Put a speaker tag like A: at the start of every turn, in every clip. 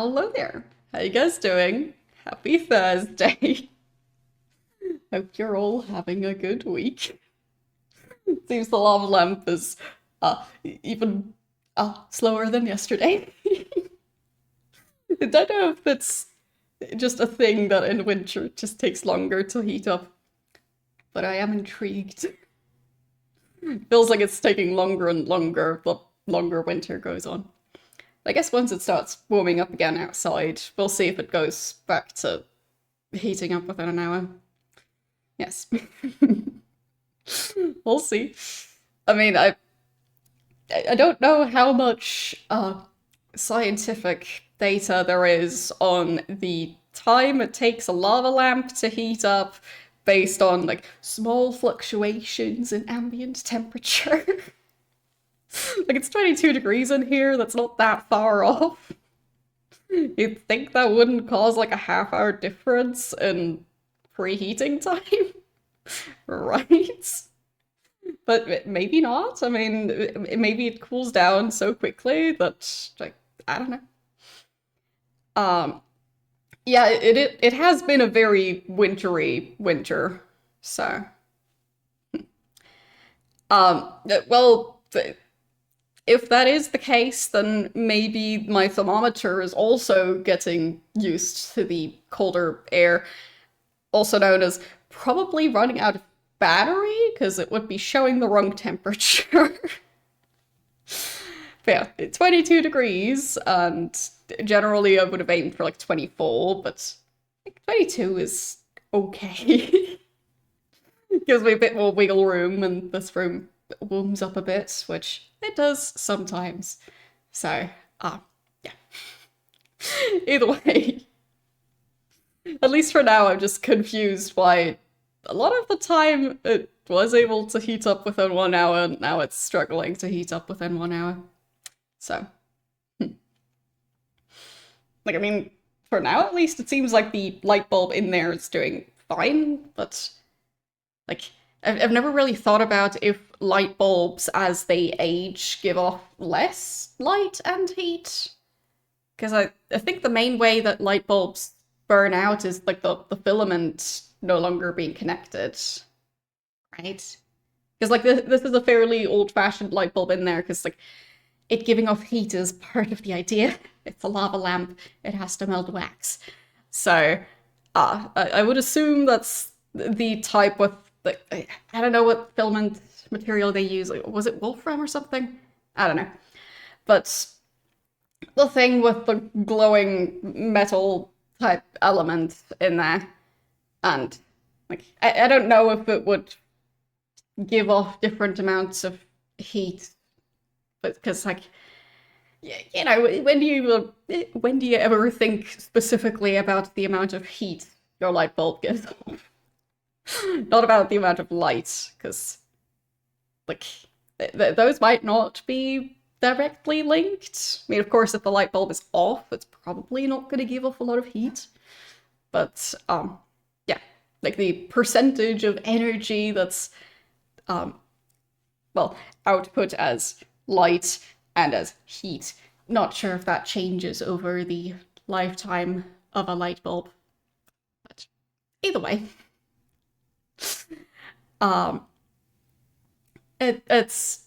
A: Hello there. How you guys doing? Happy Thursday. Hope you're all having a good week. Seems the lava lamp is even slower than yesterday. I don't know if it's just a thing that in winter it just takes longer to heat up, but I am intrigued. Feels like it's taking longer and longer the longer winter goes on. I guess once it starts warming up again outside, we'll see if it goes back to heating up within an hour. Yes. We'll see. I mean, I don't know how much scientific data there is on the time it takes a lava lamp to heat up based on like small fluctuations in ambient temperature. Like it's 22 degrees in here, that's not that far off. You'd think that wouldn't cause like a half-hour difference in preheating time, right? But maybe not. I mean, maybe it cools down so quickly that, like, I don't know. Um, yeah, it has been a very wintry winter, so. Well, if that is the case, then maybe my thermometer is also getting used to the colder air, also known as probably running out of battery, because it would be showing the wrong temperature. But yeah, 22 degrees, and generally I would have aimed for like 24, but like 22 is okay. Gives me a bit more wiggle room, and this room warms up a bit, which it does sometimes. So, yeah. Either way, at least for now, I'm just confused why a lot of the time it was able to heat up within 1 hour, and now it's struggling to heat up within 1 hour. So, like, I mean, for now at least, it seems like the light bulb in there is doing fine, but like, I've never really thought about if light bulbs, as they age, give off less light and heat. Because I think the main way that light bulbs burn out is like the filament no longer being connected, right? Because like this is a fairly old-fashioned light bulb in there, because like it giving off heat is part of the idea. It's a lava lamp, it has to melt wax. So I would assume that's the type with, like, I don't know what filament material they use. Like, was it wolfram or something? I don't know. But the thing with the glowing metal type element in there, and like I don't know if it would give off different amounts of heat, but because like you know, when do you ever think specifically about the amount of heat your light bulb gives off? Not about the amount of light, because like those might not be directly linked. I mean, of course, if the light bulb is off, it's probably not going to give off a lot of heat. But yeah, like the percentage of energy that's well, output as light and as heat. Not sure if that changes over the lifetime of a light bulb. But either way. Um, it's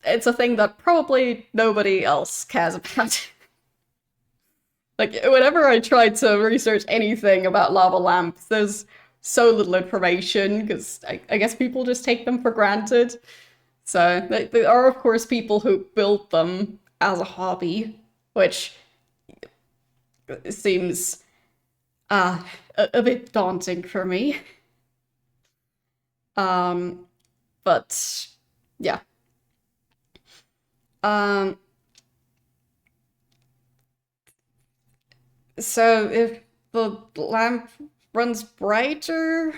A: a thing that probably nobody else cares about. Like, whenever I try to research anything about lava lamps, there's so little information, because I guess people just take them for granted. So, there are, of course, people who built them as a hobby, which seems a bit daunting for me. But yeah. Um, so if the lamp runs brighter,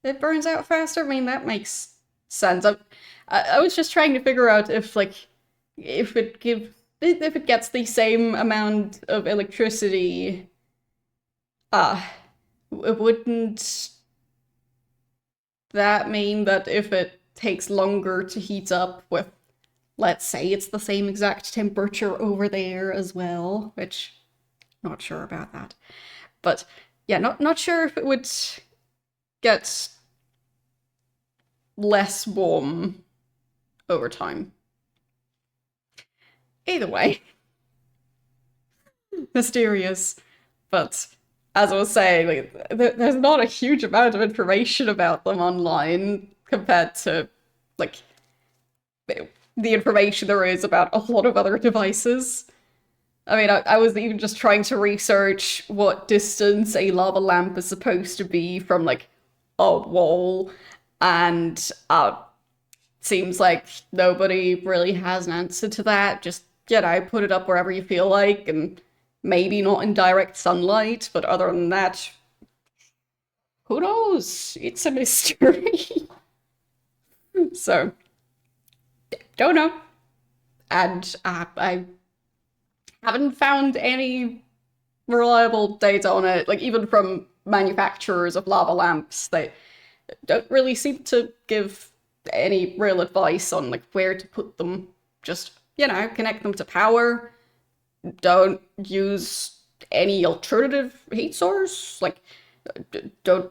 A: it burns out faster. I mean, that makes sense. I was just trying to figure out if like if it gets the same amount of electricity, wouldn't that mean that if it takes longer to heat up with, let's say it's the same exact temperature over there as well, which Not sure about that. But yeah, not sure if it would get less warm over time. Either way, mysterious. But as I was saying, like, there's not a huge amount of information about them online compared to like the information there is about a lot of other devices. I mean, I was even just trying to research what distance a lava lamp is supposed to be from like a wall, and seems like nobody really has an answer to that. Just, put it up wherever you feel like, and maybe not in direct sunlight, but other than that, who knows? It's a mystery. So, don't know. And I haven't found any reliable data on it, like even from manufacturers of lava lamps. They don't really seem to give any real advice on like where to put them. Just, connect them to power. Don't use any alternative heat source. Like, don't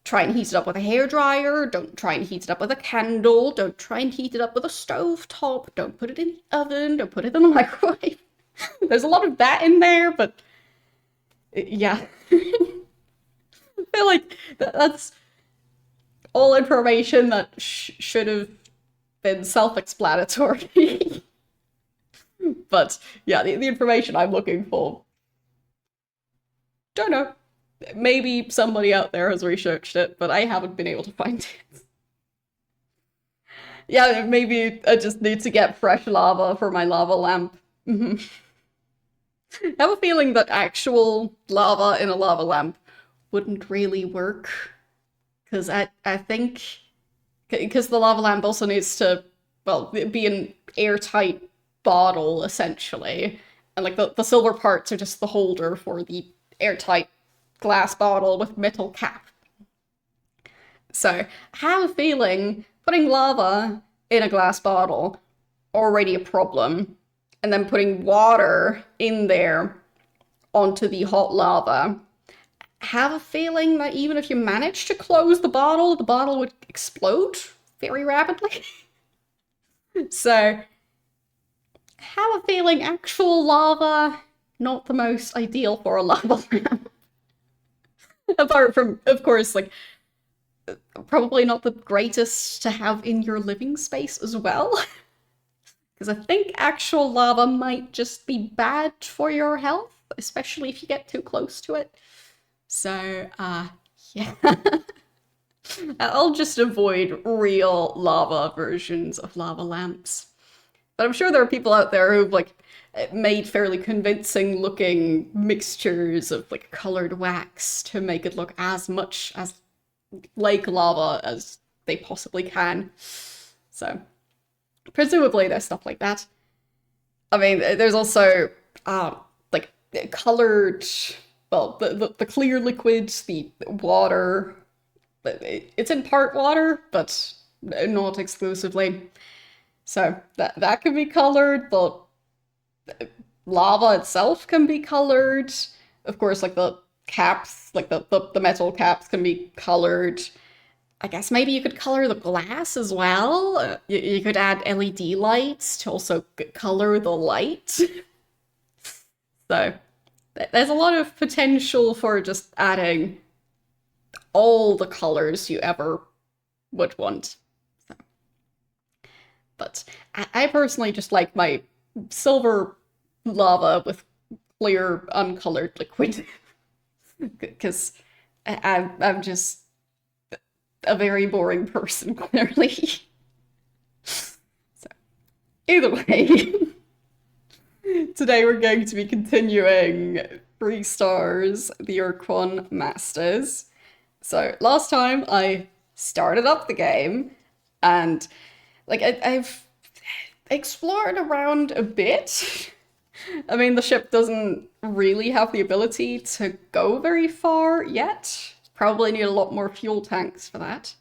A: try and heat it up with a hairdryer. Don't try and heat it up with a candle. Don't try and heat it up with a stove top. Don't put it in the oven. Don't put it in the microwave. There's a lot of that in there, but yeah. I feel like that's all information that should have been self-explanatory. But yeah, the information I'm looking for, don't know. Maybe somebody out there has researched it, but I haven't been able to find it. Yeah, maybe I just need to get fresh lava for my lava lamp. I have a feeling that actual lava in a lava lamp wouldn't really work. Because I think, because the lava lamp also needs to, well, be an airtight bottle, essentially. And like the silver parts are just the holder for the airtight glass bottle with metal cap. So I have a feeling putting lava in a glass bottle, already a problem, and then putting water in there onto the hot lava, have a feeling that even if you manage to close the bottle would explode very rapidly. So, have a feeling actual lava, not the most ideal for a lava lamp. Apart from, of course, like, probably not the greatest to have in your living space as well. Because I think actual lava might just be bad for your health, especially if you get too close to it. So, yeah. I'll just avoid real lava versions of lava lamps. But I'm sure there are people out there who've, like, made fairly convincing looking mixtures of, like, colored wax to make it look as much as like lava as they possibly can. So, presumably there's stuff like that. I mean, there's also, like, colored, well, the clear liquids, the water. It's in part water, but not exclusively. So that can be colored. The lava itself can be colored. Of course, like the caps, like the metal caps can be colored. I guess maybe you could color the glass as well. You could add LED lights to also color the light. So there's a lot of potential for just adding all the colors you ever would want. So. But I personally just like my silver lava with clear, uncolored liquid. Because I'm just a very boring person, clearly. So, either way, today we're going to be continuing 3 stars, the Ur-Quan Masters. So last time I started up the game, and like I've explored around a bit. I mean, the ship doesn't really have the ability to go very far yet. Probably need a lot more fuel tanks for that.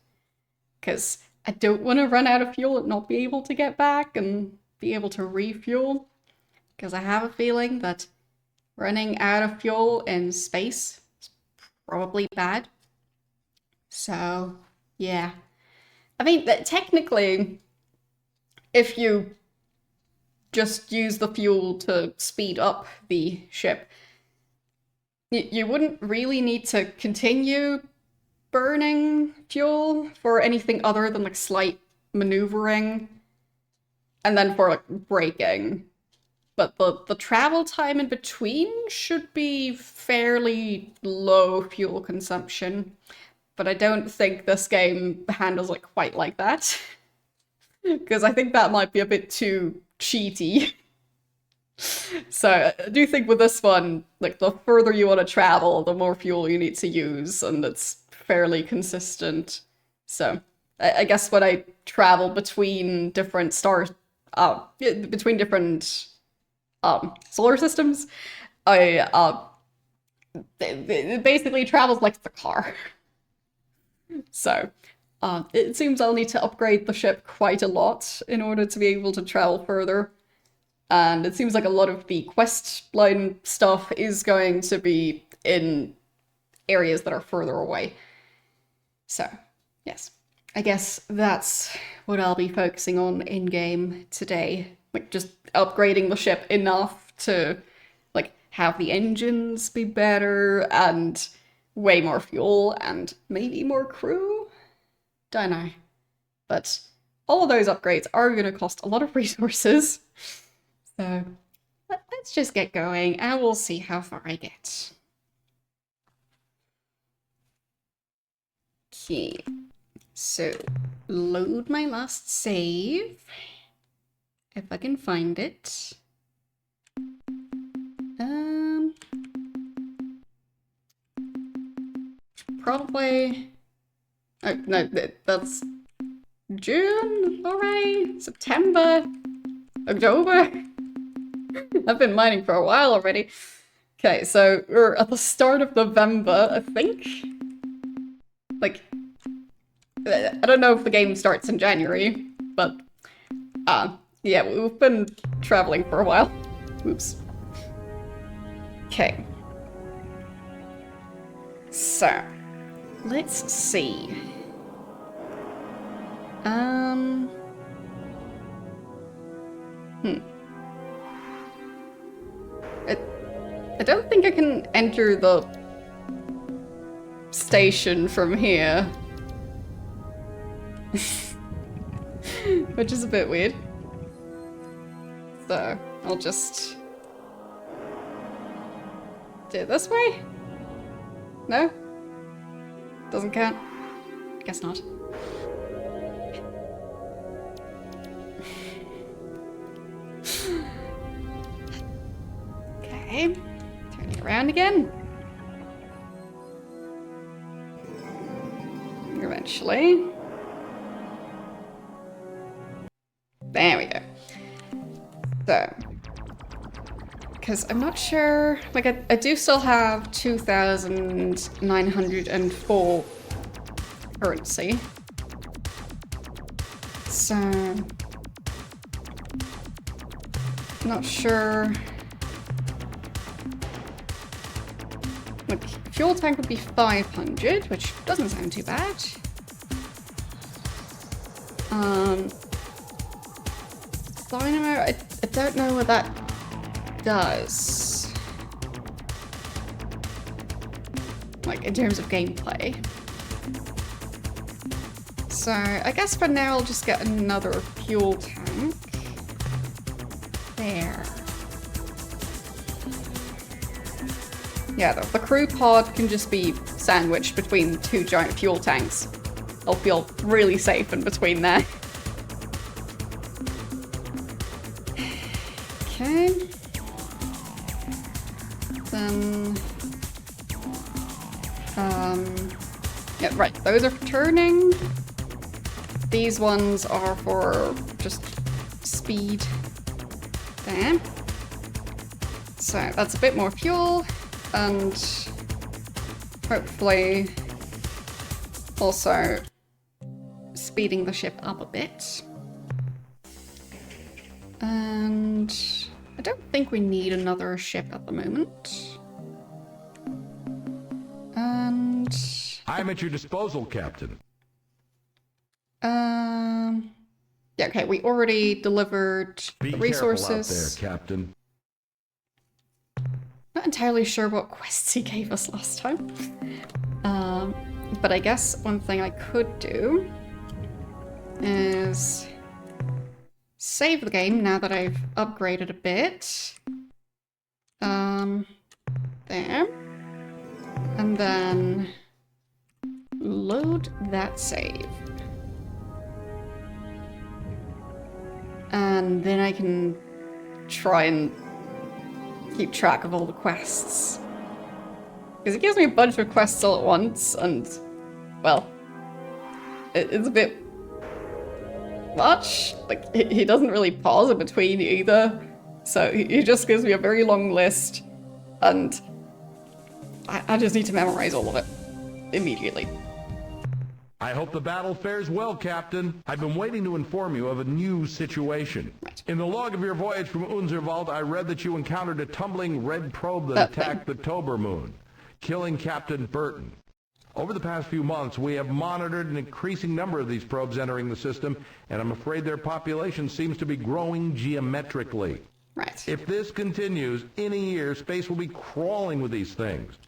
A: Because I don't want to run out of fuel and not be able to get back and be able to refuel. Because I have a feeling that running out of fuel in space is probably bad. So, yeah. I mean, technically, if you just use the fuel to speed up the ship, you wouldn't really need to continue burning fuel for anything other than like slight maneuvering and then for like braking. But the travel time in between should be fairly low fuel consumption. But I don't think this game handles it quite like that. Because I think that might be a bit too cheaty. So I do think with this one, like the further you want to travel, the more fuel you need to use, and it's fairly consistent. So I guess when I travel between different between different solar systems, I it basically travels like the car. So it seems I'll need to upgrade the ship quite a lot in order to be able to travel further. And it seems like a lot of the quest line stuff is going to be in areas that are further away. So, yes. I guess that's what I'll be focusing on in-game today. Like, just upgrading the ship enough to, like, have the engines be better and way more fuel and maybe more crew? Don't know. But all of those upgrades are going to cost a lot of resources. So let's just get going and we'll see how far I get. Okay, so load my last save, if I can find it. Probably, oh no, that's June, alright, September, October. I've been mining for a while already. Okay, so we're at the start of November, I think. Like, I don't know if the game starts in January, but yeah, we've been traveling for a while. Oops. Okay. So, let's see. I don't think I can enter the station from here. Which is a bit weird. So, I'll just do it this way? No? Doesn't count? Guess not. Okay. Turning around again. Eventually. There we go. So, because I'm not sure, like I do still have 2,904 currency. So, not sure. Like, fuel tank would be 500, which doesn't sound too bad. Dynamo, I don't know what that does. Like, in terms of gameplay. So, I guess for now I'll just get another fuel tank. There. Yeah, the crew pod can just be sandwiched between two giant fuel tanks. I'll feel really safe in between there. Okay. Then... yeah, right, those are for turning. These ones are for just speed. There. So that's a bit more fuel. And hopefully also speeding the ship up a bit. And I don't think we need another ship at the moment. And...
B: I'm at your disposal, Captain.
A: Yeah, okay, we already delivered
B: Be
A: the resources.
B: Careful out there, Captain.
A: Not entirely sure what quests he gave us last time. But I guess one thing I could do is save the game now that I've upgraded a bit. There. And then load that save. And then I can try and keep track of all the quests. Because it gives me a bunch of quests all at once, and, well, it's a bit much. Like, he doesn't really pause in between either. So he just gives me a very long list, and I just need to memorize all of it immediately.
B: I hope the battle fares well, Captain. I've been waiting to inform you of a new situation.
A: Right.
B: In the log of your voyage from Unzerwald, I read that you encountered a tumbling red probe that attacked the Tober Moon, killing Captain Burton. Over the past few months, we have monitored an increasing number of these probes entering the system, and I'm afraid their population seems to be growing geometrically.
A: Right.
B: If this continues, in a year, space will be crawling with these things.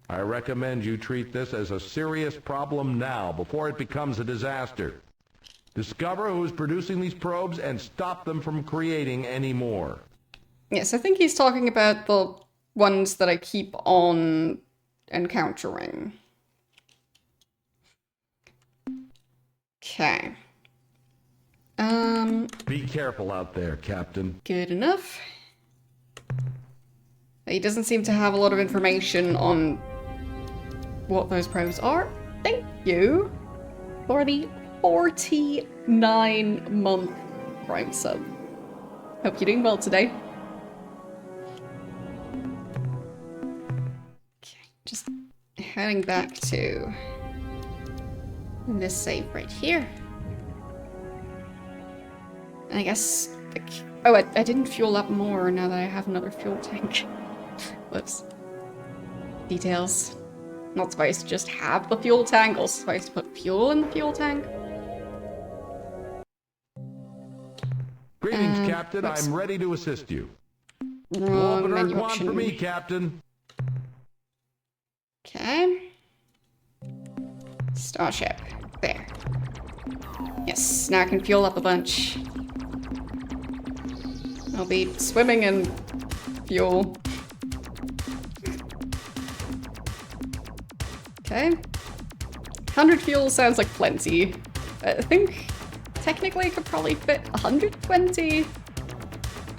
B: I recommend you treat this as a serious problem now, before it becomes a disaster. Discover who is producing these probes and stop them from creating any more.
A: Yes, I think he's talking about the ones that I keep on encountering. Okay.
B: Be careful out there, Captain.
A: Good enough. He doesn't seem to have a lot of information on what those probes are. Thank you for the 49-month Prime sub. Hope you're doing well today. Okay, just heading back to this save right here. And I guess, like, oh, I didn't fuel up more now that I have another fuel tank. Whoops. Details. Not supposed to just have the fuel tank, also supposed to put fuel in the fuel tank.
B: Greetings, Captain.
A: Whoops.
B: I'm ready to assist you.
A: Wrong
B: Open
A: menu
B: Ur-Quan
A: option.
B: for me, Captain.
A: Okay. Starship. There. Yes, now I can fuel up a bunch. I'll be swimming in fuel. Okay. 100 fuel sounds like plenty. I think technically I could probably fit 120.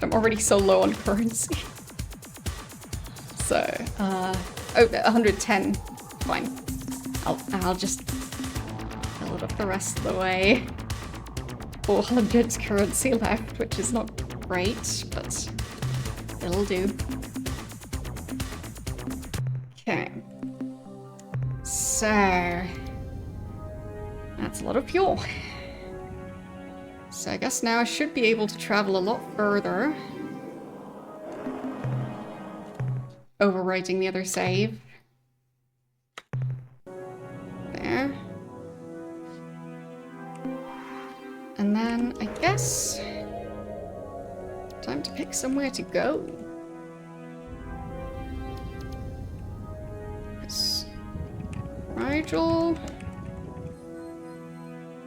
A: I'm already so low on currency. So, oh, 110. Fine. I'll just fill it up the rest of the way. 400 currency left, which is not great, but it'll do. Okay. So, that's a lot of fuel. So I guess now I should be able to travel a lot further. Overwriting the other save. There. And then I guess time to pick somewhere to go. Rigel.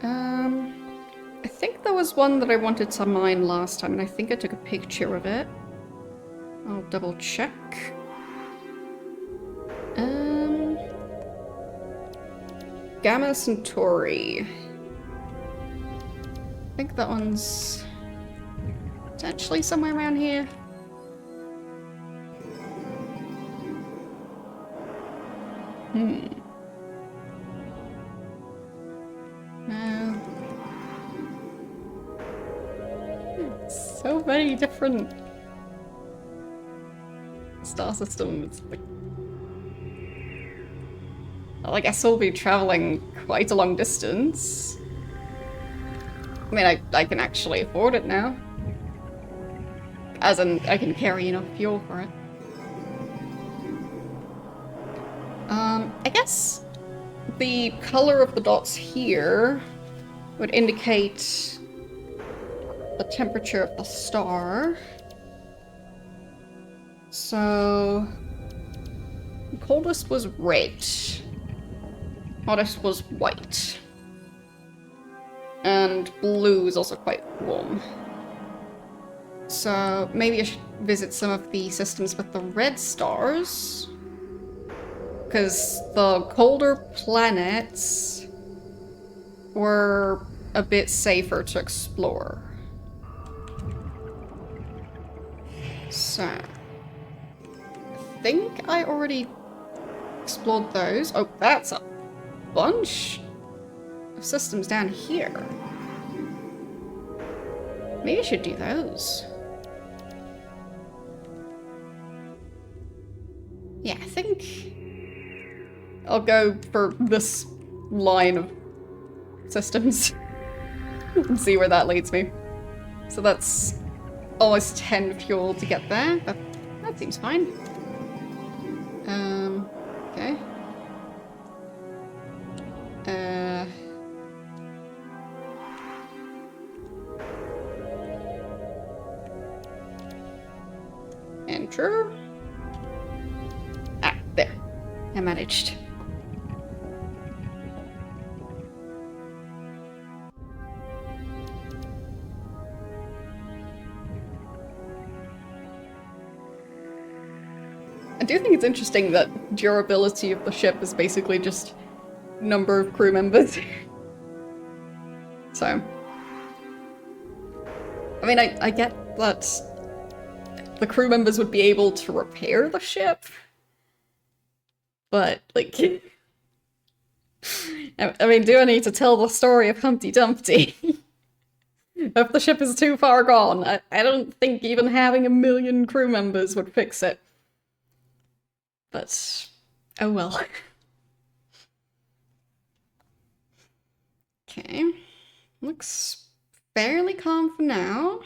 A: I think there was one that I wanted to mine last time, and I think I took a picture of it. I'll double check. Gamma Centauri. I think that one's potentially somewhere around here. No. So many different star systems. Well, I guess we'll be traveling quite a long distance. I mean, I can actually afford it now. As in, I can carry enough fuel for it. I guess the color of the dots here would indicate the temperature of the star. So, coldest was red. Hottest was white. And blue is also quite warm. So maybe I should visit some of the systems with the red stars. Because the colder planets were a bit safer to explore. So, I think I already explored those. Oh, that's a bunch of systems down here. Maybe I should do those. Yeah, I think I'll go for this line of systems and see where that leads me. So that's almost 10 fuel to get there. That seems fine. Okay. Enter. Ah, there. I managed. I do think it's interesting that durability of the ship is basically just number of crew members. So, I mean, I get that the crew members would be able to repair the ship, but, like, I mean, do I need to tell the story of Humpty Dumpty? If the ship is too far gone, I don't think even having 1 million crew members would fix it. But, oh well. Okay. Looks fairly calm for now.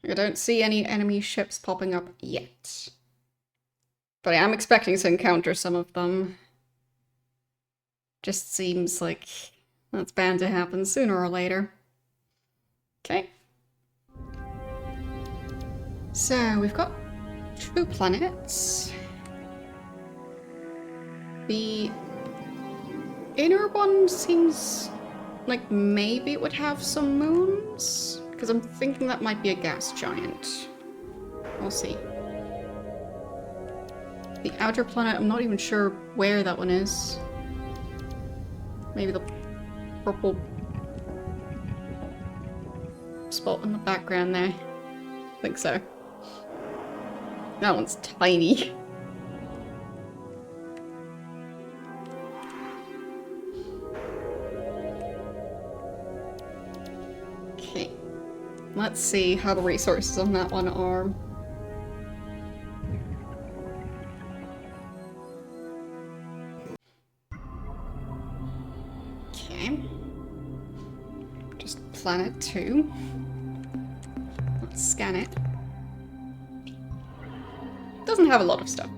A: I don't see any enemy ships popping up yet. But I am expecting to encounter some of them. Just seems like that's bound to happen sooner or later. Okay. So, we've got 2 planets. The inner one seems like maybe it would have some moons, because I'm thinking that might be a gas giant. We'll see. The outer planet, I'm not even sure where that one is. Maybe the purple spot in the background there. I think so. That one's tiny. Okay. Let's see how the resources on that one are. Okay. Just planet 2. Let's scan it. Doesn't have a lot of stuff.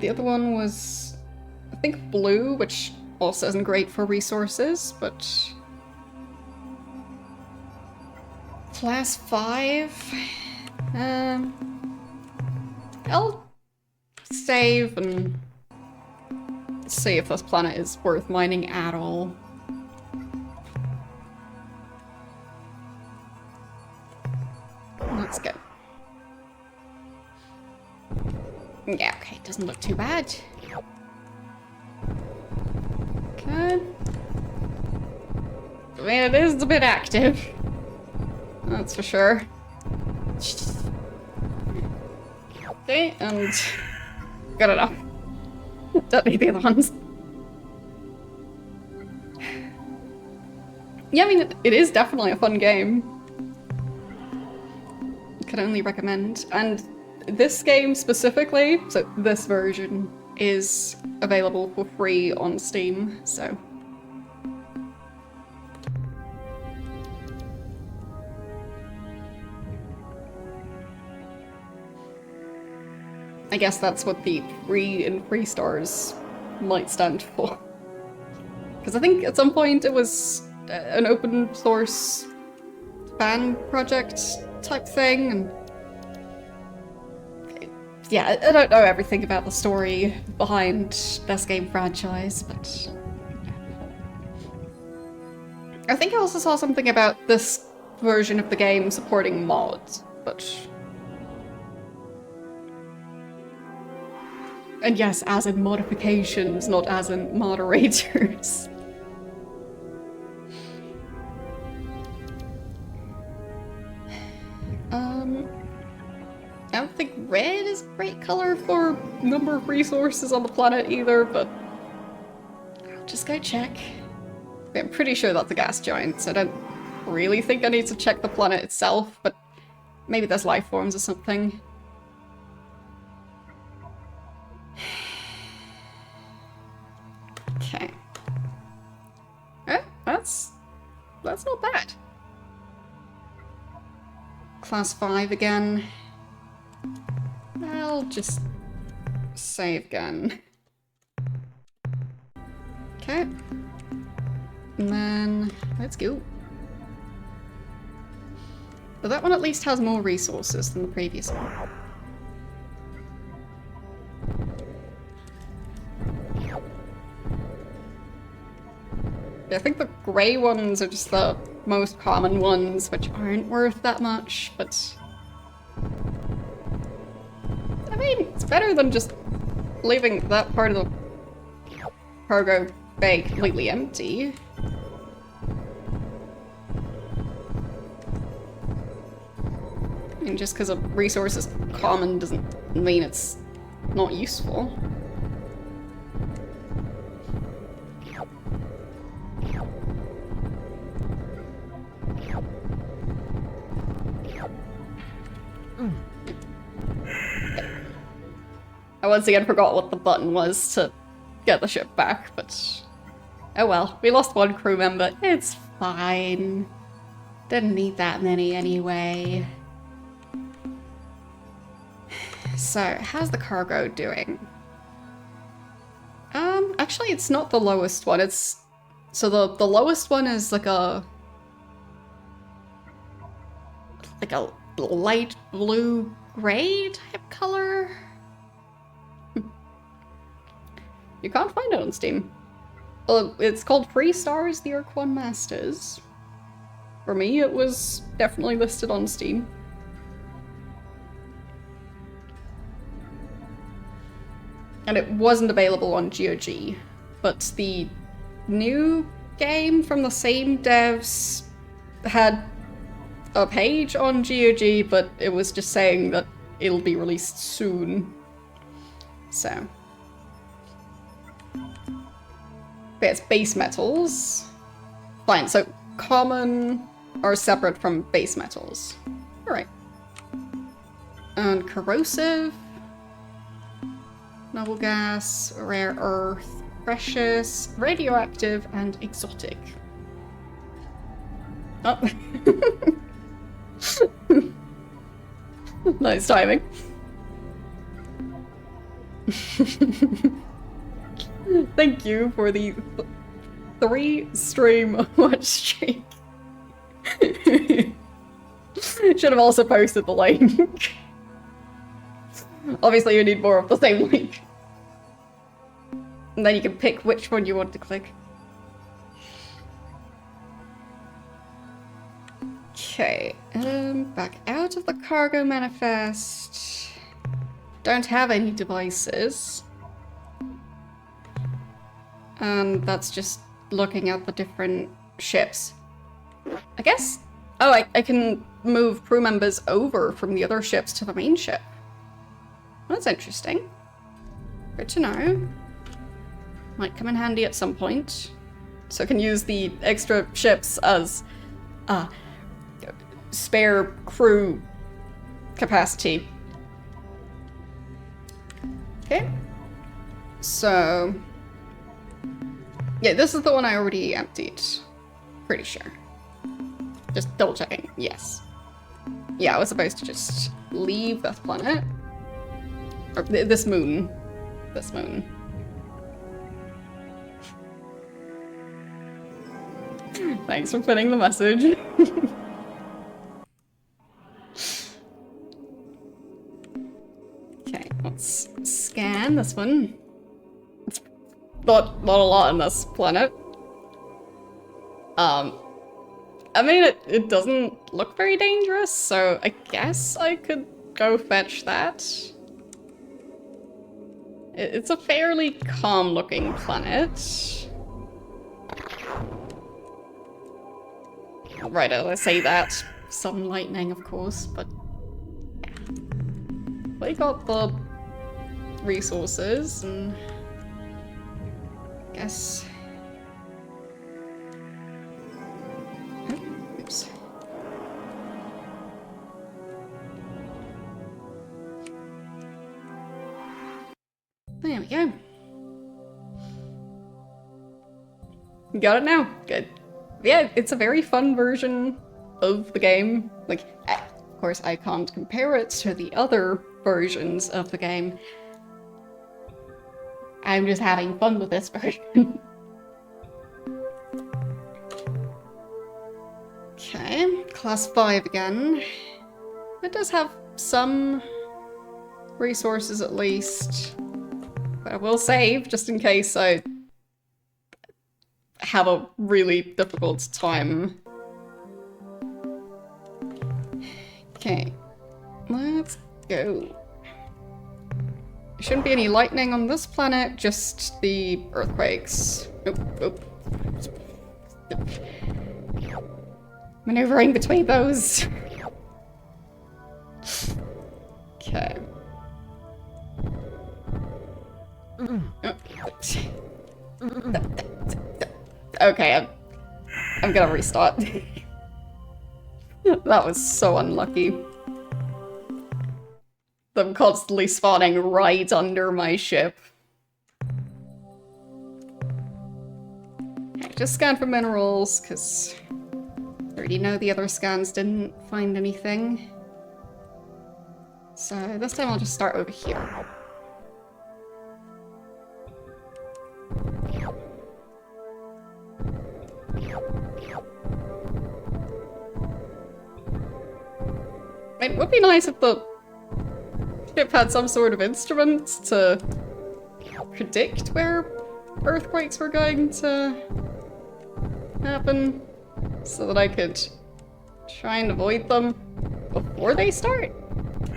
A: The other one was, I think, blue, which also isn't great for resources, but class 5. I'll save and see if this planet is worth mining at all. Let's go. Yeah, okay, doesn't look too bad. Okay. I mean, it is a bit active. That's for sure. Okay, and good enough. Don't need the other ones. Yeah, I mean, it is definitely a fun game. Can only recommend. And this game specifically, so this version, is available for free on Steam, so. I guess that's what the 3 in 3 stars might stand for. Because I think at some point it was an open source fan project type thing, and yeah, I don't know everything about the story behind this game franchise, but I think I also saw something about this version of the game supporting mods, but... And yes, as in modifications, not as in moderators. I don't think red is a great color for number of resources on the planet either, but I'll just go check. I'm pretty sure that's a gas giant, so I don't really think I need to check the planet itself, but maybe there's life forms or something. Okay. Oh, that's not bad. Class 5 again. I'll just save again. Okay. And then, let's go. But that one at least has more resources than the previous one. I think the grey ones are just the most common ones, which aren't worth that much, but... I mean, it's better than just leaving that part of the cargo bay completely empty. I mean, just because a resource is common doesn't mean it's not useful. I once again forgot what the button was to get the ship back, but oh well. We lost one crew member. It's fine. Didn't need that many anyway. So, how's the cargo doing? Actually it's not the lowest one. It's... So the lowest one is like a light blue-gray type color? You can't find it on Steam. It's called 3 stars, the Ur-Quan Masters. For me, it was definitely listed on Steam. And it wasn't available on GOG, but the new game from the same devs had a page on GOG, but it was just saying that it'll be released soon. So. But it's base metals. Fine, so common are separate from base metals. Alright. And corrosive. Noble gas, rare earth, precious, radioactive, and exotic. Oh. Nice timing. Thank you for the 3 stream watch streak. Should have also posted the link. Obviously you need more of the same link. And then you can pick which one you want to click. Okay, back out of the cargo manifest. Don't have any devices. And that's just looking at the different ships. I guess... Oh, I can move crew members over from the other ships to the main ship. That's interesting. Good to know. Might come in handy at some point. So I can use the extra ships as spare crew capacity. Okay. So... Yeah, this is the one I already emptied. Pretty sure. Just double checking. Yes. Yeah, I was supposed to just leave this planet. Or this moon. This moon. Thanks for putting the message. Okay, let's scan this one. It's not a lot on this planet. I mean, it doesn't look very dangerous, so I guess I could go fetch that. It's a fairly calm-looking planet. Right, as I say that, some lightning, of course, but yeah. They got the resources, and I guess... Oops. There we go. Got it now. Good. Yeah, it's a very fun version of the game. Like, of course, I can't compare it to the other versions of the game. I'm just having fun with this version. Okay, class 5 again. It does have some resources at least. But I will save just in case I have a really difficult time. Okay, let's go. There shouldn't be any lightning on this planet, just the earthquakes. Oop. Maneuvering between those. Okay. Okay, I'm gonna restart. That was so unlucky. Them constantly spawning right under my ship. Okay, just scan for minerals, because I already know the other scans didn't find anything. So this time I'll just start over here. It would be nice if the ship had some sort of instrument to predict where earthquakes were going to happen, so that I could try and avoid them before they start,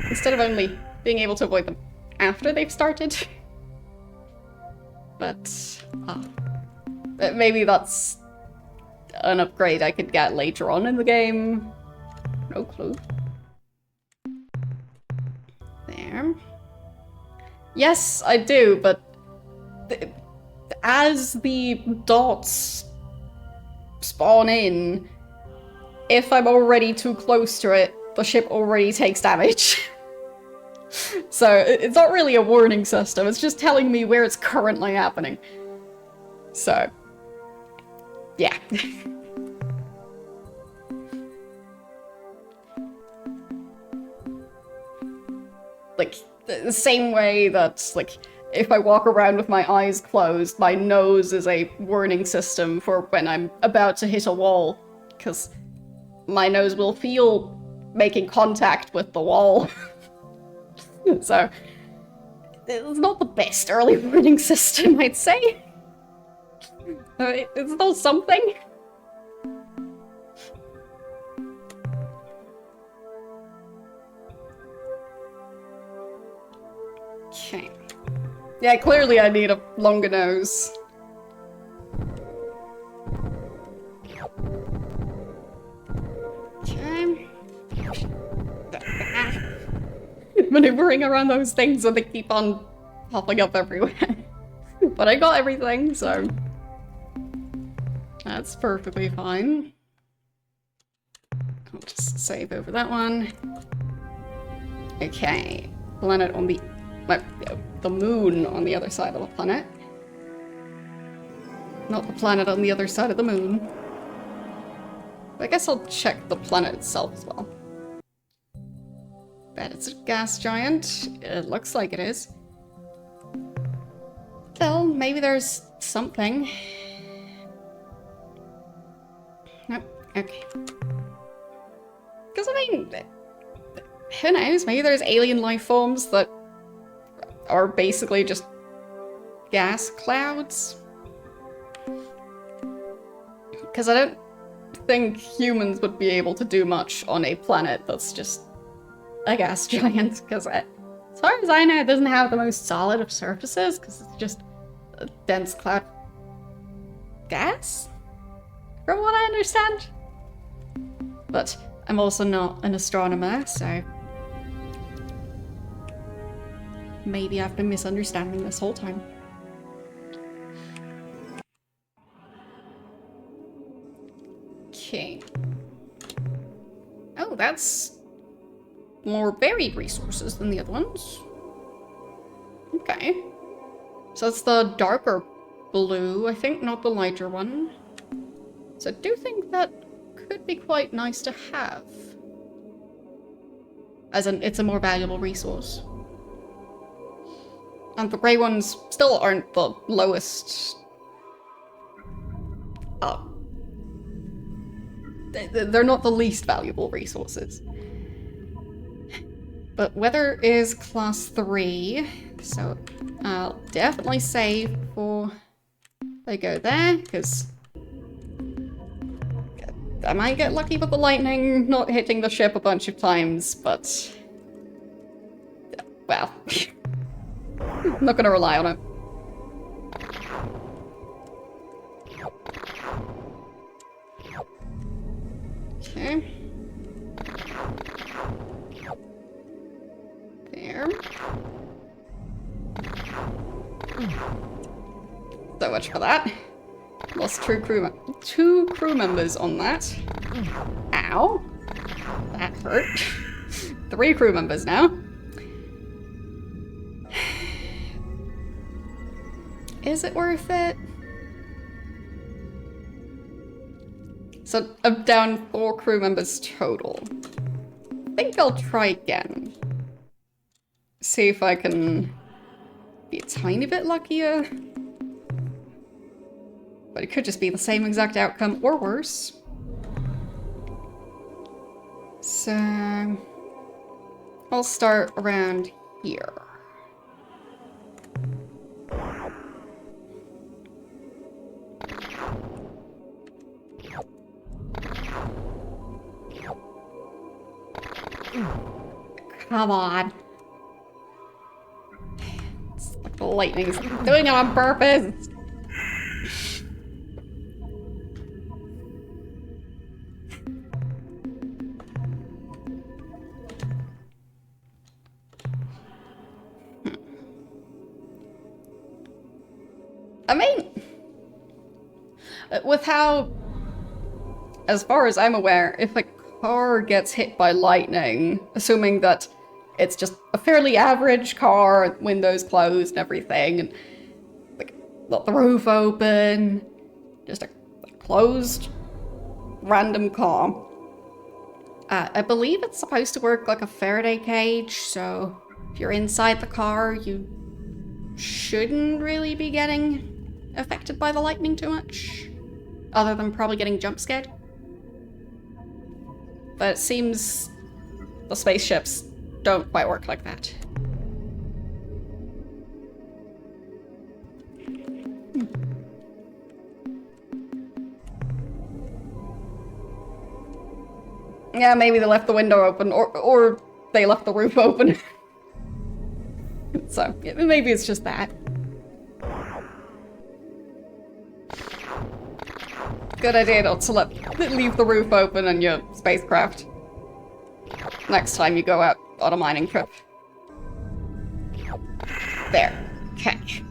A: instead of only being able to avoid them after they've started. But maybe that's an upgrade I could get later on in the game. No clue. There. Yes, I do, but as the dots spawn in, if I'm already too close to it, the ship already takes damage. So it's not really a warning system, it's just telling me where it's currently happening. So, yeah. Like, the same way that, like, if I walk around with my eyes closed, my nose is a warning system for when I'm about to hit a wall, because my nose will feel making contact with the wall. So, it's not the best early warning system, I'd say. It's still something. Okay. Yeah, clearly I need a longer nose. Okay. Maneuvering around those things and they keep on popping up everywhere. But I got everything, so that's perfectly fine. I'll just save over that one. Okay, planet on the moon on the other side of the planet. Not the planet on the other side of the moon. But I guess I'll check the planet itself as well. Bet it's a gas giant. It looks like it is. Well, maybe there's something. Nope. Okay. Because, I mean, who knows? Maybe there's alien life forms that are basically just gas clouds. Because I don't think humans would be able to do much on a planet that's just a gas giant. Because as far as I know, it doesn't have the most solid of surfaces, because it's just a dense cloud gas, from what I understand. But I'm also not an astronomer, so maybe I've been misunderstanding this whole time. Okay. Oh, that's more varied resources than the other ones. Okay. So it's the darker blue, I think, not the lighter one. So I do think that could be quite nice to have. As in, it's a more valuable resource. And the grey ones still aren't the lowest. They're not the least valuable resources. But weather is class 3, so I'll definitely save before they go there, because I might get lucky with the lightning not hitting the ship a bunch of times, but well, I'm not gonna rely on it. Okay. There. So much for that. Lost two crew members on that. Ow. That hurt. 3 crew members now. Is it worth it? So I'm down 4 crew members total. I think I'll try again. See if I can be a tiny bit luckier. But it could just be the same exact outcome or worse. So I'll start around here. Come on. It's like the lightning's doing it on purpose. I mean, with how, as far as I'm aware, if a car gets hit by lightning, assuming that it's just a fairly average car, windows closed and everything, and like let the roof open, just a closed random car. I believe it's supposed to work like a Faraday cage, so if you're inside the car, you shouldn't really be getting affected by the lightning too much, other than probably getting jump scared. But it seems the spaceships don't quite work like that. Yeah, maybe they left the window open, or they left the roof open. So, yeah, maybe it's just that. Good idea not to leave the roof open on your spacecraft. Next time you go out on a mining trip. There. Catch.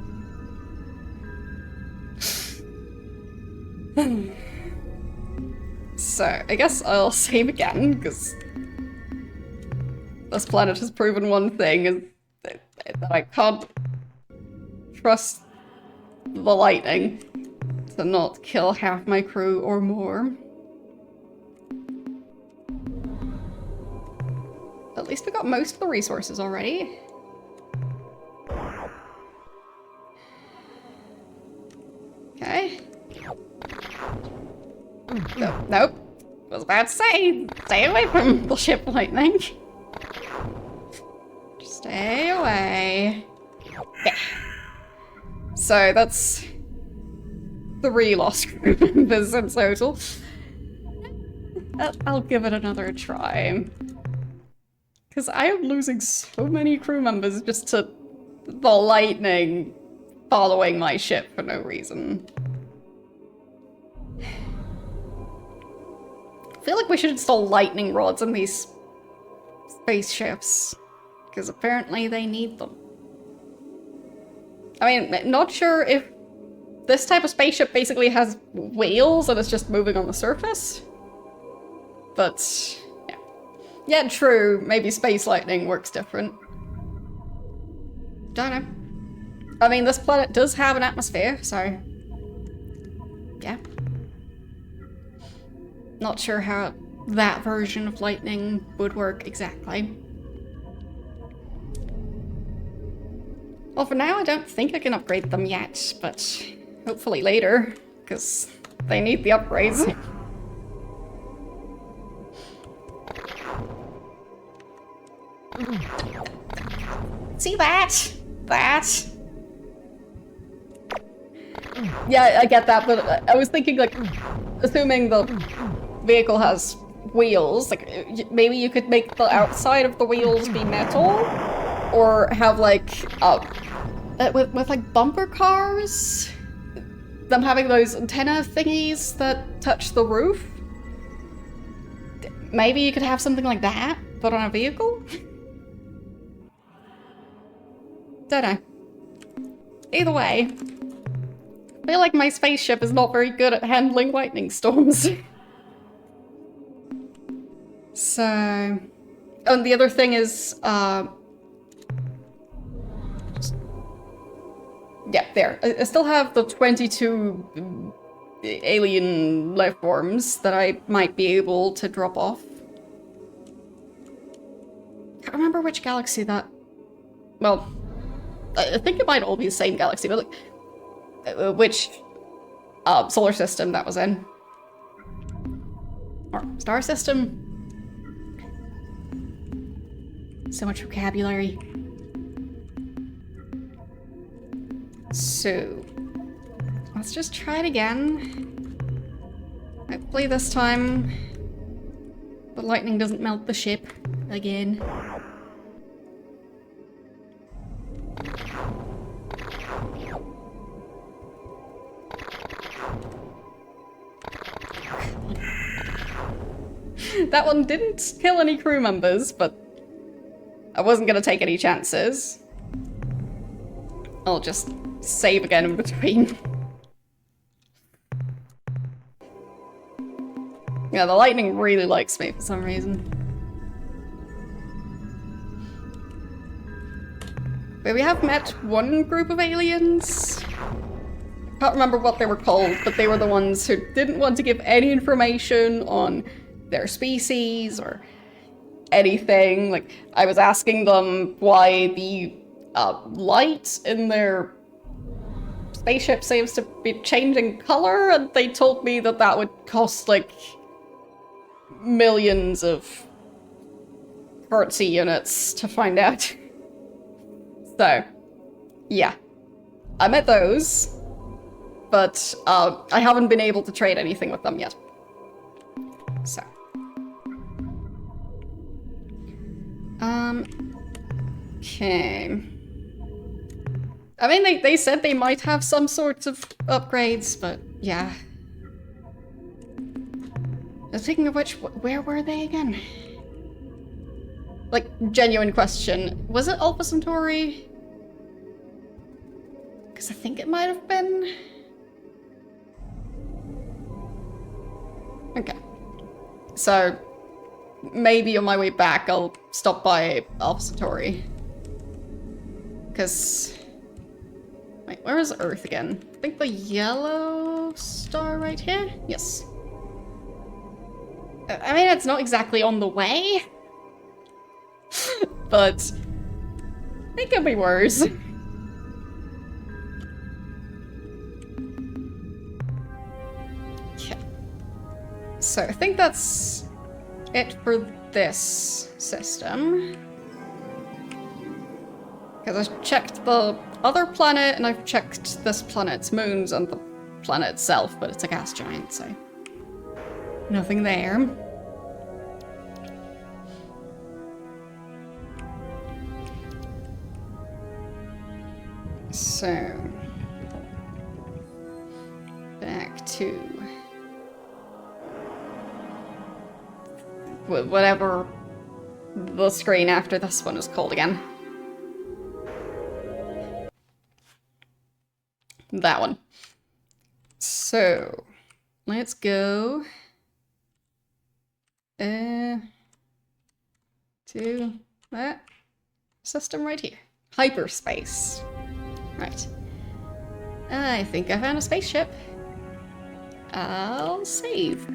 A: So, I guess I'll save again, because this planet has proven one thing, is that I can't trust the lightning to not kill half my crew or more. At least we got most of the resources already. Okay. No, nope. Was about to say, stay away from the ship lightning. Stay away. Yeah. So that's 3 lost crew members in total. I'll give it another try. Because I am losing so many crew members just to the lightning following my ship for no reason. I feel like we should install lightning rods in these spaceships, because apparently they need them. I mean, not sure if this type of spaceship basically has wheels and it's just moving on the surface. But, yeah. Yeah, true, maybe space lightning works different. Don't know. I mean, this planet does have an atmosphere, so... yeah. Not sure how that version of lightning would work exactly. Well, for now, I don't think I can upgrade them yet, but hopefully later, because they need the upgrades. See that? That? Yeah, I get that, but I was thinking, like, assuming the vehicle has wheels, like, maybe you could make the outside of the wheels be metal, or have, like, with like, bumper cars? Them having those antenna thingies that touch the roof? Maybe you could have something like that, but on a vehicle? Don't know. Either way, I feel like my spaceship is not very good at handling lightning storms. So... oh, and the other thing is, yeah, there. I still have the 22 alien life forms that I might be able to drop off. Can't remember which galaxy that... well, I think it might all be the same galaxy, but like, which solar system that was in. Or star system. So much vocabulary. So, let's just try it again. Hopefully this time the lightning doesn't melt the ship again. That one didn't kill any crew members, but I wasn't gonna take any chances. I'll just save again in between. Yeah, the lightning really likes me for some reason. But we have met one group of aliens. I can't remember what they were called, but they were the ones who didn't want to give any information on their species or anything. Like, I was asking them why the light in their spaceship seems to be changing color, and they told me that that would cost like millions of currency units to find out. So, yeah. I met those, but I haven't been able to trade anything with them yet. So. Okay. I mean, they said they might have some sorts of upgrades, but yeah. Speaking of which, where were they again? Like, genuine question. Was it Alpha Centauri? Because I think it might have been. Okay. So, maybe on my way back I'll stop by Alpha Centauri. Because... wait, where is Earth again? I think the yellow star right here? Yes. I mean, it's not exactly on the way. but it could be worse. Okay. So I think that's it for this system. Because I checked the other planet and I've checked this planet's moons and the planet itself, but it's a gas giant, so nothing there. So back to whatever the screen after this one is called again. That one. So let's go to that system right here. Hyperspace. Right. I think I found a spaceship. I'll save.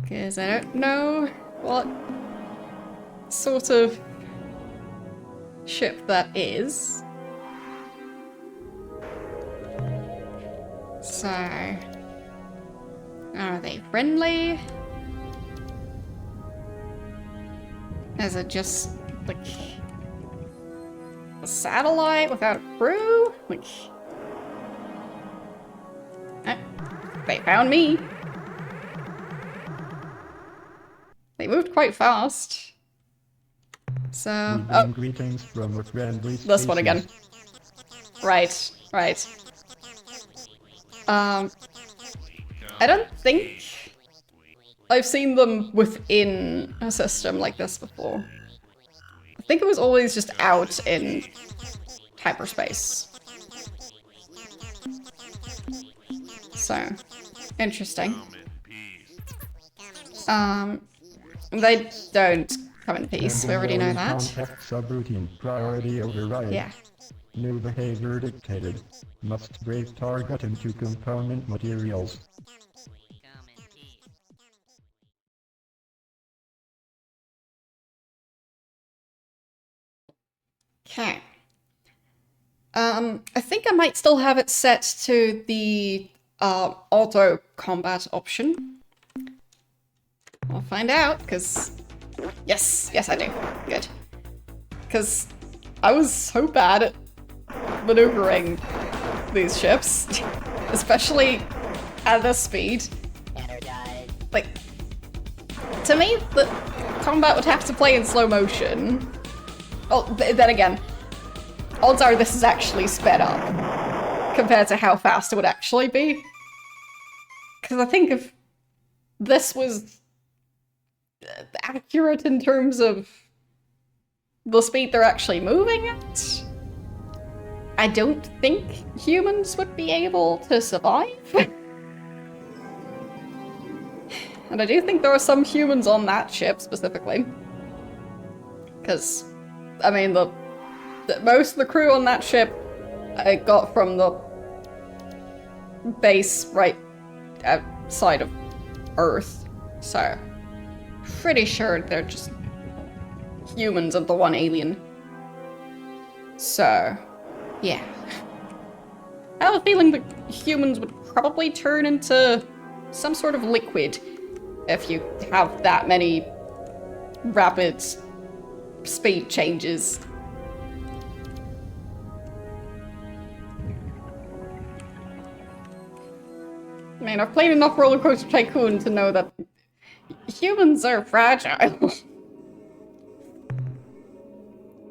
A: Because I don't know what sort of ship that is. So, are they friendly? Is it just, like, a satellite without a crew? Like, they found me. They moved quite fast. So, oh,
C: greetings from a friendly
A: this one again. Right, right. I don't think I've seen them within a system like this before. I think it was always just out in hyperspace. So, interesting. They don't come in peace, we already know that.
C: Subroutine priority override.
A: Yeah.
C: New behavior dictated. Must break target into component materials.
A: Okay. I think I might still have it set to the auto combat option. I'll find out, because yes, I do. Good. Because I was so bad at maneuvering these ships, especially at this speed. Like, to me, the combat would have to play in slow motion. Oh, then again, odds are this is actually sped up compared to how fast it would actually be. Because I think if this was accurate in terms of the speed they're actually moving at, I don't think humans would be able to survive. And I do think there are some humans on that ship specifically. Because, I mean, the most of the crew on that ship I got from the base right outside of Earth. So, pretty sure they're just humans and the one alien. So, yeah. I have a feeling that humans would probably turn into some sort of liquid if you have that many rapid speed changes. I mean, I've played enough Roller Coaster Tycoon to know that humans are fragile.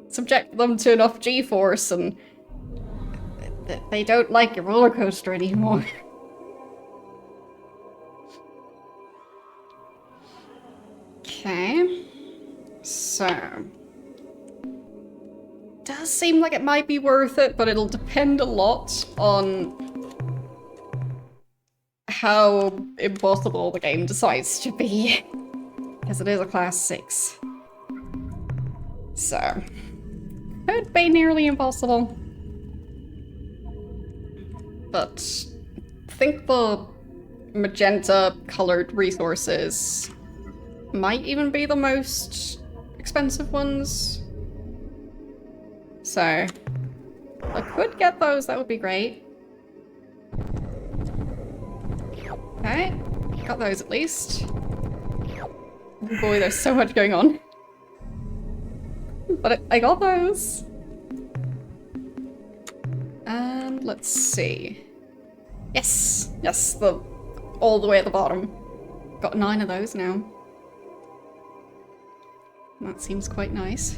A: Subject them to enough G-force and they don't like your roller coaster anymore. Okay. So. Does seem like it might be worth it, but it'll depend a lot on how impossible the game decides to be. Because it is a class 6. So. Could be nearly impossible. But I think the magenta colored resources might even be the most expensive ones. So, if I could get those, that would be great. Okay, got those at least. Oh boy, there's so much going on. But I got those. And let's see. Yes! Yes, all the way at the bottom. Got 9 of those now. That seems quite nice.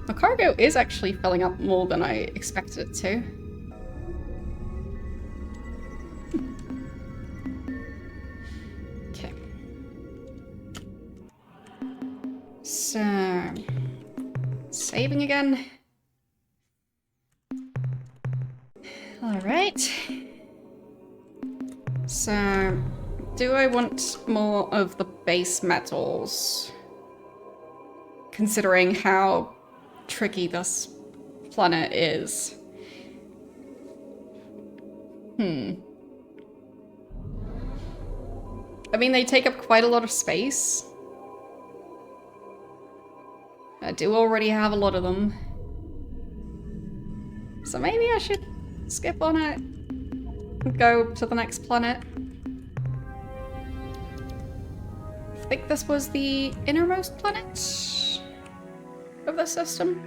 A: My cargo is actually filling up more than I expected it to. Okay. So... saving again. Alright. So... do I want more of the base metals? Considering how tricky this planet is. I mean, they take up quite a lot of space. I do already have a lot of them. So maybe I should skip on it and go to the next planet. I think this was the innermost planet of the system.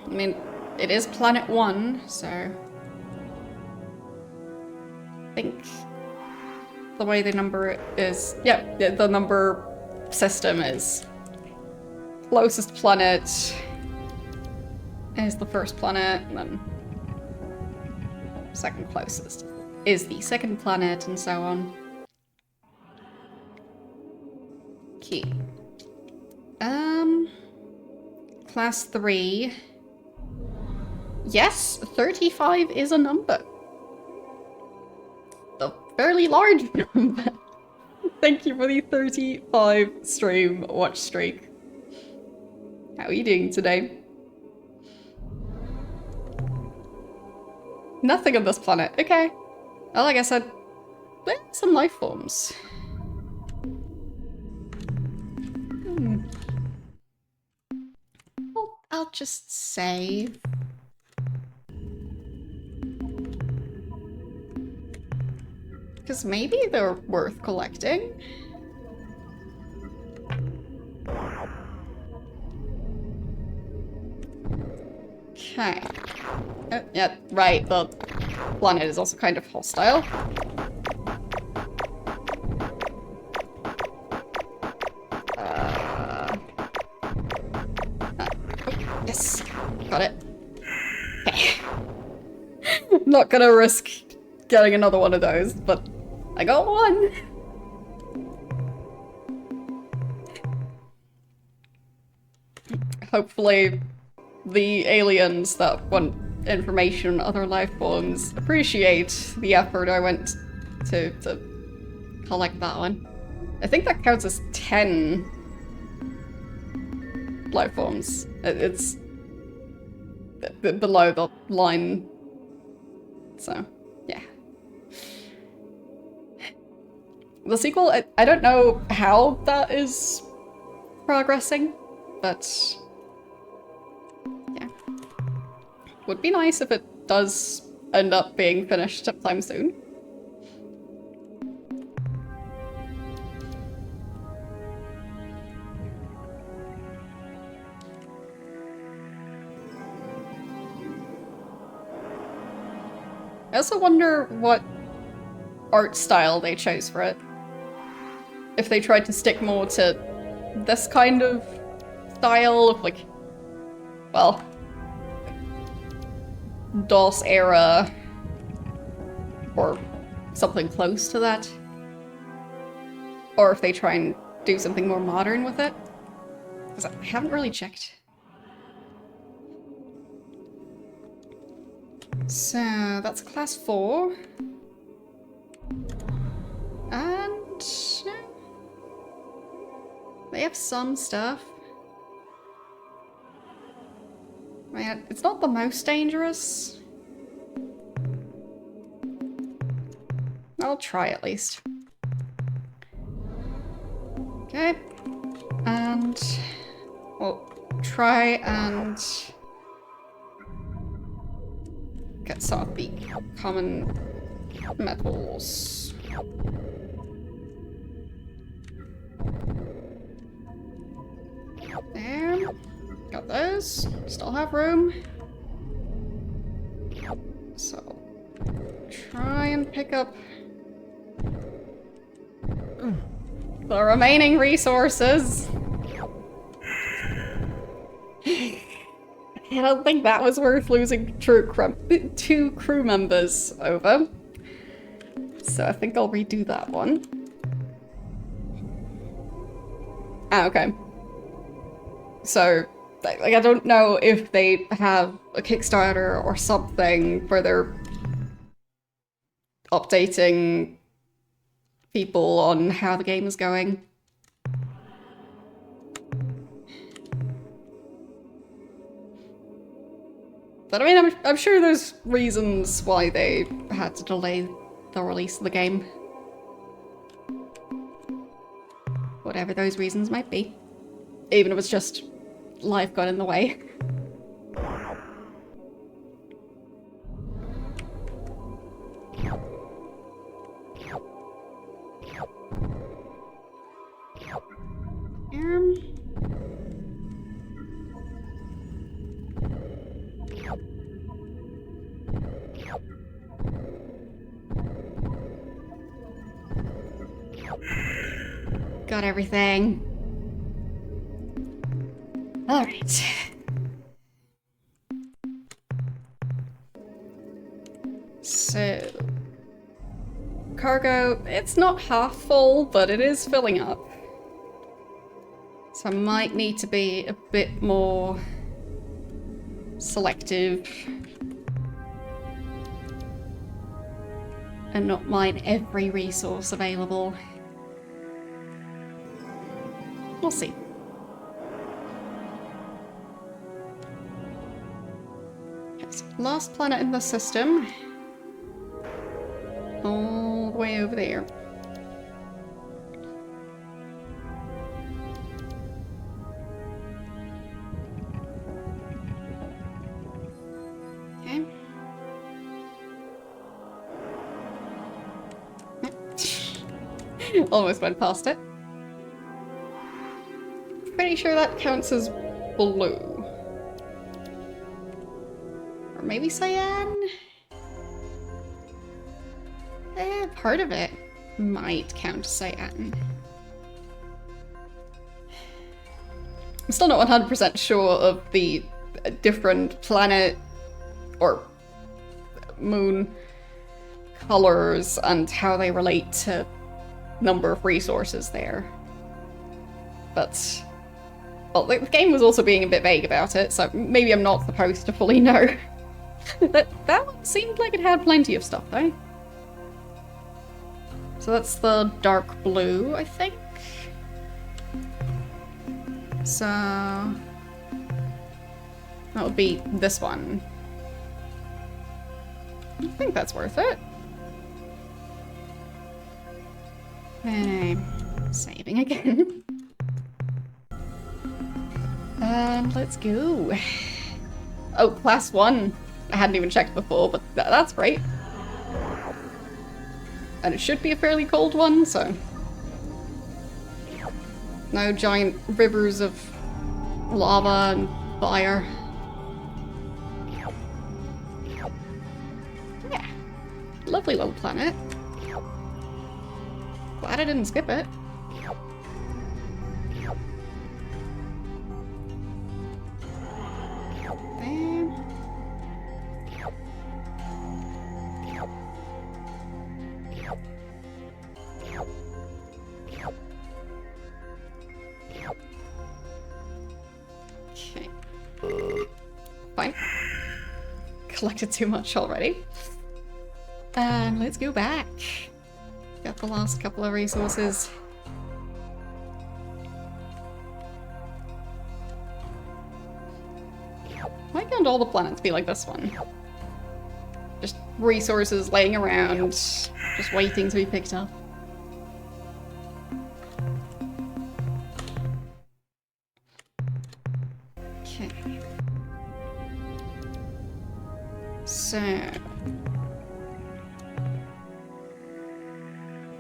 A: I mean, it is planet 1, so I think the way they number it is, yeah, the number system is closest planet is the first planet, and then second closest is the second planet, and so on. Key. Class 3. Yes, 35 is a number. A fairly large number. Thank you for the 35 stream watch streak. How are you doing today? Nothing on this planet. Okay. Well, like I said, there's some life forms. Well, I'll just save. Because maybe they're worth collecting. Okay. Oh, yeah, right, the planet is also kind of hostile. Oh, yes, got it. Okay. Not gonna risk getting another one of those, but I got one! Hopefully the aliens that want information on other life forms appreciate the effort I went to collect that one. I think that counts as 10 life forms. It's below the line. So, yeah. The sequel, I don't know how that is progressing, but yeah. Would be nice if it does end up being finished sometime soon. I also wonder what art style they chose for it. If they tried to stick more to this kind of style of, like, well, DOS era or something close to that. Or if they try and do something more modern with it. Because I haven't really checked. So that's class 4. And they have some stuff. I mean, it's not the most dangerous. I'll try at least. Okay. And we'll try and get some of the common metals. There. Got those. Still have room. So, try and pick up the remaining resources. I don't think that was worth losing two crew members over. So I think I'll redo that one. Ah, okay. So, like, I don't know if they have a Kickstarter or something where they're updating people on how the game is going. But I mean, I'm sure there's reasons why they had to delay the release of the game. Whatever those reasons might be. Even if it's just life got in the way. Got everything. Alright. So... cargo, it's not half full, but it is filling up. So I might need to be a bit more selective. And not mine every resource available. We'll see. Yes, last planet in the system. All the way over there. Okay. Almost went past it. Pretty sure that counts as blue. Or maybe cyan? Part of it might count as cyan. I'm still not 100% sure of the different planet or moon colors and how they relate to number of resources there. But well, the game was also being a bit vague about it, so maybe I'm not supposed to fully know. that one seemed like it had plenty of stuff, though. So that's the dark blue, I think. So... that would be this one. I think that's worth it. Okay, saving again. And let's go. Oh, class 1. I hadn't even checked before, but that's great. And it should be a fairly cold one, so... no giant rivers of lava and fire. Yeah. Lovely little planet. Glad I didn't skip it. Fine. Collected too much already. And let's go back. Got the last couple of resources. Why can't all the planets be like this one? Just resources laying around, just waiting to be picked up. Okay. So...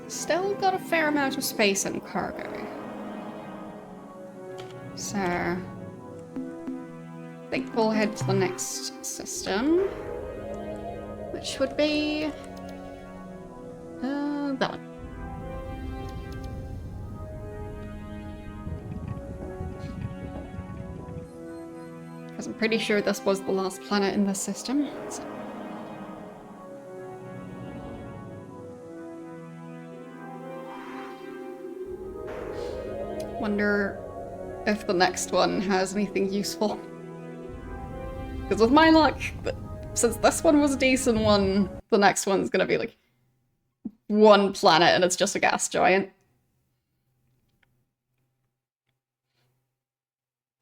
A: still got a fair amount of space in cargo. So... I think we'll head to the next system. Which would be... that one. Because I'm pretty sure this was the last planet in this system. So. Wonder if the next one has anything useful. Because with my luck, since this one was a decent one, the next one's gonna be like one planet and it's just a gas giant.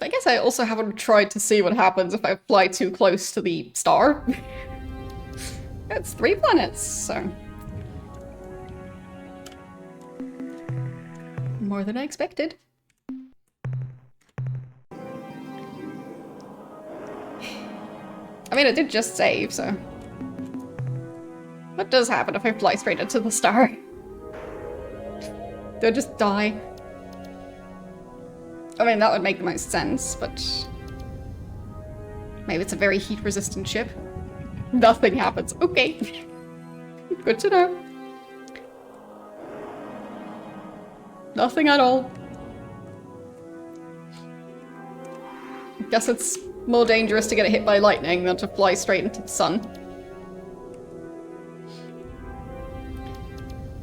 A: I guess I also haven't tried to see what happens if I fly too close to the star. It's 3 planets, so... more than I expected. I mean, it did just save, so... what does happen if I fly straight into the star? Do I just die? I mean, that would make the most sense, but... maybe it's a very heat-resistant ship. Nothing happens. Okay. Good to know. Nothing at all. Guess it's more dangerous to get hit by lightning than to fly straight into the sun.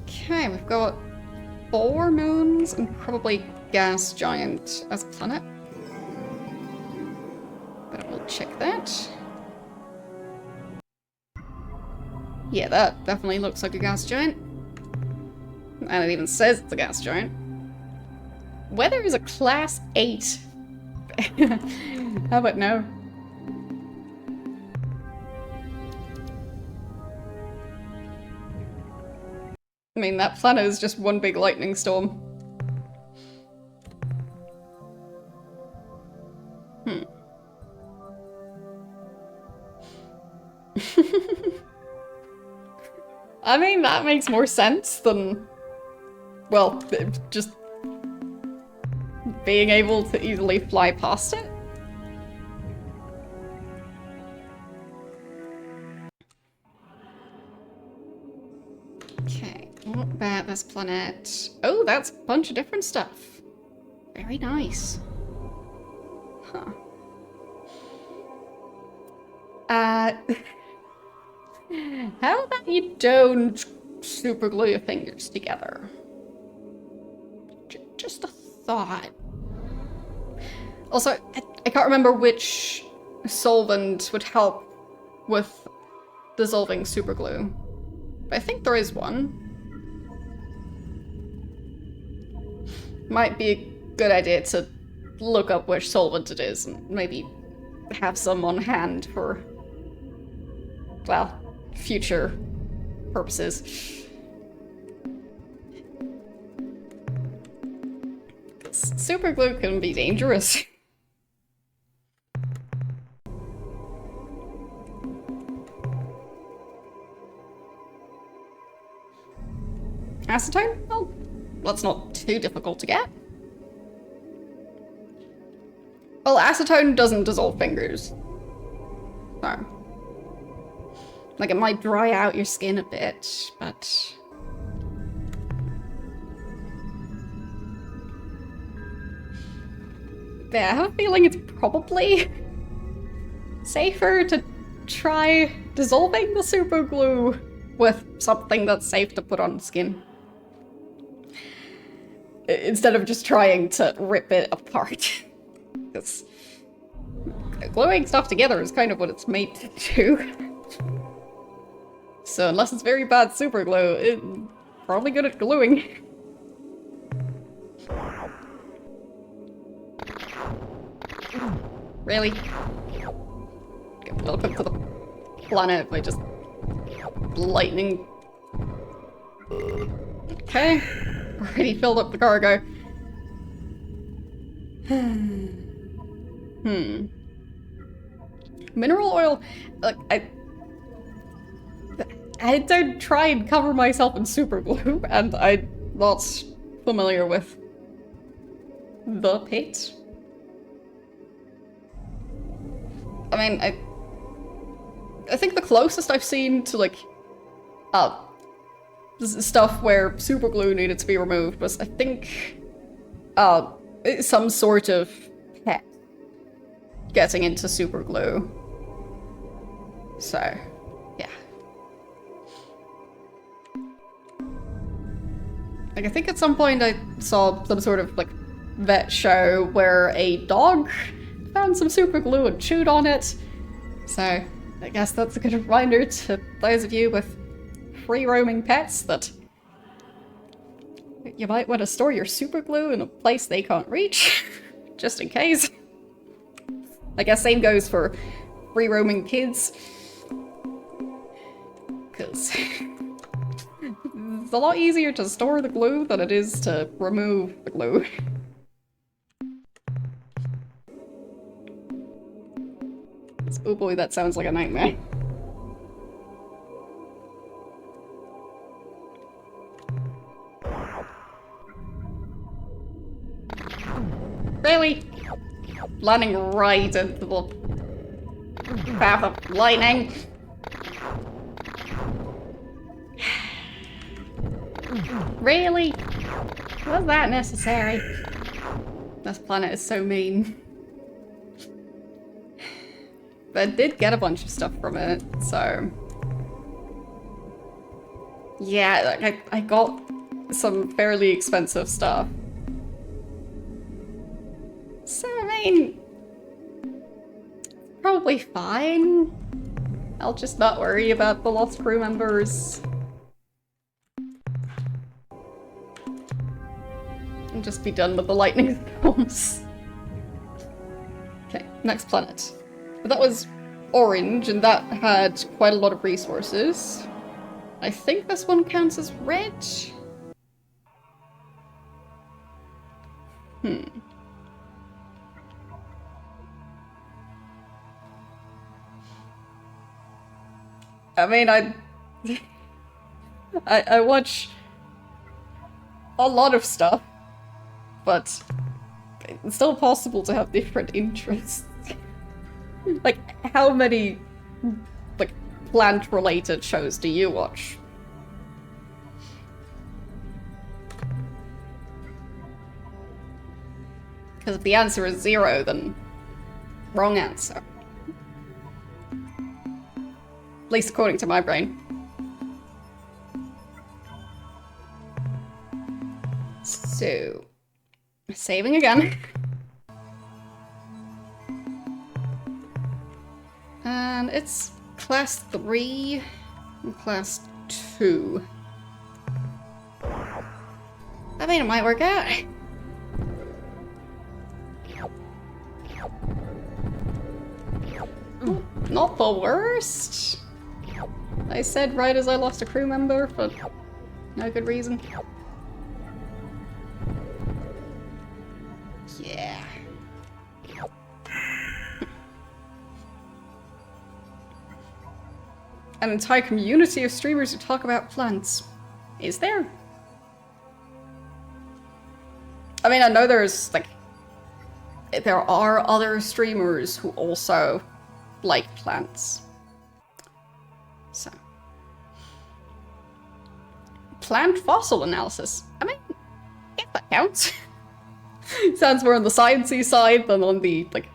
A: Okay, we've got 4 moons and probably gas giant as a planet. But we'll check that. Yeah, that definitely looks like a gas giant. And it even says it's a gas giant. Weather is a class 8. How about no? I mean, that planet is just one big lightning storm. I mean, that makes more sense than, well, just being able to easily fly past it. Okay, what about this planet? Oh, that's a bunch of different stuff. Very nice. Huh. How about you don't super glue your fingers together? Just a thought. Also, I can't remember which solvent would help with dissolving super glue. But I think there is one. Might be a good idea to look up which solvent it is and maybe have some on hand for, well, future purposes. Super glue can be dangerous. Acetone? Well, that's not too difficult to get. Well, acetone doesn't dissolve fingers. So. Like, it might dry out your skin a bit, but... yeah, I have a feeling it's probably safer to try dissolving the super glue with something that's safe to put on skin. Instead of just trying to rip it apart. Because gluing stuff together is kind of what it's made to do. So unless it's very bad super glue, it's probably good at gluing. Really? Okay, welcome to the planet by just lightning. Okay, already filled up the cargo. Mineral oil, like, I don't try and cover myself in super glue, and I'm not familiar with the pit. I mean, I think the closest I've seen to, like, stuff where super glue needed to be removed was, I think, some sort of pet getting into super glue. So, yeah. Like, I think at some point I saw some sort of, like, vet show where a dog found some super glue and chewed on it. So, I guess that's a good reminder to those of you with free-roaming pets that you might want to store your super glue in a place they can't reach, just in case. I guess same goes for free-roaming kids. Because it's a lot easier to store the glue than it is to remove the glue. Oh boy, that sounds like a nightmare. Really? Landing right into the path of lightning. Really? Was that necessary? This planet is so mean. But I did get a bunch of stuff from it, so... Yeah, like, I got some fairly expensive stuff. So, I mean... probably fine. I'll just not worry about the lost crew members. And just be done with the lightning storms. Okay, next planet. But that was orange, and that had quite a lot of resources. I think this one counts as red? I mean, I watch a lot of stuff, but it's still possible to have different interests. Like, how many, like, plant-related shows do you watch? Because if the answer is 0, then wrong answer. At least according to my brain. So, saving again. And it's class 3 and class 2. I mean, it might work out. Not the worst. I said right as I lost a crew member, but no good reason. Yeah. An entire community of streamers who talk about plants. Is there? I mean, I know there's, like, there are other streamers who also like plants. So. Plant fossil analysis. I mean, if that counts. Sounds more on the sciencey side than on the, like,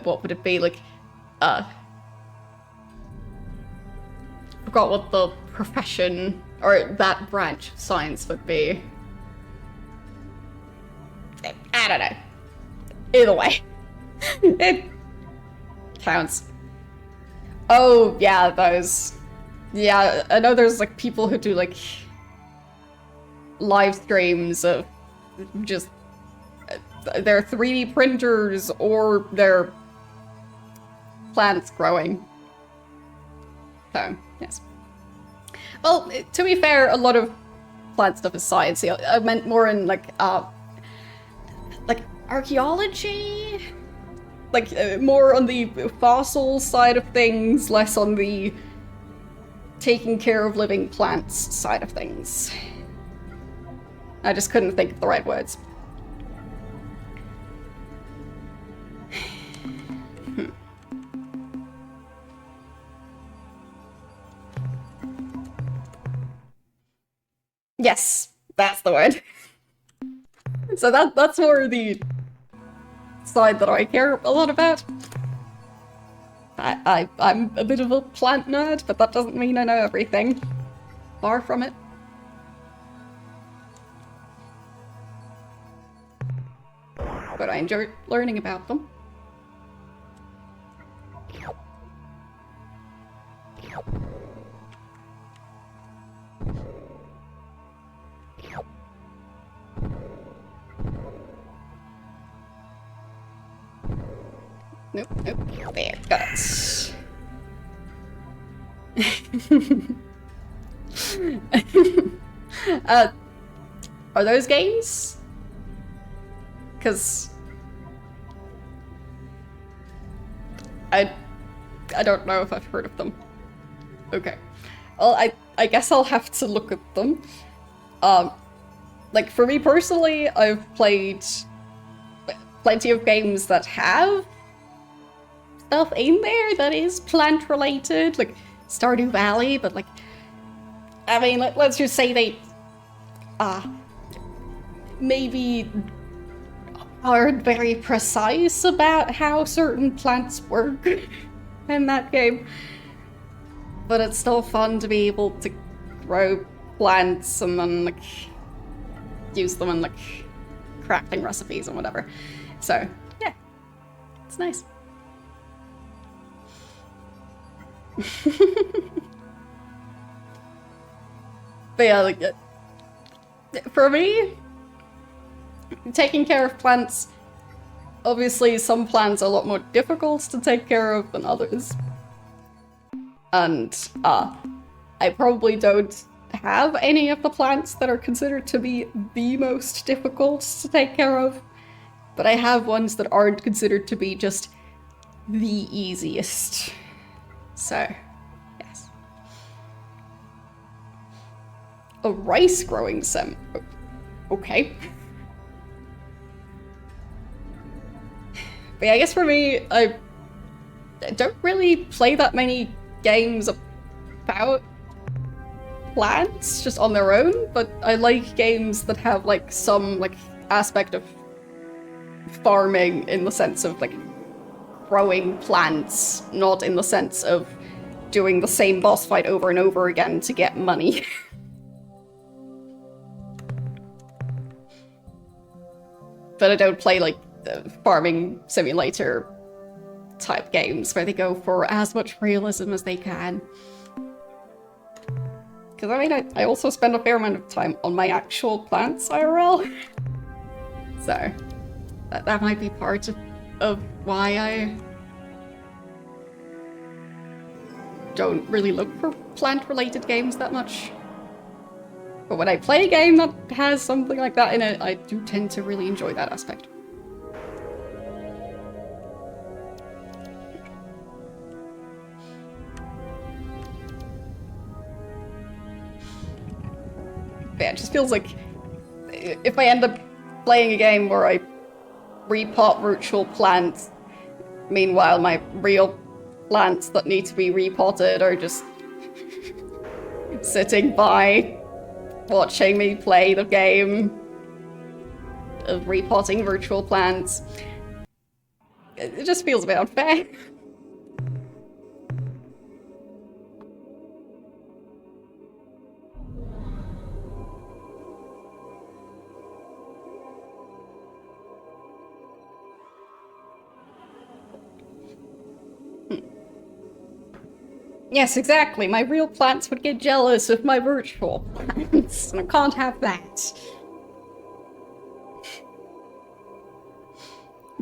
A: what would it be, like, forgot what the profession, or that branch of science would be. I don't know. Either way. It counts. Oh, yeah, those. Yeah, I know there's, like, people who do, like, live streams of just their 3D printers or their plants growing. So, yes. Well, to be fair, a lot of plant stuff is sciencey. I meant more in, like archaeology? Like, more on the fossil side of things, less on the taking care of living plants side of things. I just couldn't think of the right words. Yes, that's the word. So that's more the side that I care a lot about. I'm a bit of a plant nerd, but that doesn't mean I know everything. Far from it. But I enjoy learning about them. Nope, nope. There, got it. Are those games? Because I don't know if I've heard of them. Okay. Well, I guess I'll have to look at them. Like, for me personally, I've played plenty of games that have stuff in there that is plant-related, like Stardew Valley, but like, I mean, let's just say they, maybe aren't very precise about how certain plants work in that game. But it's still fun to be able to grow plants and then, like, use them in, like, crafting recipes and whatever. So, yeah, it's nice. But yeah, like, for me, taking care of plants, obviously some plants are a lot more difficult to take care of than others. And I probably don't have any of the plants that are considered to be the most difficult to take care of, but I have ones that aren't considered to be just the easiest. So, yes. A rice growing sim. Okay. But yeah, I guess for me, I don't really play that many games about plants just on their own, but I like games that have like some like aspect of farming in the sense of like growing plants, not in the sense of doing the same boss fight over and over again to get money. But I don't play like farming simulator type games where they go for as much realism as they can. Because I mean, I also spend a fair amount of time on my actual plants IRL. So that might be part of why I don't really look for plant-related games that much. But when I play a game that has something like that in it, I do tend to really enjoy that aspect. But yeah, it just feels like if I end up playing a game where I repot virtual plants, meanwhile my real plants that need to be repotted are just sitting by watching me play the game of repotting virtual plants. It just feels a bit unfair. Yes, exactly. My real plants would get jealous of my virtual plants, and I can't have that.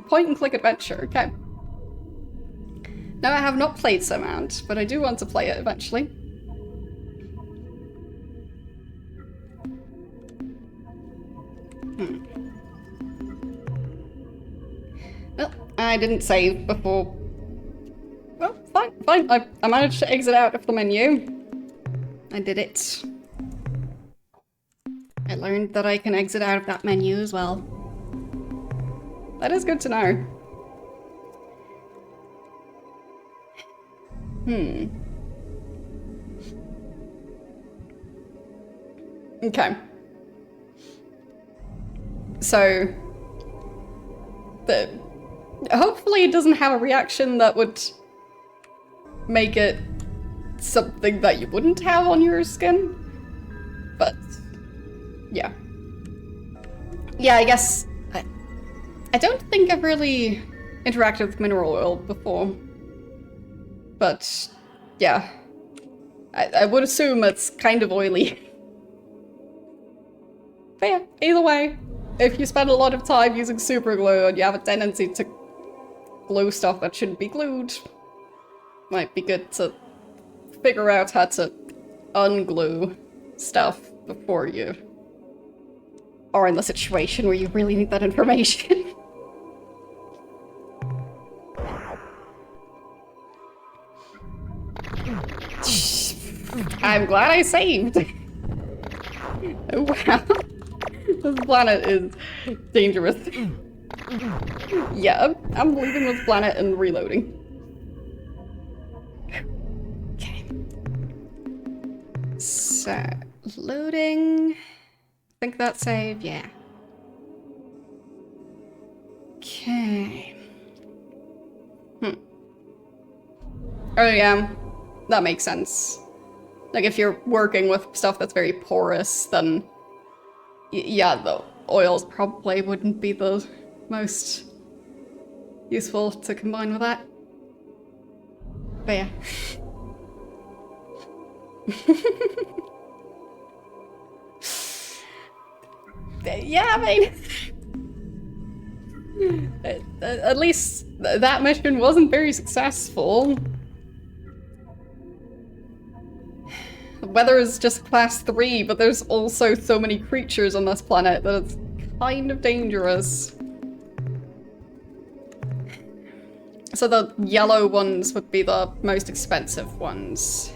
A: Point and click adventure, okay. Now I have not played Surmount, but I do want to play it eventually. I didn't save before. Well, fine, fine. I managed to exit out of the menu. I did it. I learned that I can exit out of that menu as well. That is good to know. Okay. So, hopefully it doesn't have a reaction that would make it something that you wouldn't have on your skin. But, yeah. Yeah, I guess... I don't think I've really interacted with mineral oil before. But, yeah. I would assume it's kind of oily. But yeah, either way, if you spend a lot of time using super glue and you have a tendency to glue stuff that shouldn't be glued, might be good to figure out how to unglue stuff before you are in the situation where you really need that information. I'm glad I saved. Oh wow. This planet is dangerous. Yeah, I'm leaving this planet and reloading. Okay. So, loading. I think that's save, yeah. Okay. Oh yeah, that makes sense. Like if you're working with stuff that's very porous, then yeah, the oils probably wouldn't be the most useful to combine with that. But yeah. Yeah, I mean... at least that mission wasn't very successful. The weather is just class 3, but there's also so many creatures on this planet that it's kind of dangerous. So the yellow ones would be the most expensive ones.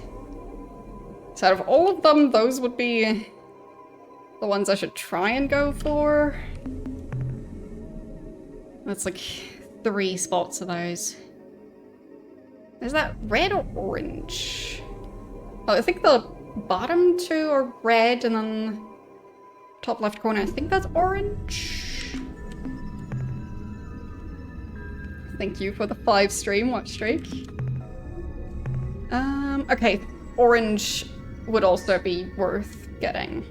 A: So out of all of them, those would be the ones I should try and go for. That's like 3 spots of those. Is that red or orange? Oh, I think the bottom 2 are red, and then top left corner, I think that's orange. Thank you for the 5 stream watch streak. Okay, orange would also be worth getting.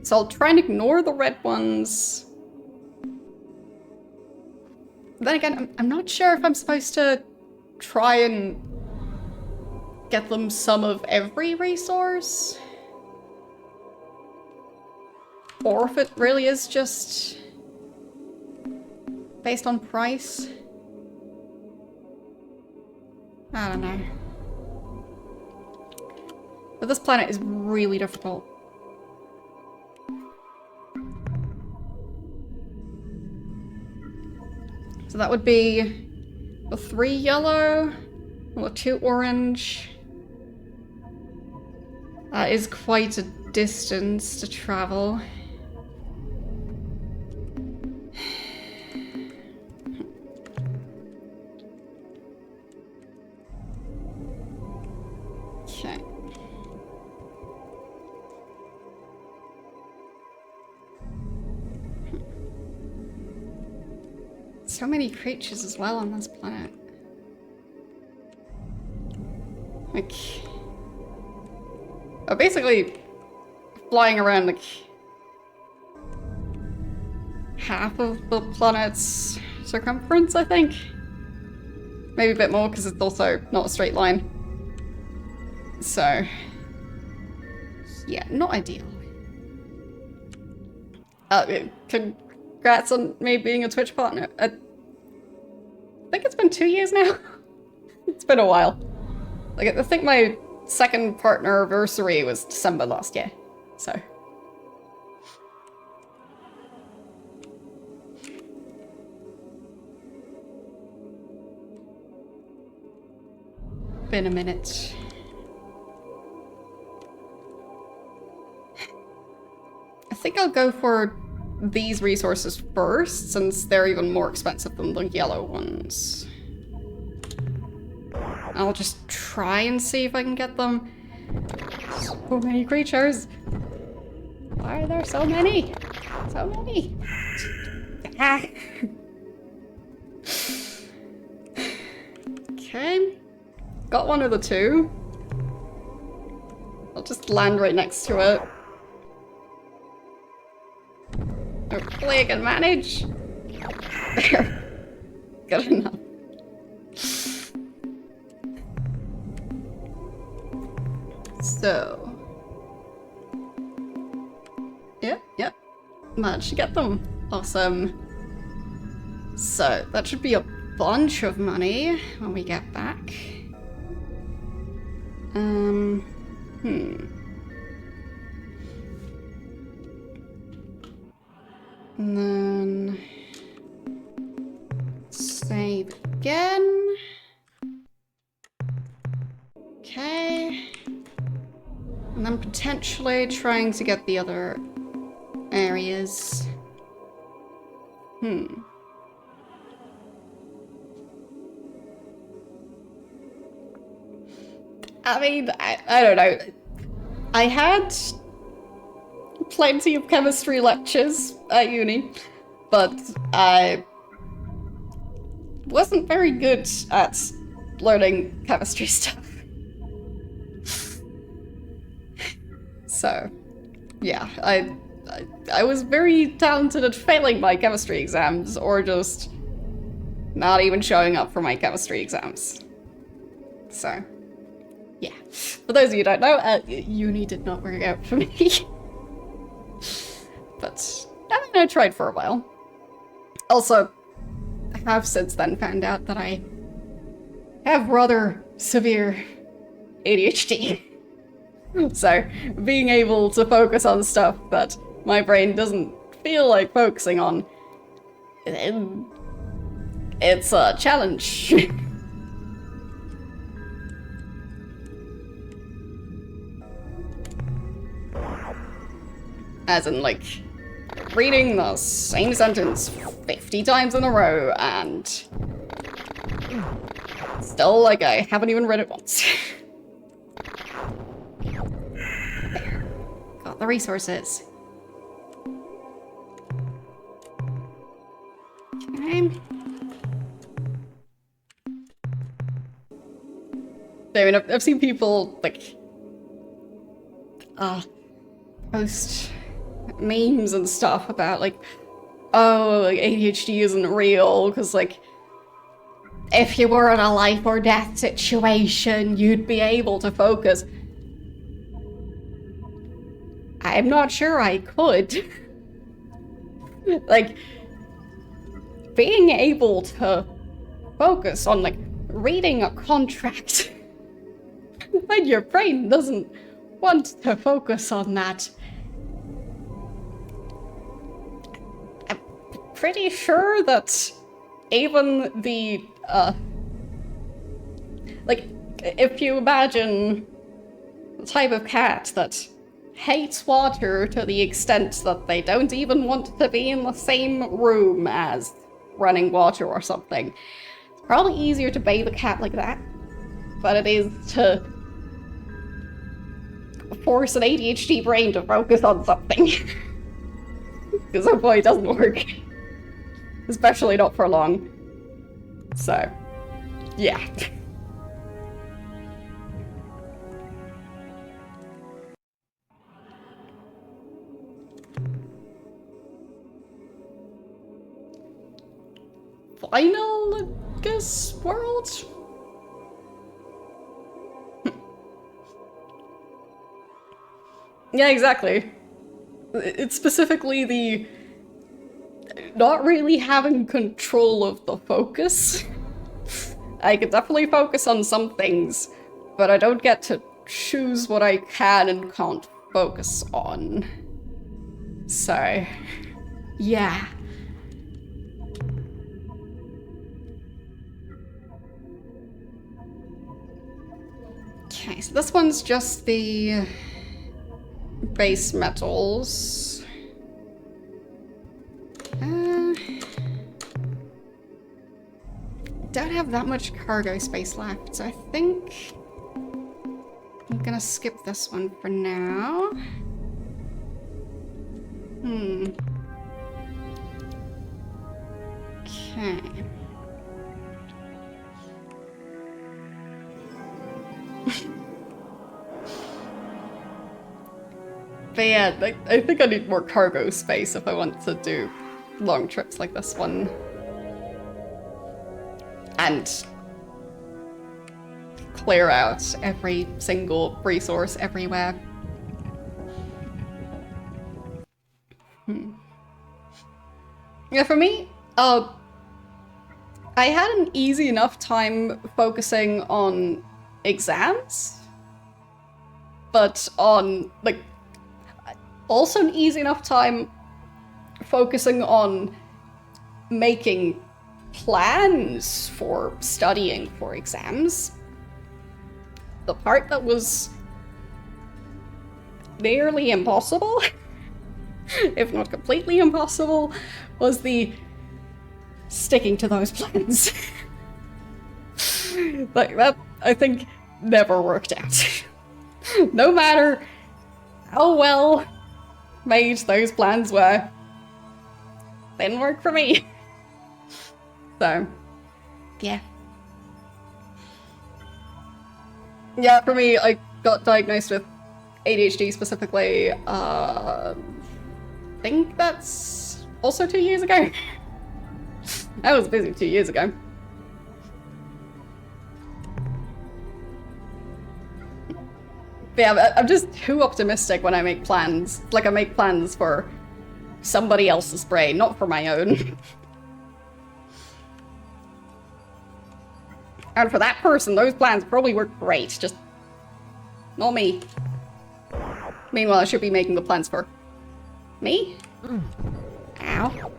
A: So I'll try and ignore the red ones. Then again, I'm not sure if I'm supposed to try and get them some of every resource. Or if it really is just based on price. I don't know. But this planet is really difficult. So that would be the 3 yellow, and the 2 orange. That is quite a distance to travel. Okay. So many creatures as well on this planet. Like... I'm basically flying around like half of the planet's circumference, I think. Maybe a bit more because it's also not a straight line. So, yeah, not ideal. Congrats on me being a Twitch partner. I think it's been 2 years now. It's been a while. Like, I think my second partner anniversary was December last year, so. been a minute. I think I'll go for these resources first, since they're even more expensive than the yellow ones. I'll just try and see if I can get them. So many creatures! Why are there so many? So many! Ah. Okay. Got one of the two. I'll just land right next to it. Hopefully I can manage. There. Good enough. So. Yep. Managed to get them. Awesome. So, that should be a bunch of money when we get back. And then save again. Okay. And then potentially trying to get the other areas. I mean, I don't know. I had plenty of chemistry lectures at uni, but I wasn't very good at learning chemistry stuff. So, yeah, I was very talented at failing my chemistry exams, or just not even showing up for my chemistry exams. So, yeah. For those of you who don't know, uni did not work out for me. But, I mean, I tried for a while. Also, I have since then found out that I have rather severe ADHD. So, being able to focus on stuff that my brain doesn't feel like focusing on, it's a challenge. As in, like, reading the same sentence 50 times in a row, and still, like, I haven't even read it once. There. Got the resources. Okay. I mean, I've seen people, like, post memes and stuff about, like, oh, like, ADHD isn't real, because, like, if you were in a life or death situation, you'd be able to focus. I'm not sure I could. Like, being able to focus on, like, reading a contract when your brain doesn't want to focus on that. I'm pretty sure that even the, like, if you imagine the type of cat that hates water to the extent that they don't even want to be in the same room as running water or something, it's probably easier to bathe a cat like that, but it is to force an ADHD brain to focus on something. Because oh boy, it doesn't work. Especially not for long. So, yeah. Final, I guess, world? Yeah, exactly. It's specifically the not really having control of the focus. I could definitely focus on some things, but I don't get to choose what I can and can't focus on. So, yeah. Okay, so this one's just the base metals. Don't have that much cargo space left, so I think I'm gonna skip this one for now. Okay. But yeah, I think I need more cargo space if I want to do long trips like this one. And clear out every single resource everywhere. Yeah, for me, I had an easy enough time focusing on exams, but on, like, also an easy enough time focusing on making plans for studying for exams. The part that was nearly impossible, if not completely impossible, was the sticking to those plans. Like, that, I think, never worked out. No matter how well made those plans were, didn't work for me. So, yeah. Yeah, for me, I got diagnosed with ADHD specifically, I think that's also 2 years ago. I was busy 2 years ago. But yeah, I'm just too optimistic when I make plans. Like, I make plans for somebody else's brain, not for my own. And for that person, those plans probably work great, just not me. Meanwhile, I should be making the plans for me? Ow.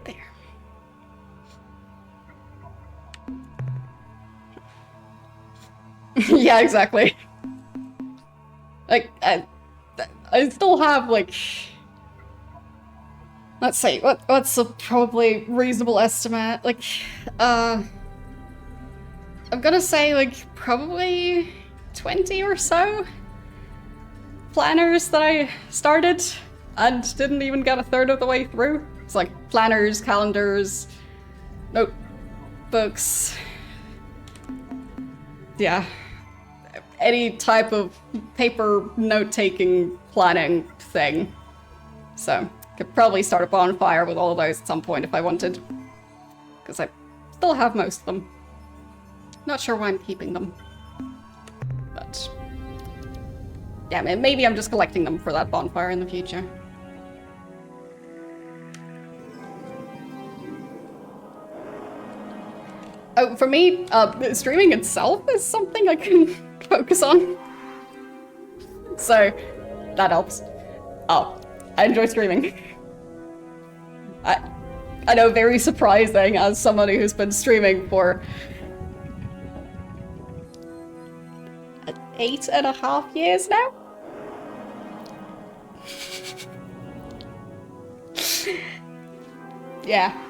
A: There. Yeah, exactly. Like, I still have, like... Let's see, what's a probably reasonable estimate? Like, I'm gonna say, like, probably 20 or so planners that I started and didn't even get a third of the way through. It's like planners, calendars, notebooks. Yeah. Any type of paper note-taking planning thing. So, could probably start a bonfire with all of those at some point if I wanted. Because I still have most of them. Not sure why I'm keeping them. But... yeah, maybe I'm just collecting them for that bonfire in the future. Oh, for me, streaming itself is something I can focus on. So, that helps. Oh, I enjoy streaming. I know, very surprising as somebody who's been streaming for 8.5 years now? Yeah.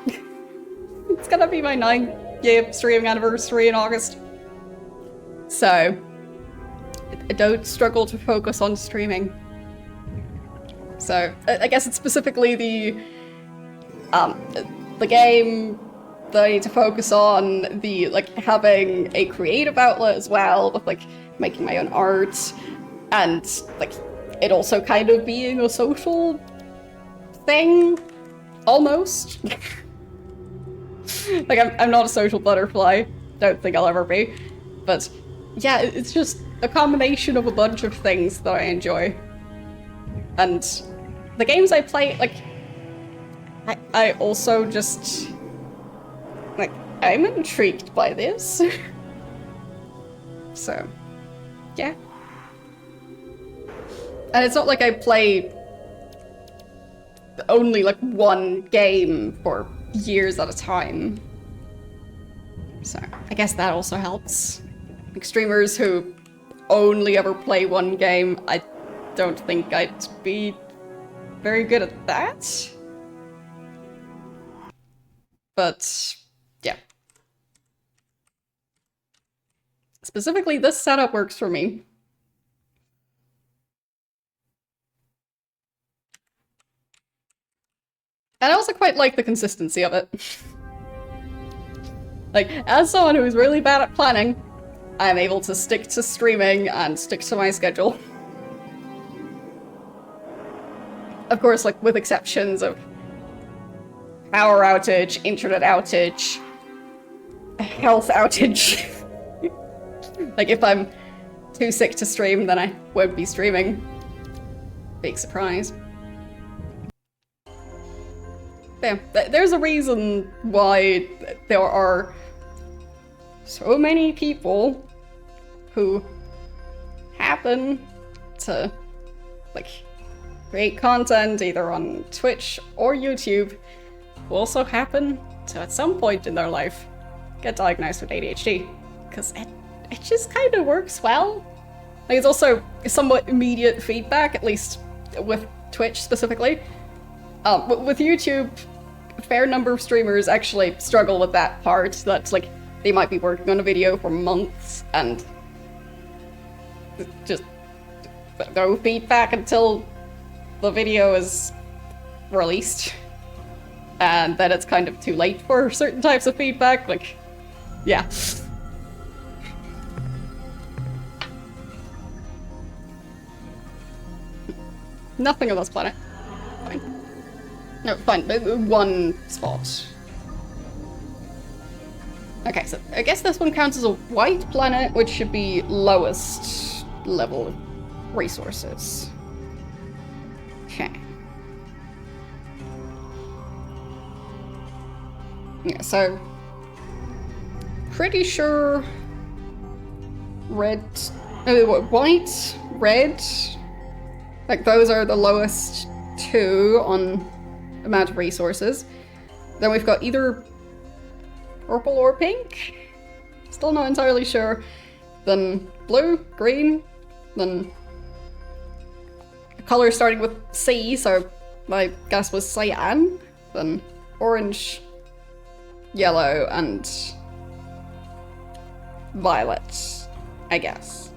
A: It's gonna be my 9th-year streaming anniversary in August. So, I don't struggle to focus on streaming. So, I guess it's specifically the game that I need to focus on, the, like, having a creative outlet as well, with, like, making my own art, and, like, it also kind of being a social thing, almost. Like, I'm not a social butterfly, don't think I'll ever be, but yeah, it's just a combination of a bunch of things that I enjoy. And the games I play, like, I also just, like, I'm intrigued by this. So, yeah. And it's not like I play only, like, one game for years at a time. So I guess that also helps. Like streamers who only ever play one game, I don't think I'd be very good at that. But yeah. Specifically, this setup works for me. And I also quite like the consistency of it. Like, as someone who's really bad at planning, I am able to stick to streaming and stick to my schedule. Of course, like, with exceptions of power outage, internet outage, health outage. Like, if I'm too sick to stream, then I won't be streaming. Big surprise. Yeah, there's a reason why there are so many people who happen to, like, create content either on Twitch or YouTube, who also happen to, at some point in their life, get diagnosed with ADHD. Because it just kind of works well. Like, it's also somewhat immediate feedback, at least with Twitch specifically. With YouTube, a fair number of streamers actually struggle with that part. That's like, they might be working on a video for months and just no feedback until the video is released. And then it's kind of too late for certain types of feedback. Like, yeah. Nothing on this planet. Fine. No, fine. One spot. Okay, so I guess this one counts as a white planet, which should be lowest level of resources. Okay. Yeah, so pretty sure white, red, like those are the lowest two on amount of resources. Then we've got either purple or pink, still not entirely sure. Then blue, green, then a color starting with C, so my guess was cyan, then orange, yellow, and violet, I guess.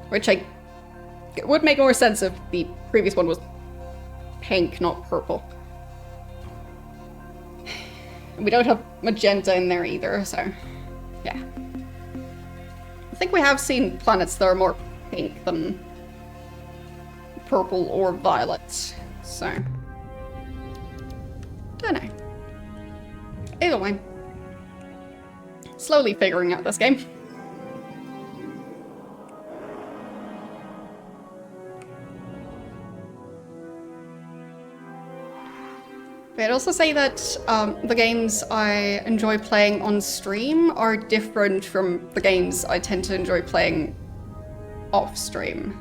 A: Which it would make more sense if the previous one was pink, not purple. We don't have magenta in there either, so yeah. I think we have seen planets that are more pink than purple or violet, so don't know. Either way, slowly figuring out this game. I'd also say that the games I enjoy playing on stream are different from the games I tend to enjoy playing off stream.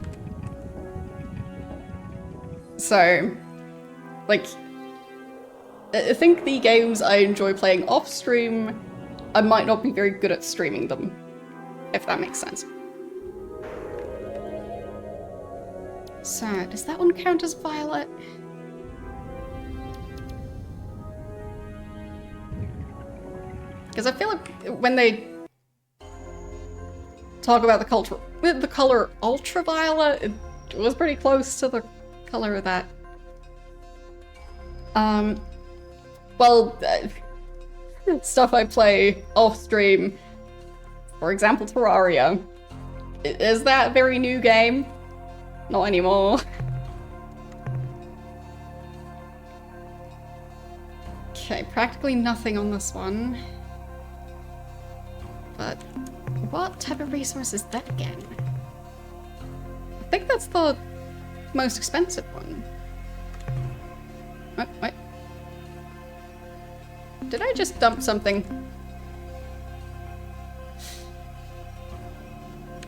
A: So, like, I think the games I enjoy playing off stream, I might not be very good at streaming them, if that makes sense. So, does that one count as violet? Because I feel like when they talk about the color ultraviolet, it was pretty close to the color of that. Well, stuff I play off stream, for example, Terraria. Is that a very new game? Not anymore. Okay, practically nothing on this one. But what type of resource is that again? I think that's the most expensive one. Wait. Did I just dump something?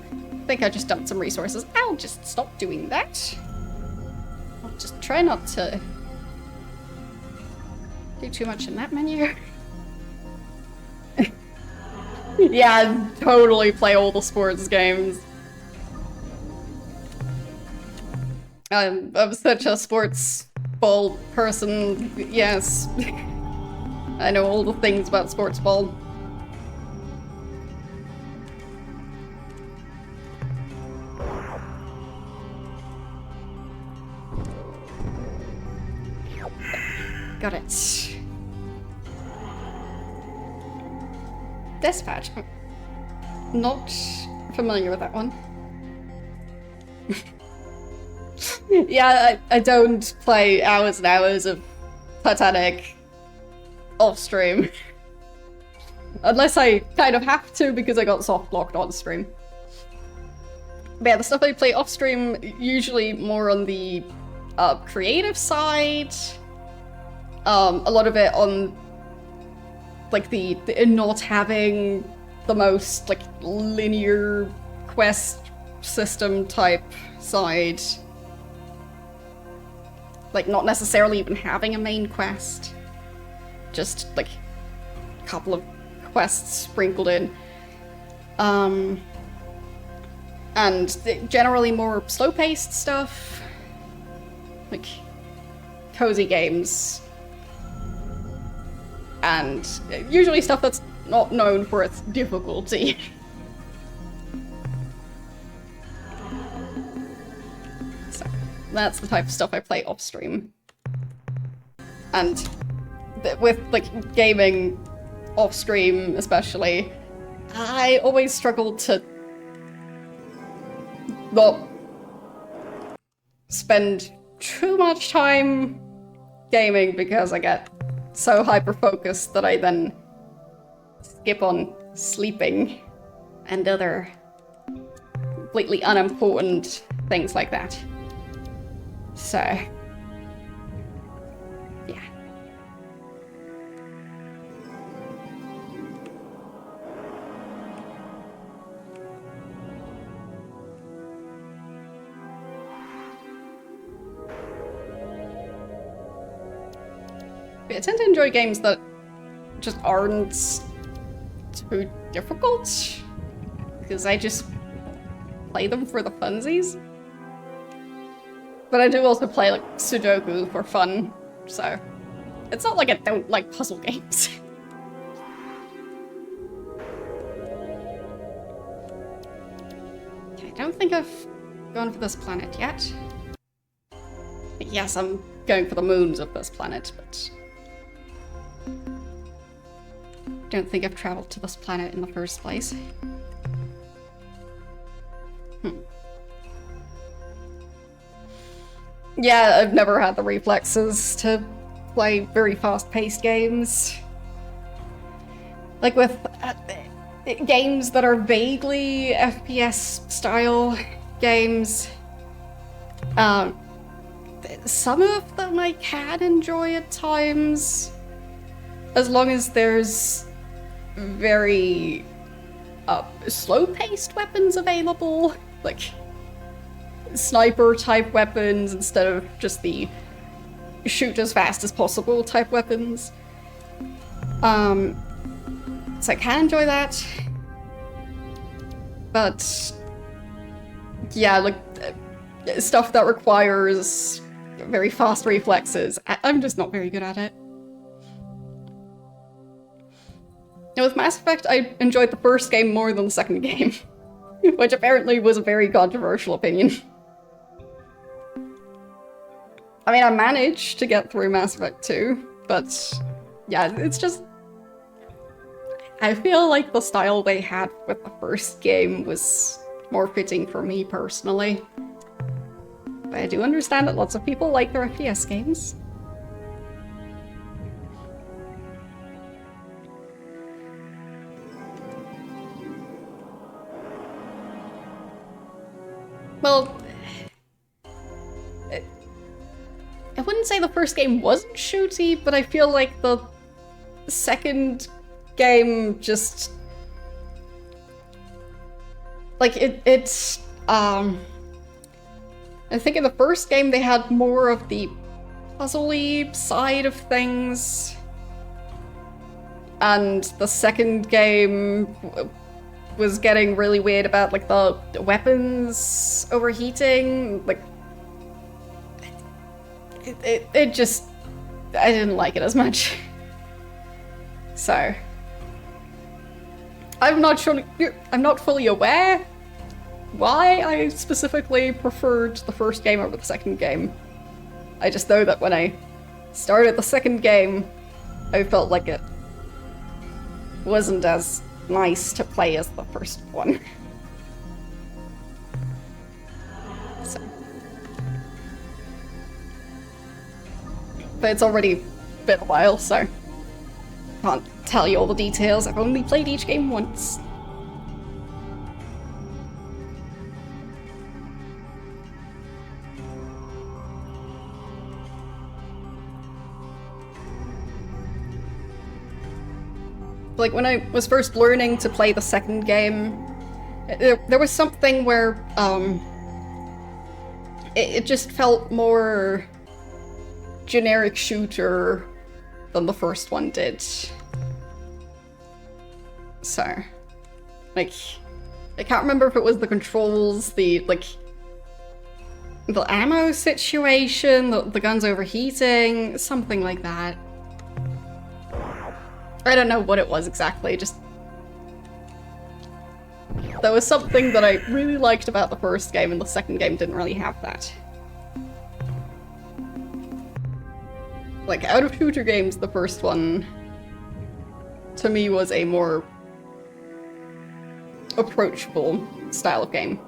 A: I think I just dumped some resources. I'll just stop doing that. I'll just try not to Do too much in that menu. Yeah, totally play all the sports games. I'm such a sports ball person, yes. I know all the things about sports ball. Got it. Dispatch. Not familiar with that one. Yeah, I don't play hours and hours of Titanic off stream. Unless I kind of have to because I got soft locked on stream. But yeah, the stuff I play off stream, usually more on the creative side. A lot of it on like the not having the most like linear quest system type side. Like not necessarily even having a main quest. Just like a couple of quests sprinkled in. And generally more slow-paced stuff. Like cozy games. And usually stuff that's not known for its difficulty. So, that's the type of stuff I play off stream. And with like gaming off stream especially, I always struggle to not spend too much time gaming because I get so hyper-focused that I then skip on sleeping and other completely unimportant things like that. So, yeah. I tend to enjoy games that just aren't too difficult, because I just play them for the funsies. But I do also play like Sudoku for fun, so it's not like I don't like puzzle games. Okay, I don't think I've gone for this planet yet. Yes, I'm going for the moons of this planet, but don't think I've traveled to this planet in the first place. Yeah, I've never had the reflexes to play very fast-paced games. Like with games that are vaguely FPS-style games. Some of them I can enjoy at times, as long as there's very slow-paced weapons available, like sniper-type weapons instead of just the shoot as fast as possible type weapons. So I can enjoy that, but yeah, like stuff that requires very fast reflexes, I'm just not very good at it. Now with Mass Effect, I enjoyed the first game more than the second game, which apparently was a very controversial opinion. I mean, I managed to get through Mass Effect 2, but yeah, it's just... I feel like the style they had with the first game was more fitting for me personally. But I do understand that lots of people like their FPS games. Well, I wouldn't say the first game wasn't shooty, but I feel like the second game just... like, it's I think in the first game they had more of the puzzly side of things. and the second game was getting really weird about like the weapons overheating. Like it just, I didn't like it as much. So I'm not sure, I'm not fully aware why I specifically preferred the first game over the second game. I just know that when I started the second game, I felt like it wasn't as nice to play as the first one. So. But it's already been a while, so can't tell you all the details. I've only played each game once. Like, when I was first learning to play the second game, there was something where, it just felt more generic shooter than the first one did. So, like, I can't remember if it was the controls, the ammo situation, the guns overheating, something like that. I don't know what it was exactly, just... There was something that I really liked about the first game, and the second game didn't really have that. Like, out of shooter games, the first one, to me, was a more approachable style of game.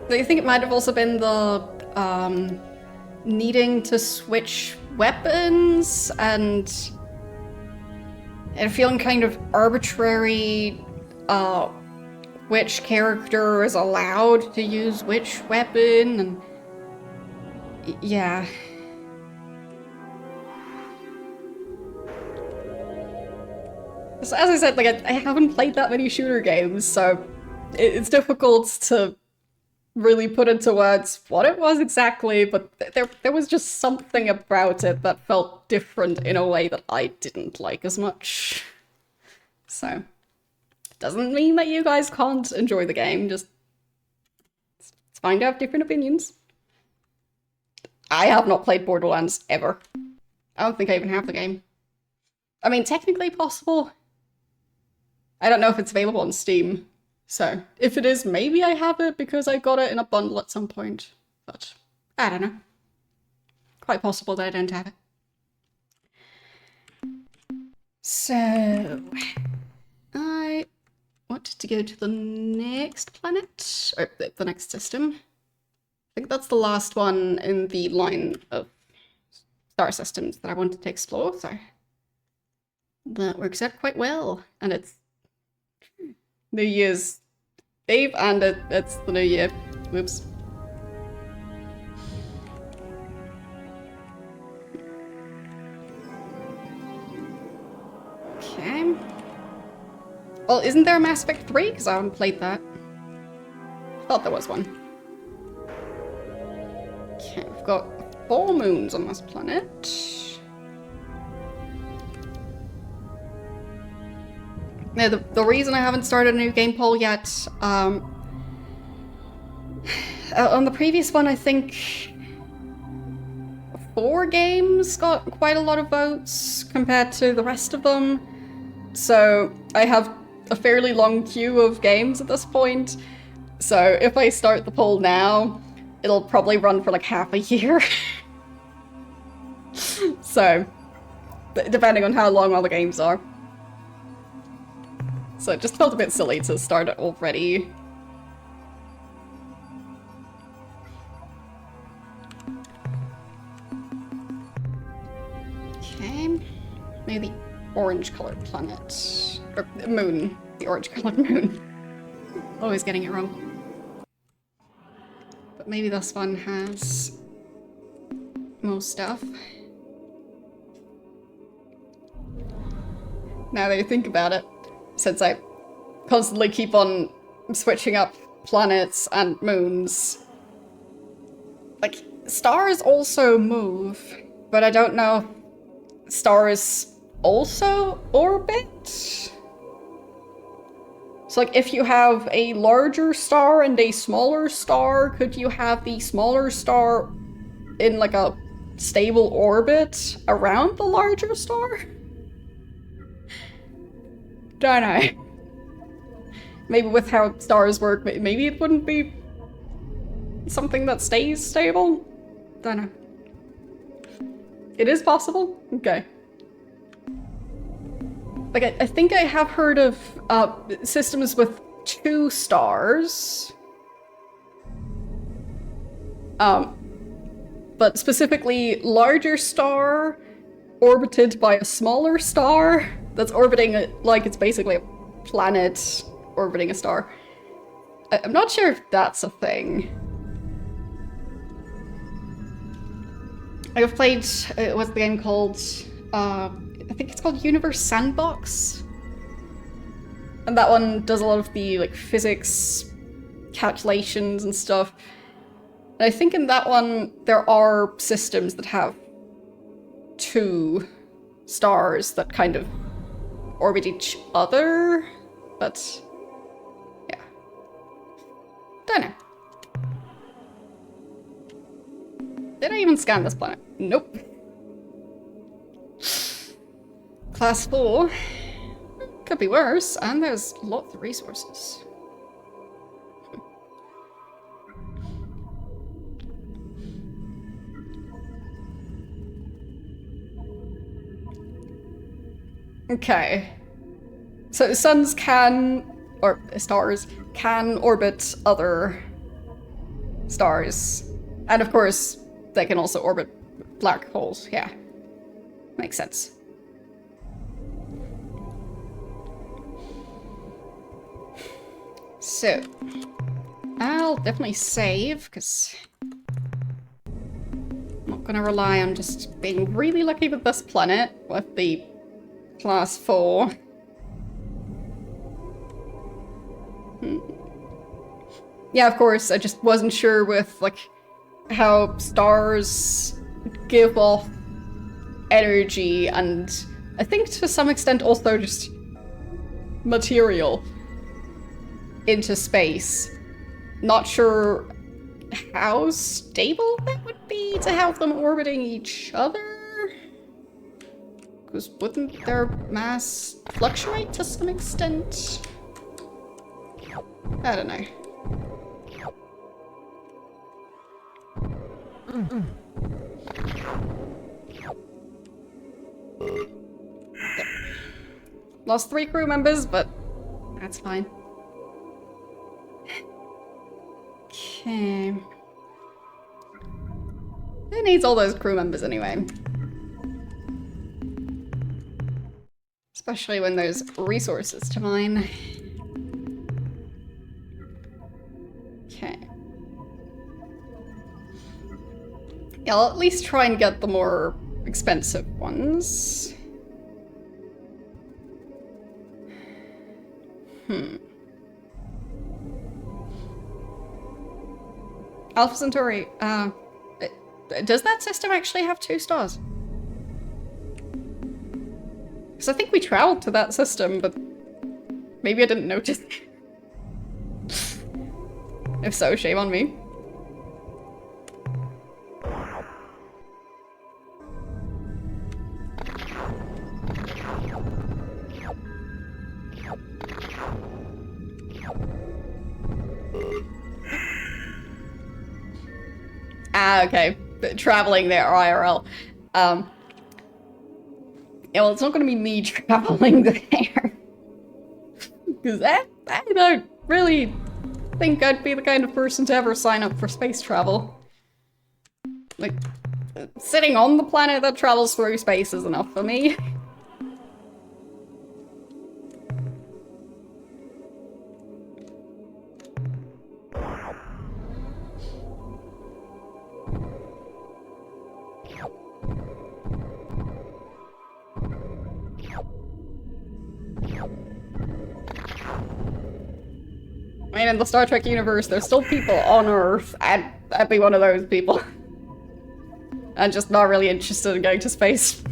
A: I think it might have also been the needing to switch weapons and feeling kind of arbitrary which character is allowed to use which weapon, and yeah. So as I said, like, I haven't played that many shooter games, so it's difficult to really put into words what it was exactly, but there was just something about it that felt different in a way that I didn't like as much. So, doesn't mean that you guys can't enjoy the game, just it's fine to have different opinions. I have not played Borderlands ever. I don't think I even have the game. I mean, technically possible. I don't know if it's available on Steam. So, if it is, maybe I have it because I got it in a bundle at some point. But, I don't know. Quite possible that I don't have it. So, I wanted to go to the next planet, or the next system. I think that's the last one in the line of star systems that I wanted to explore, so that works out quite well. And it's New Year's Eve, and it's the new year. Whoops. Okay. Well, isn't there a Mass Effect 3? Because I haven't played that. Thought there was one. Okay, we've got 4 moons on this planet. Now, the reason I haven't started a new game poll yet, on the previous one, I think 4 games got quite a lot of votes compared to the rest of them. So I have a fairly long queue of games at this point. So if I start the poll now, it'll probably run for like half a year. So, depending on how long all the games are. So it just felt a bit silly to start it already. Okay. Maybe the orange-colored planet. Or moon. The orange-colored moon. Always getting it wrong. But maybe this one has more stuff. Now that you think about it, since I constantly keep on switching up planets and moons, like, stars also move, but I don't know if stars also orbit? So, like, if you have a larger star and a smaller star, could you have the smaller star in, like, a stable orbit around the larger star? Don't know. Maybe with how stars work, maybe it wouldn't be something that stays stable? Don't know. It is possible? Okay. Like, I think I have heard of systems with 2 stars. But specifically, larger star orbited by a smaller star that's orbiting like it's basically a planet orbiting a star. I'm not sure if that's a thing. I've played, what's the game called? I think it's called Universe Sandbox. And that one does a lot of the, like, physics calculations and stuff. And I think in that one, there are systems that have 2 stars that kind of orbit each other, but yeah. Don't know. Did I even scan this planet? Nope. Class 4. Could be worse, and there's lots of resources. Okay. So suns can, or stars, can orbit other stars. And of course, they can also orbit black holes, yeah. Makes sense. So, I'll definitely save, because I'm not gonna rely on just being really lucky with this planet, with the Class 4. Yeah, of course, I just wasn't sure with, like, how stars give off energy, and I think to some extent also just material into space. Not sure how stable that would be to have them orbiting each other? Because wouldn't their mass fluctuate to some extent? I don't know. Lost 3 crew members, but that's fine. Okay. Who needs all those crew members anyway? Especially when there's resources to mine. Okay. Yeah, I'll at least try and get the more expensive ones. Alpha Centauri, does that system actually have 2 stars? Because I think we traveled to that system, but maybe I didn't notice. If so, shame on me. Ah, okay. Traveling there, IRL. Yeah, well, it's not going to be me traveling there. Because I don't really think I'd be the kind of person to ever sign up for space travel. Like, sitting on the planet that travels through space is enough for me. I mean, in the Star Trek universe, there's still people on Earth, and I'd be one of those people. I'm just not really interested in going to space.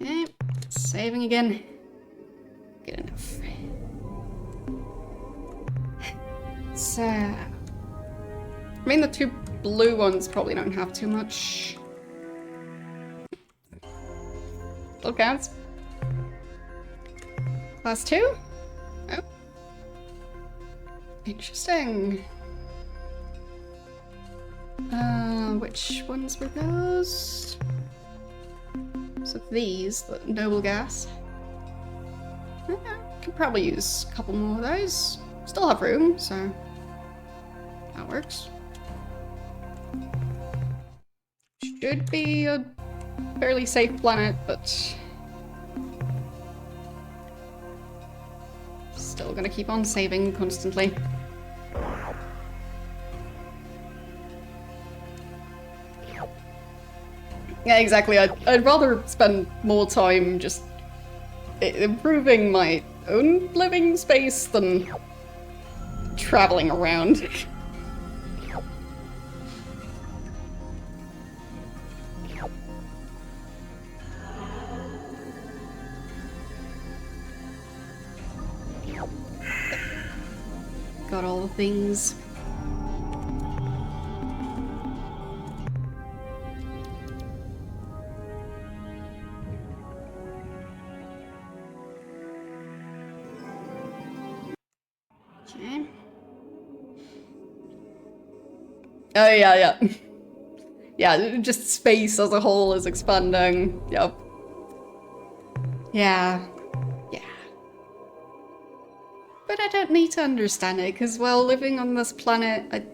A: Okay, saving again. Good enough. So, I mean, the two blue ones probably don't have too much. Still counts. Class 2? Oh. Interesting. Which ones were those? So these, the noble gas. Could probably use a couple more of those. Still have room, so that works. Should be a fairly safe planet, but still gonna keep on saving constantly. Yeah, exactly. I'd rather spend more time just improving my own living space than traveling around. Got all the things. Okay. Oh yeah. Yeah, just space as a whole is expanding. Yep. Yeah. But I don't need to understand it, because, well, living on this planet,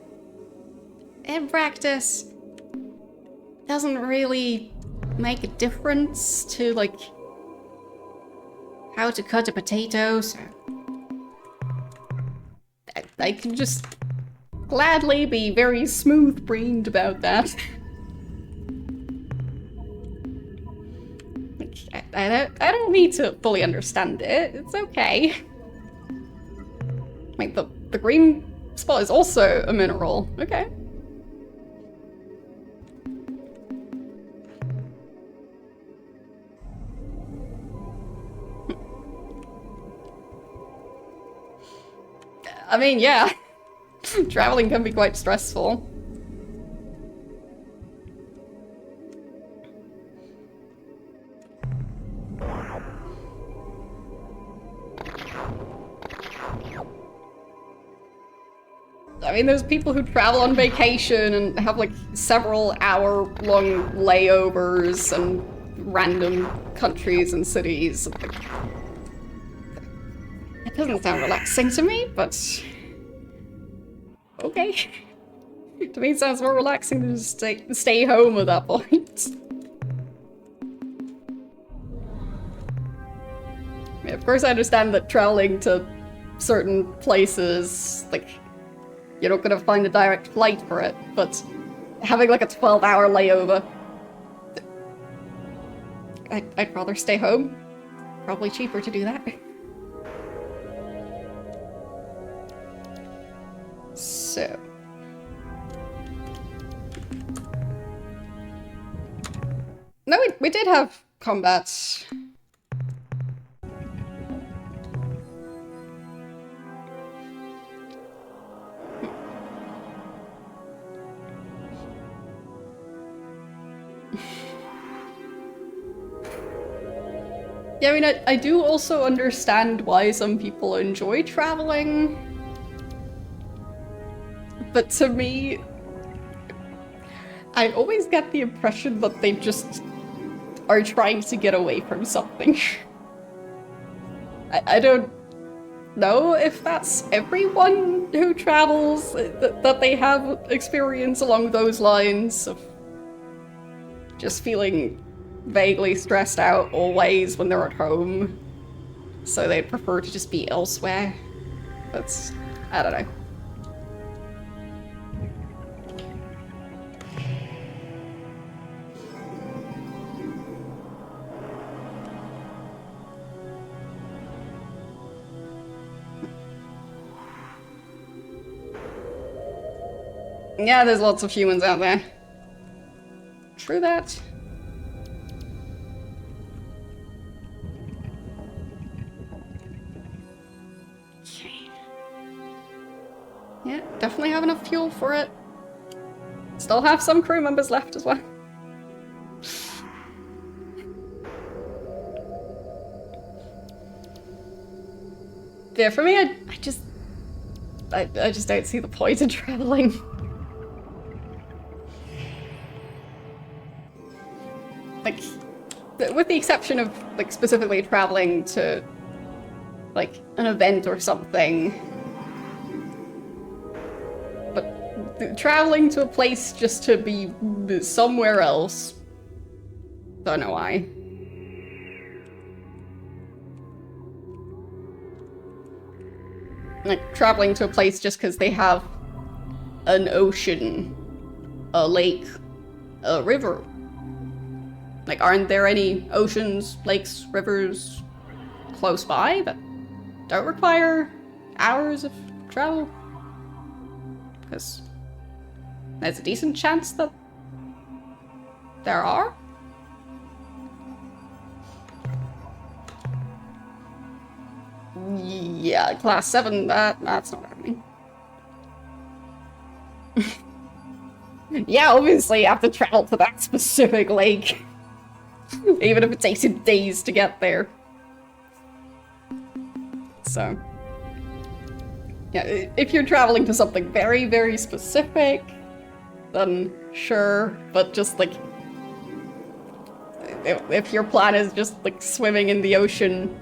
A: in practice, doesn't really make a difference to, like, how to cut a potato, so I can just gladly be very smooth-brained about that. I don't need to fully understand it. It's okay. Like, the green spot is also a mineral. Okay. I mean, yeah. Traveling can be quite stressful. I mean, there's people who travel on vacation and have like several hour-long layovers and random countries and cities. It doesn't sound relaxing to me, but okay. To me, it sounds more relaxing to just stay home at that point. I mean, of course, I understand that traveling to certain places, like, you're not gonna find a direct flight for it, but having like a 12-hour layover, I'd rather stay home. Probably cheaper to do that. So. No, we did have combat. Yeah, I mean, I do also understand why some people enjoy traveling. But to me, I always get the impression that they just are trying to get away from something. I don't know if that's everyone who travels, that they have experience along those lines of just feeling vaguely stressed out always when they're at home, so they'd prefer to just be elsewhere. But I don't know. Yeah, there's lots of humans out there. True that. Okay. Yeah, definitely have enough fuel for it. Still have some crew members left as well. Yeah, for me, I just don't see the point in traveling. Like, with the exception of, like, specifically traveling to, like, an event or something. But traveling to a place just to be somewhere else. Don't know why. Like, traveling to a place just because they have an ocean, a lake, a river. Like, aren't there any oceans, lakes, rivers close by that don't require hours of travel? Because there's a decent chance that there are. Yeah, class 7, that's not happening. Yeah, obviously you have to travel to that specific lake. Even if it takes you days to get there. So, yeah, if you're traveling to something very, very specific, then sure, but just like, if your plan is just like swimming in the ocean,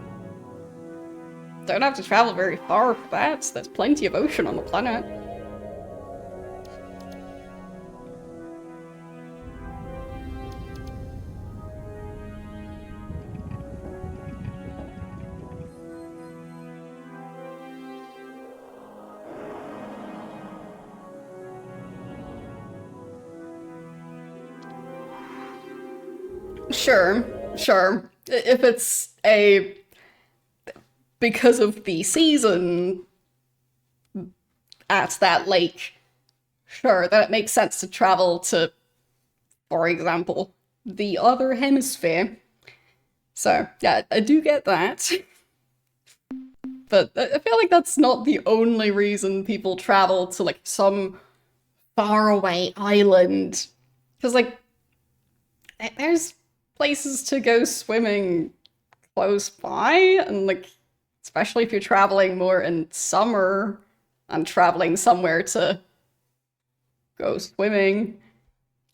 A: don't have to travel very far for that. There's plenty of ocean on the planet. Sure, sure. If it's because of the season at that lake, sure, that makes sense to travel to, for example, the other hemisphere. So, yeah, I do get that. But I feel like that's not the only reason people travel to, like, some faraway island. Because, like, there's places to go swimming close by, and, like, especially if you're traveling more in summer and traveling somewhere to go swimming,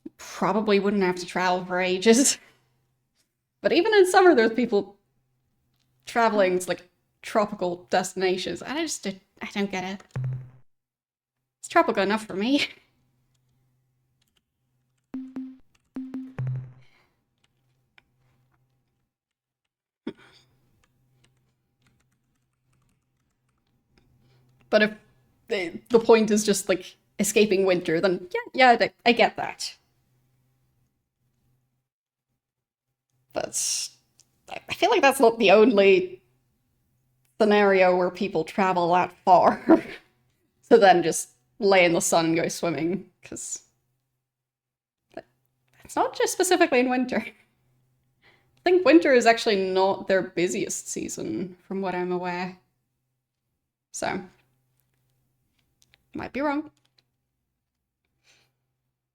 A: you probably wouldn't have to travel for ages. But even in summer, there's people traveling to, like, tropical destinations. I don't get it. It's tropical enough for me. But if the point is just, like, escaping winter, then yeah, I get that. But I feel like that's not the only scenario where people travel that far to then just lay in the sun and go swimming, because it's not just specifically in winter. I think winter is actually not their busiest season, from what I'm aware. So, might be wrong.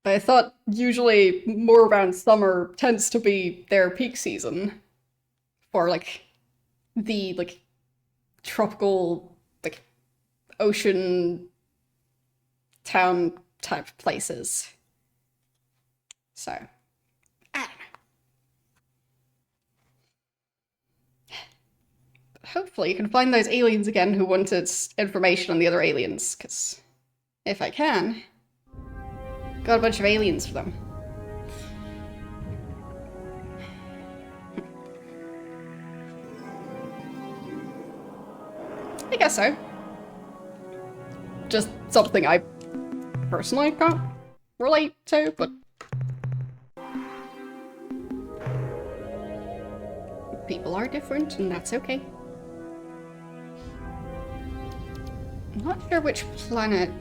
A: But I thought usually more around summer tends to be their peak season for, like, the, like, tropical, like, ocean town type places. So, I don't know. Hopefully you can find those aliens again who wanted information on the other aliens, because if I can, got a bunch of aliens for them. I guess so. Just something I personally can't relate to, but people are different, and that's okay. I'm not sure which planet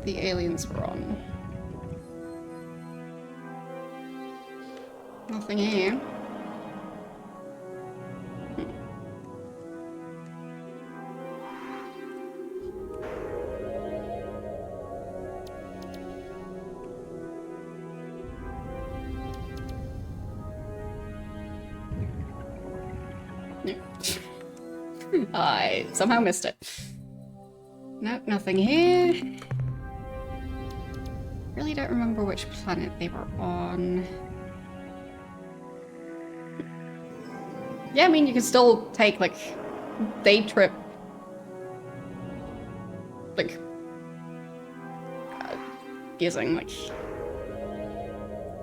A: the aliens were on. Nothing here. I somehow missed it. Nope, nothing here. Really don't remember which planet they were on. Yeah, I mean, you can still take, like, day trip. Like, using, like,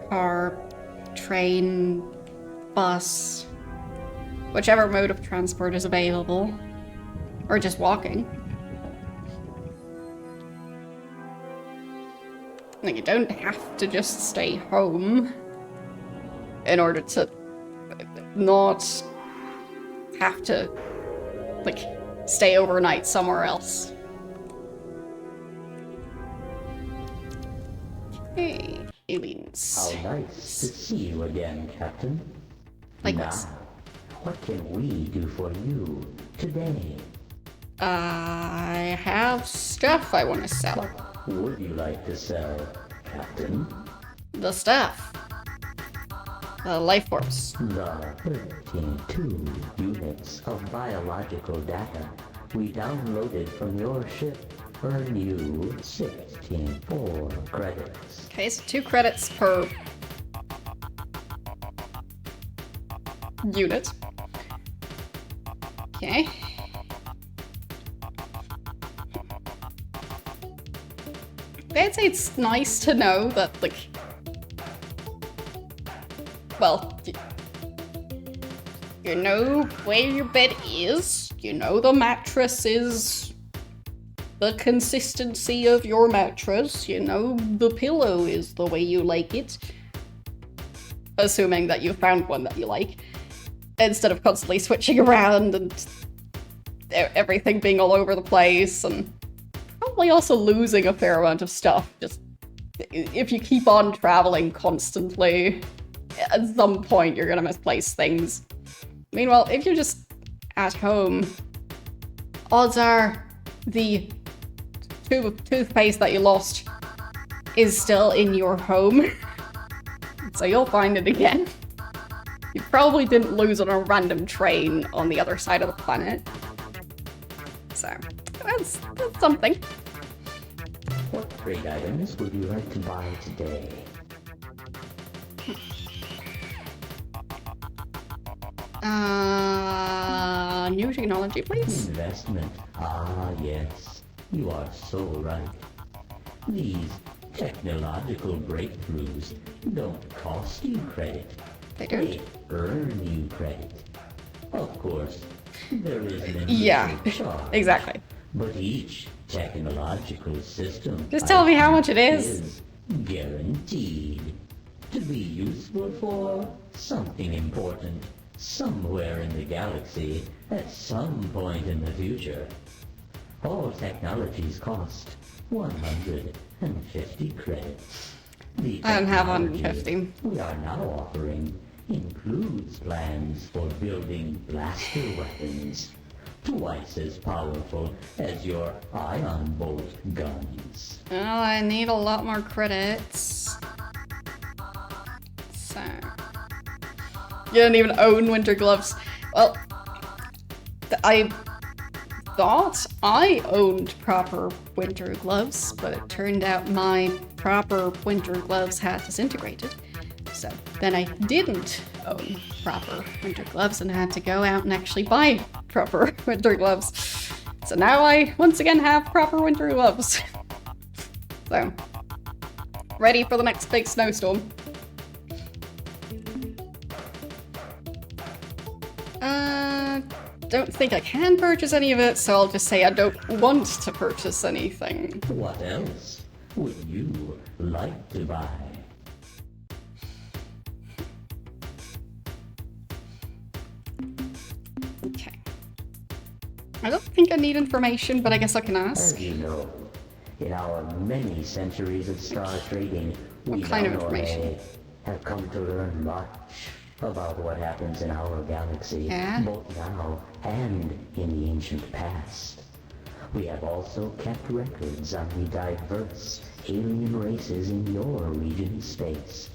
A: car, train, bus, whichever mode of transport is available. Or just walking. Like, you don't have to just stay home in order to not have to, like, stay overnight somewhere else. Hey, aliens.
D: How nice to see you again, Captain.
A: Likewise.
D: Now, what can we do for you today?
A: I have stuff I want to sell.
D: What would you like to sell, Captain?
A: The stuff. The life force.
D: The 13.2 units of biological data we downloaded from your ship earn you 16.4 credits.
A: Okay, so 2 credits per unit. Okay. I'd say it's nice to know that, like, well, you know where your bed is, you know the mattress is the consistency of your mattress, you know the pillow is the way you like it. Assuming that you found one that you like, instead of constantly switching around and everything being all over the place, and probably also losing a fair amount of stuff. Just if you keep on traveling constantly, at some point you're gonna misplace things. Meanwhile, if you're just at home, odds are the tube of toothpaste that you lost is still in your home. So you'll find it again. You probably didn't lose on a random train on the other side of the planet. So, that's something.
D: What trade items would you like to buy today?
A: New technology, please.
D: Investment. Ah, yes. You are so right. These technological breakthroughs don't cost you credit.
A: They don't.
D: They earn you credit. Of course, there is an initial
A: Yeah,
D: charge,
A: exactly.
D: but each technological system
A: Just tell me how much it is.
D: is guaranteed to be useful for something important somewhere in the galaxy at some point in the future. All technologies cost 150 credits. The
A: I don't have
D: technology
A: 150.
D: we are now offering includes plans for building blaster weapons twice as powerful as your ion bolt guns.
A: Well, I need a lot more credits. So... You don't even own winter gloves. Well, I thought I owned proper winter gloves, but it turned out my proper winter gloves had disintegrated. So then I didn't own proper winter gloves and had to go out and actually buy proper winter gloves. So now I once again have proper winter gloves. So, ready for the next big snowstorm. Don't think I can purchase any of it, so I'll just say I don't want to purchase anything.
D: What else would you like to buy?
A: Okay. I don't think I need information, but I guess I can ask.
D: As you know, In our many centuries of star trading, we
A: What kind of
D: now
A: information?
D: have come to learn much about what happens in our galaxy,
A: Yeah?
D: both now and in the ancient past. We have also kept records on the diverse alien races in your region of space.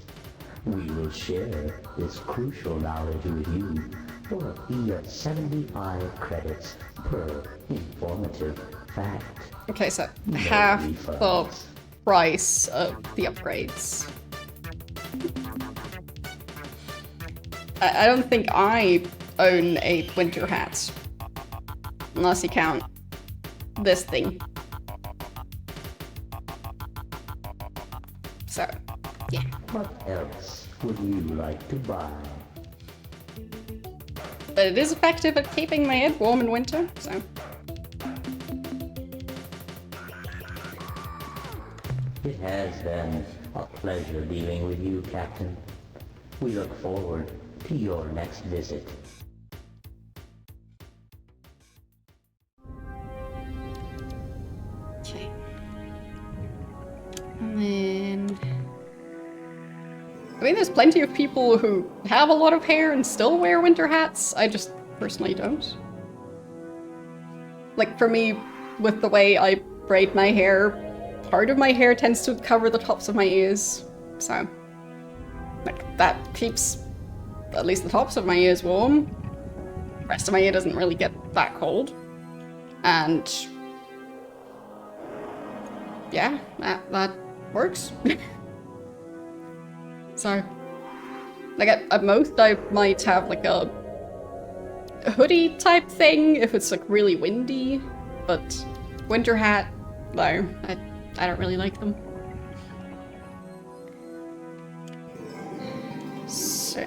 D: We will share this crucial knowledge with you for a fee of 75 credits per informative fact.
A: Okay, so
D: No
A: half the
D: refunds.
A: price of the upgrades. I don't think I own a winter hat. Unless you count this thing. So, yeah.
D: What else would you like to buy?
A: But it is effective at keeping my head warm in winter, so.
D: It has been a pleasure dealing with you, Captain. We look forward to your next visit.
A: Okay. And then... I mean, there's plenty of people who have a lot of hair and still wear winter hats. I just personally don't. Like, for me, with the way I braid my hair, part of my hair tends to cover the tops of my ears. So, like, that keeps at least the tops of my ears warm. The rest of my ear doesn't really get that cold. And yeah, that works. So, like, at most I might have like a hoodie type thing if it's like really windy, but winter hat, no, I don't really like them. So,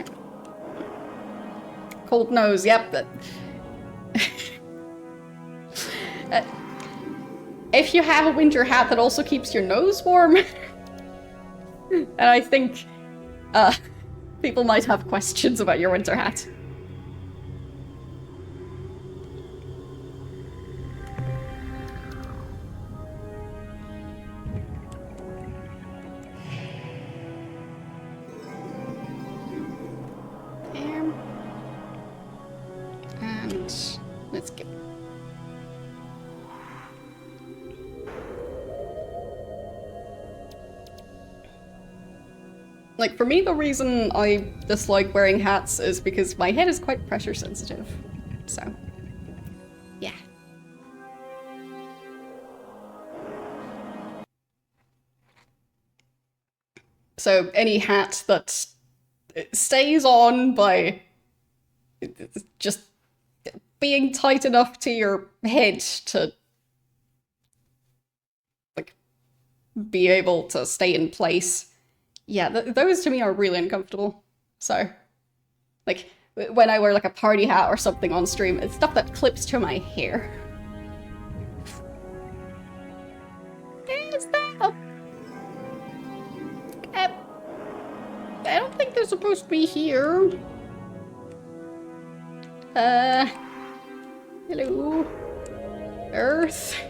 A: cold nose, yep, that. If you have a winter hat that also keeps your nose warm, and I think people might have questions about your winter hat. There. And let's go. Like, for me, the reason I dislike wearing hats is because my head is quite pressure sensitive. So, yeah. So, any hat that stays on by just being tight enough to your head to, like, be able to stay in place. Yeah, those to me are really uncomfortable. So, like, when I wear like a party hat or something on stream, it's stuff that clips to my hair. Is that? I don't think they're supposed to be here. Hello? Earth?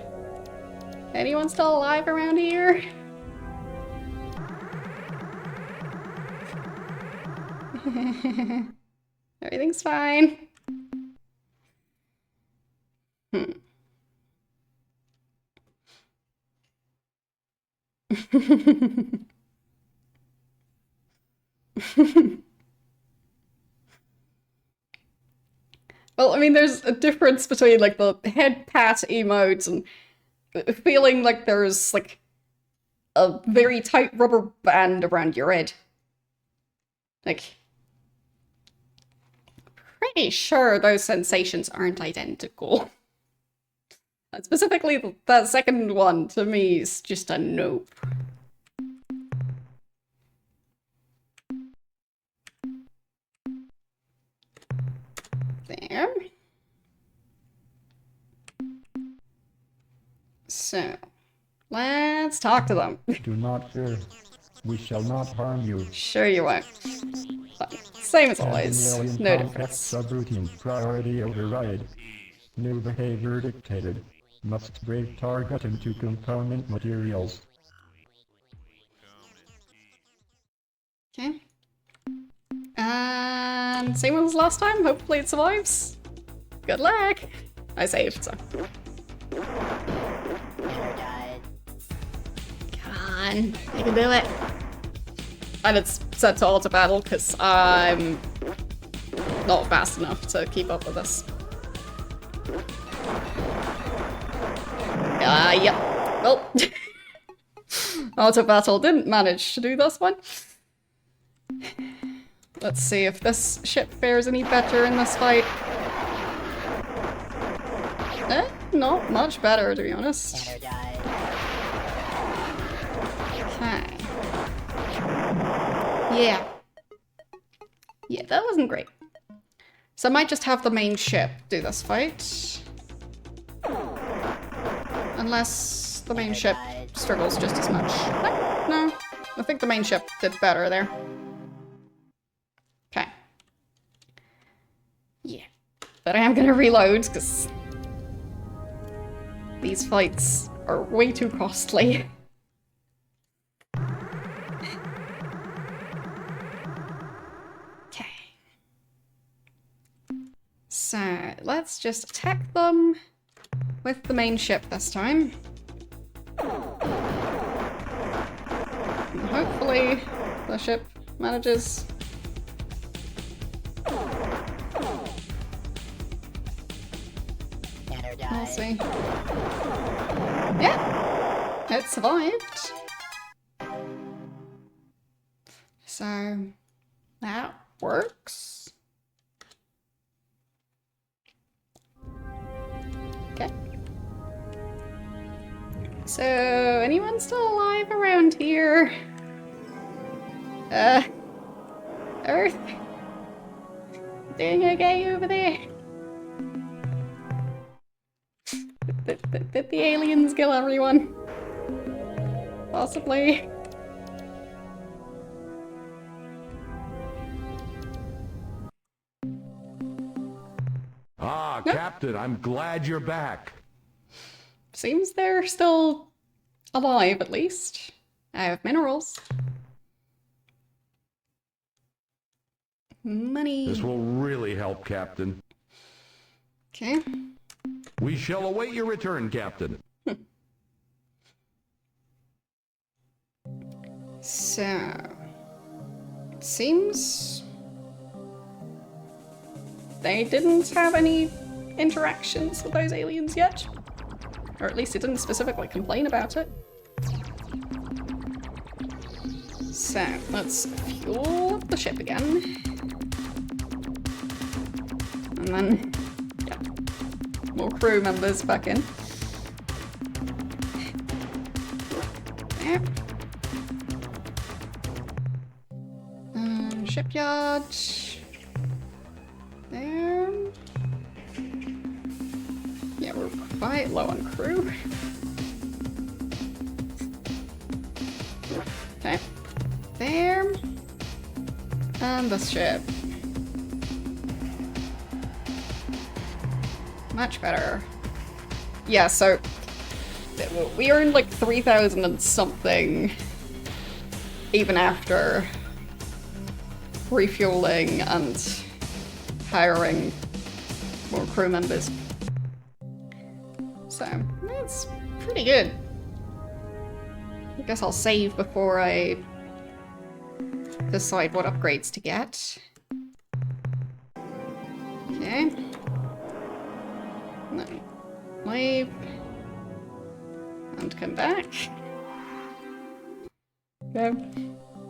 A: Anyone still alive around here? Everything's fine. Well, I mean, there's a difference between, like, the head pat emotes and feeling like there's, like, a very tight rubber band around your head. Like, pretty sure those sensations aren't identical. And specifically, that second one, to me, is just a nope. There. So, let's talk to them.
C: Do not fear. We shall not harm you.
A: Sure you won't. But same as always.
C: Alien
A: No
C: contact
A: difference.
C: subroutine priority override. New behavior dictated. Must break target into component materials.
A: Okay. And same as last time, hopefully it survives. Good luck! I saved, so. Come on, I can do it. And it's set to auto battle because I'm not fast enough to keep up with this. Yep. Well, auto battle didn't manage to do this one. Let's see if this ship fares any better in this fight. Not much better, to be honest. Okay. Yeah. Yeah, that wasn't great. So I might just have the main ship do this fight. Unless the main ship struggles just as much. No, I think the main ship did better there. Okay. Yeah. But I am gonna reload, because these fights are way too costly. Okay. So, let's just attack them with the main ship this time. And hopefully the ship manages. We'll see. Yeah, it survived. So that works. Okay. So anyone still alive around here? Earth? Doing okay over there? Did the aliens kill everyone? Possibly.
B: Ah,
A: Nope.
B: Captain, I'm glad you're back.
A: Seems they're still alive, at least. I have minerals. Money.
B: This will really help, Captain.
A: Okay.
B: We shall await your return, Captain.
A: So, it seems they didn't have any interactions with those aliens yet. Or at least it didn't specifically complain about it. So, let's fuel up the ship again. And then get more crew members back in. There. Shipyard. There. Yeah, we're quite low on crew. Okay. There. And this ship. Much better. Yeah, so we earned like 3,000 and something even after refueling and hiring more crew members. So, that's pretty good. I guess I'll save before I decide what upgrades to get. Okay. And then leave. And come back. Okay.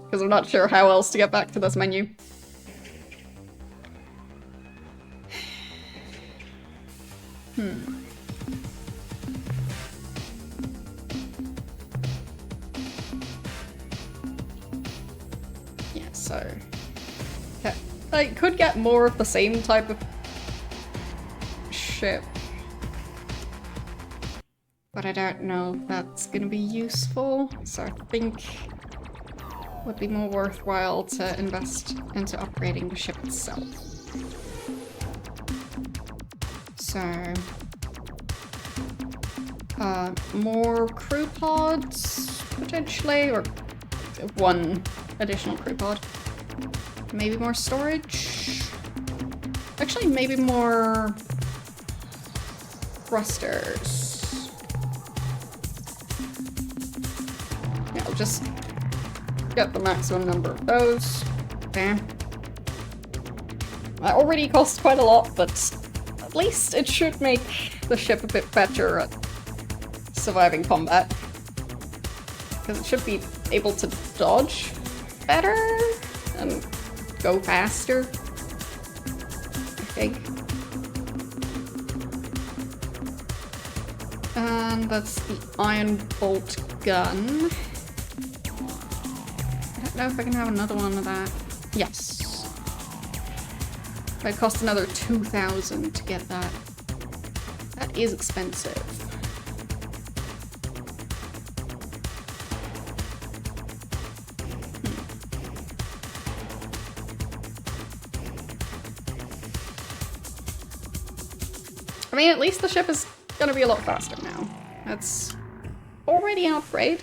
A: Because I'm not sure how else to get back to this menu. Yeah, so... Okay. I could get more of the same type of ship. But I don't know if that's gonna be useful, so I think it would be more worthwhile to invest into upgrading the ship itself. So More crew pods, potentially, or one additional crew pod. Maybe more storage. Actually, maybe more thrusters. Yeah, I'll just get the maximum number of those. Okay. That already costs quite a lot, but at least it should make the ship a bit better at surviving combat. Because it should be able to dodge better and go faster, I think. And that's the iron bolt gun. I don't know if I can have another one of that. Yes. It costs another 2,000 to get that. That is expensive. I mean, at least the ship is gonna be a lot faster now. That's already an upgrade.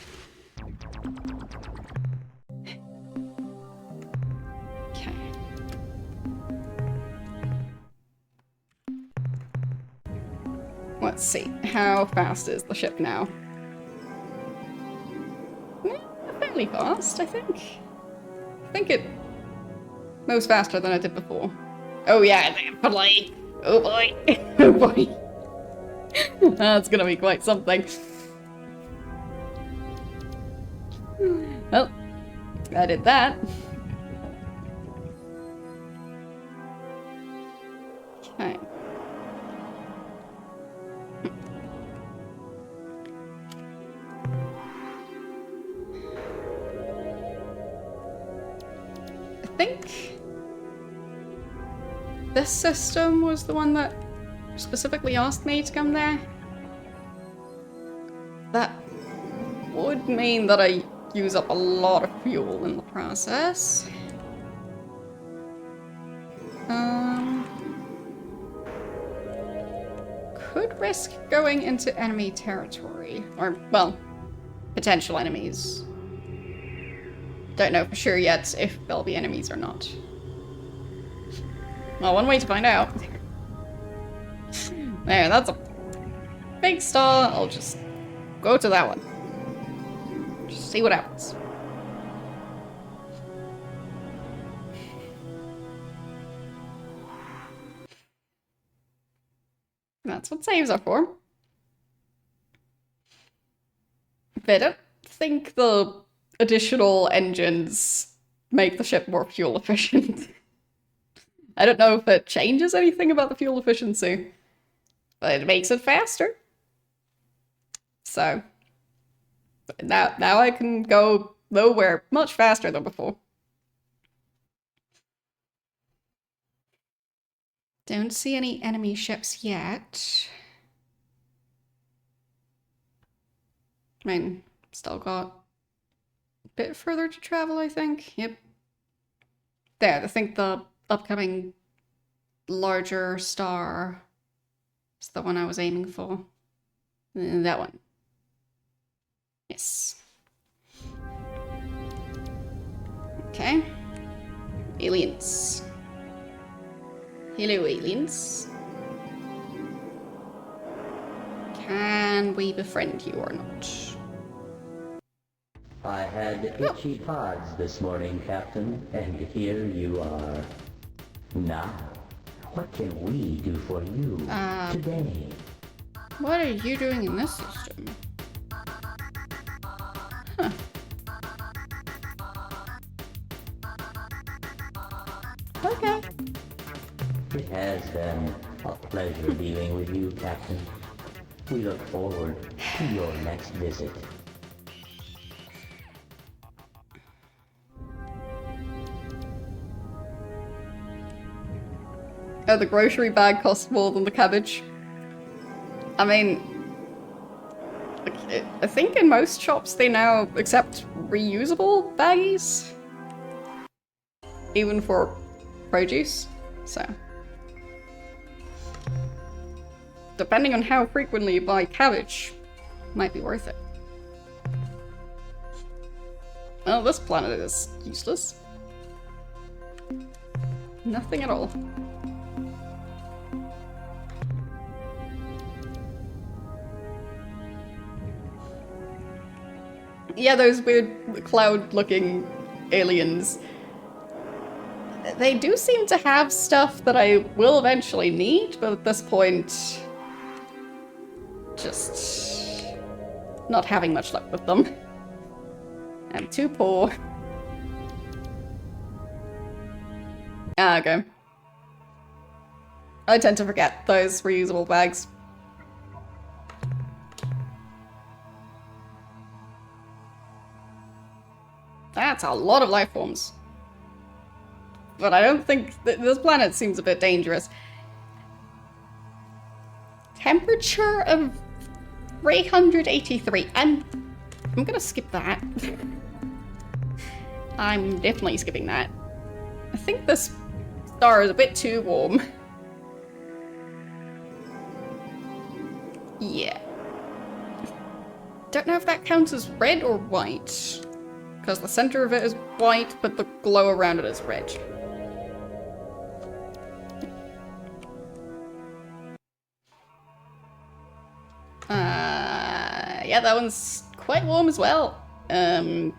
A: Okay. Let's see. How fast is the ship now? Fairly fast, I think. I think it moves faster than I did before. Oh yeah, definitely. Oh boy. Oh boy. That's gonna be quite something. Well, I did that. Okay. I think this system was the one that specifically asked me to come there. That would mean that I use up a lot of fuel in the process. Could risk going into enemy territory. Or, well, potential enemies. Don't know for sure yet if there'll be enemies or not. Well, one way to find out. There, that's a big star. I'll just go to that one. Just see what happens. That's what saves are for. But I don't think the additional engines make the ship more fuel efficient. I don't know if it changes anything about the fuel efficiency, but it makes it faster. So now I can go nowhere much faster than before. Don't see any enemy ships yet. I mean, still got a bit further to travel, I think. Yep. There, I think the upcoming larger star is the one I was aiming for. That one. Yes. Okay. Aliens. Hello, aliens. Can we befriend you or not?
D: I had itchy pods this morning, Captain, and here you are. Now, what can we do for you today?
A: What are you doing in this system? Huh. Okay.
D: It has been a pleasure dealing with you, Captain. We look forward to your next visit.
A: Oh, the grocery bag costs more than the cabbage. I mean, I think in most shops they now accept reusable baggies. Even for produce, so. Depending on how frequently you buy cabbage, Might be worth it. Well, this planet is useless. Nothing at all. Yeah, those weird cloud-looking aliens. They do seem to have stuff that I will eventually need, but at this point, just not having much luck with them. I'm too poor. Ah, okay. I tend to forget those reusable bags. That's a lot of life forms. But I don't think this planet seems a bit dangerous. Temperature of 383. I'm gonna skip that. I'm definitely skipping that. I think this star is a bit too warm. Yeah. Don't know if that counts as red or white. Because the center of it is white, but the glow around it is red. Yeah, that one's quite warm as well. I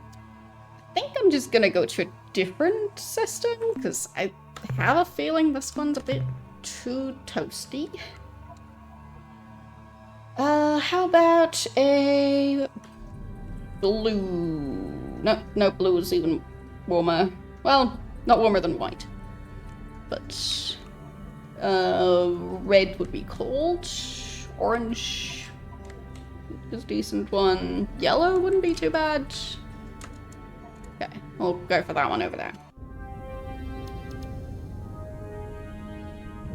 A: think I'm just gonna go to a different system, because I have a feeling this one's a bit too toasty. How about a blue? No, blue is even warmer. Well, not warmer than white. But, red would be cold. Orange is a decent one. Yellow wouldn't be too bad. Okay, we'll go for that one over there.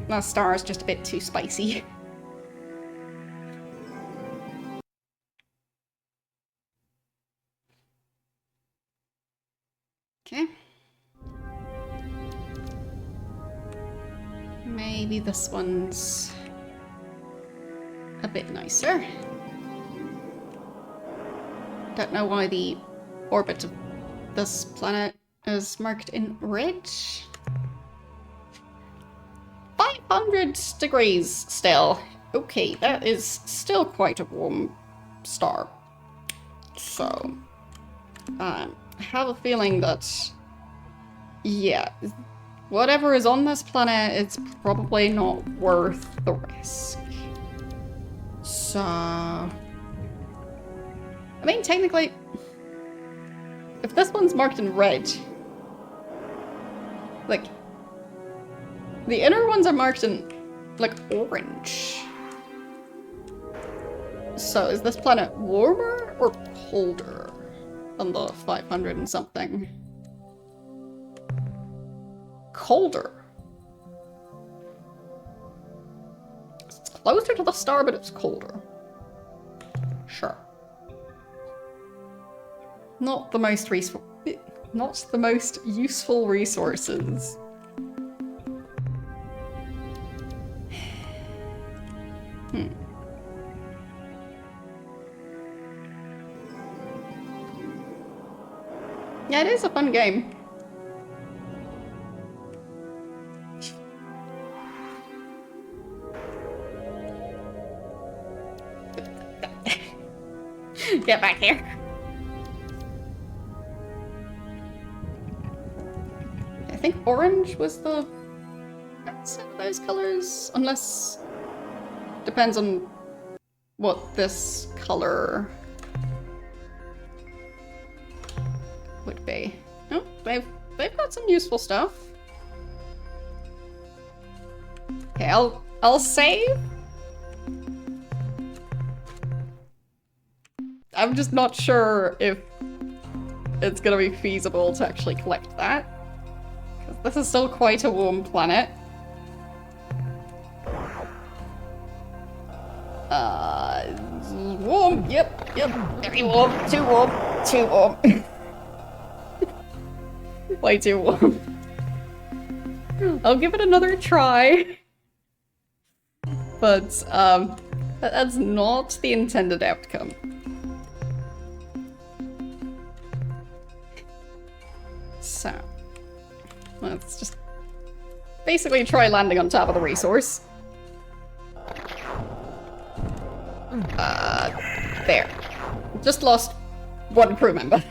A: That star is just a bit too spicy. Okay. Maybe this one's a bit nicer. Don't know why the orbit of this planet is marked in red. 500 degrees still. Okay, that is still quite a warm star. So, I have a feeling that, yeah, whatever is on this planet, it's probably not worth the risk. So, I mean, technically, if this one's marked in red, like, the inner ones are marked in, like, orange. So is this planet warmer or colder than the 500 and something? Colder. It's closer to the star, but it's colder. Sure. Not the most useful resources. Yeah, it is a fun game. Get back here. I think orange was the best of those colors, unless depends on what this color would be. Oh, they've got some useful stuff. Okay, I'll save. I'm just not sure if it's gonna be feasible to actually collect that. Because this is still quite a warm planet. Warm, yep, very warm, too warm. Way too warm. I'll give it another try. But, That's not the intended outcome. So, let's just basically try landing on top of the resource. There. Just lost one crew member.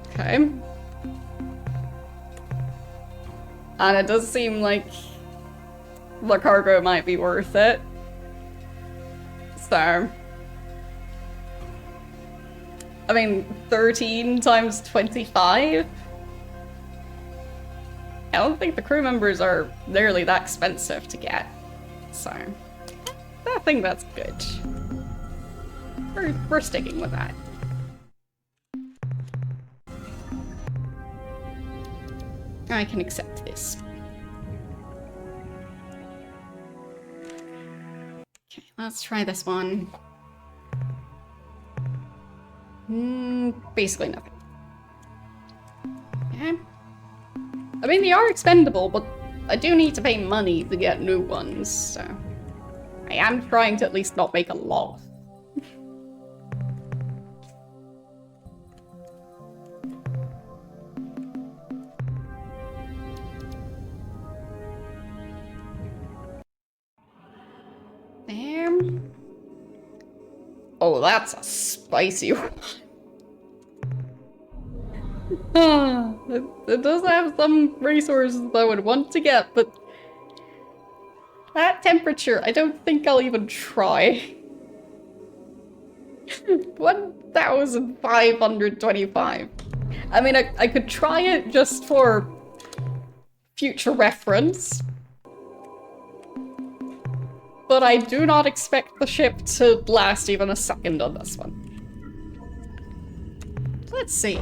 A: Okay. And it does seem like the cargo might be worth it. So... I mean, 13 times 25? I don't think the crew members are nearly that expensive to get. So, I think that's good. We're sticking with that. I can accept this. Okay, let's try this one. Basically nothing. Okay. I mean, they are expendable, but I do need to pay money to get new ones, so... I am trying to at least not make a loss. There. Oh, that's a spicy one. It does have some resources I would want to get, but that temperature, I don't think I'll even try. 1,525. I mean, I could try it just for future reference, but I do not expect the ship to last even a second on this one. Let's see.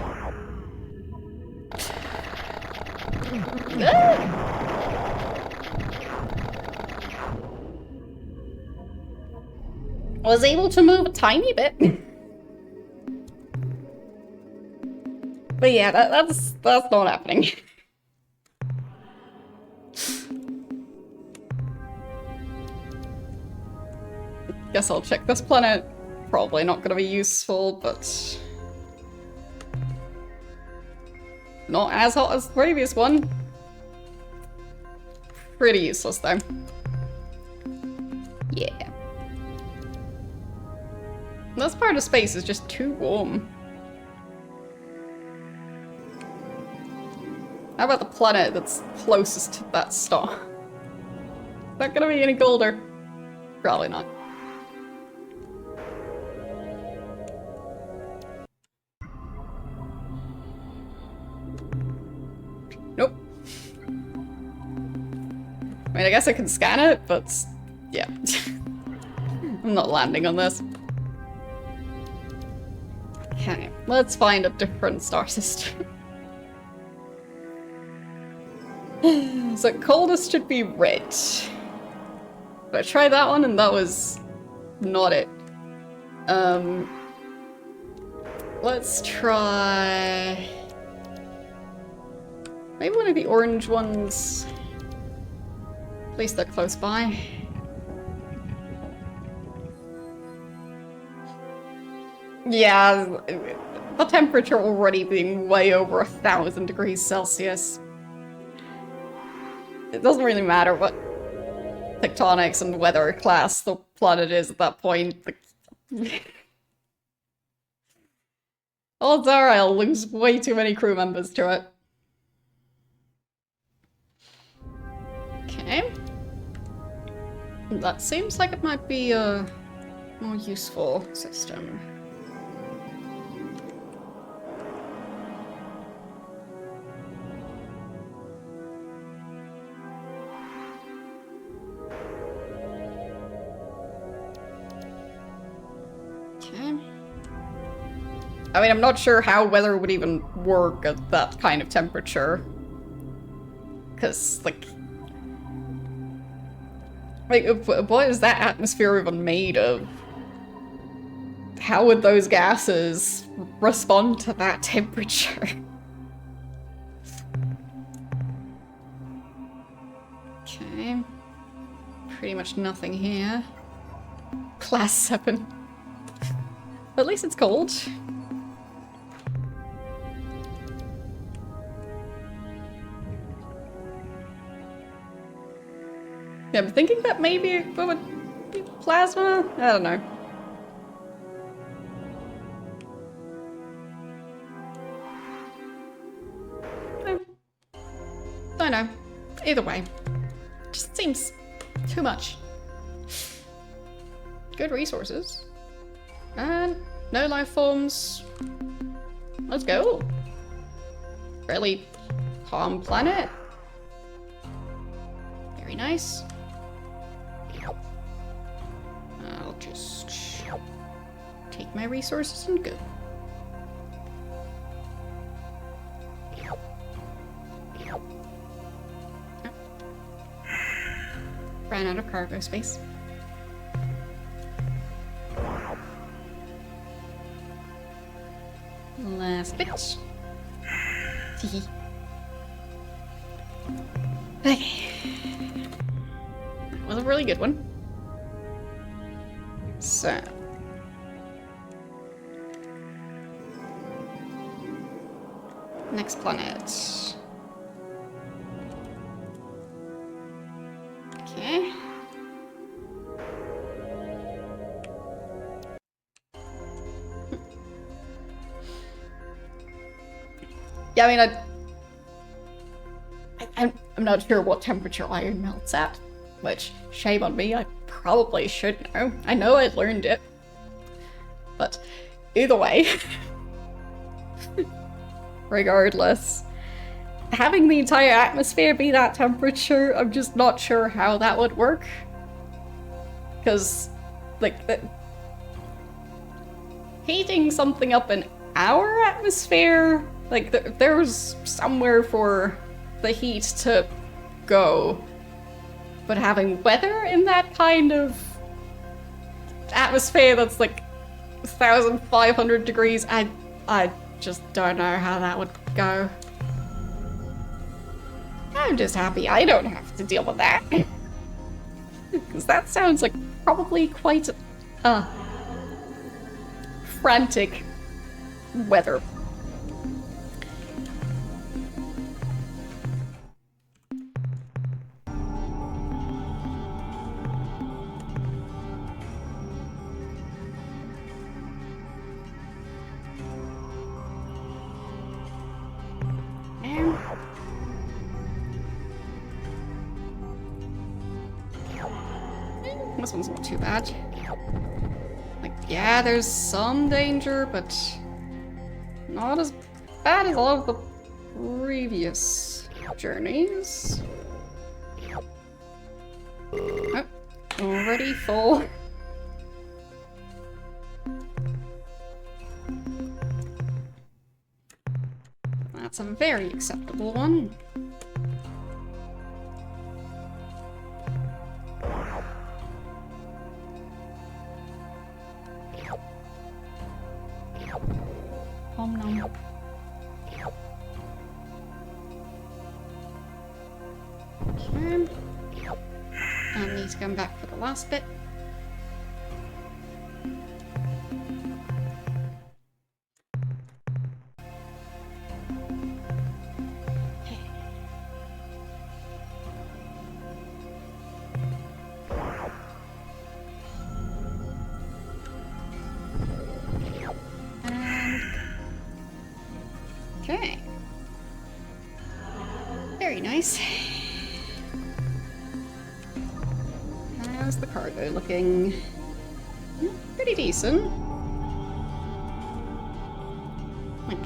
A: Was able to move a tiny bit. But yeah, that's not happening. Guess I'll check this planet. Probably not gonna be useful, but... not as hot as the previous one. Pretty useless though. Yeah. This part of space is just too warm. How about the planet that's closest to that star? Is that gonna be any colder? Probably not. Nope. I mean, I guess I can scan it, but yeah. I'm not landing on this. Okay, let's find a different star system. So coldest should be red. But I tried that one and that was not it. Let's try... maybe one of the orange ones. At least they're close by. Yeah, the temperature already being way over 1,000 degrees Celsius. It doesn't really matter what tectonics and weather class the planet is at that point. Odds are I'll lose way too many crew members to it. Okay. That seems like it might be a more useful system. Okay. I mean, I'm not sure how weather would even work at that kind of temperature. Because, like, what is that atmosphere even made of? How would those gases respond to that temperature? Okay. pretty much nothing here. Class 7. At least it's cold. Yeah, I'm thinking that maybe it would be plasma? I don't know. I know. Either way. Just seems too much. Good resources. And no life forms. Let's go. Fairly calm planet. Very nice. I'll just take my resources and go. Ran out of cargo space. Last bit. Teehee. Okay. That was a really good one. So. Next planet. Okay. Yeah, I mean, I'm not sure what temperature iron melts at, which, shame on me, I probably should know. I know I learned it. But either way, regardless, having the entire atmosphere be that temperature, I'm just not sure how that would work. Because, like, heating something up in our atmosphere, like, there's somewhere for the heat to go. But having weather in that kind of atmosphere that's like 1,500 degrees, I just don't know how that would go. I'm just happy I don't have to deal with that. Because that sounds like probably quite frantic weather. This one's not too bad. Like, yeah, there's some danger, but not as bad as a lot of the previous journeys. Oh, already full. That's a very acceptable one. Om nom. Okay. I need to come back for the last bit. Okay. Very nice. How's the cargo looking? Pretty decent. Like,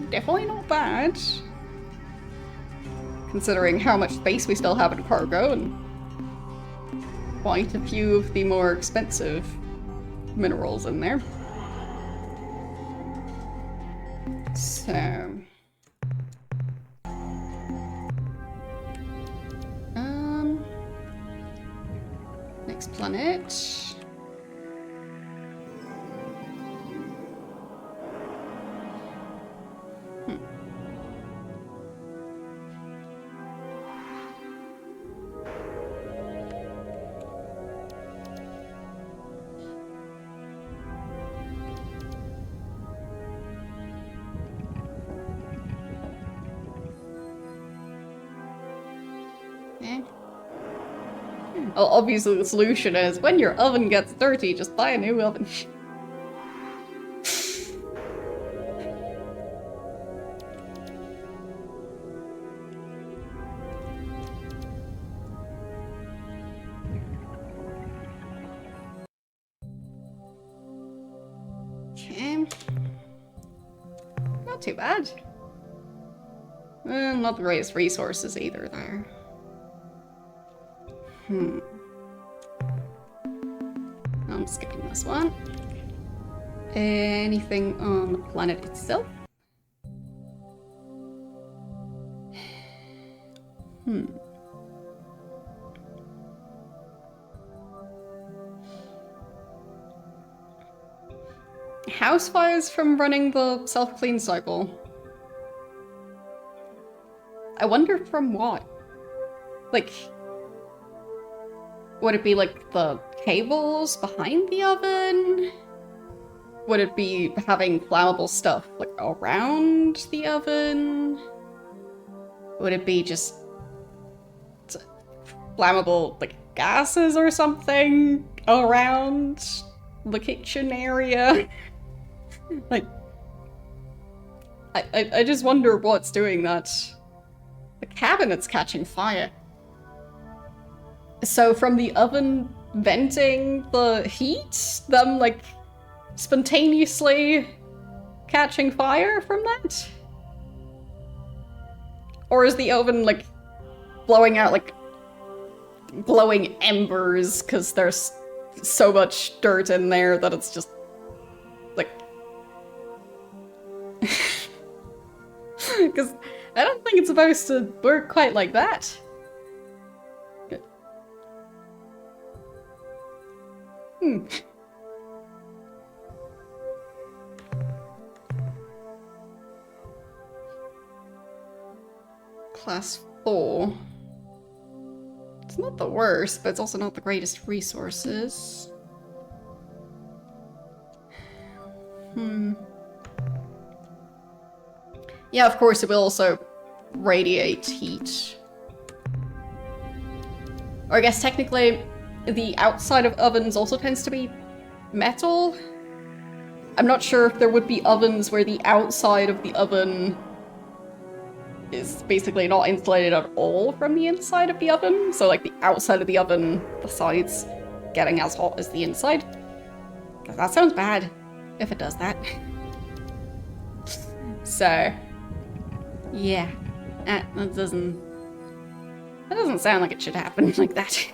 A: definitely not bad. Considering how much space we still have in cargo and quite a few of the more expensive minerals in there. So, next planet. Well, obviously the solution is when your oven gets dirty, just buy a new oven. Okay. Not too bad. Not the greatest resources either there. I'm skipping this one. Anything on the planet itself? House fires from running the self-clean cycle. I wonder from what? Like, would it be like the cables behind the oven? Would it be having flammable stuff like around the oven? Would it be just flammable like gases or something around the kitchen area? Like, I just wonder what's doing that. The cabinet's catching fire. So from the oven venting the heat, them like spontaneously catching fire from that? Or is the oven like blowing out like glowing embers because there's so much dirt in there that it's just like... Because I don't think it's supposed to work quite like that. Class 4. It's not the worst, but it's also not the greatest resources. Yeah, of course it will also radiate heat. Or I guess technically the outside of ovens also tends to be metal. I'm not sure if there would be ovens where the outside of the oven is basically not insulated at all from the inside of the oven. So like the outside of the oven, the sides getting as hot as the inside. Because that sounds bad if it does that. So, yeah, that doesn't sound like it should happen like that.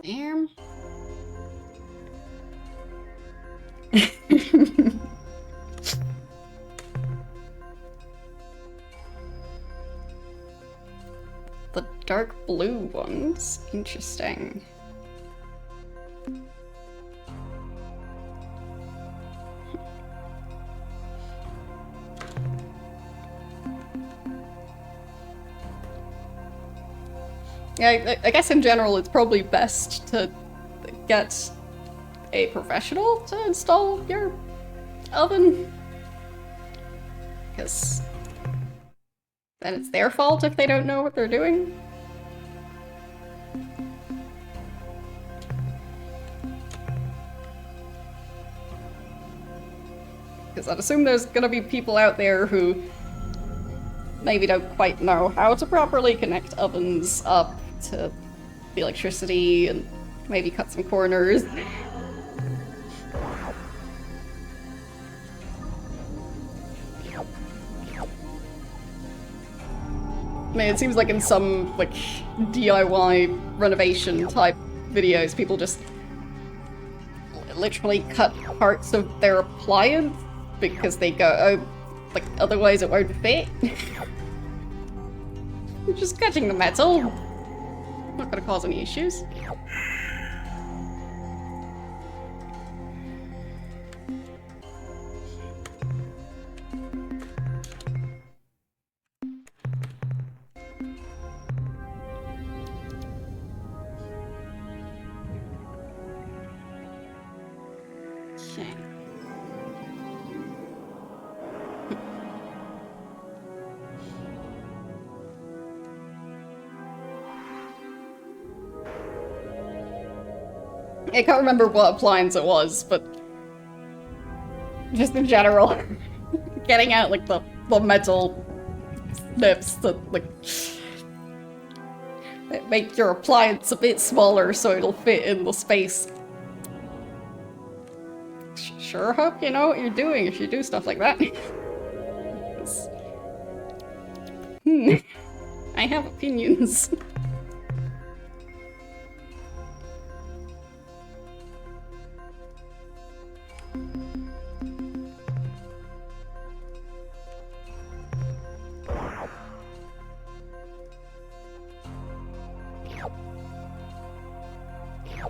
A: Damn. The dark blue ones? Interesting. Yeah, I guess in general it's probably best to get a professional to install your oven. Because then it's their fault if they don't know what they're doing. Because I'd assume there's gonna be people out there who maybe don't quite know how to properly connect ovens up to the electricity and maybe cut some corners. I mean, it seems like in some, like, DIY renovation type videos, people just literally cut parts of their appliance because they go, oh, like, otherwise it won't fit. Just cutting the metal. Not gonna cause any issues. Okay. I can't remember what appliance it was, but just in general, getting out like the metal snips that like make your appliance a bit smaller so it'll fit in the space. Sure hope you know what you're doing if you do stuff like that. I have opinions.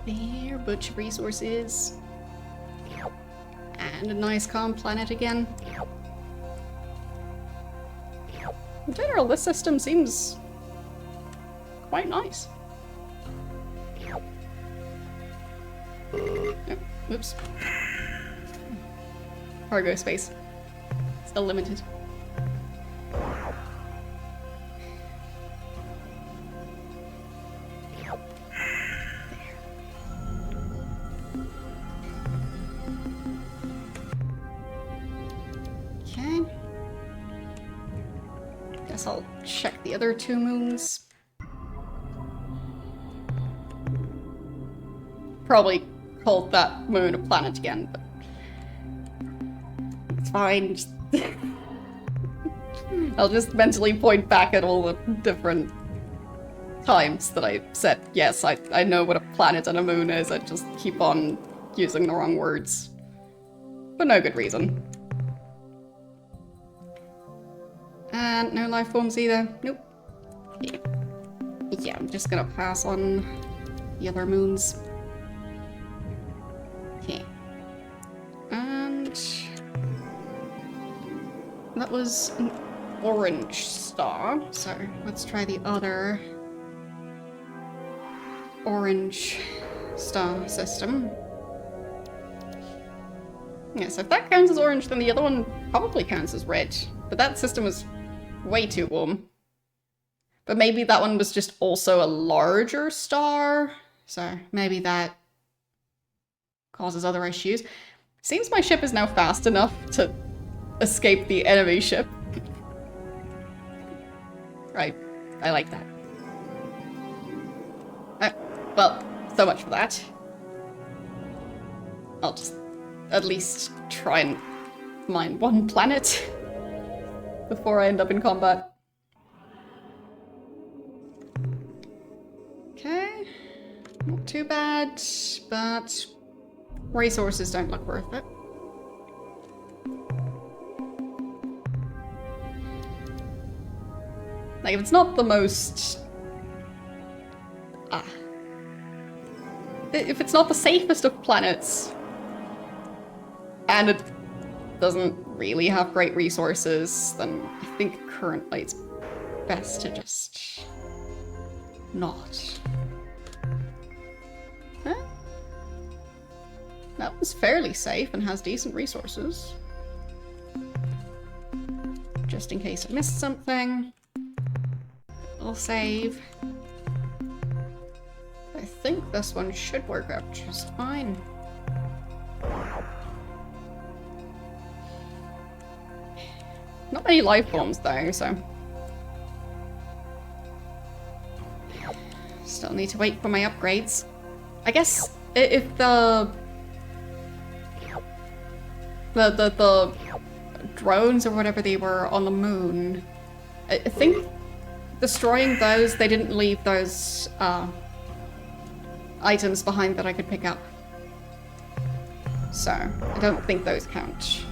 A: There, a bunch of resources. And a nice calm planet again. In general, this system seems quite nice. Oh, oops. Cargo space. Still limited. Okay. Guess I'll check the other 2 moons. Probably called that moon a planet again, but it's fine. I'll just mentally point back at all the different times that I said, yes, I know what a planet and a moon is. I just keep on using the wrong words. For no good reason. And no life forms either. Nope. Yeah. Yeah, I'm just gonna pass on the other moons. Okay. And that was an orange star, so let's try the other orange star system. Yeah, so if that counts as orange, then the other one probably counts as red. But that system was way too warm. But maybe that one was just also a larger star, so maybe that causes other issues. Seems my ship is now fast enough to escape the enemy ship. Right, I like that. Well, so much for that. I'll just at least try and mine 1 planet before I end up in combat. Okay, not too bad, but resources don't look worth it. Like, if it's not the most... if it's not the safest of planets, and it doesn't really have great resources, then I think currently it's best to just not. Huh? That was fairly safe and has decent resources. Just in case I missed something. I'll save. I think this one should work out just fine. Not many life forms though, so... Still need to wait for my upgrades. I guess if the drones or whatever they were on the moon, I think destroying those, they didn't leave those items behind that I could pick up. So, I don't think those count.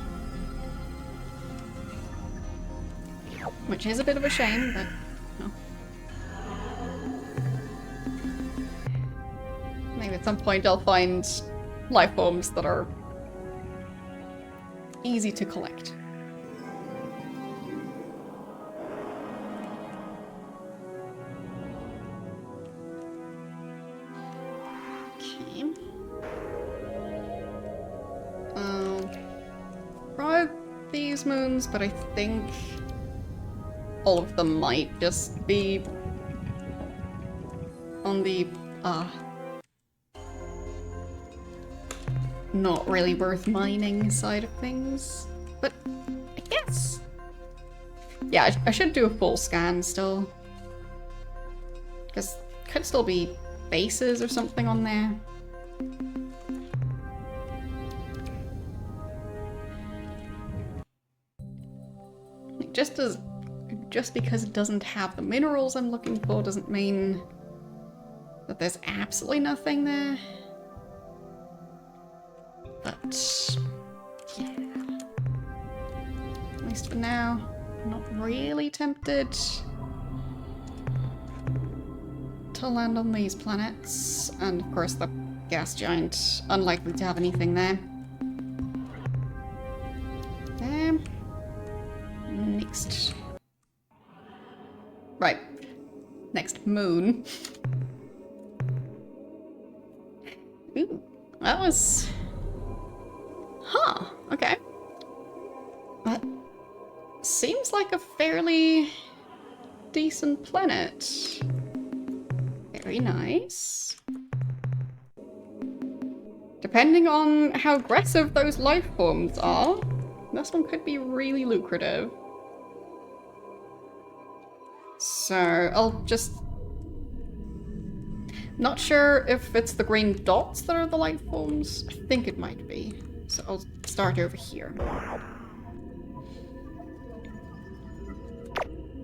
A: Which is a bit of a shame, but no. Maybe at some point I'll find life forms that are easy to collect. Okay. these moons, but I think all of them might just be on the, not really worth mining side of things. But I guess. Yeah, I should do a full scan still. Because could still be bases or something on there. Like, just because it doesn't have the minerals I'm looking for doesn't mean that there's absolutely nothing there. But yeah. At least for now, I'm not really tempted to land on these planets. And of course the gas giant, unlikely to have anything there. Next. Right. Next moon. Ooh, that was... Huh, okay. That seems like a fairly decent planet. Very nice. Depending on how aggressive those life forms are, this one could be really lucrative. So, I'll just... Not sure if it's the green dots that are the life forms. I think it might be. So I'll start over here.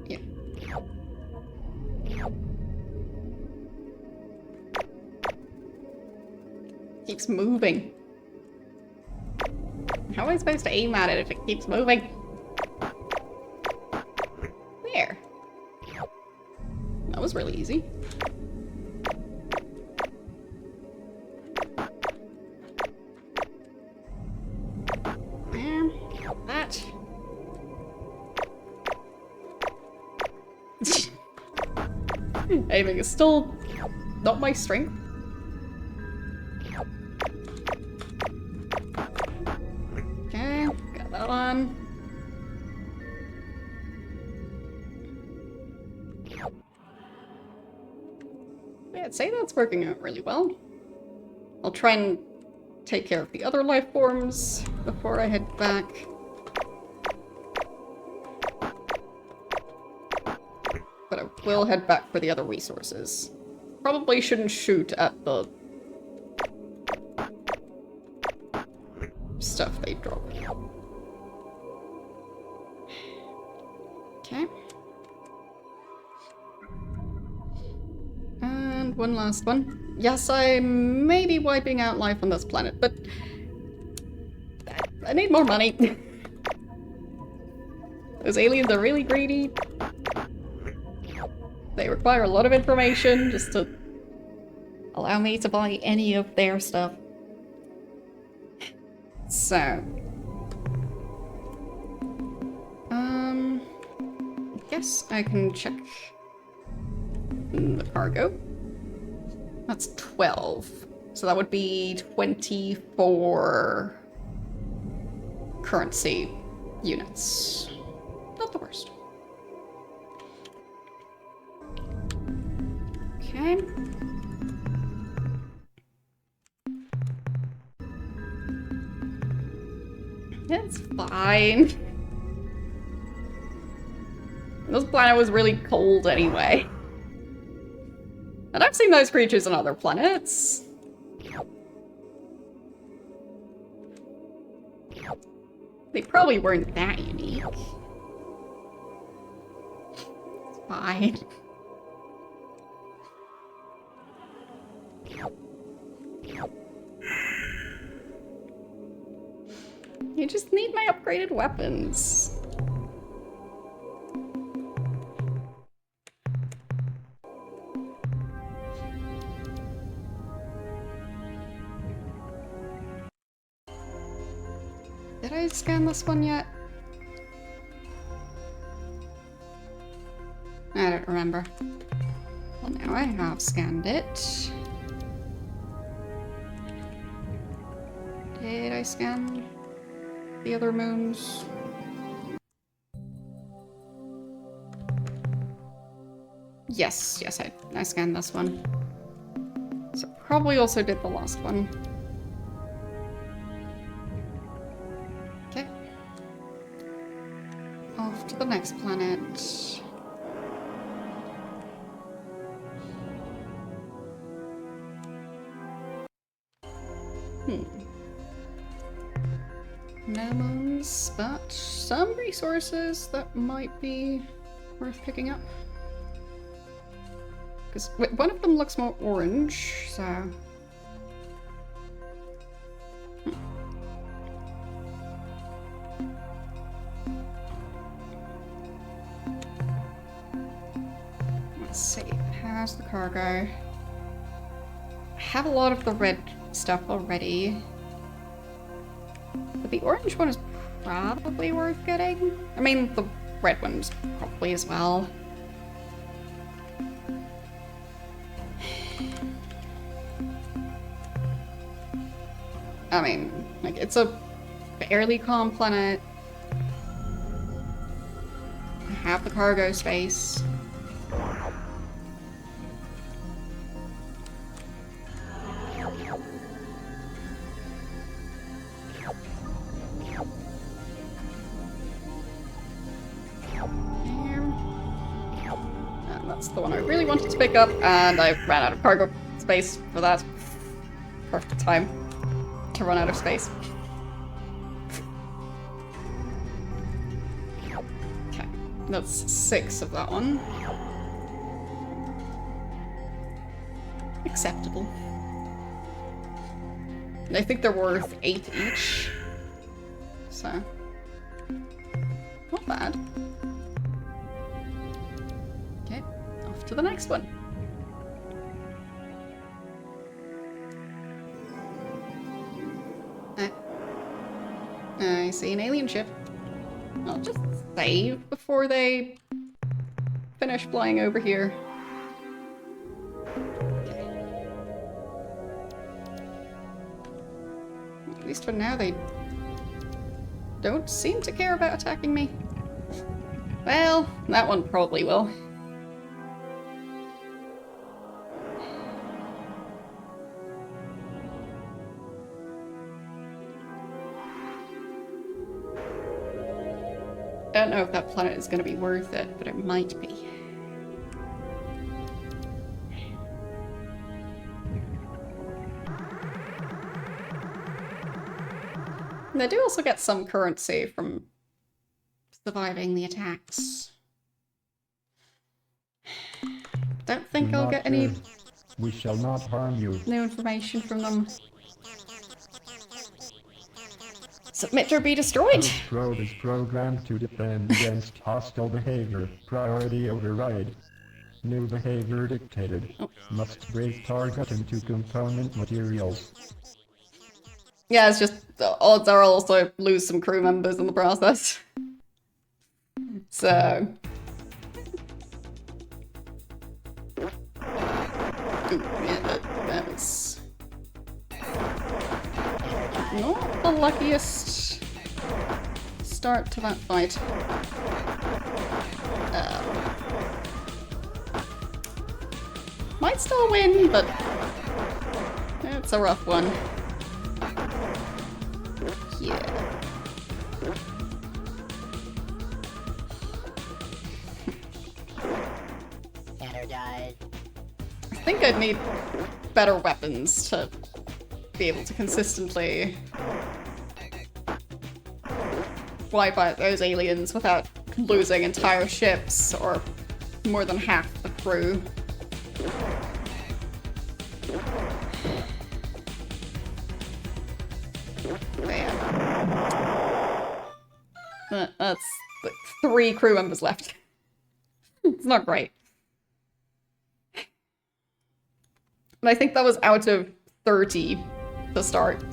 A: Yeah. Keeps moving. How am I supposed to aim at it if it keeps moving? There. That was really easy. That. Aiming is still not my strength. Okay, got that one. Yeah, I'd say that's working out really well. I'll try and take care of the other life forms before I head back. But I will head back for the other resources. Probably shouldn't shoot at the stuff they drop. Okay. And one last one. Yes, I may be wiping out life on this planet, but I need more money. Those aliens are really greedy. They require a lot of information just to allow me to buy any of their stuff. So, I guess I can check the cargo. That's 12. So that would be 24 currency units. Not the worst. Okay. It's fine. This planet was really cold anyway. And I've seen those creatures on other planets. They probably weren't that unique. It's fine. You just need my upgraded weapons. Did I scan this one yet? I don't remember. Well, now I have scanned it. Did I scan the other moons? Yes, I scanned this one. So probably also did the last one. Okay. Off to the next planet. No moons, but some resources that might be worth picking up. Because one of them looks more orange, so... Let's see, how's the cargo? I have a lot of the red stuff already. But the orange one is probably worth getting. I mean, the red one's probably as well. I mean, like, it's a fairly calm planet. I have the cargo space. And that's the one I really wanted to pick up, and I ran out of cargo space for that. Perfect time to run out of space. Okay, that's 6 of that one. Acceptable. And I think they're worth 8 each. So, not bad. Okay, off to the next one. I see an alien ship. I'll just save before they finish flying over here. At least for now, they don't seem to care about attacking me. Well, that one probably will. I don't know if that planet is going to be worth it, but it might be. And I do also get some currency from surviving the attacks. Don't think I'll get any
C: We shall not harm you.
A: new information from them. Submit or be destroyed!
C: This probe is programmed to defend against hostile behavior. Priority override. New behavior dictated.
A: Oh.
C: Must break target into component materials.
A: Yeah, it's just the odds are I'll also lose some crew members in the process. So... Ooh, yeah, that was... not the luckiest start to that fight. Might still win, but it's a rough one. Yeah.
E: Energize.
A: I think I'd need better weapons to be able to consistently wipe out those aliens without losing entire ships or more than half the crew. That's like 3 crew members left. It's not great. And I think that was out of 30 to start.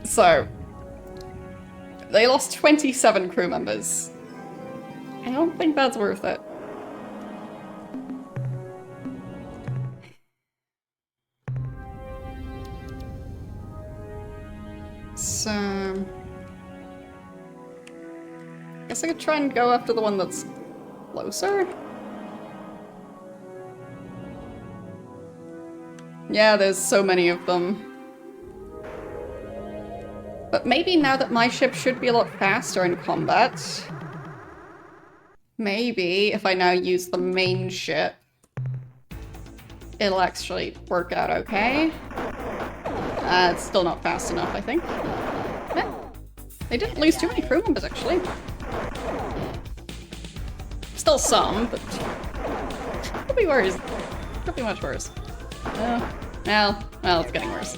A: So, they lost 27 crew members. I don't think that's worth it. So... guess I could try and go after the one that's closer? Yeah, there's so many of them. But maybe now that my ship should be a lot faster in combat, maybe if I now use the main ship, it'll actually work out okay. It's still not fast enough, I think. Yeah. They didn't lose too many crew members, actually. Still some, but could be worse. Could be much worse. Well, it's getting worse.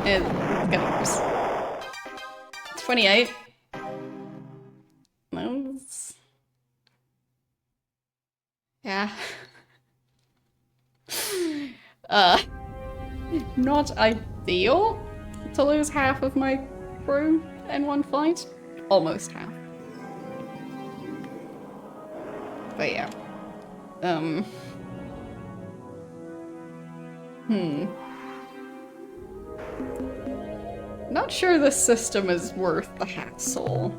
A: It's getting worse. 28. Those. Yeah. Not ideal to lose half of my crew in one fight. Almost half. But yeah. Not sure this system is worth the hassle.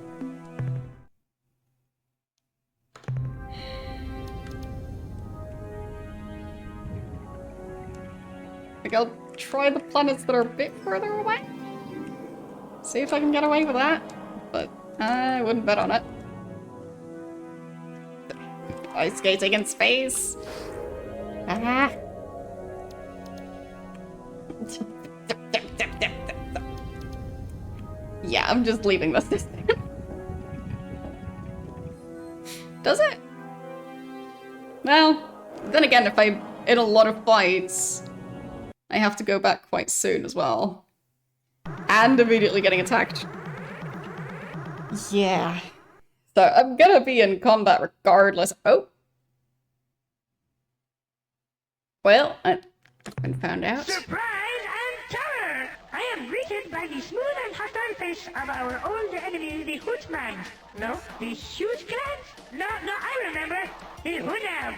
A: Like, I'll try the planets that are a bit further away. See if I can get away with that. But I wouldn't bet on it. Ice skating in space. Ah. Yeah, I'm just leaving this system. Does it? Well, then again, if I'm in a lot of fights, I have to go back quite soon as well. And immediately getting attacked. Yeah. So I'm gonna be in combat regardless. Oh. Well, I've been found out.
F: Surprise and terror! I am greeted by the smooth and hostile face of our old enemy, the Ur-Quan. No, the huge glance? No, I remember. The Ur-Quan.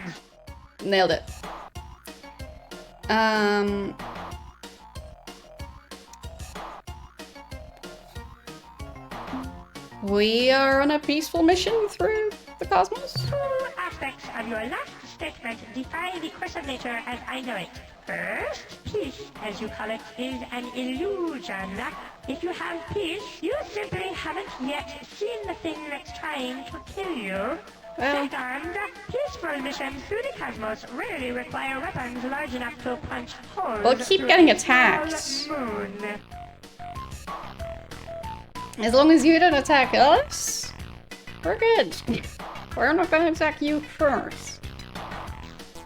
A: Nailed it. We are on a peaceful mission through the cosmos.
F: Two aspects of your last statement defy the course of nature as I know it. First, peace, as you call it, is an illusion. If you have peace, you simply haven't yet seen the thing that's trying to kill you.
A: Well,
F: Second, peaceful missions through the cosmos rarely require weapons large enough to punch holes.
A: we'll keep
F: through
A: getting
F: a
A: attacked.
F: small moon.
A: As long as you don't attack us, we're good. We're not gonna attack you first.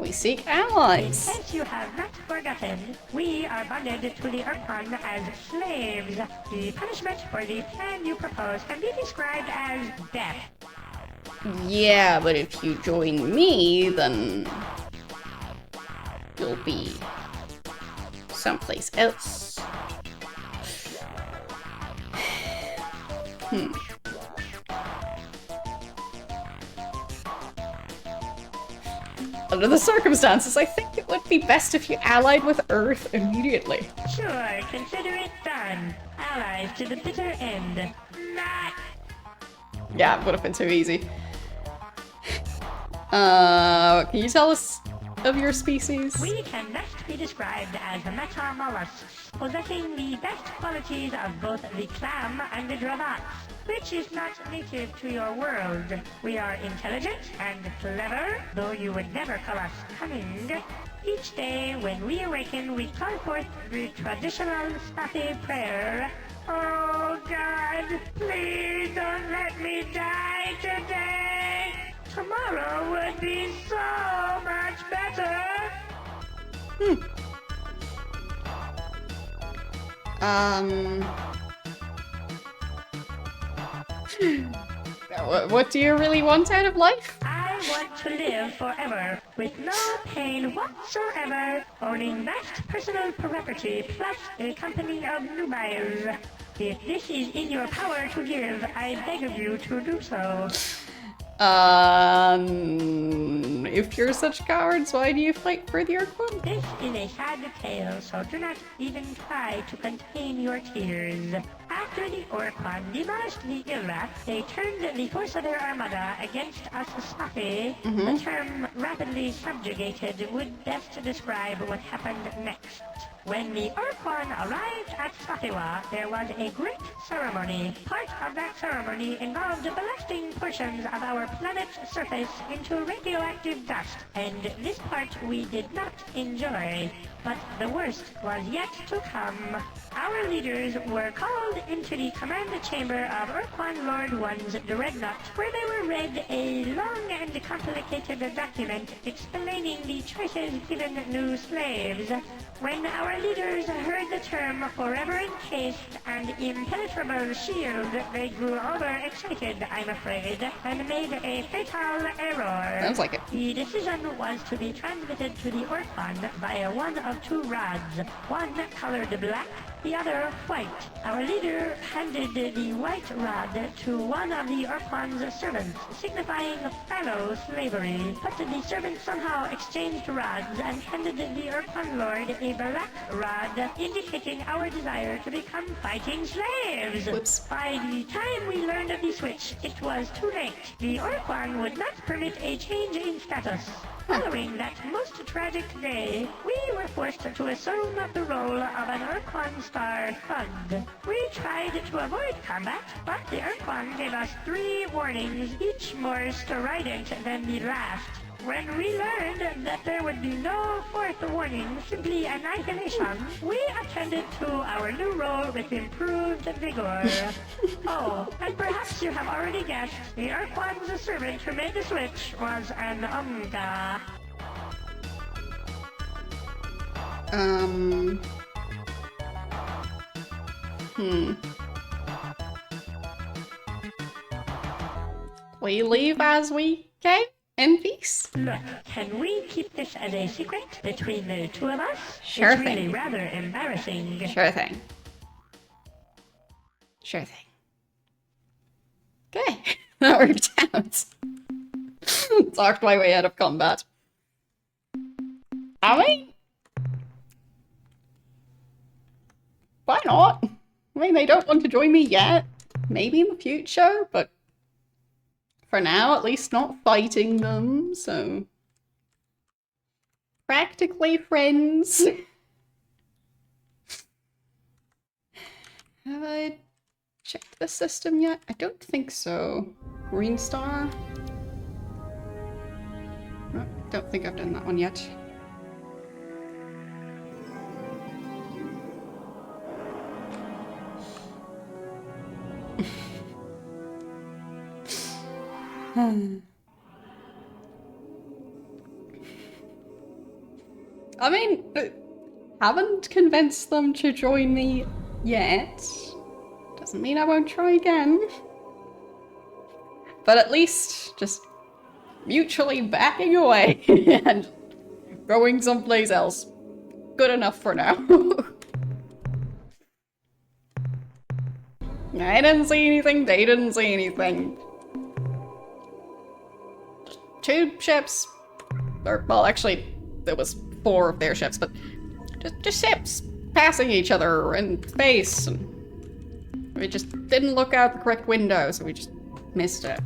A: We seek
F: In
A: allies.
F: case you have not forgotten, we are bonded to the Ur-Quan as slaves. The punishment for the plan you propose can be described as death.
A: Yeah, but if you join me, then you'll be someplace else. Under the circumstances, I think it would be best if you allied with Earth immediately.
F: Sure, consider it done. Allies to the bitter end. Not.
A: Yeah, it would have been too easy. Can you tell us of your species?
F: We can best be described as metamollusks, possessing the best qualities of both the clam and the dravat, which is not native to your world. We are intelligent and clever, though you would never call us cunning. Each day when we awaken, we call forth the traditional Safi prayer. Oh God, please don't let me die today! Tomorrow would be so much better!
A: What do you really want out of life?
F: I want to live forever, with no pain whatsoever, owning vast personal property, plus a company of nubiles. If this is in your power to give, I beg of you to do so.
A: If you're such cowards, why do you fight for the Ur-Quan?
F: This is a sad tale, so do not even try to contain your tears. After after the Ur-Quan demolished the Illa, they turned the force of their armada against us Spathi. The term rapidly subjugated would best describe what happened next. When the Ur-Quan arrived at Spathiwa, there was a great ceremony. Part of that ceremony involved blasting portions of our planet's surface into radioactive dust, and this part we did not enjoy. But the worst was yet to come. Our leaders were called into the command chamber of Ur-Quan Lord One's dreadnought, where they were read a long and complicated document explaining the choices given new slaves. When our leaders heard the term forever encased and impenetrable shield, they grew overexcited, I'm afraid, and made a fatal error.
A: Sounds like it.
F: The decision was to be transmitted to the Ur-Quan via one of two rods, one colored black, the other white. Our leader handed the white rod to one of the Ur-Quan's servants, signifying fellow slavery. But the servant somehow exchanged rods and handed the Ur-Quan Lord a black rod, indicating our desire to become fighting slaves.
A: Whoops.
F: By the time we learned of the switch, it was too late. The Ur-Quan would not permit a change in status. Following that most tragic day, we were forced to assume the role of an Ur-Quan Star Thug. We tried to avoid combat, but the Ur-Quan gave us 3 warnings, each more strident than the last. When we learned that there would be no 4th warning, simply annihilation, we attended to our new role with improved vigor. Oh, and perhaps you have already guessed, the Ur-Quan's servant who made the switch was an Unga.
A: We leave as we came? In peace?
F: Look, can we keep this as a secret between the two of us?
A: Sure
F: it's
A: thing.
F: Really rather embarrassing.
A: Sure thing. Sure thing. Okay, that worked out. Talked my way out of combat. I mean, why not? I mean, they don't want to join me yet. Maybe in the future, but for now, at least not fighting them, so... Practically friends. Have I checked the system yet? I don't think so. Green Star? No, don't think I've done that one yet. I mean, haven't convinced them to join me yet. Doesn't mean I won't try again. But at least just mutually backing away and going someplace else. Good enough for now. I didn't see anything, they didn't see anything. 2 ships, or, well, actually, there was 4 of their ships, but just ships passing each other in space, and we just didn't look out the correct window, so we just missed it.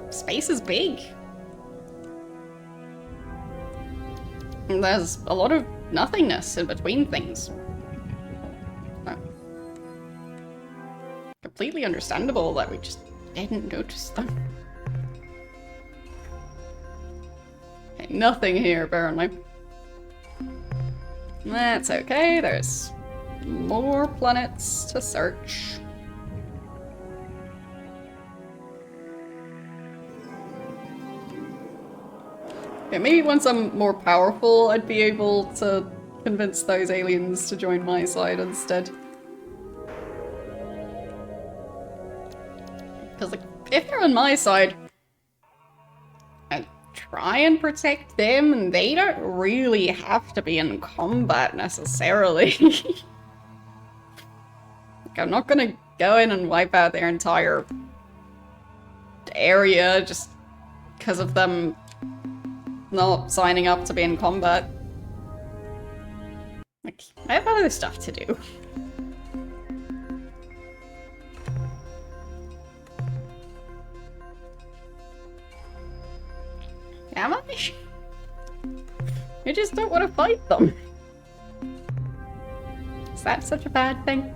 A: Space is big. And there's a lot of nothingness in between things. Completely understandable that we just didn't notice them. Okay, nothing here, apparently. That's okay, there's more planets to search. Yeah, maybe once I'm more powerful, I'd be able to convince those aliens to join my side instead. Because, like, if they're on my side, and try and protect them, and they don't really have to be in combat necessarily. Like, I'm not gonna go in and wipe out their entire area just because of them not signing up to be in combat. Like, I have other stuff to do. Am I? I just don't want to fight them. Is that such a bad thing?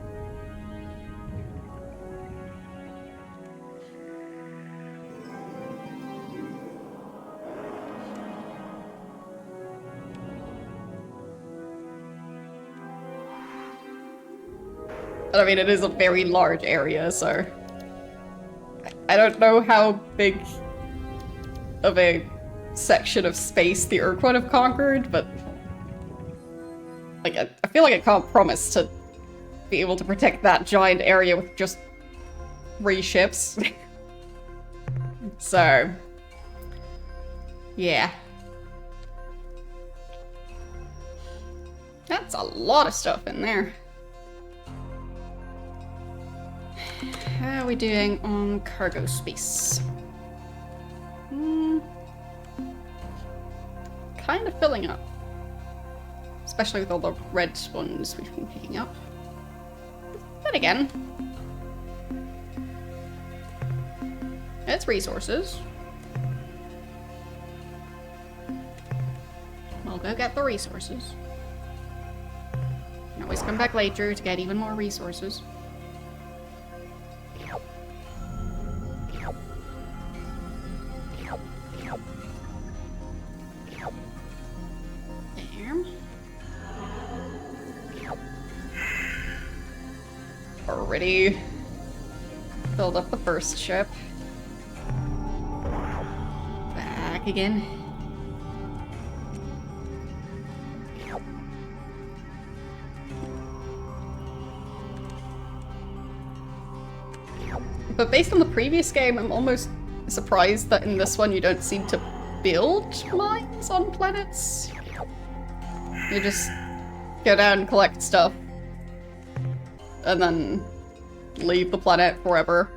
A: But I mean, it is a very large area, so I don't know how big of a section of space the Ur-Quan have conquered, but like I feel like I can't promise to be able to protect that giant area with just 3 ships. So yeah. That's a lot of stuff in there. How are we doing on cargo space? Kind of filling up. Especially with all the red ones we've been picking up. Then again, it's resources. We'll go get the resources. Can always come back later to get even more resources. Already filled up the first ship. Back again. But based on the previous game, I'm almost surprised that in this one you don't seem to build mines on planets. You just go down and collect stuff. And then leave the planet forever.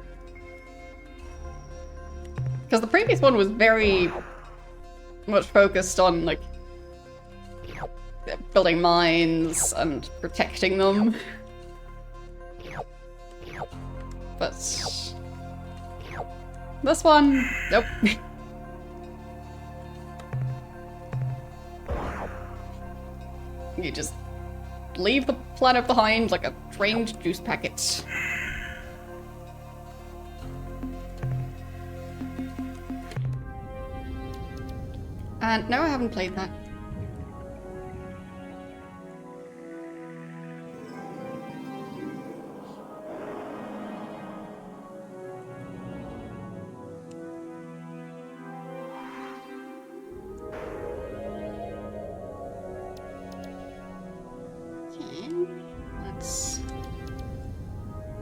A: Because the previous one was very much focused on, like, building mines and protecting them. But this one, nope. You just leave the planet behind like a trained juice packet. And no, I haven't played that.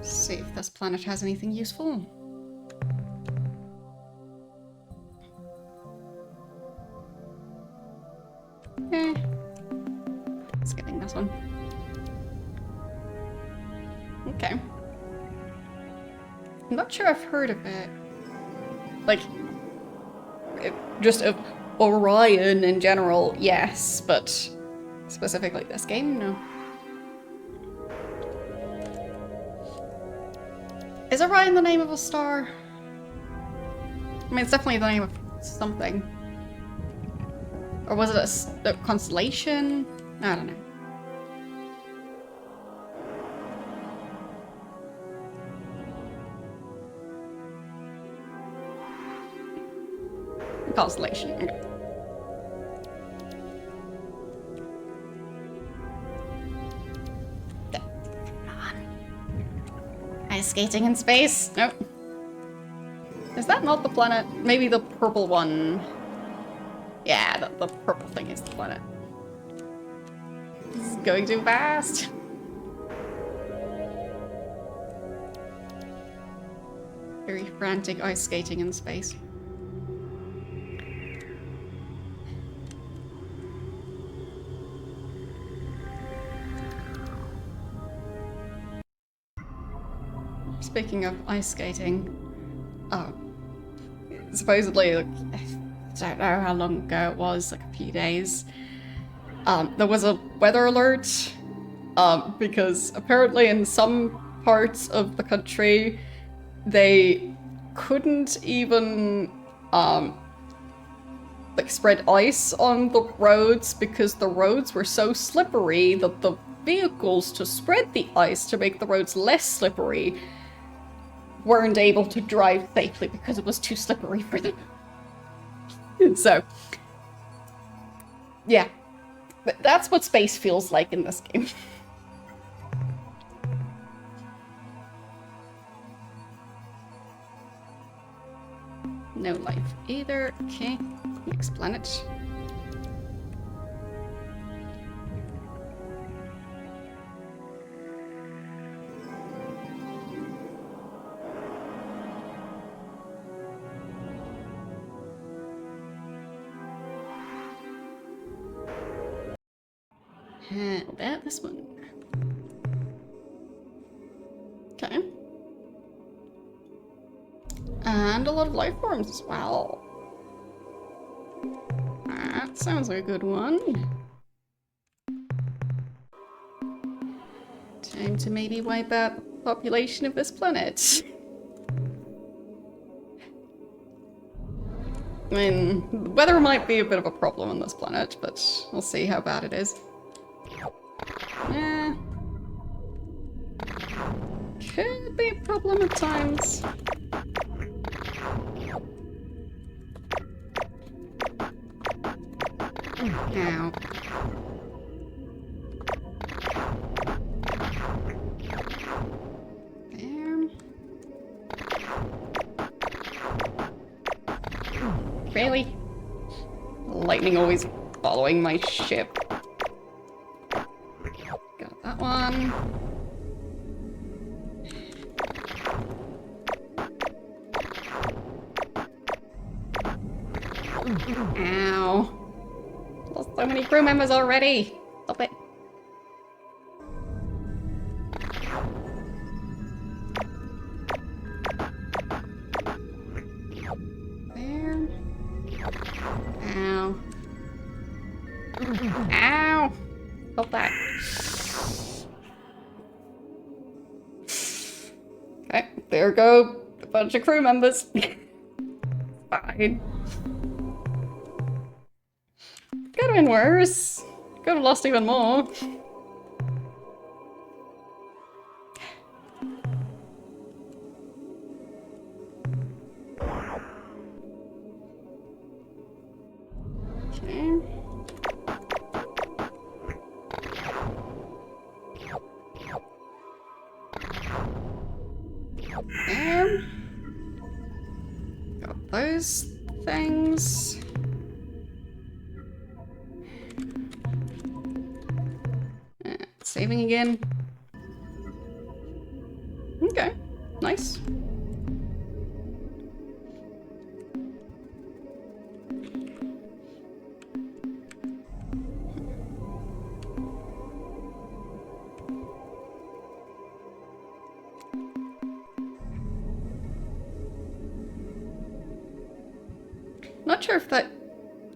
A: See if this planet has anything useful. Skipping this one. Okay. I'm not sure I've heard of it. Like, just of Orion in general, yes, but specifically this game, no. Is Orion the name of a star? I mean, it's definitely the name of something. Or was it a constellation? I don't know. Constellation. Okay. Ice skating in space? Nope. Is that not the planet? Maybe the purple one. Yeah, the purple thing is the planet. This is going too fast. Very frantic ice skating in space. Speaking of ice skating, supposedly, like, I don't know how long ago it was, like a few days, there was a weather alert, because apparently in some parts of the country, they couldn't even, like, spread ice on the roads because the roads were so slippery that the vehicles to spread the ice to make the roads less slippery weren't able to drive safely because it was too slippery for them. So, yeah. That's what space feels like in this game. No life either. Okay, next planet. How about this one? Okay. And a lot of life forms as well. That sounds like a good one. Time to maybe wipe out the population of this planet. I mean, the weather might be a bit of a problem on this planet, but we'll see how bad it is. Could be a problem at times. Ow. There. Really? Lightning always following my ship. Got that one. Ow. Lost so many crew members already. Stop it. There. Ow. Ow. Stop that. Okay, there go a bunch of crew members. Fine. Could have been worse. Could have lost even more. Okay. There. Got those things. Saving again. Okay, nice. Not sure if that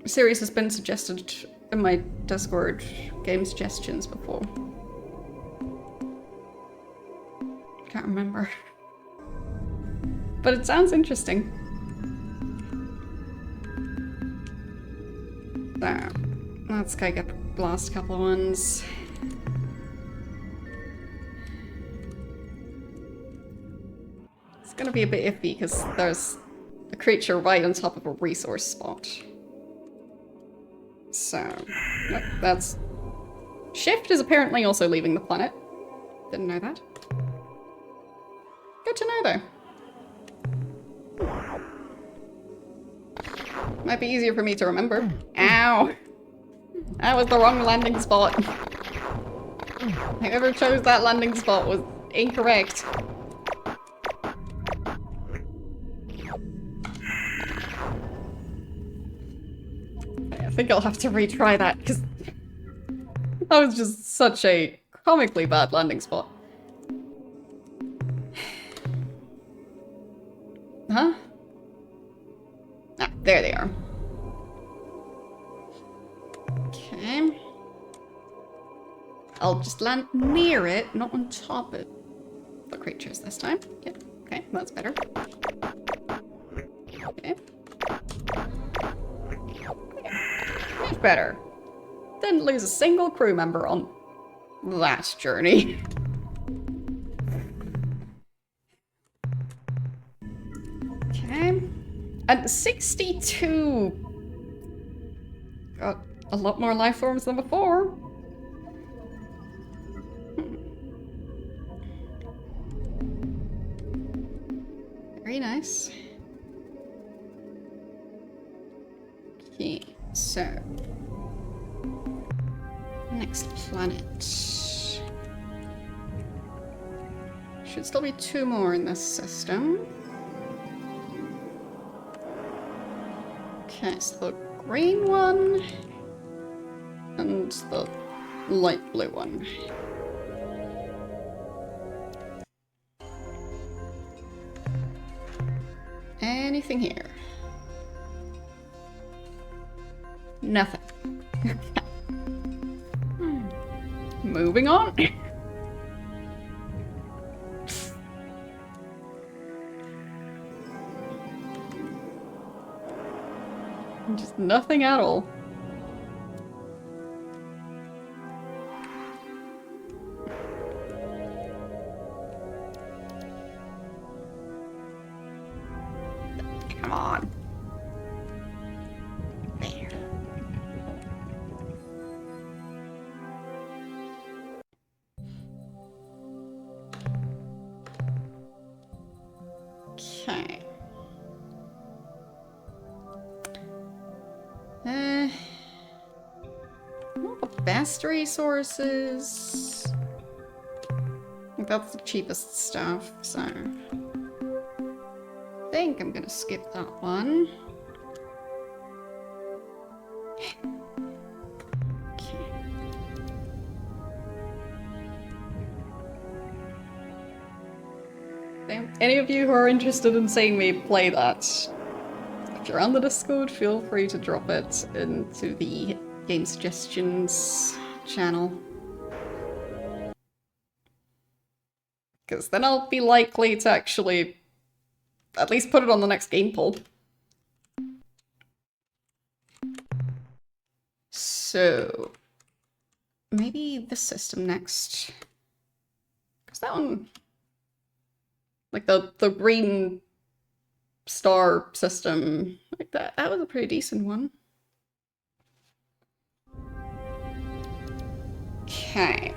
A: series has been suggested in my Discord game suggestions before. Can't remember. But it sounds interesting. So, let's go get the last couple of ones. It's gonna be a bit iffy because there's a creature right on top of a resource spot. So, nope, that's... Shift is apparently also leaving the planet. Didn't know that. Good to know, though. Might be easier for me to remember. Ow! That was the wrong landing spot. Whoever chose that landing spot was incorrect. I think I'll have to retry that, because that was just such a comically bad landing spot. Huh? Ah, there they are. Okay. I'll just land near it, not on top of the creatures this time. Yep. Okay, that's better. Okay. Much better. Didn't lose a single crew member on that journey. Okay. And 62. Got a lot more life forms than before. Very nice. Okay, so next planet. Should still be 2 more in this system. Okay, so the green one and the light blue one. Anything here? Nothing. Moving on. Just nothing at all. Come on. There. Okay. Not the best resources. I think that's the cheapest stuff, so I think I'm gonna skip that one. Okay. Any of you who are interested in seeing me play that, if you're on the Discord, feel free to drop it into the game suggestions channel. Because then I'll be likely to actually at least put it on the next game poll. So maybe this system next. Because that one, like the green star system, like that was a pretty decent one. Okay.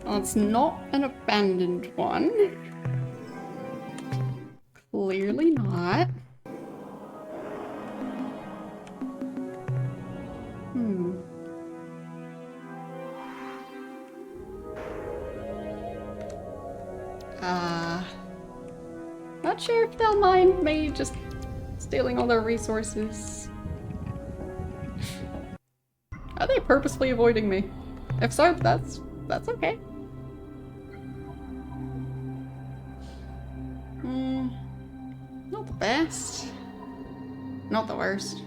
A: Well, it's not an abandoned one. Clearly not. Not sure if they'll mind me just stealing all their resources. Are they purposefully avoiding me? If so, that's okay. Not the best. Not the worst.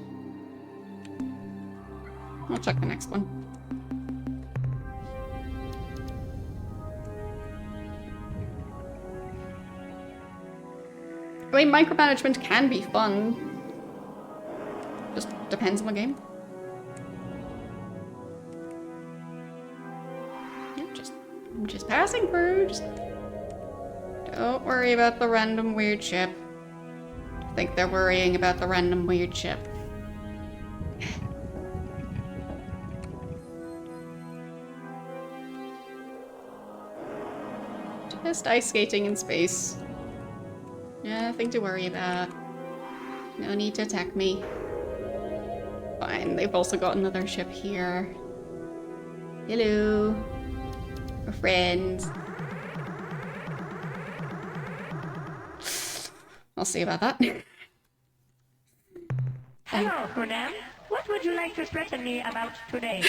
A: I'll check the next one. I mean, micromanagement can be fun. Just depends on the game. Yeah, I'm just passing through. Just don't worry about the random weird ship. I think they're worrying about the random weird ship. Just ice skating in space. Nothing to worry about. No need to attack me. Fine, they've also got another ship here. Hello. We're friends. I'll see about that.
F: Hello, Hunan. What would you like to threaten me about today?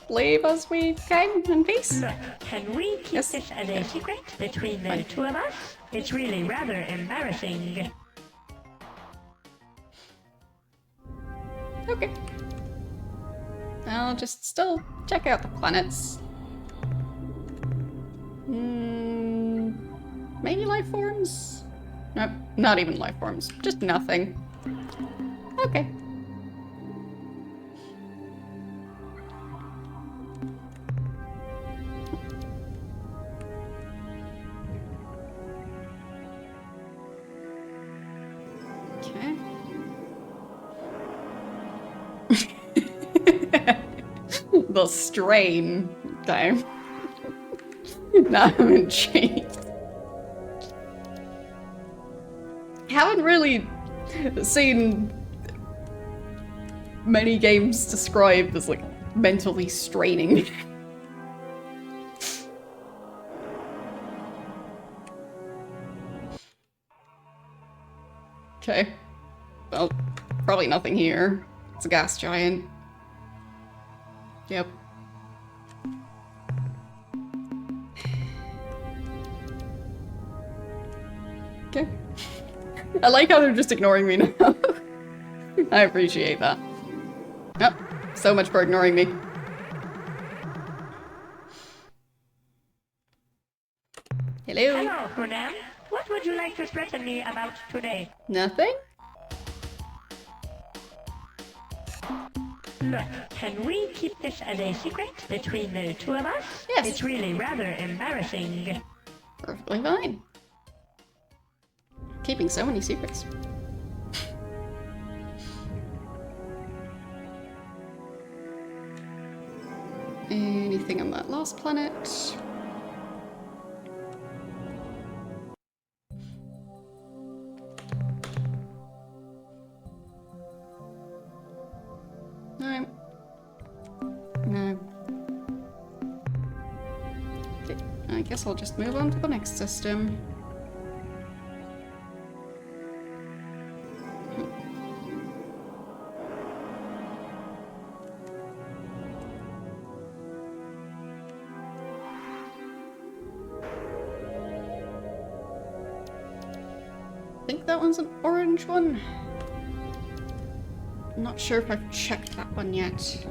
A: We leave as we came in peace?
F: Look, can we keep
A: Yes.
F: this as a secret between the two of us? It's really rather embarrassing.
A: Okay. I'll just still check out the planets. Maybe life forms? Nope, not even life forms. Just nothing. Okay. Okay. The strain. Okay. Now I'm intrigued. Haven't really seen many games described as like mentally straining. Okay. Well, probably nothing here. It's a gas giant. Yep. Okay. I like how they're just ignoring me now. I appreciate that. Oh, so much for ignoring me. Hello?
F: Hello, Ur-Quan. What would you like to threaten me about today?
A: Nothing?
F: Look, can we keep this as a secret between the two of us?
A: Yes.
F: It's really rather embarrassing.
A: Perfectly fine. Keeping so many secrets. Anything on that last planet? No. No. Okay, I guess I'll just move on to the next system. I think that one's an orange one. I'm not sure if I've checked that one yet.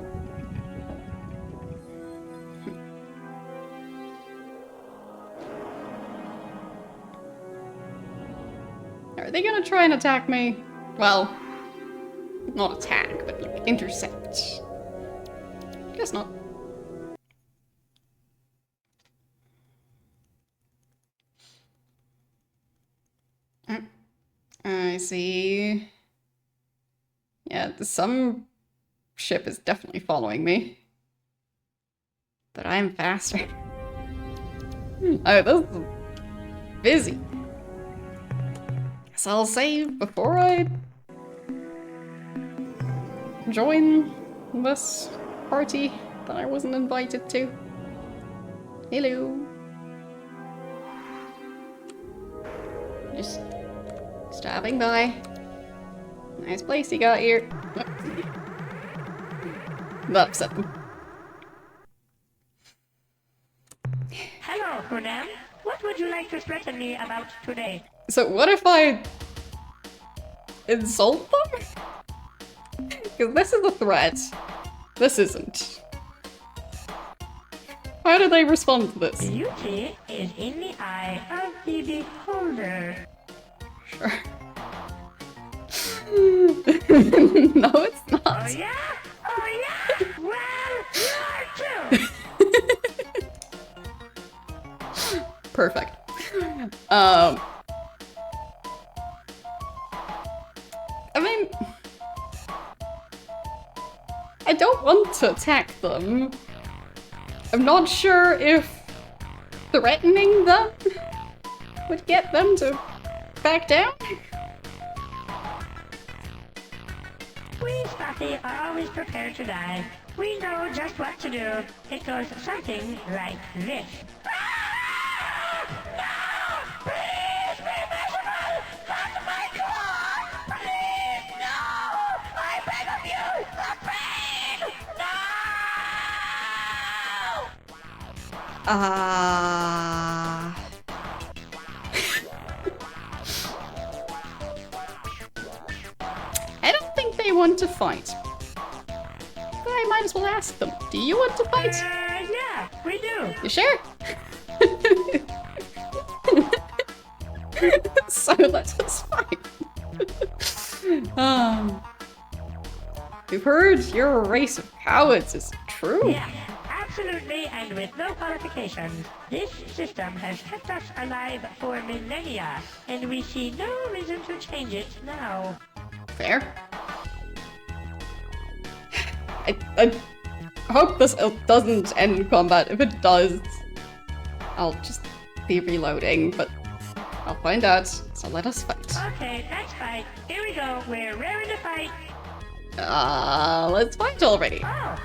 A: Are they gonna try and attack me? Well, not attack, but like intercept. Guess not. Oh, I see. Yeah, some ship is definitely following me. But I'm faster. Oh, this is busy. Guess I'll save before I join this party that I wasn't invited to. Hello. Just stopping by. Nice place you got here. That upset them.
F: Hello, Ur-Quan. What would you like to threaten me about today?
A: So what if I insult them? Because this is a threat. This isn't. How do they respond to this?
F: Beauty is in the eye of the beholder.
A: Sure. No, it's
F: Oh
A: not.
F: yeah? Oh yeah? Well, you are too!
A: Perfect. I mean, I don't want to attack them. I'm not sure if threatening them would get them to back down.
F: We Spotty are always prepared to die. We know just what to do. It goes something like this. Ah! No! Please be merciful! Not my God! Please, no! I beg of you! The pain! No!
A: I don't think they want to fight. But I might as well ask them. Do you want to fight?
F: Yeah, we do.
A: You sure? So let us fight. We've heard you're a race of cowards, is it true?
F: Yeah, absolutely, and with no qualifications. This system has kept us alive for millennia, and we see no reason to change it now.
A: Fair. I hope this doesn't end combat. If it does, I'll just be reloading, but I'll find out, so let us fight.
F: Okay, let's fight. Here we go, we're raring to fight.
A: Let's fight already.
F: Oh,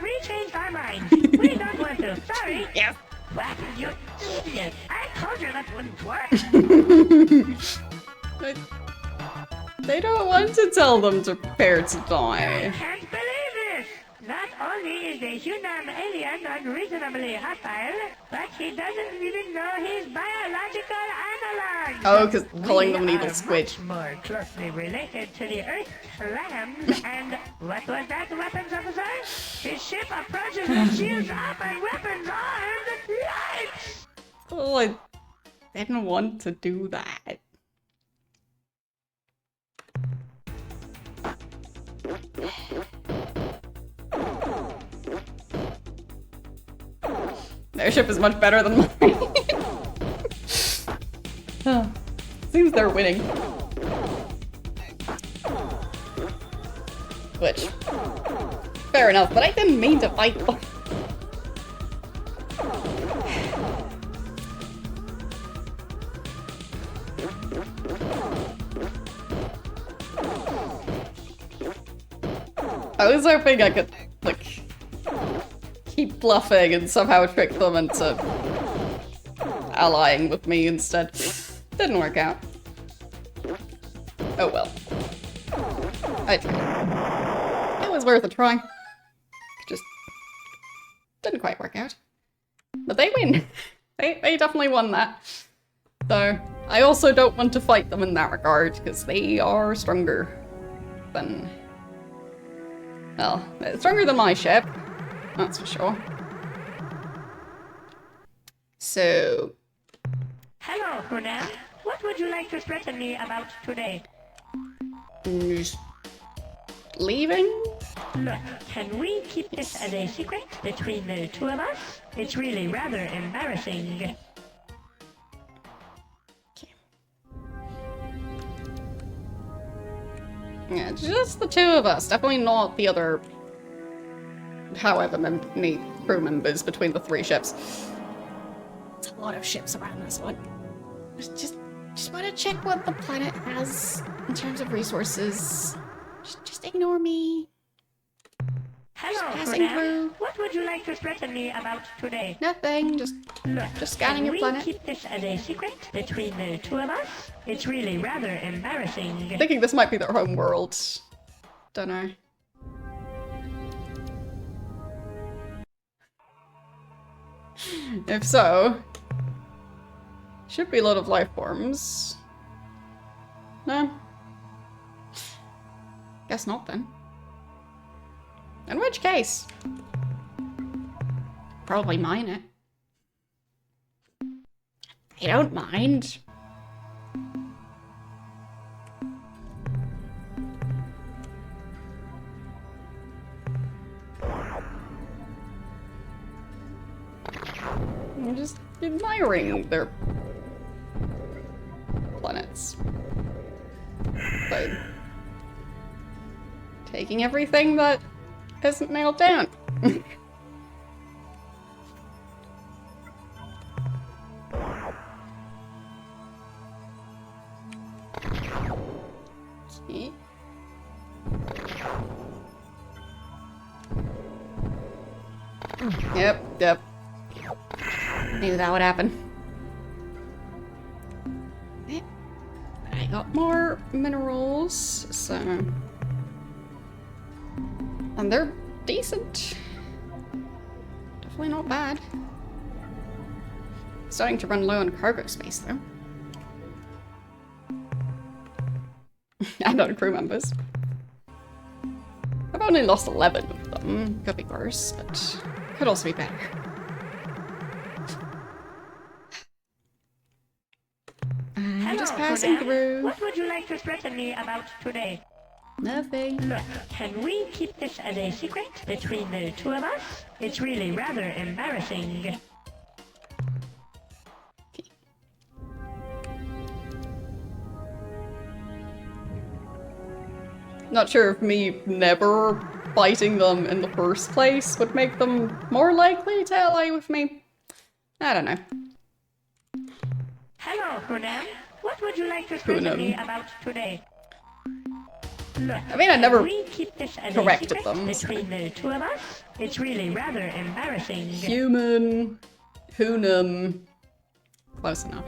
F: we changed our minds. We don't want to. Sorry.
A: Yes.
F: What? You idiot. I told you that wouldn't work.
A: They don't want to tell them to prepare to
F: I
A: die.
F: can't believe this. Not only is the human alien unreasonably hostile, but he doesn't even know his biological analog.
A: Oh, because calling them an evil
F: We are
A: squid.
F: much more closely related to the Earth lambs, and what was that, weapons officer? His ship approaches with shields up and weapons armed. Lights!
A: Oh, I didn't want to do that. Their ship is much better than mine. Seems they're winning. Which, fair enough, but I didn't mean to fight them. I was hoping I could, like, keep bluffing and somehow trick them into allying with me instead. Didn't work out. Oh well. I tried. It was worth a try. Just didn't quite work out. But they win. They definitely won that. So I also don't want to fight them in that regard, because they are stronger than... Well, they're stronger than my ship. That's for sure. So...
F: Hello, Hunam. What would you like to threaten me about today?
A: Just leaving?
F: Look, can we keep this as a secret between the two of us? It's really rather embarrassing.
A: Yeah, just the two of us. Definitely not the other... however many crew members between the three ships. It's a lot of ships around this one. Just want to check what the planet has in terms of resources. Just ignore me.
F: Hello,
A: passing
F: Hunam.
A: through.
F: What would you like to threaten me about today?
A: Nothing, just
F: Look,
A: scanning your
F: can
A: planet.
F: we keep this as a secret between the two of us? It's really rather embarrassing.
A: Thinking this might be their home world. Don't know. If so, should be a lot of life forms. No? Guess not then. In which case, probably mine it. I don't mind. I'm just admiring their planets. But taking everything that isn't nailed down. Okay. Yep. Knew that would happen. But I got more minerals, so... And they're decent. Definitely not bad. Starting to run low on cargo space, though. And on crew members. I've only lost 11 of them. Could be worse, but could also be better. I'm just passing through.
F: What would you like to threaten me about today?
A: Nothing.
F: Look, can we keep this as a secret between the two of us? It's really rather embarrassing.
A: Not sure if me never fighting them in the first place would make them more likely to ally with me. I don't know.
F: Hello, Hunam. What would you like to threaten me about today? Look,
A: I mean, I never
F: we keep this as
A: corrected
F: a secret
A: them.
F: between the two of us? It's really rather embarrassing.
A: Human, Hunam, close enough.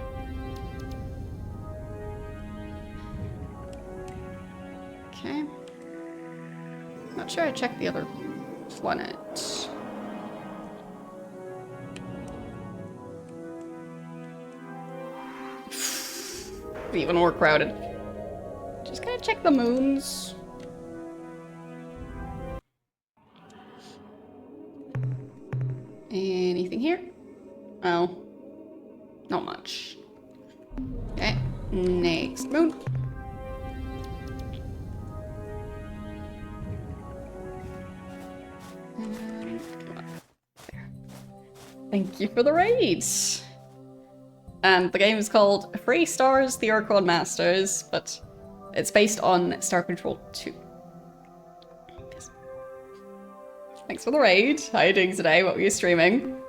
A: Okay. Not sure I checked the other planet. Even more crowded. Just gonna check the moons. Anything here? Oh. Not much. Okay. Next moon. And come on. There. Thank you for the raids. And the game is called Free Stars, the Ur-Quan Masters, but it's based on Star Control 2. Yes. Thanks for the raid. How are you doing today? What were you streaming?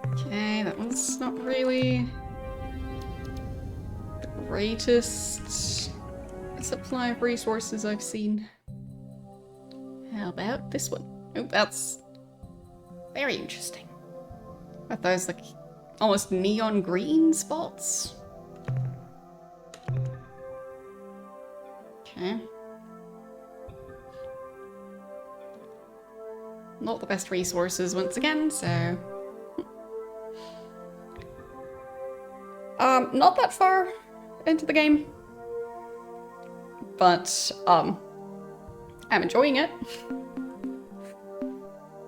A: Okay, that one's not really the greatest supply of resources I've seen. How about this one? Oh, that's very interesting. Are those like almost neon green spots? Okay. Not the best resources once again, so... not that far into the game. But, I'm enjoying it.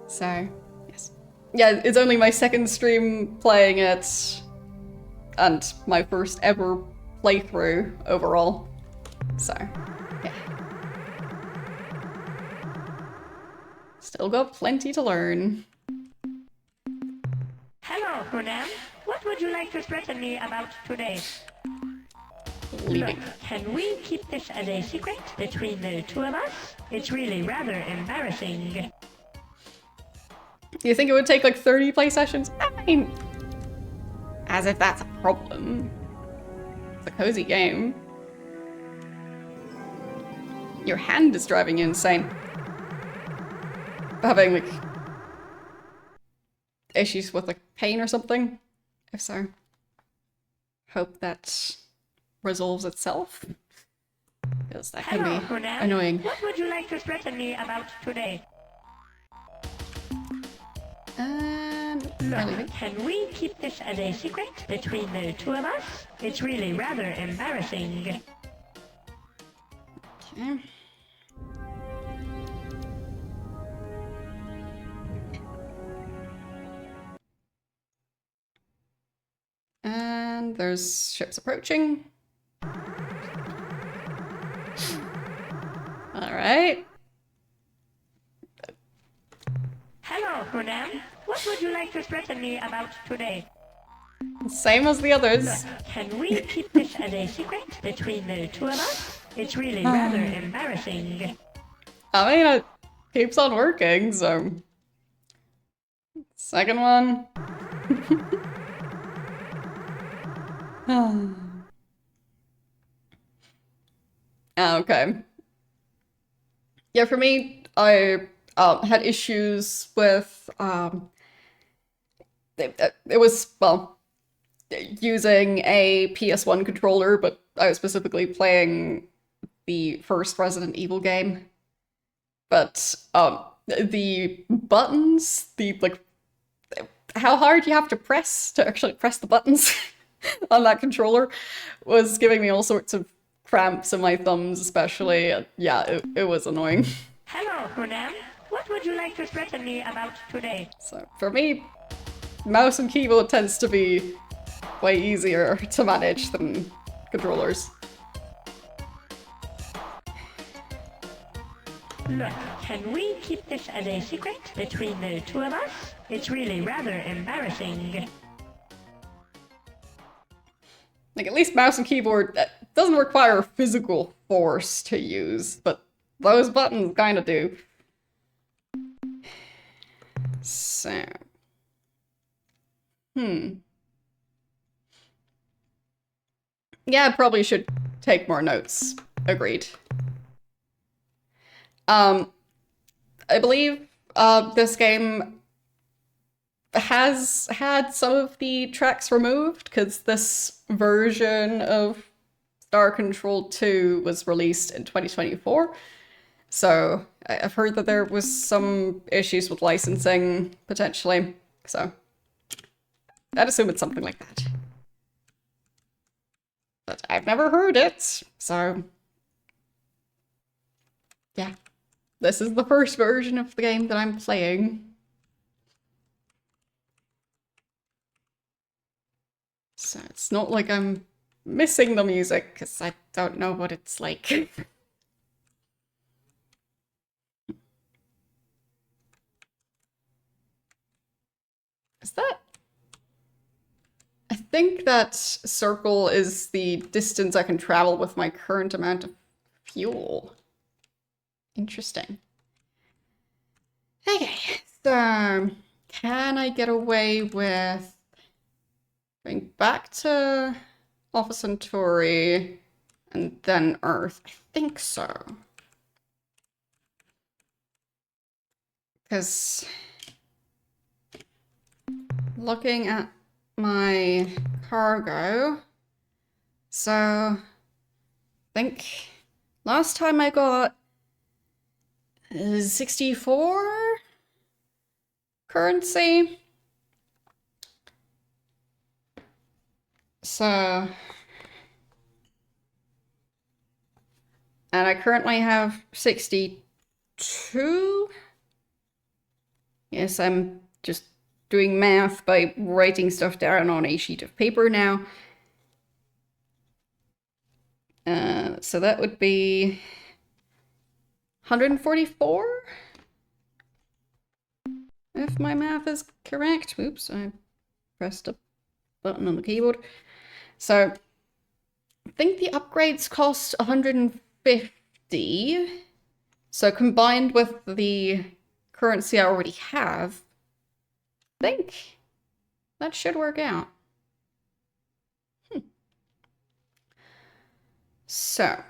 A: So, yes. Yeah, it's only my second stream playing it, and my first ever playthrough overall. So, yeah. Still got plenty to learn.
F: Hello, Hunam. What would you like to threaten me about today?
A: Leaving.
F: Look, can we keep this as a secret between the two of us? It's really rather embarrassing.
A: You think it would take like 30 play sessions? I mean, as if that's a problem. It's a cozy game. Your hand is driving you insane. Having like issues with like pain or something? If so, hope that resolves itself. Because that can be
F: Hunam.
A: annoying.
F: What would you like to threaten me about today?
A: And
F: Look, can we keep this as a secret between the two of us? It's really rather embarrassing.
A: Okay. And there's ships approaching. Alright.
F: Hello, Hunam. What would you like to threaten me about today?
A: Same as the others.
F: Can we keep this as a secret between the two of us? It's really rather embarrassing.
A: I mean, it keeps on working, so... Second one. Okay. Yeah, for me, I had issues with it was, well, using a PS1 controller, but I was specifically playing the first Resident Evil game, But the buttons, the like how hard you have to press to actually press the buttons on that controller was giving me all sorts of cramps in my thumbs, especially. Yeah, it was annoying.
F: Hello, Hunan. What would you like to threaten me about today?
A: So for me, mouse and keyboard tends to be way easier to manage than controllers.
F: Look, can we keep this as a secret between the two of us? It's really rather embarrassing.
A: Like, at least mouse and keyboard doesn't require physical force to use, but those buttons kind of do. So. Yeah, I probably should take more notes. Agreed. I believe this game has had some of the tracks removed because this version of Star Control 2 was released in 2024. So I've heard that there was some issues with licensing, potentially. So I'd assume it's something like that. But I've never heard it, so yeah. This is the first version of the game that I'm playing. So it's not like I'm missing the music, because I don't know what it's like. Is that... I think that circle is the distance I can travel with my current amount of fuel. Interesting. Okay, so can I get away with going back to Alpha Centauri and then Earth? I think so. Because looking at my cargo, so I think last time I got 64 currency. So, and I currently have 62. Yes, I'm just doing math by writing stuff down on a sheet of paper now. So that would be 144? If my math is correct. Oops, I pressed a button on the keyboard. So I think the upgrades cost 150. So combined with the currency I already have, I think that should work out. So,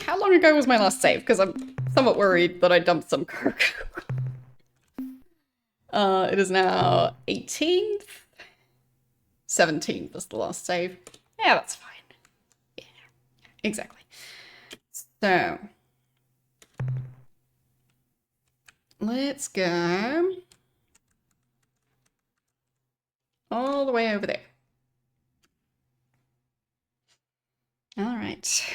A: how long ago was my last save? Because I'm somewhat worried that I dumped some cargo. It is now 18th. 17th was the last save. Yeah, that's fine. Yeah, exactly. So, let's go all the way over there. All right.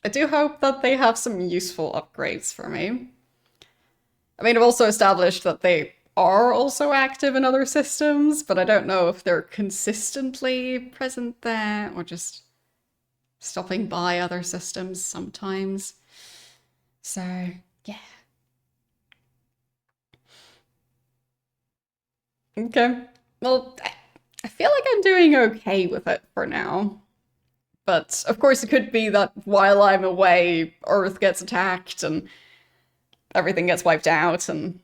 A: I do hope that they have some useful upgrades for me. I mean, I've also established that they are also active in other systems, but I don't know if they're consistently present there or just stopping by other systems sometimes. So, yeah. Okay. Well, I feel like I'm doing okay with it for now. But, of course, it could be that while I'm away, Earth gets attacked and everything gets wiped out and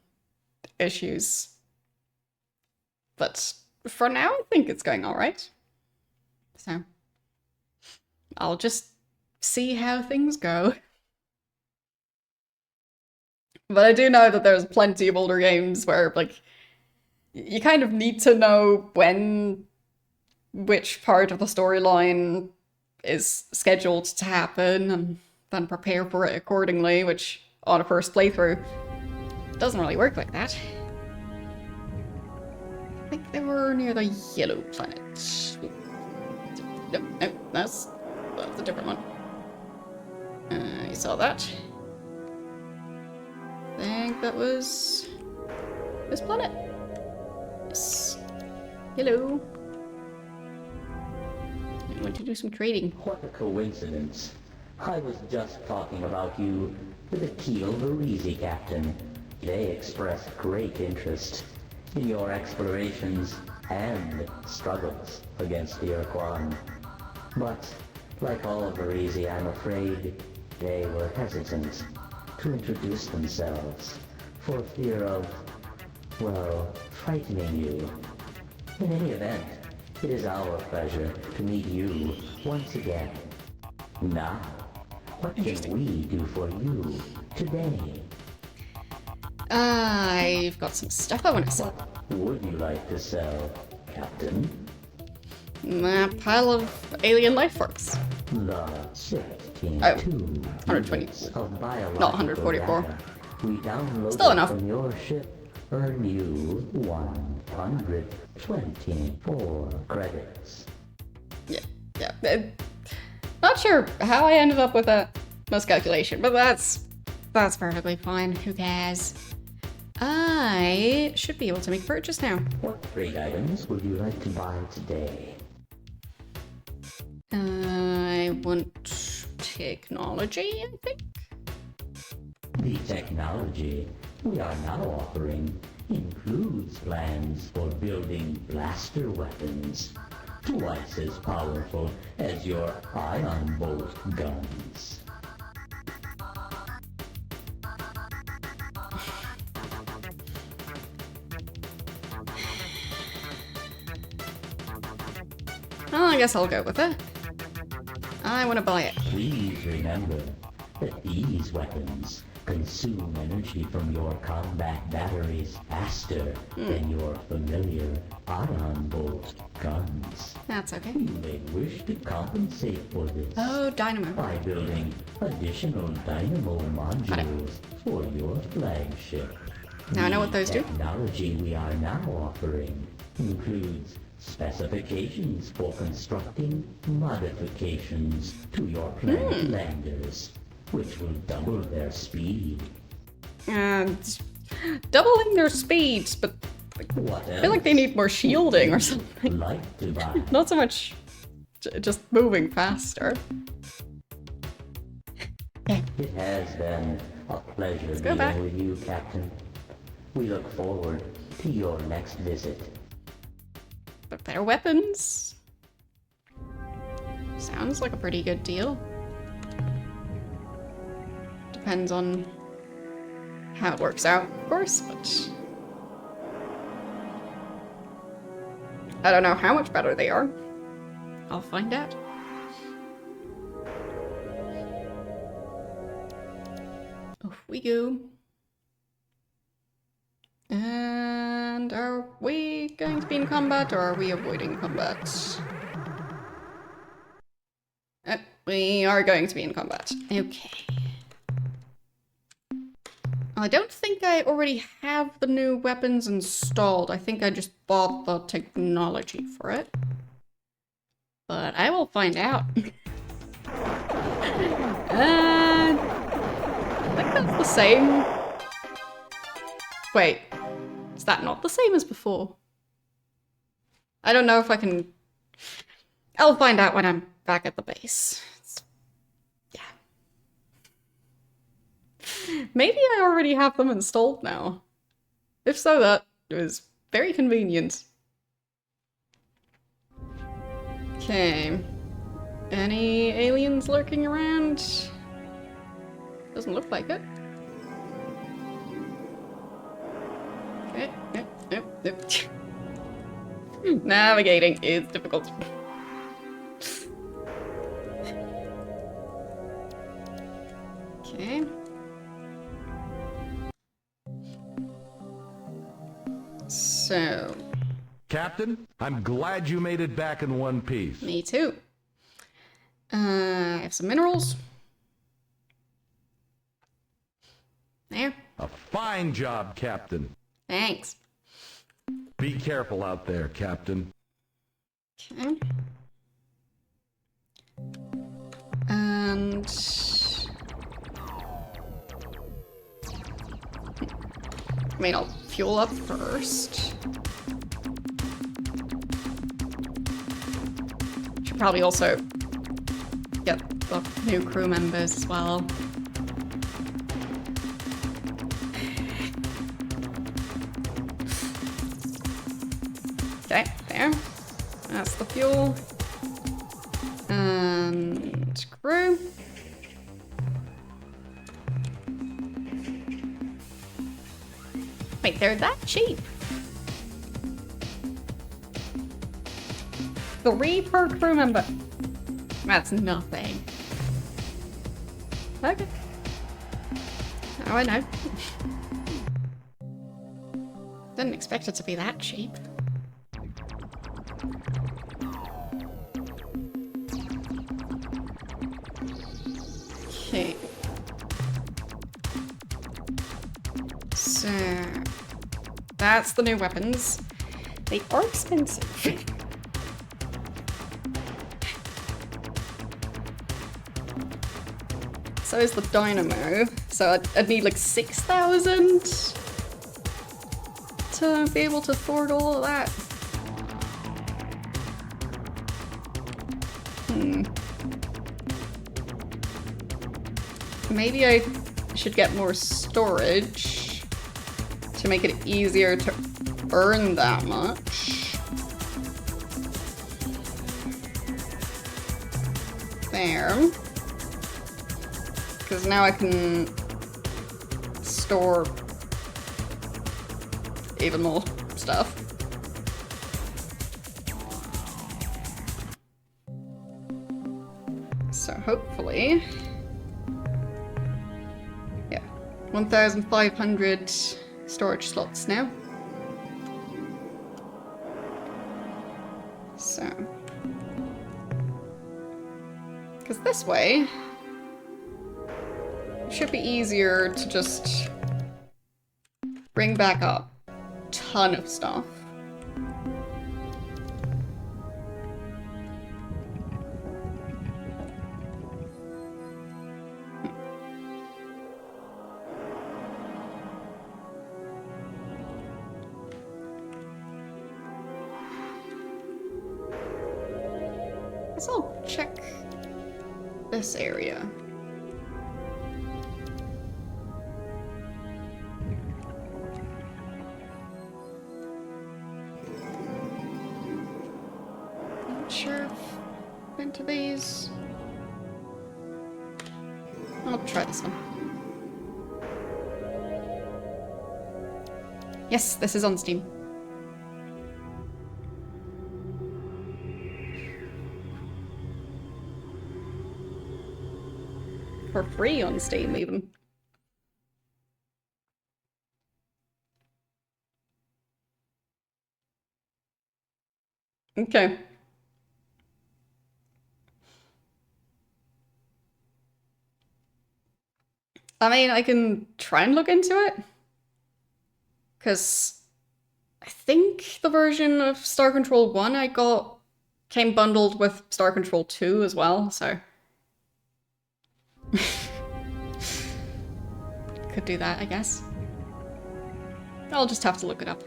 A: issues. But for now, I think it's going alright. So, I'll just see how things go. But I do know that there's plenty of older games where, like, you kind of need to know when which part of the storyline is scheduled to happen and then prepare for it accordingly, which on a first playthrough doesn't really work like that. I think they were near the yellow planet. No, that's a different one. You saw that. I think that was this planet. Yes. Hello. I want to do some trading.
D: What a coincidence. I was just talking about you to the Teal Varese captain. They expressed great interest in your explorations and struggles against the Ur-Quan. But, like all of Varese, I'm afraid they were hesitant to introduce themselves for fear of, well, frightening you. In any event, it is our pleasure to meet you once again. Now, what can we do for you today?
A: I've got some stuff I want to sell.
D: What would you like to sell, Captain?
A: A pile of alien life forms.
D: The 62
A: Oh, 120.
D: units of biological
A: Not 144.
D: data we downloaded
A: Still enough.
D: from your ship earn you 124 credits.
A: Yeah. Not sure how I ended up with that miscalculation, but that's perfectly fine. Who cares? I should be able to make a purchase now.
D: What trade items would you like to buy today?
A: I want technology, I think.
D: The technology we are now offering includes plans for building blaster weapons, twice as powerful as your ion bolt guns.
A: Well, I guess I'll go with it. I want to buy it.
D: Please remember that these weapons consume energy from your combat batteries faster than your familiar ion bolt guns.
A: That's okay.
D: You may wish to compensate for this
A: Oh, dynamo.
D: by building additional dynamo modules for your flagship.
A: Now I know what those do.
D: The technology we are now offering includes specifications for constructing modifications to your planet landers, which will double their speed.
A: And doubling their speeds, but
D: What
A: I feel like they need more shielding or something.
D: like to buy?
A: Not so much just moving faster.
D: It has been a pleasure
A: go back.
D: dealing with you, Captain. We look forward to your next visit.
A: But better weapons. Sounds like a pretty good deal. Depends on how it works out, of course, but I don't know how much better they are. I'll find out. Off we go. And are we going to be in combat or are we avoiding combat? We are going to be in combat. Okay. I don't think I already have the new weapons installed. I think I just bought the technology for it. But I will find out. And I think that's the same. Wait, is that not the same as before? I don't know if I can... I'll find out when I'm back at the base. Yeah. Maybe I already have them installed now. If so, that was very convenient. Okay. Any aliens lurking around? Doesn't look like it. Okay. Nope. Navigating is difficult. Okay. So,
B: Captain, I'm glad you made it back in one piece.
A: me too. I have some minerals. There.
B: A fine job, Captain.
A: Thanks.
B: Be careful out there, Captain.
A: Okay. And... I mean, I'll fuel up first. Should probably also get the new crew members as well. Okay, there. That's the fuel. And crew. Wait, they're that cheap? 3 per crew member. That's nothing. Okay. Oh, I know. Didn't expect it to be that cheap. Okay. So... that's the new weapons. They are expensive. So is the dynamo. So I'd need like 6,000 to be able to afford all of that. Maybe I should get more storage to make it easier to earn that much. There. Because now I can store even more stuff. So hopefully... yeah, 1,500 storage slots now. So... because this way... it should be easier to just bring back up a ton of stuff. Guess I'll check this area. Sure if into these. I'll try this one. Yes, this is on Steam. For free on Steam, even. Okay. I mean, I can try and look into it. Because I think the version of Star Control 1 I got came bundled with Star Control 2 as well, so... could do that, I guess. I'll just have to look it up.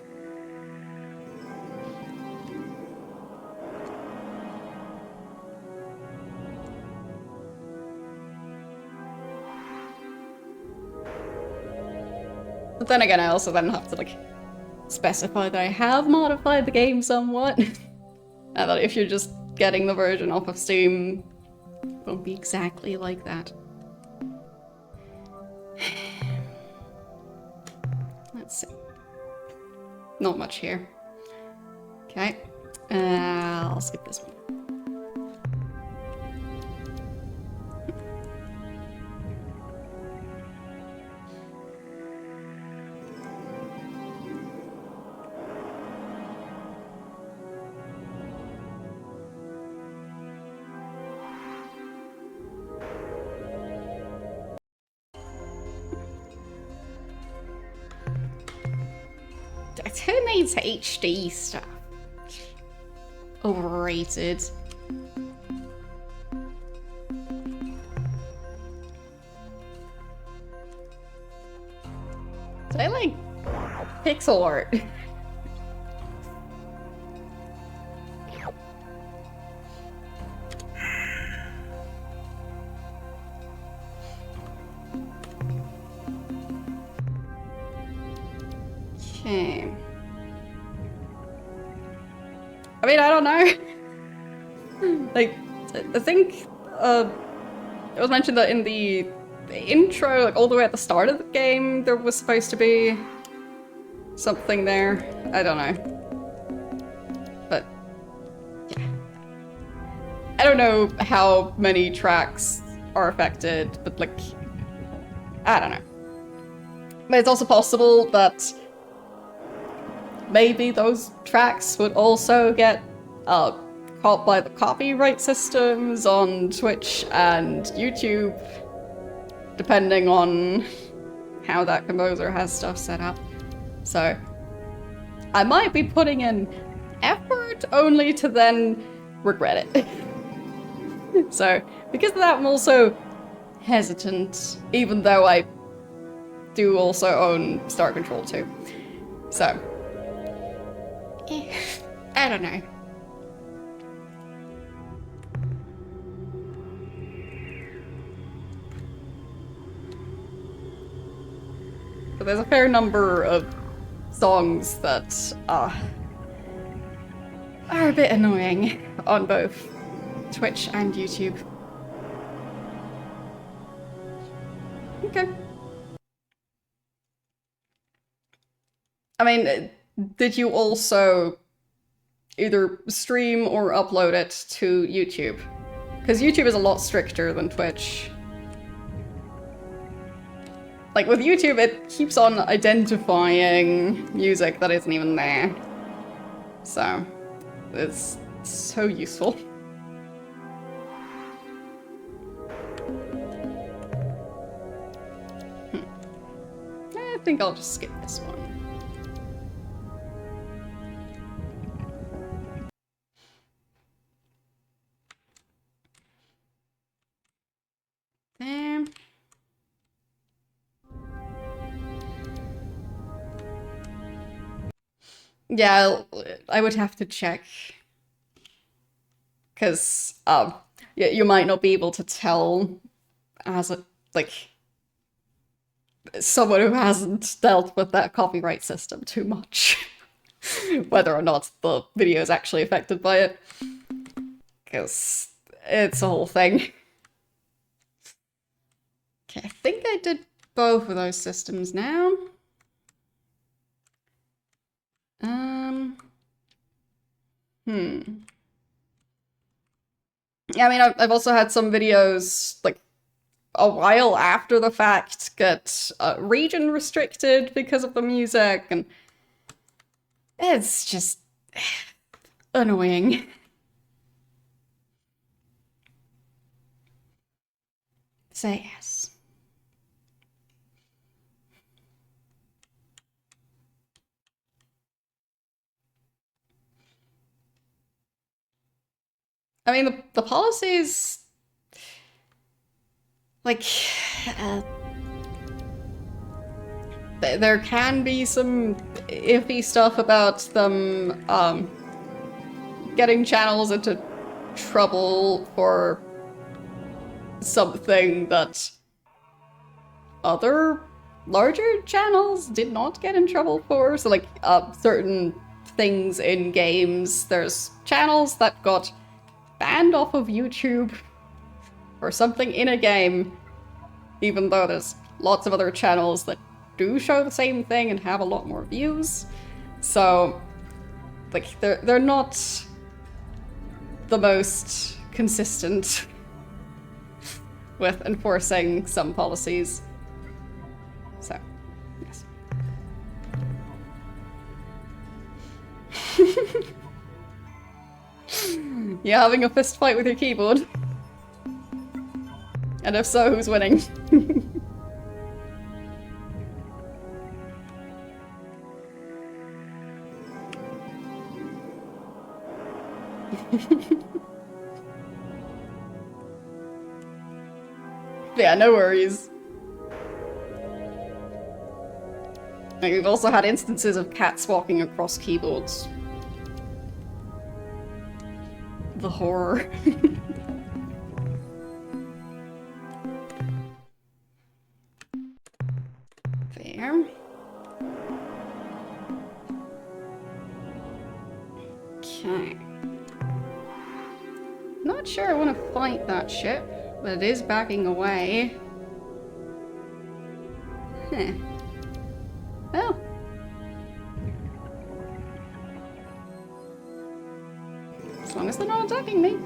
A: But then again, I also then have to, like, specify that I have modified the game somewhat. And that if you're just getting the version off of Steam, it won't be exactly like that. Let's see. Not much here. Okay. I'll skip this one. Who needs HD stuff? Overrated. I like pixel art. Okay. I mean, I don't know. Like, I think it was mentioned that in the intro, like all the way at the start of the game, there was supposed to be something there. I don't know. But, yeah. I don't know how many tracks are affected, but like, I don't know. But it's also possible that maybe those tracks would also get caught by the copyright systems on Twitch and YouTube, depending on how that composer has stuff set up. So I might be putting in effort only to then regret it. So because of that, I'm also hesitant, even though I do also own Star Control 2. So I don't know. But there's a fair number of songs that are a bit annoying on both Twitch and YouTube. Okay. I mean, did you also either stream or upload it to YouTube? Because YouTube is a lot stricter than Twitch. Like, with YouTube, it keeps on identifying music that isn't even there. So, it's so useful. I think I'll just skip this one. There. Yeah, I would have to check. Because, yeah, you might not be able to tell as a, like, someone who hasn't dealt with that copyright system too much. Whether or not the video is actually affected by it. Because it's a whole thing. Okay, I think I did both of those systems now. Yeah, I mean, I've also had some videos, like, a while after the fact get region restricted because of the music, and it's just annoying. So yes. I mean, the policies, like, there can be some iffy stuff about them getting channels into trouble for something that other larger channels did not get in trouble for. So, like, certain things in games, there's channels that got banned off of YouTube or something in a game, even though there's lots of other channels that do show the same thing and have a lot more views. So, like, they're not the most consistent with enforcing some policies. So, yes. You having a fist fight with your keyboard? And if so, who's winning? Yeah, no worries. Like, we've also had instances of cats walking across keyboards. The horror. There. Okay. Not sure I want to fight that ship, but it is backing away. Huh. Oh. As long as they're not attacking me.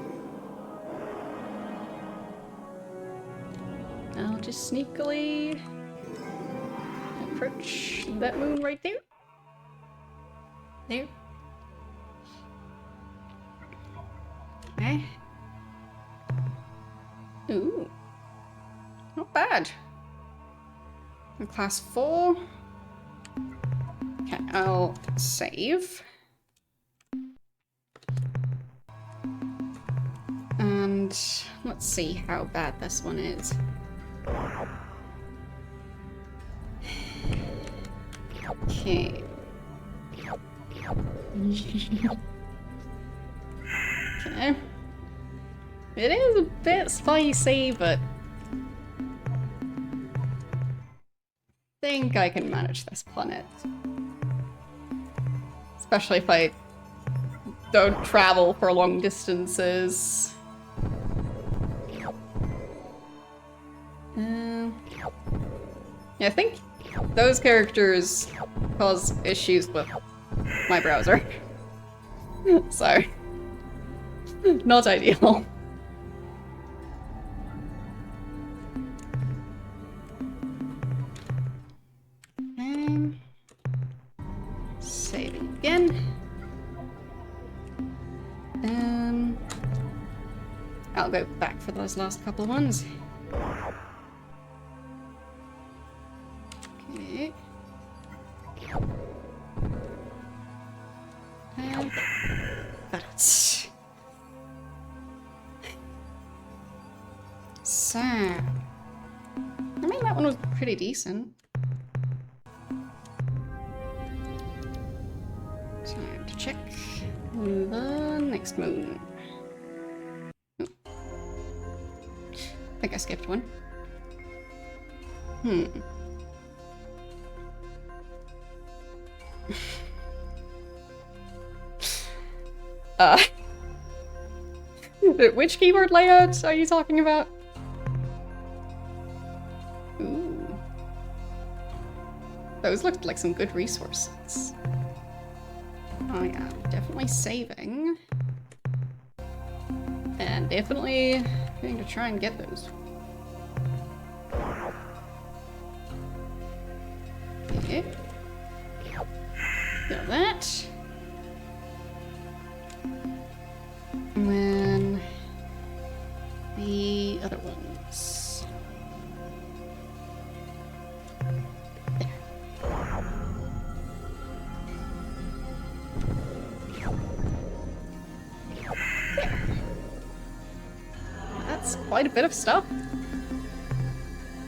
A: I'll just sneakily approach that moon right there. There. Okay. Ooh. Not bad. In class 4. Okay, I'll save. And let's see how bad this one is. Okay. Okay. It is a bit spicy, but I think I can manage this planet. Especially if I don't travel for long distances. Yeah, I think those characters cause issues with my browser. So, not ideal. Save it again. I'll go back for those last couple ones. Okay. That's so. I mean, that one was pretty decent. Time to check the next moon. Oh. I think I skipped one. Which keyboard layout are you talking about? Ooh. Those looked like some good resources. I am definitely saving. And definitely going to try and get those. Okay. Got that. And then the other ones. There. There. That's quite a bit of stuff.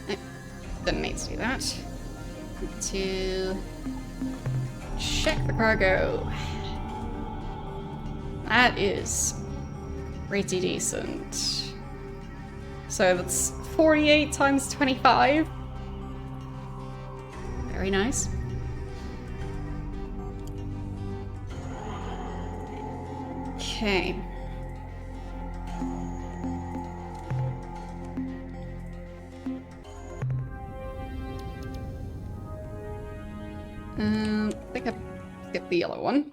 A: I didn't need to do that. Need to check the cargo. That is pretty decent. So that's 48 times 25. Very nice. Okay. I think I skipped the yellow one.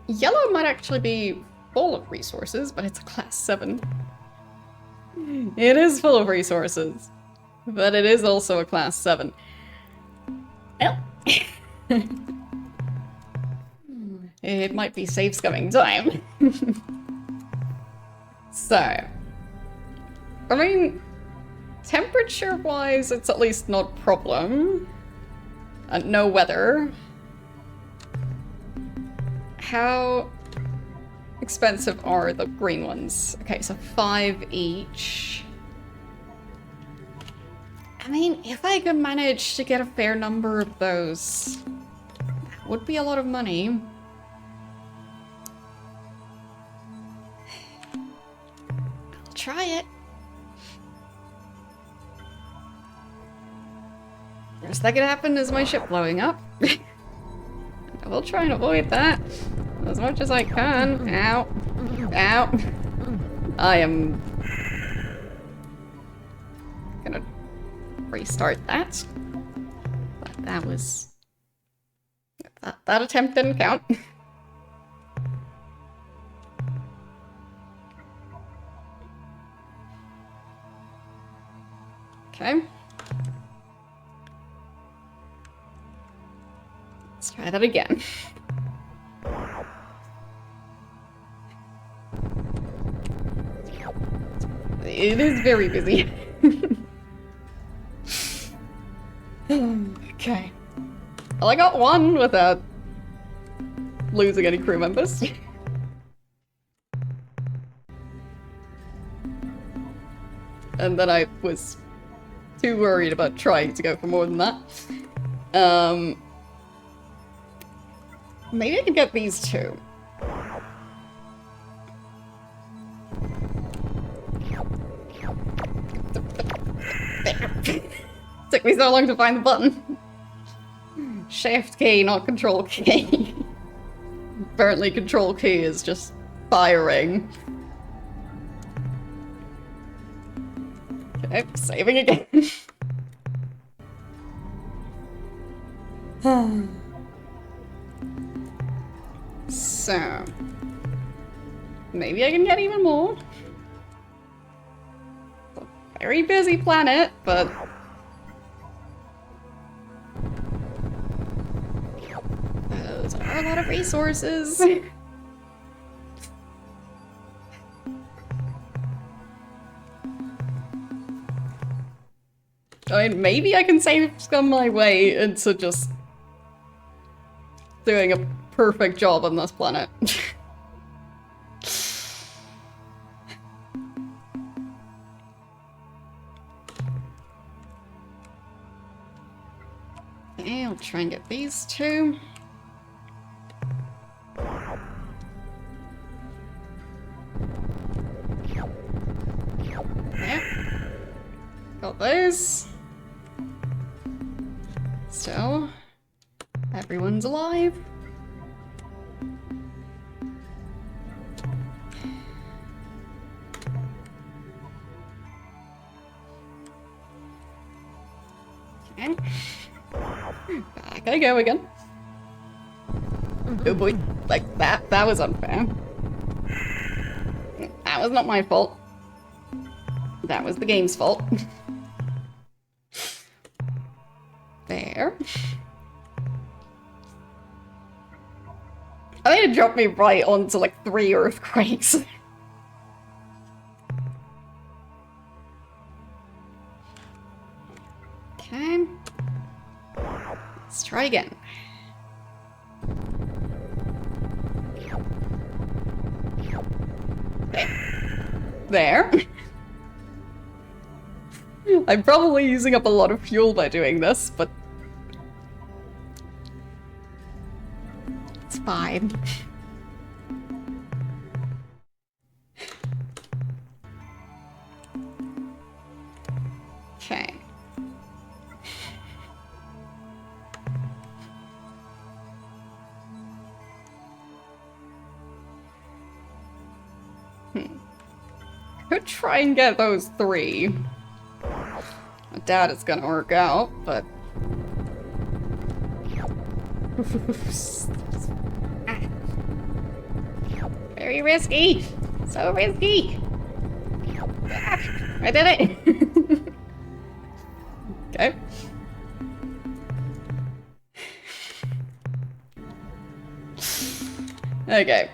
A: Yellow might actually be full of resources, but it's a class 7. It is full of resources, but it is also a class 7. Well, it might be safe scumming time. So, I mean, temperature-wise, it's at least not a problem. No weather. How expensive are the green ones? Okay, so 5 each. I mean, if I could manage to get a fair number of those, that would be a lot of money. I'll try it. Worst that could happen is my ship blowing up. I will try and avoid that as much as I can. Ow. Ow. I am gonna restart that. But that was... That attempt didn't count. Okay. Let's try that again. It is very busy. Okay. Well, I got one without losing any crew members. And then I was too worried about trying to go for more than that. Maybe I can get these two. Took me so long to find the button. Shift key, not control key. Apparently control key is just firing. Okay, saving again. So, maybe I can get even more. It's a very busy planet, but those are a lot of resources. I mean, maybe I can save some my way into just doing a perfect job on this planet. Okay, I'll try and get these two. Yep. Got those. So, everyone's alive. Okay. Back I go again. Oh boy, like that was unfair. That was not my fault. That was the game's fault. There. I think it dropped me right onto like 3 earthquakes. Okay. Let's try again. There. I'm probably using up a lot of fuel by doing this, but it's fine. Okay. Could try and get those 3. I doubt it's gonna work out, but... Very risky! So risky! I did it! Okay. Okay.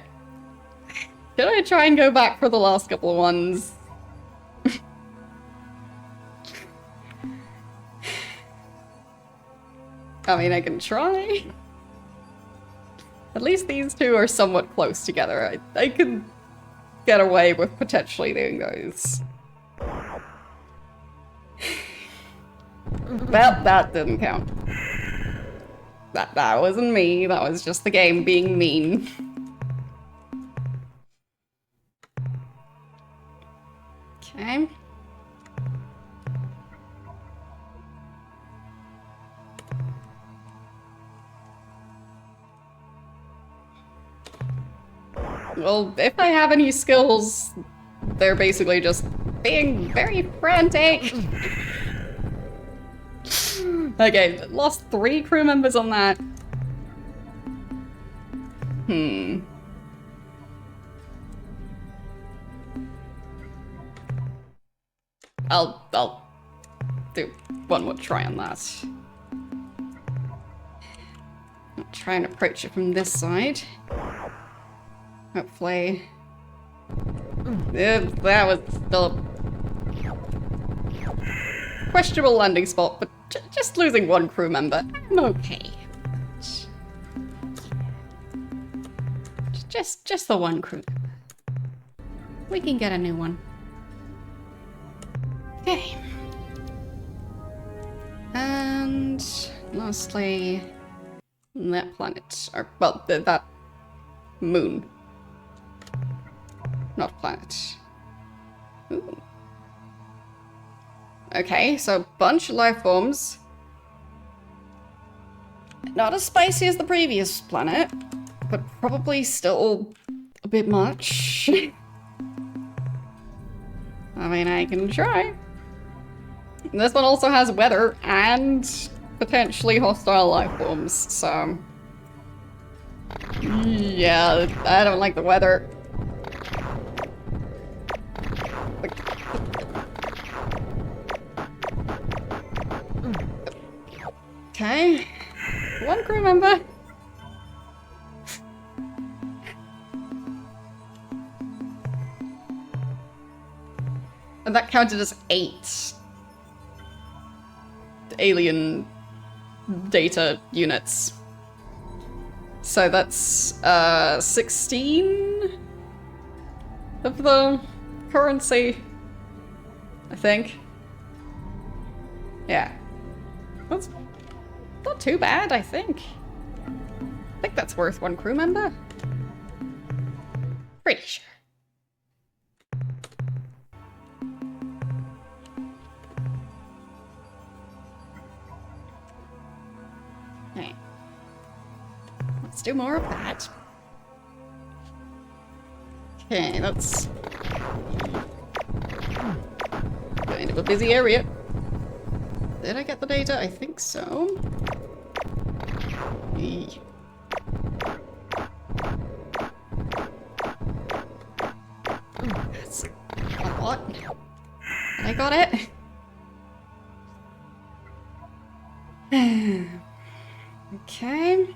A: Should I try and go back for the last couple of ones? I mean, I can try. At least these two are somewhat close together. I could get away with potentially doing those. Well, that didn't count. That wasn't me, that was just the game being mean. Okay. Well, if I have any skills, they're basically just being very frantic. Okay, lost 3 crew members on that. I'll do one more try on that. I'll try and approach it from this side. Hopefully. That was still a questionable landing spot, but just losing 1 crew member, I'm okay. Just the 1 crew member. We can get a new one. Okay. And lastly, that planet, or well, that moon. Not planet. Ooh. Okay, so bunch of life forms. Not as spicy as the previous planet, but probably still a bit much. I mean, I can try. This one also has weather and potentially hostile life forms, so... yeah, I don't like the weather. Okay. 1 crew member. And that counted as 8 alien data units. So that's 16 of the currency, I think. Yeah. That's not too bad, I think. I think that's worth 1 crew member. Pretty sure. Okay. Let's do more of that. Okay, that's kind of a busy area. Did I get the data? I think so. That's a lot. I got it. Okay.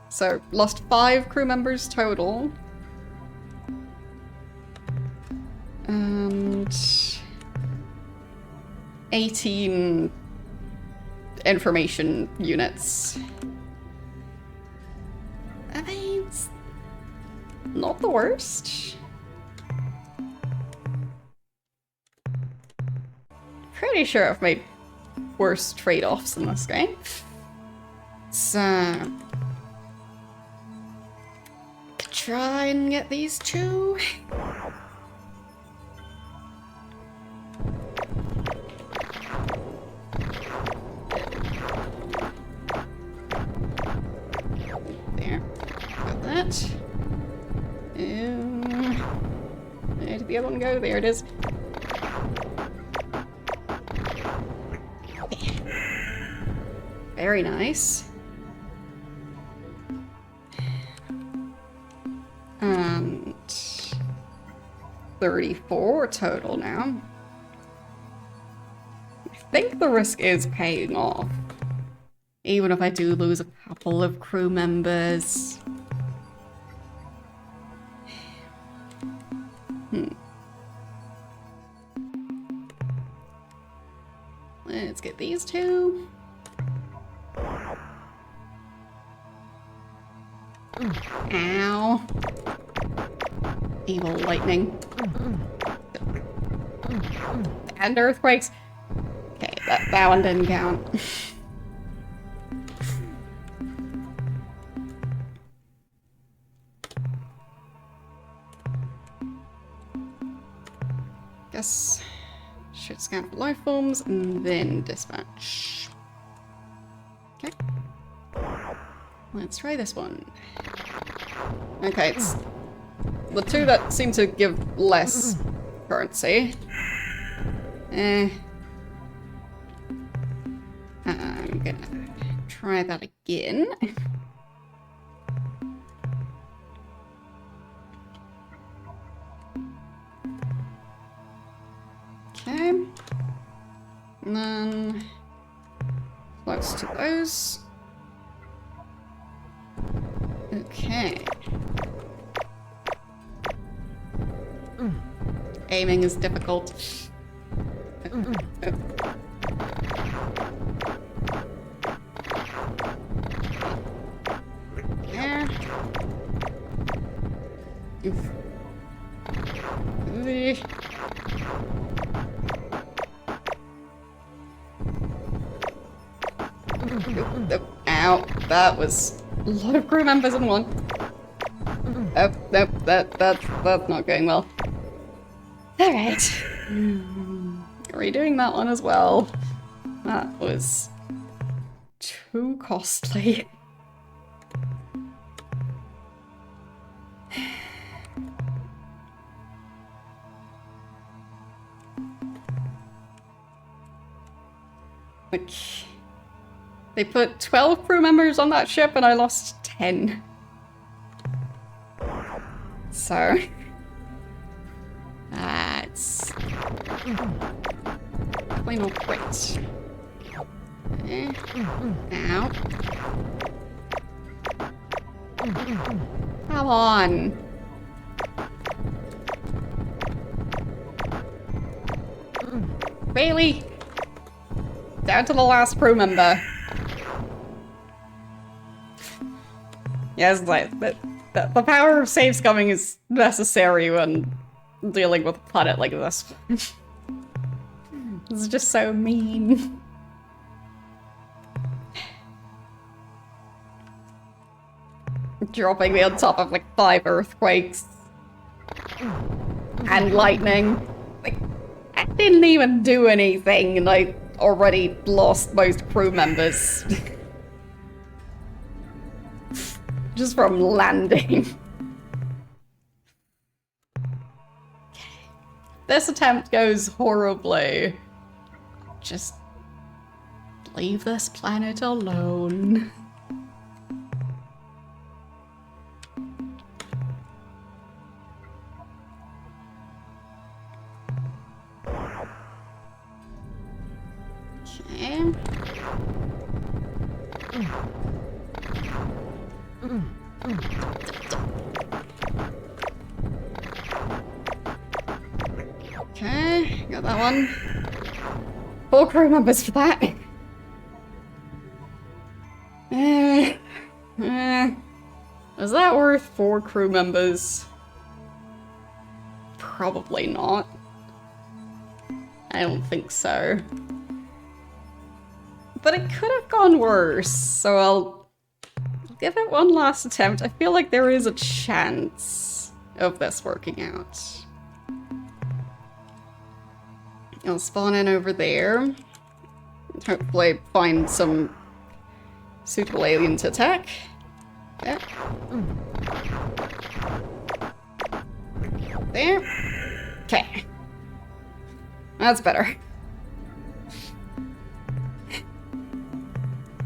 A: So, lost 5 crew members total. And 18 information units. I mean, it's not the worst. Pretty sure I've made worse trade-offs in this game. So... could try and get these 2. There. Got that. Where did the other one go? There it is. Very nice. And 34 total now. I think the risk is paying off. Even if I do lose a couple of crew members. Let's get these 2. Ow. Evil lightning. And earthquakes. Okay, that one didn't count. Guess should scan for life forms and then dispatch. Okay. Let's try this one. Okay, it's the two that seem to give less currency. I'm gonna try that again. Okay. And then close to those. Okay. Aiming is difficult. There. Oof. Ow, that was a lot of crew members in one. Oh, nope, that's not going well. Alright. Redoing that one as well. That was too costly. Like, they put 12 crew members on that ship and I lost 10. So, that's definitely not great. Okay. Ow. Come on. Really? Down to the last crew member. Yes, like the power of save scumming is necessary when dealing with a planet like this. It's just so mean. Dropping me on top of like 5 earthquakes. And lightning. Like, I didn't even do anything and I already lost most crew members. Just from landing. This attempt goes horribly. Just leave this planet alone. Okay. Okay, got that one. 4 crew members for that. Is that worth 4 crew members? Probably not. I don't think so. But it could have gone worse, so I'll give it one last attempt. I feel like there is a chance of this working out. I'll spawn in over there. Hopefully find some suitable alien to attack. Yeah. There. Okay. That's better.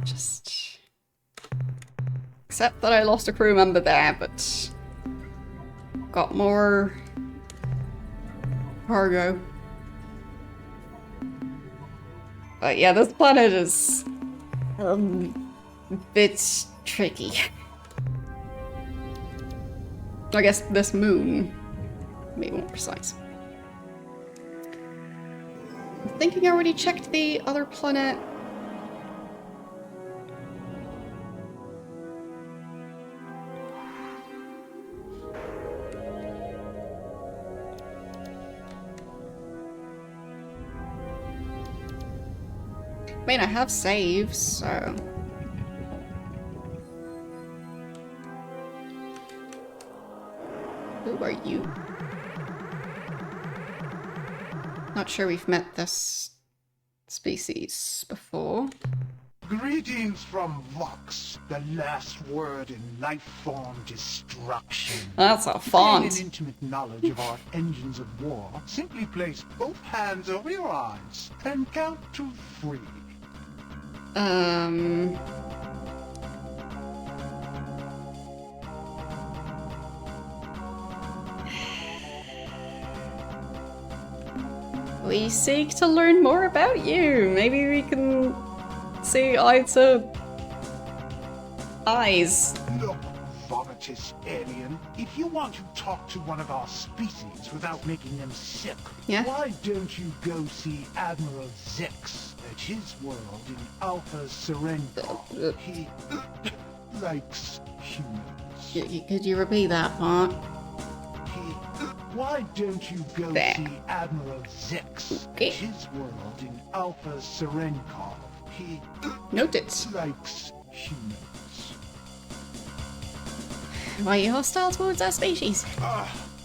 A: Just... Except that I lost a crew member there, but... got more... cargo. But yeah, this planet is... a bit tricky. I guess this moon may be more precise. I'm thinking I already checked the other planet. I mean, I have saves, so... Who are you? Not sure we've met this species before.
G: Greetings from Vox, the last word in life form destruction.
A: That's a
G: To gain
A: font.
G: an intimate knowledge of our engines of war, simply place both hands over your eyes and count to 3.
A: We seek to learn more about you. Maybe we can see eye to eyes.
G: Look, vomitous alien, if you want to talk to one of our species without making them sick,
A: Yeah?
G: why don't you go see Admiral Zex at his world in Alpha Serenkov? He likes humans.
A: Could you repeat that part?
G: Why don't you go
A: There.
G: see Admiral Zex
A: Okay.
G: at his world in Alpha Serenkov? He
A: Noted.
G: likes humans.
A: Why are you hostile towards our species?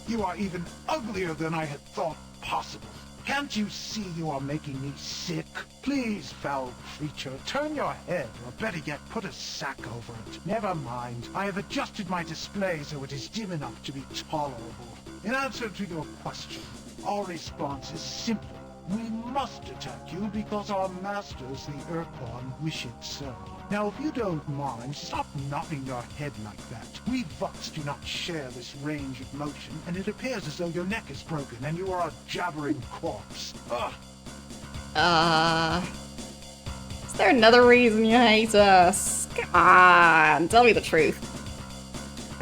G: You are even uglier than I had thought possible. Can't you see you are making me sick? Please, foul creature, turn your head, or better yet, put a sack over it. Never mind. I have adjusted my display so it is dim enough to be tolerable. In answer to your question, our response is simple. We must attack you because our masters, the Ur-Quan, wish it so. Now, if you don't mind, stop nodding your head like that. We Vox do not share this range of motion, and it appears as though your neck is broken and you are a jabbering corpse. Ugh.
A: Is there another reason you hate us? Come on, tell me the truth.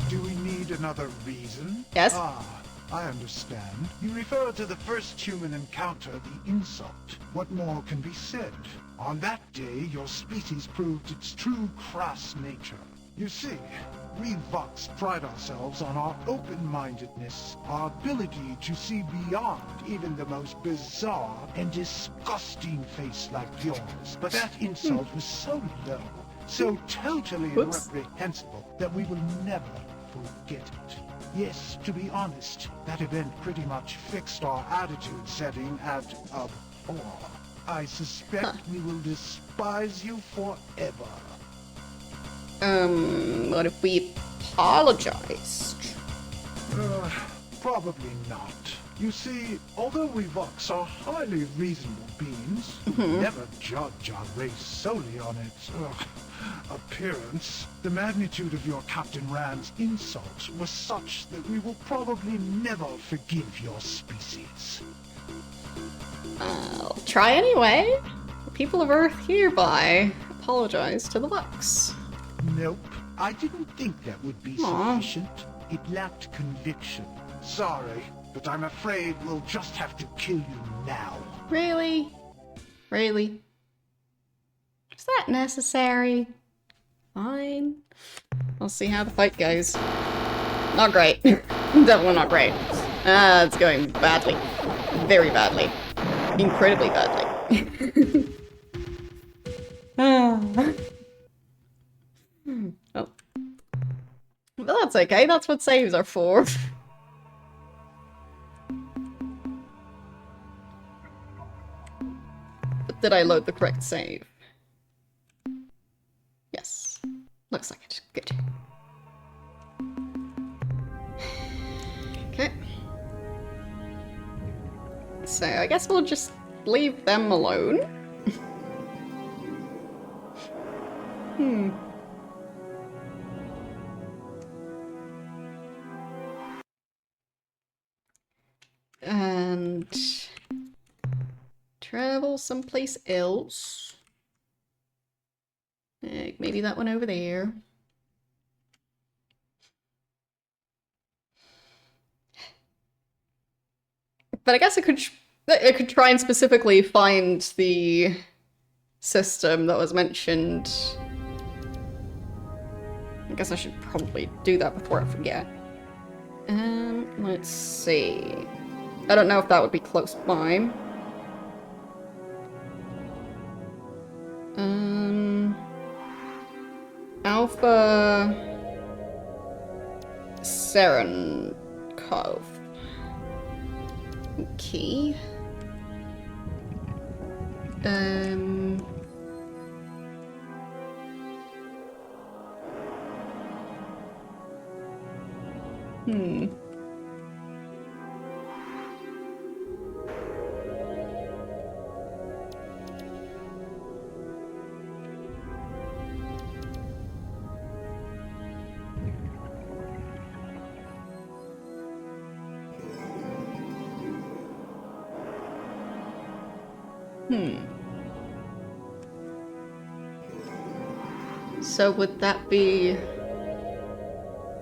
G: Do we need another reason?
A: Yes.
G: I understand. You refer to the first human encounter, the insult. What more can be said? On that day, your species proved its true crass nature. You see, we Vox pride ourselves on our open-mindedness, our ability to see beyond even the most bizarre and disgusting face like yours. But that insult was so low, so totally
A: Whoops.
G: reprehensible, that we will never forget it. Yes, to be honest, that event pretty much fixed our attitude setting at abhor. I suspect we will despise you forever.
A: What if we apologized?
G: Probably not. You see, although we Vox are highly reasonable beings, we never judge our race solely on its appearance, the magnitude of your Captain Rand's insult was such that we will probably never forgive your species.
A: I'll try anyway. The people of Earth hereby apologize to the Lux.
G: Nope, I didn't think that would be
A: Aw.
G: sufficient. It lacked conviction. Sorry, but I'm afraid we'll just have to kill you now.
A: Really? Really? Is that necessary? Fine. We'll see how the fight goes. Not great. Definitely not great. It's going badly. Very badly. Incredibly badly. Oh. But that's okay, that's what saves are for. But did I load the correct save? Yes. Looks like it. Good. Okay. So I guess we'll just leave them alone. And travel someplace else. Maybe that one over there. But I guess I could try and specifically find the system that was mentioned. I guess I should probably do that before I forget. Let's see. I don't know if that would be close by. Alpha Saren Cove. Okay. Hmm. So would that be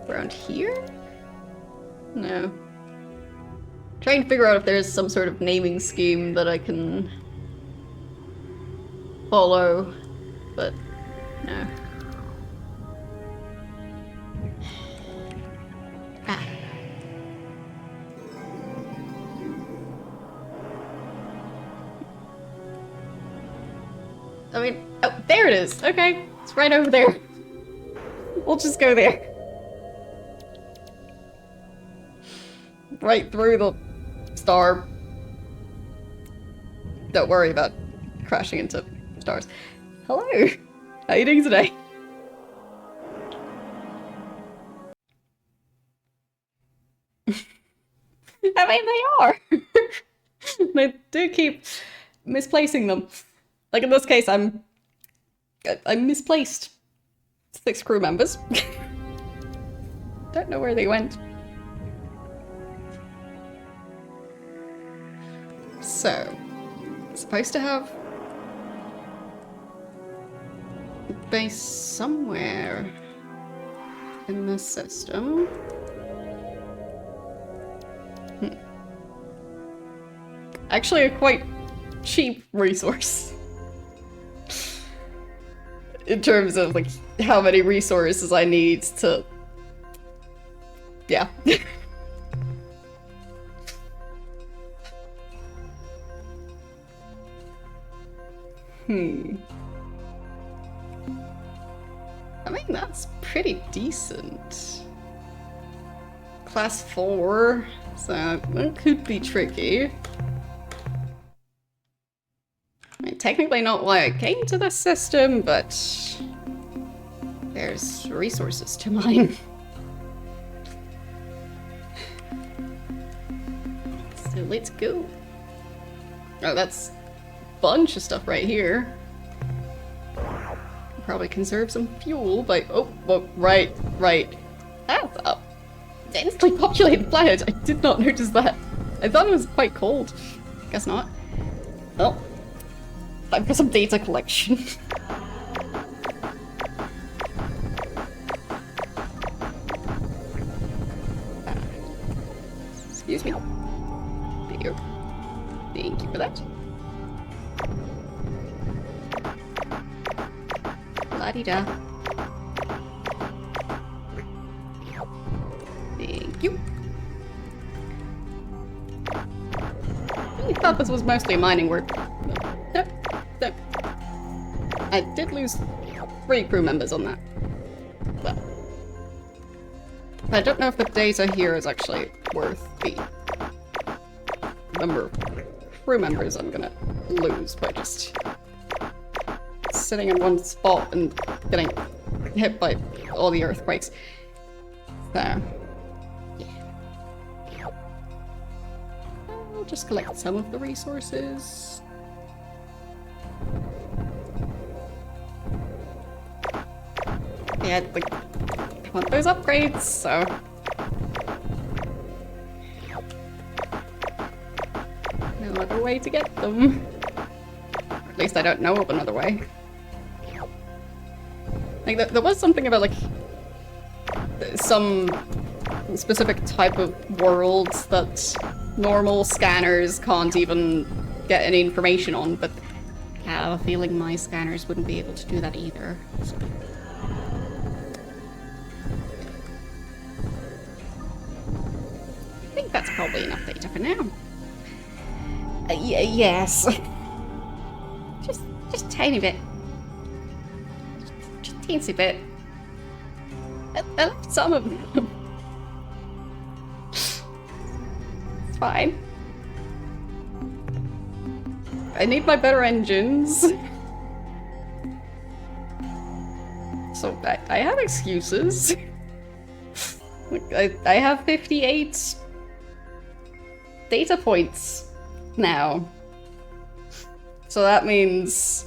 A: around here? No. Trying to figure out if there's some sort of naming scheme that I can follow, but no. Ah. I mean, oh, there it is. Okay, it's right over there. We'll just go there. Right through the star. Don't worry about crashing into stars. Hello! How are you doing today? I mean, they are! They do keep misplacing them. Like in this case, I misplaced 6 crew members. Don't know where they went. So, it's supposed to have a base somewhere in the system. Actually, a quite cheap resource. In terms of, like, how many resources I need to... Yeah. I mean, that's pretty decent. Class 4, so that could be tricky. I mean, technically not why I came to this system, but there's resources to mine. So let's go. Oh, that's a bunch of stuff right here. Probably conserve some fuel by... Oh, well, right. That's a densely populated planet. I did not notice that. I thought it was quite cold. Guess not. Well, time for some data collection. Excuse me. There. Thank you for that. La-di-da. Thank you. I thought this was mostly mining work. No. I did lose 3 crew members on that. Well, I don't know if the data here is actually worth the number of crew members I'm gonna lose by just sitting in one spot and getting hit by all the earthquakes. So, yeah. I'll just collect some of the resources. Yeah, like, I want those upgrades, so... No other way to get them. Or at least I don't know of another way. Like, there was something about, like, some specific type of worlds that normal scanners can't even get any information on, but I have a feeling my scanners wouldn't be able to do that either. So. I think that's probably enough data for now. Yes. Just tiny bit. Just teensy bit. I left some of them. It's fine. I need my better engines. So I have excuses. I have 58 data points now. So that means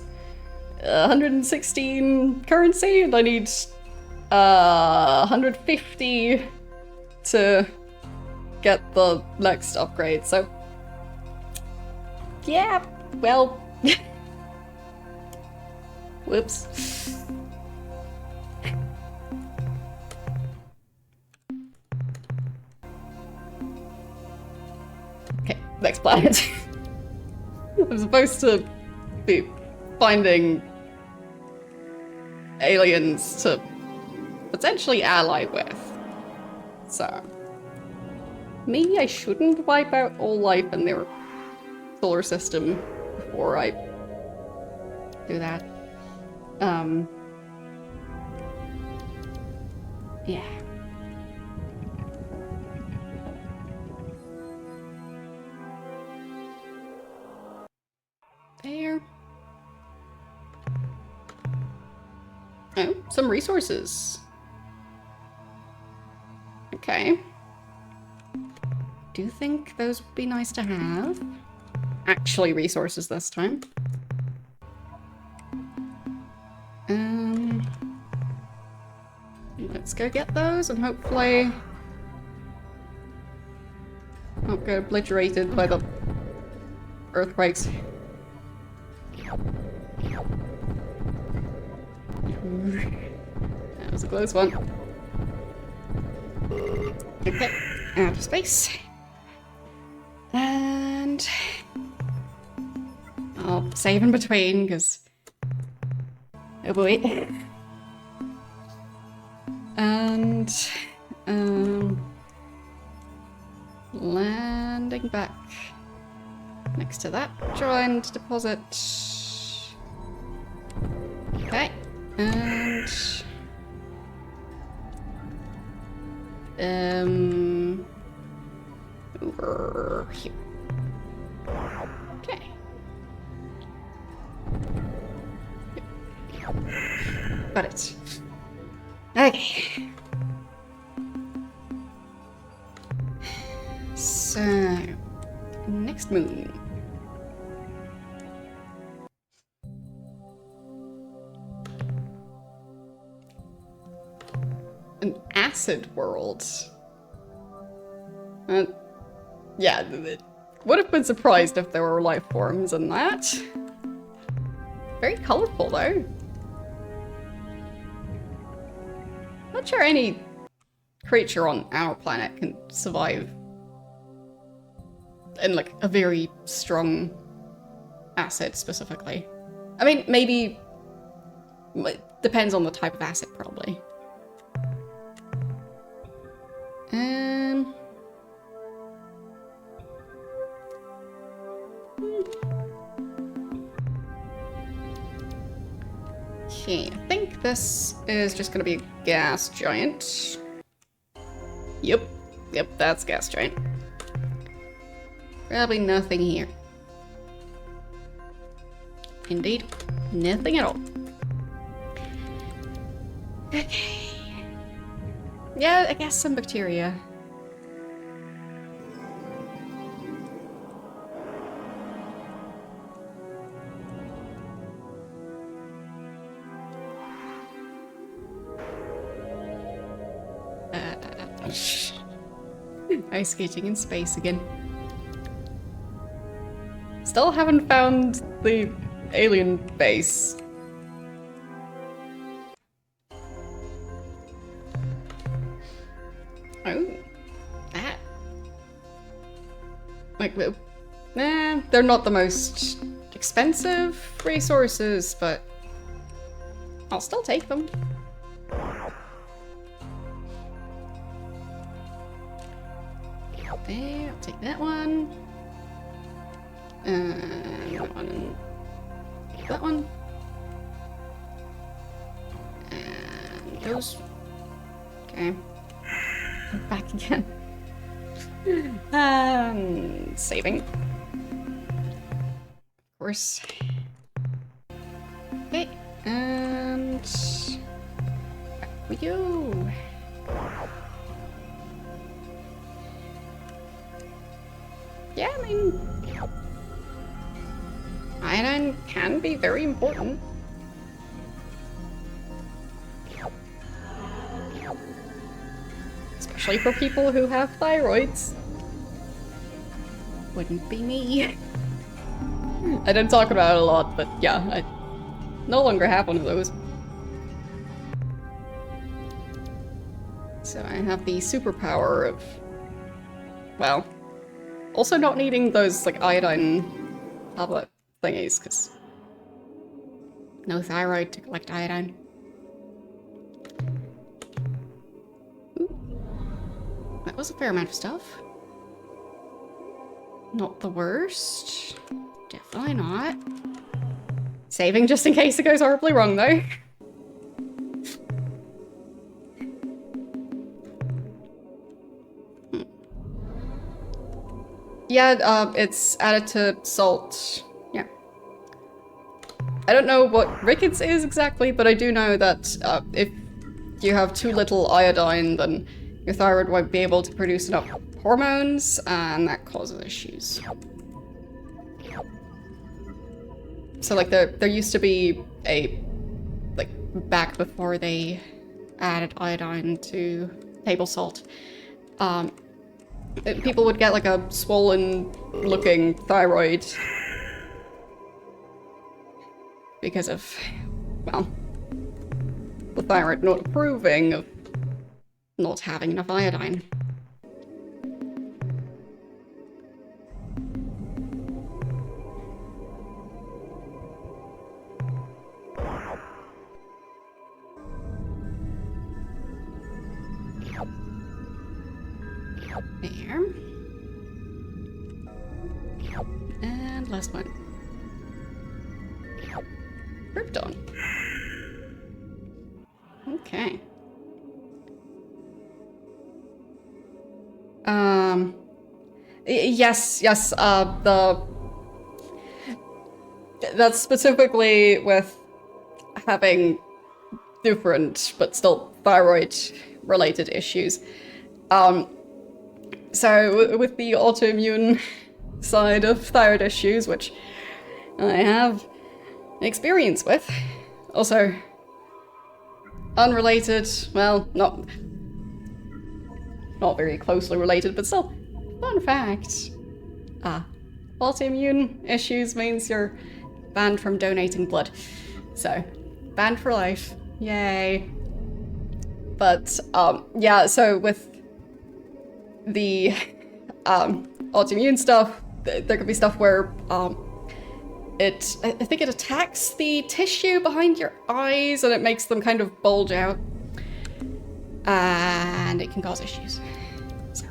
A: 116 currency, and I need 150 to get the next upgrade. So yeah, well, whoops. Okay, next planet. I'm supposed to be finding aliens to potentially ally with. So maybe I shouldn't wipe out all life in their solar system before I do that. Yeah. There. Oh, some resources. Okay. Do you think those would be nice to have? Actually, resources this time. Let's go get those and hopefully not get obliterated by the earthquakes. That was a close one. Okay, out of space. And I'll save in between because oh boy. And landing back next to that joined deposit. Okay, and over here. Okay. Got it. Okay. So, next moon. An acid world. Yeah, would have been surprised if there were life forms in that. Very colorful though. Not sure any creature on our planet can survive in like a very strong acid specifically. I mean, maybe depends on the type of acid probably. Okay, I think this is just gonna be a gas giant. Yep, that's gas giant. Probably nothing here. Indeed, nothing at all. Okay. Yeah, I guess some bacteria. Ice skating in space again. Still haven't found the alien base. Oh, that. Like, nah, they're not the most expensive resources, but I'll still take them. There, I'll take that one. That one. And that one. And those Okay. We're back again. And saving. Of course. Okay, and back we go. Yeah, I mean, iodine can be very important. Especially for people who have thyroids. Wouldn't be me. I didn't talk about it a lot, but yeah, I no longer have one of those. So I have the superpower of, well, also not needing those, like, iodine tablet thingies, because no thyroid to collect iodine. Ooh. That was a fair amount of stuff. Not the worst. Definitely not. Saving just in case it goes horribly wrong, though. Yeah, it's added to salt. Yeah. I don't know what rickets is exactly, but I do know that if you have too little iodine, then your thyroid won't be able to produce enough hormones, and that causes issues. So, like, there used to be a, like, back before they added iodine to table salt, people would get, like, a swollen-looking thyroid because of, well, the thyroid not approving of not having enough iodine. There. And last one. Krypton. Okay. Yes, that's specifically with having different, but still thyroid-related issues. So with the autoimmune side of thyroid issues, which I have experience with, also unrelated, well, not very closely related, but still, fun fact. Autoimmune issues means you're banned from donating blood. So, banned for life. Yay. But, yeah, so with the autoimmune stuff, there could be stuff where I think it attacks the tissue behind your eyes and it makes them kind of bulge out, and it can cause issues. So,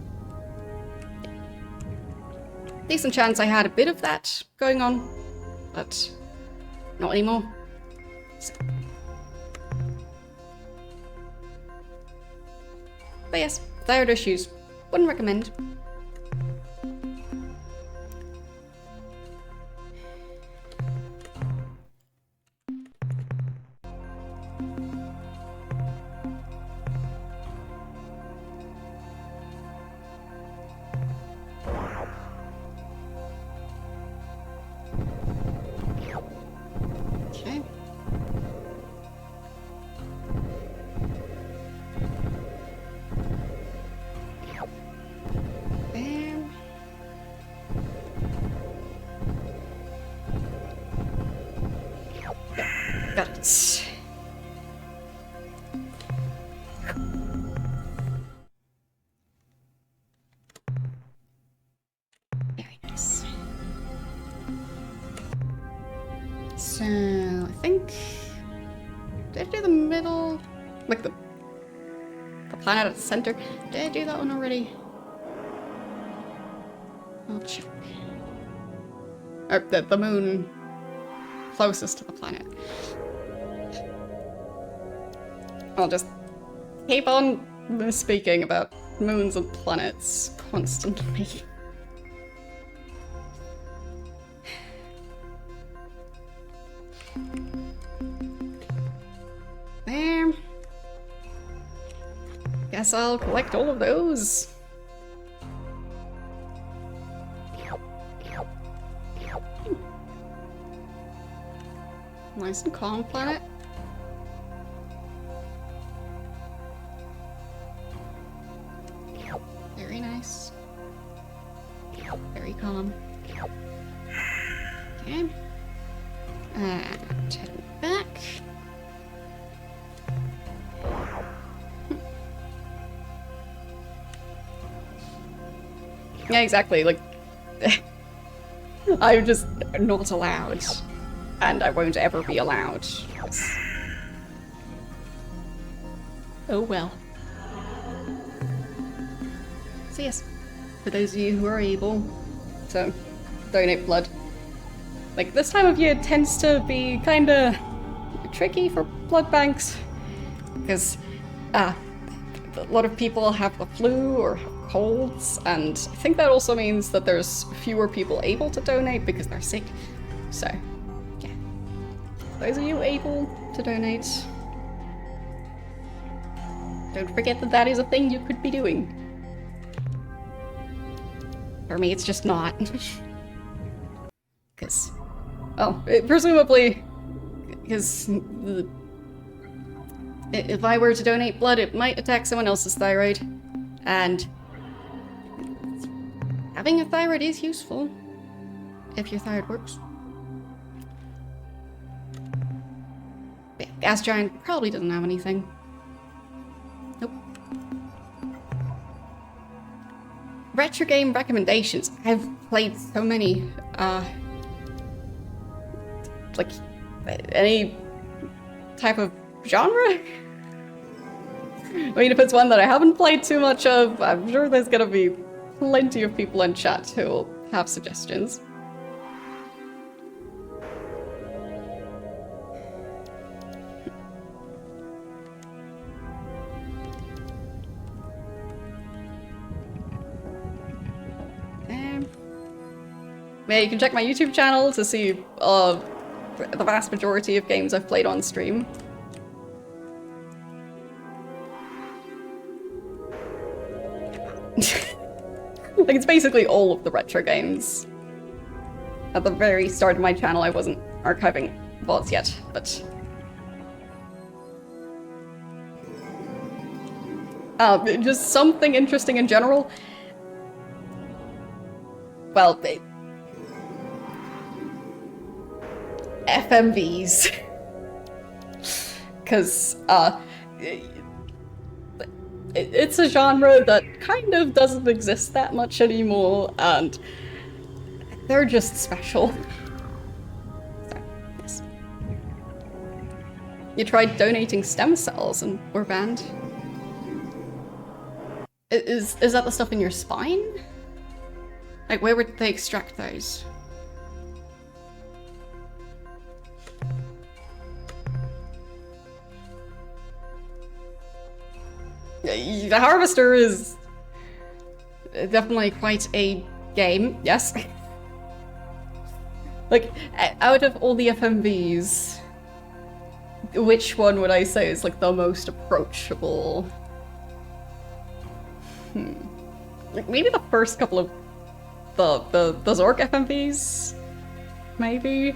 A: decent chance I had a bit of that going on, but not anymore. So. But yes, thyroid issues. Wouldn't recommend. Okay. Got it. Very nice. So, I think... Did I do the middle? Like the planet at the center? Did I do that one already? I'll check. Or the moon closest to the planet. I'll just keep on speaking about moons and planets constantly. There. Guess I'll collect all of those. Nice and calm planet. Very nice. Very calm. Okay. And head back. Yeah, exactly. Like, I'm just not allowed. And I won't ever be allowed. Oh well. So yes, for those of you who are able to donate blood, like this time of year tends to be kinda tricky for blood banks, because a lot of people have the flu or have colds, and I think that also means that there's fewer people able to donate because they're sick. So yeah, those of you able to donate, don't forget that that is a thing you could be doing. For me, it's just not. Because, well, presumably, because if I were to donate blood, it might attack someone else's thyroid, and having a thyroid is useful if your thyroid works. But yeah, gas giant probably doesn't have anything. Nope. Retro game recommendations. I've played so many. Like any type of genre? I mean, if it's one that I haven't played too much of, I'm sure there's gonna be plenty of people in chat who'll have suggestions. Yeah, you can check my YouTube channel to see the vast majority of games I've played on stream. Like, it's basically all of the retro games. At the very start of my channel, I wasn't archiving VODs yet, but... just something interesting in general. Well, FMVs. Because, it's a genre that kind of doesn't exist that much anymore, and they're just special. So, yes. You tried donating stem cells and were banned? Is that the stuff in your spine? Like, where would they extract those? The Harvester is definitely quite a game, yes. Like, out of all the FMVs, which one would I say is like the most approachable? Like, maybe the first couple of the Zork FMVs? Maybe?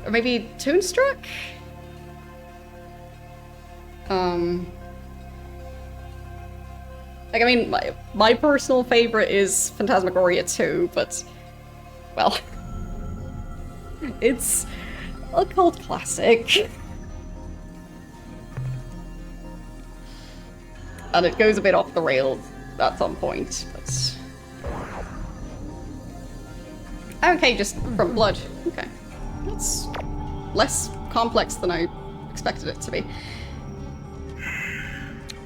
A: Or maybe Toonstruck? Like, I mean, my personal favorite is Phantasmagoria 2, but, well, it's a cult classic. And it goes a bit off the rails at some point, but... Okay, just from blood. Okay. That's less complex than I expected it to be.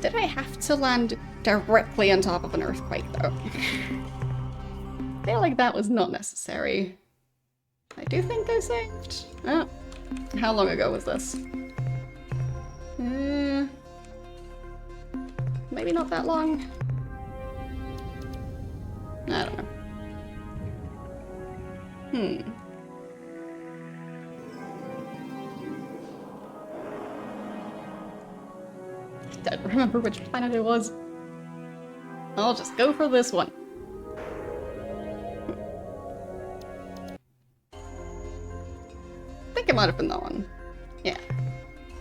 A: Did I have to land directly on top of an earthquake, though? I feel like that was not necessary. I do think I saved. Oh. How long ago was this? maybe not that long. I don't know. Don't remember which planet it was. I'll just go for this one. I think it might have been that one. Yeah.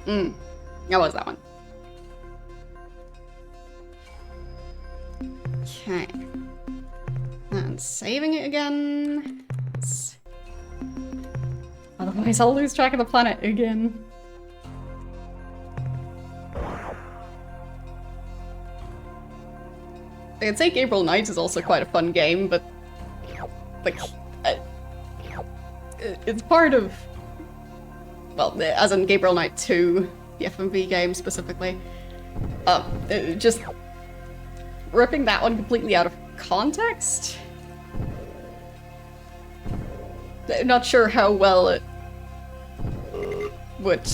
A: That was that one. Okay. And saving it again. Otherwise I'll lose track of the planet again. I'd say Gabriel Knight is also quite a fun game, but like, it's part of, well, as in Gabriel Knight 2, the FMV game specifically. Just ripping that one completely out of context. Not sure how well it would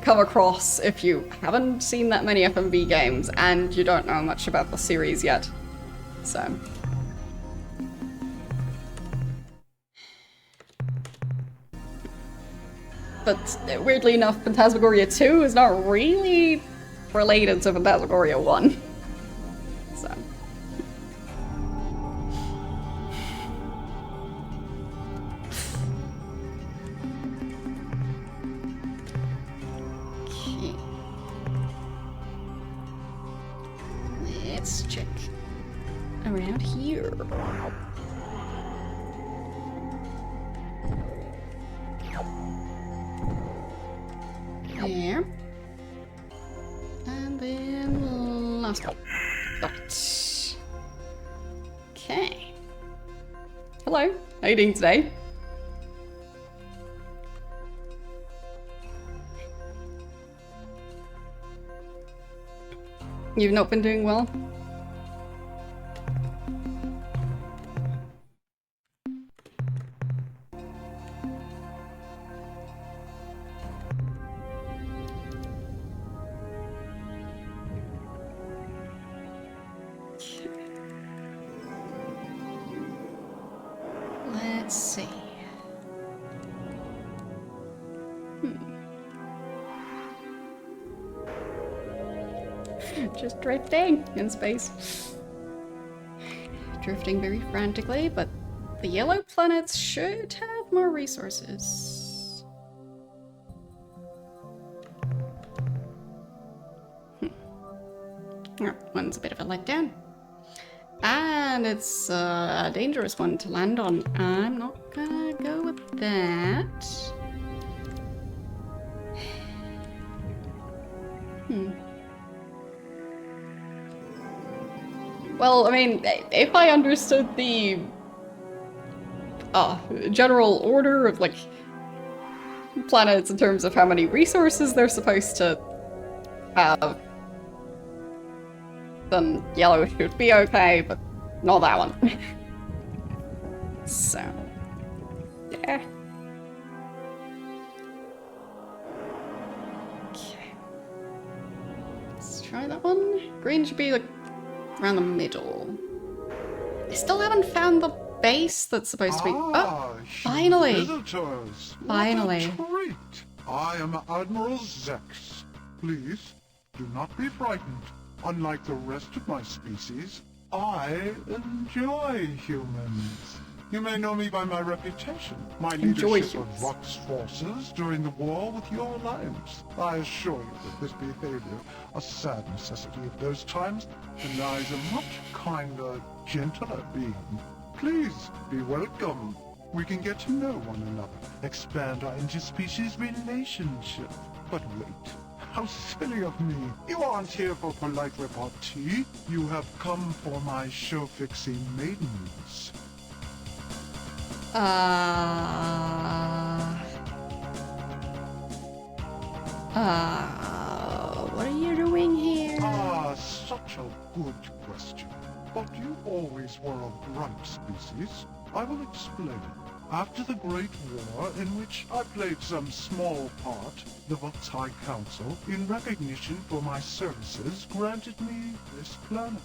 A: come across if you haven't seen that many FMV games and you don't know much about the series yet. So. But weirdly enough, Phantasmagoria 2 is not really related to Phantasmagoria 1. So. Okay. Let's check around here. There. And then last one. Got it. Okay. Hello. How are you doing today? You've not been doing well? Let's see. Just drifting in space. Drifting very frantically, but the yellow planets should have more resources. That one's a bit of a letdown. And it's a dangerous one to land on. I'm not gonna go with that. Well, I mean, if I understood the general order of, like, planets in terms of how many resources they're supposed to have, then yellow should be okay, but not that one. So, yeah. Okay. Let's try that one. Green should be, like, around the middle. I still haven't found the base that's supposed to be. Oh, finally!
G: Visitors.
A: Finally.
G: What a treat. I am Admiral Zex. Please, do not be frightened. Unlike the rest of my species, I enjoy humans. You may know me by my reputation, my leadership of Vox forces during the war with your alliance. I assure you that this behavior, a sad necessity of those times, denies a much kinder, gentler being. Please, be welcome. We can get to know one another, expand our interspecies relationship. But wait. How silly of me. You aren't here for polite repartee. You have come for my show-fixing maidens.
A: What are you doing here?
G: Such a good question. But you always were a grunt species. I will explain. After the Great War, in which I played some small part, the Vox High Council, in recognition for my services, granted me this planet,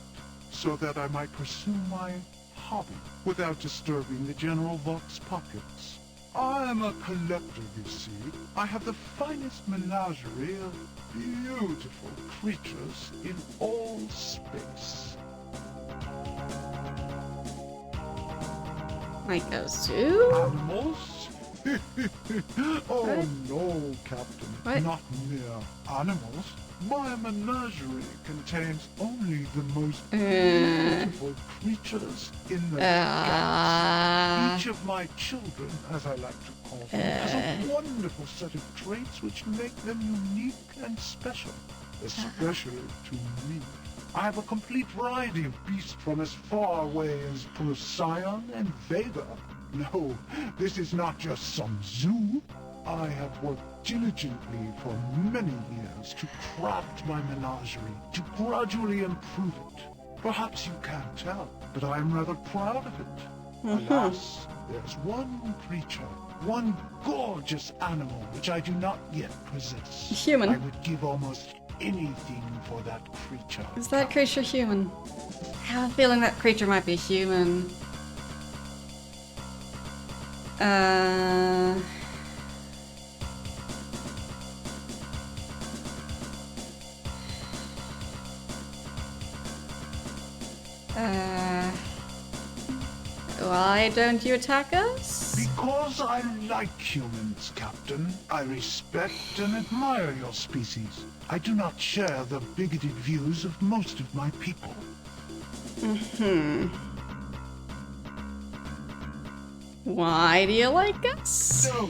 G: so that I might pursue my hobby without disturbing the general Vox populace. I am a collector, you see. I have the finest menagerie of beautiful creatures in all space.
A: Like a zoo?
G: Animals? Oh
A: What?
G: no, Captain.
A: What?
G: Not mere animals. My menagerie contains only the most beautiful creatures in the galaxy. Each of my children, as I like to call them, has a wonderful set of traits which make them unique and special, especially to me. I have a complete variety of beasts from as far away as Procyon and Vega. No, this is not just some zoo. I have worked diligently for many years to craft my menagerie, to gradually improve it. Perhaps you can't tell, but I am rather proud of it. Alas, there's one creature, one gorgeous animal which I do not yet possess.
A: Human.
G: I would give almost anything for that creature.
A: Is that creature human? I have a feeling that creature might be human. Why don't you attack us?
G: Because I like humans, Captain. I respect and admire your species. I do not share the bigoted views of most of my people.
A: Why do you like us?
G: No,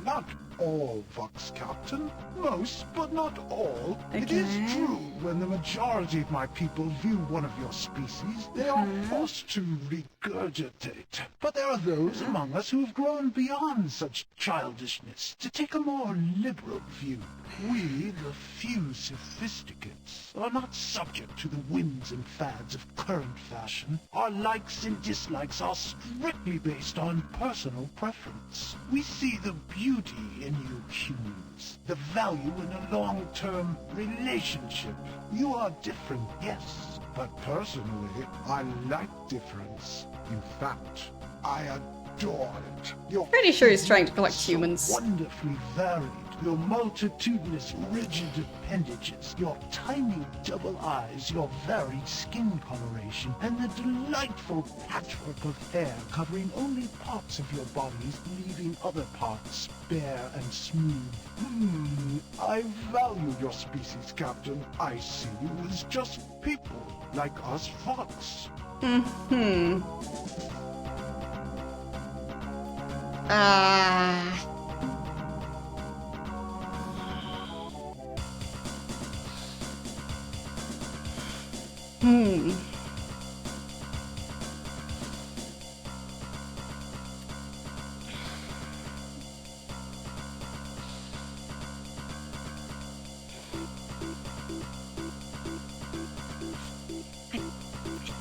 G: not all, Vox Captain. Most, but not all. It is
A: Okay.
G: true, when the majority of my people view one of your species, they are forced to regurgitate. But there are those among us who have grown beyond such childishness, to take a more liberal view. We, the few sophisticates, are not subject to the whims and fads of current fashion. Our likes and dislikes are strictly based on personal preference. We see the beauty in you humans, the value in a long-term relationship. You are different, yes, but personally, I like difference. In fact, I adore it. You're
A: Pretty sure he's trying to collect humans.
G: wonderfully varied. Your multitudinous rigid appendages, your tiny double eyes, your varied skin coloration, and the delightful patchwork of hair covering only parts of your bodies, leaving other parts bare and smooth. I value your species, Captain. I see you as just people, like us Fox.
A: I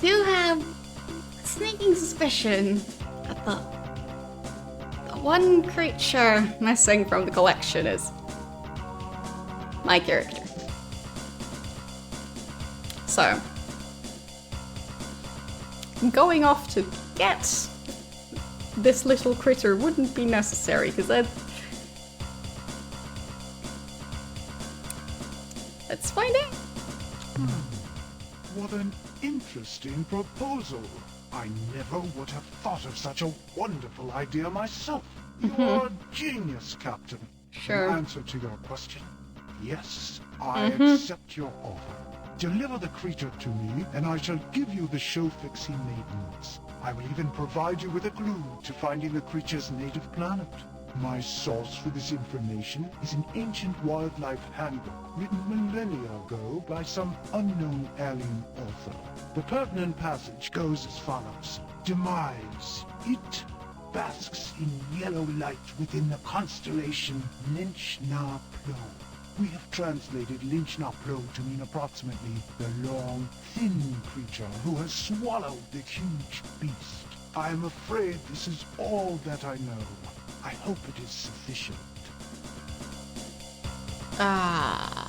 A: do have a sneaking suspicion that the one creature missing from the collection is my character. So, going off to get this little critter wouldn't be necessary, because let's find out.
G: What an interesting proposal. I never would have thought of such a wonderful idea myself. You're a genius, Captain.
A: Sure.
G: In answer to your question, yes, I accept your offer. Deliver the creature to me, and I shall give you the show-fixing maidens. I will even provide you with a clue to finding the creature's native planet. My source for this information is an ancient wildlife handbook written millennia ago by some unknown alien author. The pertinent passage goes as follows. Demise. It basks in yellow light within the constellation Lynch-Na-Plo. We have translated Lynch-Na-Plo to mean approximately the long, thin creature who has swallowed the huge beast. I'm afraid this is all that I know. I hope it is sufficient.
A: Ah.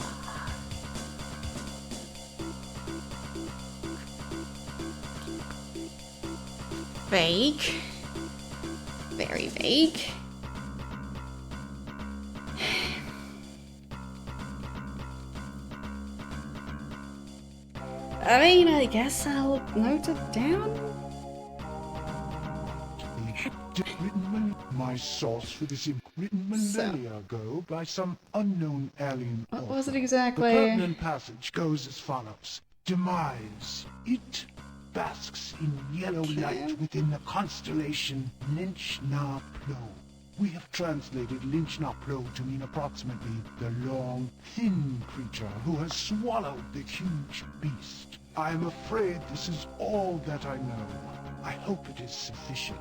A: Vague. Very vague. I mean, I guess I'll note it down.
G: My source for this written millennia ago by some unknown alien
A: What
G: author.
A: was it exactly?
G: The pertinent passage goes as follows. Demise. It basks in yellow light within the constellation Lynch-Na-Plo. We have translated Lynch-Na-Plo to mean approximately the long, thin creature who has swallowed the huge beast. I am afraid this is all that I know. I hope it is sufficient.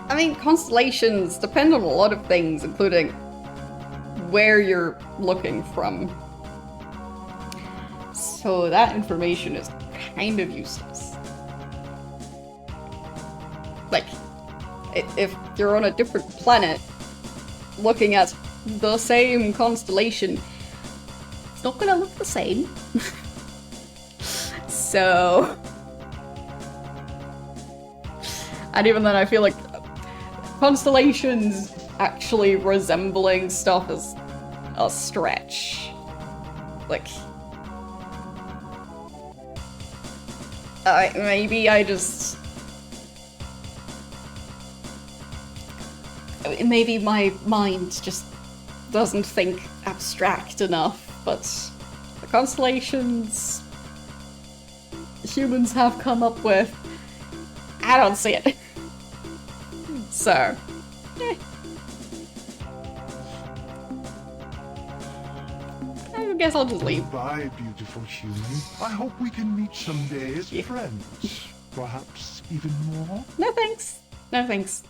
A: I mean, constellations depend on a lot of things, including where you're looking from. So that information is kind of useless. Like, if you're on a different planet, looking at the same constellation, it's not gonna look the same. So... And even then I feel like constellations actually resembling stuff is a stretch. Like... maybe I just... Maybe my mind just doesn't think abstract enough, but the constellations humans have come up with, I don't see it. So, I guess I'll just leave.
G: Goodbye, beautiful human. I hope we can meet someday as friends. Perhaps even more.
A: No thanks. No thanks.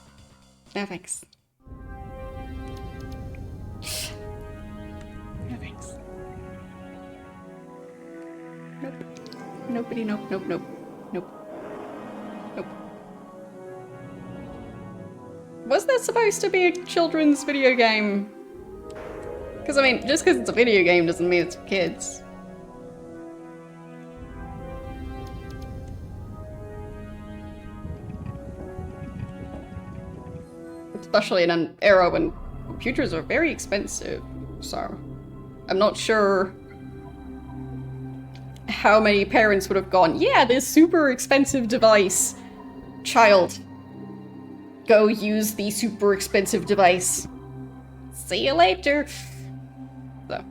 A: No thanks. No thanks. Nope. Nobody, nope, nope, nope. Nope. Nope. Was that supposed to be a children's video game? Because, I mean, just because it's a video game doesn't mean it's for kids. Especially in an era when computers are very expensive, so... I'm not sure how many parents would have gone, yeah, this super expensive device. Child, go use the super expensive device. See you later. So.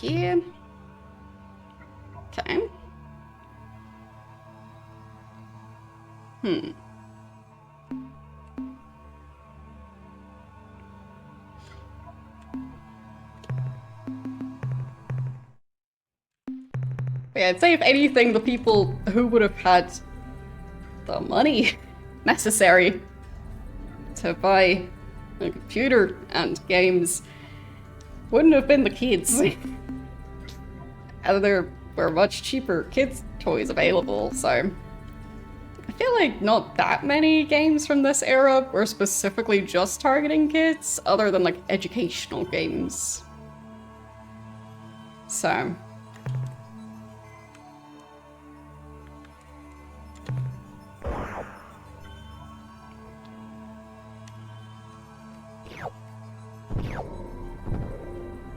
A: Here. Okay. Yeah, I'd say if anything, the people who would have had the money necessary to buy a computer and games wouldn't have been the kids. There were much cheaper kids' toys available, so... I feel like not that many games from this era were specifically just targeting kids, other than, like, educational games. So...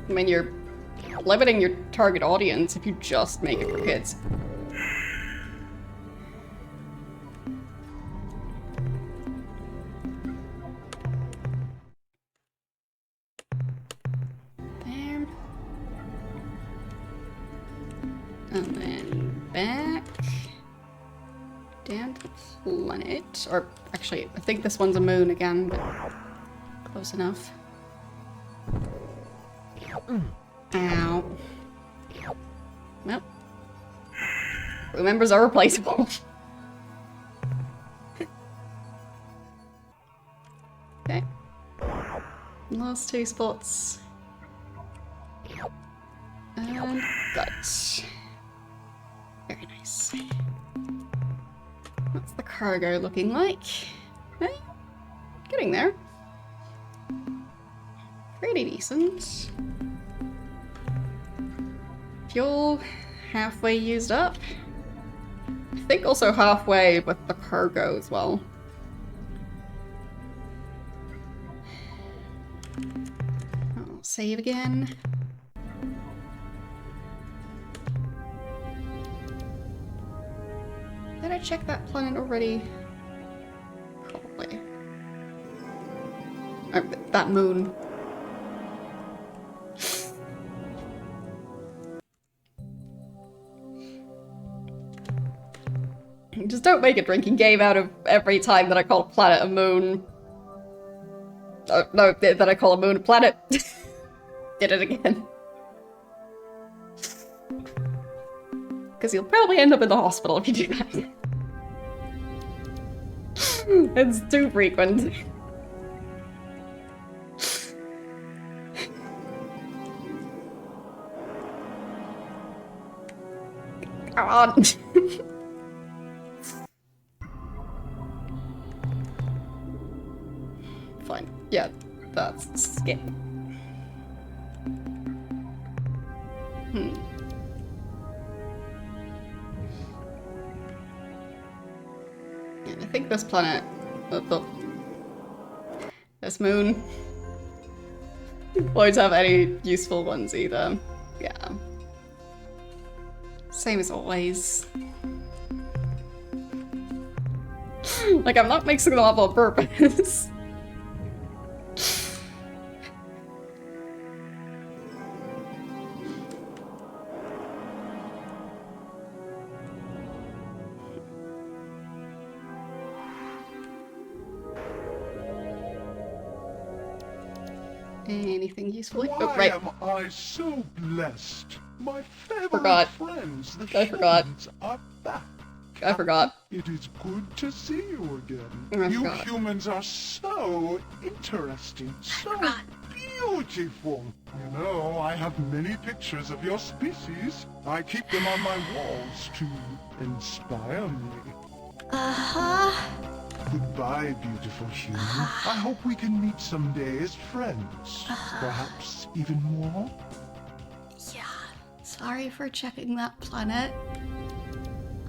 A: I mean, you're limiting your target audience if you just make it for kids. There. And then back down to the planet. Or actually, I think this one's a moon again, but close enough. Ow. Well. Crew members are replaceable. Okay. Last 2 spots. And got it. Very nice. What's the cargo looking like? Okay. Getting there. Pretty decent. Fuel halfway used up. I think also halfway with the cargo as well. I'll save again. Did I check that planet already? Probably. Or that moon. Just don't make a drinking game out of every time that I call a planet a moon. Oh, no, that I call a moon a planet. Did it again. Because you'll probably end up in the hospital if you do that. It's too frequent. Come on. Fine. Yeah, that's skip. Yeah, I think this planet, this moon, won't have any useful ones either. Yeah. Same as always. Like, I'm not mixing them up on purpose. Anything useful?
G: Why
A: Oh, right.
G: am I so blessed? My favorite
A: Forgot.
G: friends, the
A: I forgot.
G: humans, are back.
A: I forgot.
G: It is good to see you again.
A: I
G: You
A: forgot.
G: humans are so interesting, so beautiful. You know, I have many pictures of your species. I keep them on my walls to inspire me. Goodbye, beautiful human. I hope we can meet someday as friends. Perhaps even more.
A: Yeah. Sorry for checking that planet.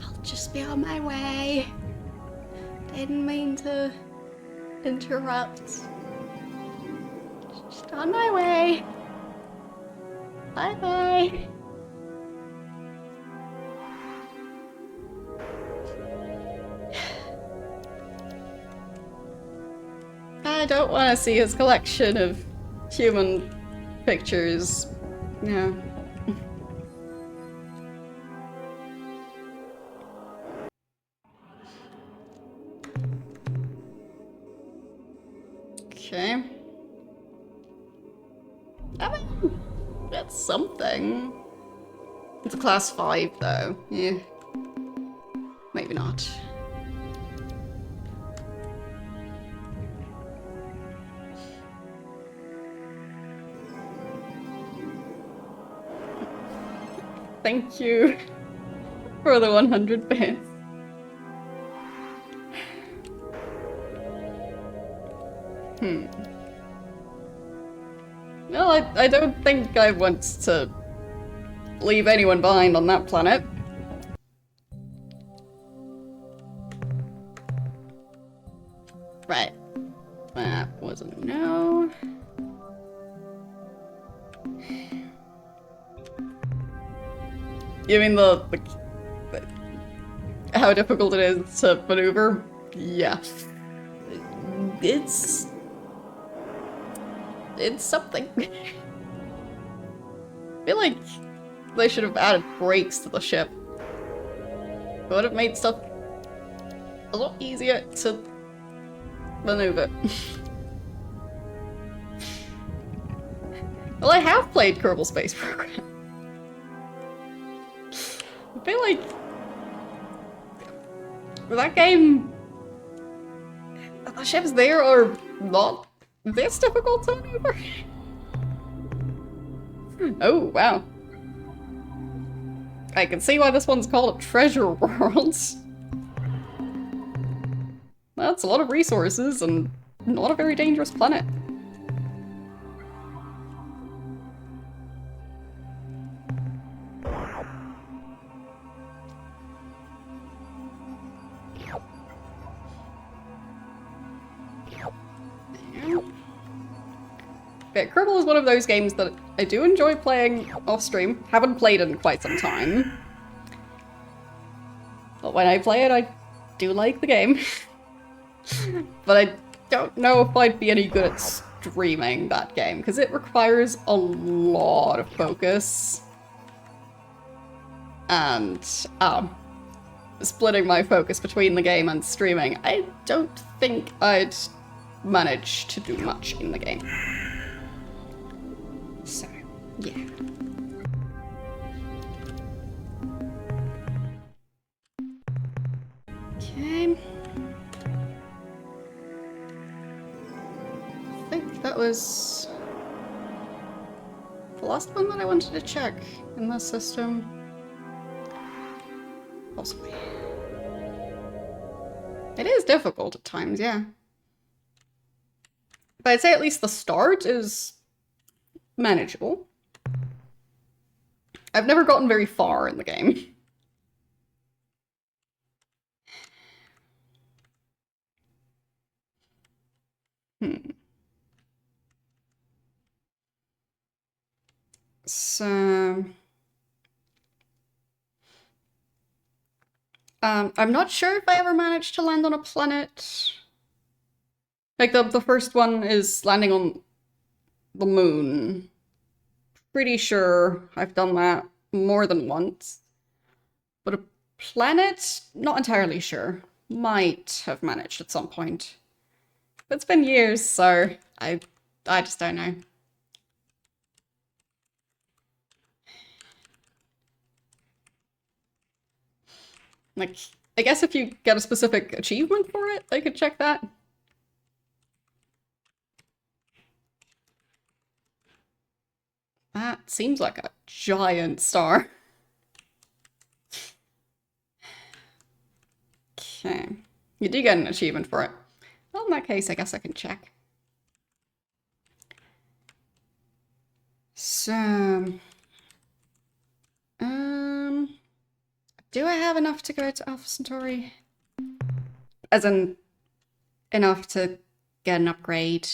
A: I'll just be on my way. Didn't mean to interrupt. Just on my way. Bye-bye. I don't want to see his collection of human pictures. No. Okay. I mean, that's something. It's a class 5 though. Yeah. Maybe not. Thank you for the 100 bits. Well, I don't think I want to leave anyone behind on that planet. Right. That was a no. You mean the how difficult it is to maneuver? Yeah. It's something. I feel like they should have added brakes to the ship. It would have made stuff a lot easier to maneuver. Well, I have played Kerbal Space Program. I feel like that game, the ships there are not this difficult to maneuver. Oh, wow. I can see why this one's called a treasure world. That's a lot of resources and not a very dangerous planet. Yeah, Kerbal is one of those games that I do enjoy playing off stream. Haven't played it in quite some time. But when I play it, I do like the game. But I don't know if I'd be any good at streaming that game, because it requires a lot of focus. And, splitting my focus between the game and streaming, I don't think I'd manage to do much in the game. So, yeah. Okay. I think that was the last one that I wanted to check in this system. Possibly. It is difficult at times, yeah. But I'd say at least the start is manageable. I've never gotten very far in the game. So... I'm not sure if I ever managed to land on a planet. Like, the first one is landing on the moon. Pretty sure I've done that more than once. But a planet? Not entirely sure. Might have managed at some point. But it's been years, so I just don't know. Like, I guess if you get a specific achievement for it, I could check that. That seems like a giant star. Okay. You do get an achievement for it. Well, in that case, I guess I can check. So... do I have enough to go to Alpha Centauri? As in, enough to get an upgrade.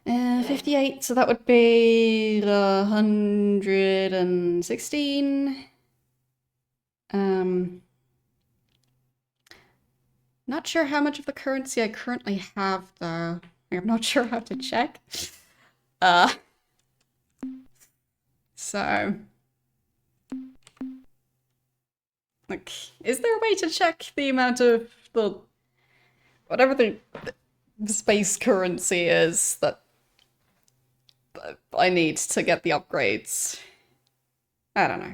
A: 58, so that would be 116. Not sure how much of the currency I currently have, though. I'm not sure how to check. So... like, is there a way to check the amount of the... whatever the space currency is that I need to get the upgrades? I don't know.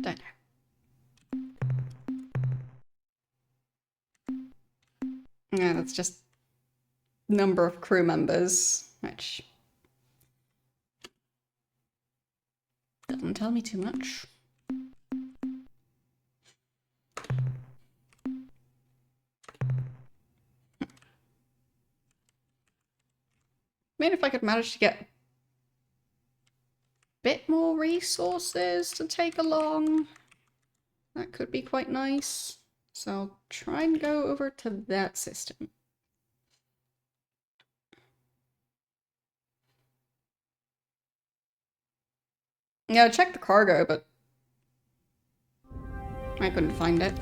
A: Don't know. Yeah, that's just number of crew members, which doesn't tell me too much. Maybe if I could manage to get a bit more resources to take along, that could be quite nice. So I'll try and go over to that system. Yeah, I checked the cargo, but I couldn't find it.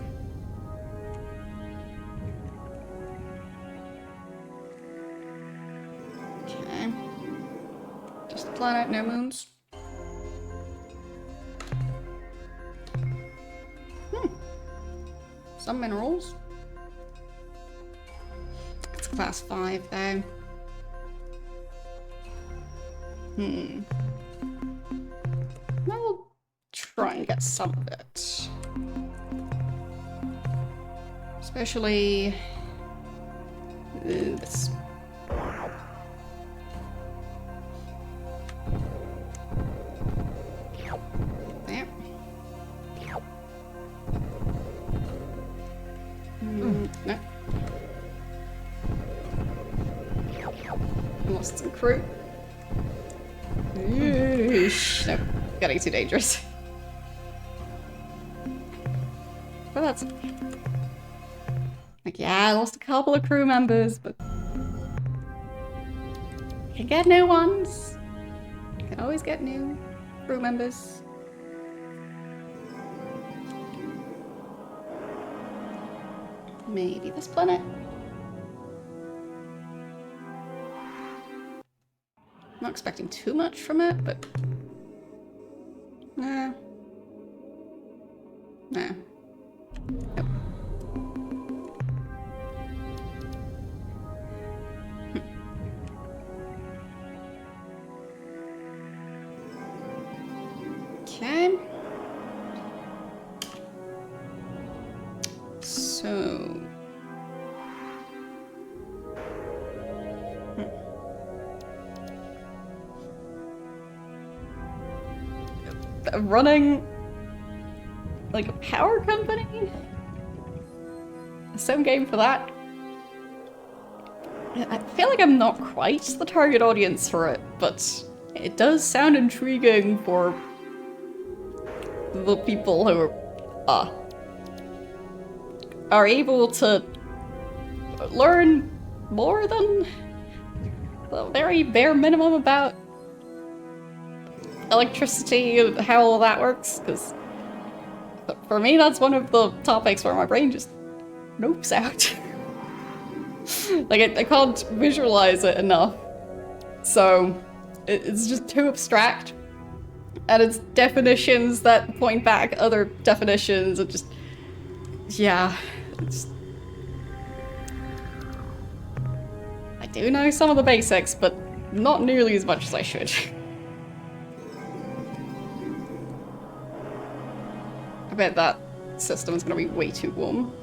A: Okay. Just a planet, no moons. some minerals. It's class 5 though. I'll try and get some of it. Especially this. There. No. Lost some crew. Eesh. No, getting too dangerous. But that's like, yeah, I lost a couple of crew members, but you can get new ones. You can always get new crew members. Maybe this planet. Not expecting too much from it, but nah. Nah. Nope. Okay. So running like a power company? Some game for that? I feel like I'm not quite the target audience for it, but it does sound intriguing for the people who are able to learn more than the very bare minimum about electricity and how all that works, because for me that's one of the topics where my brain just nopes out. Like, I can't visualize it enough, so it's just too abstract, and it's definitions that point back other definitions, and just, yeah, it's... I do know some of the basics, but not nearly as much as I should. I bet that system is gonna be way too warm.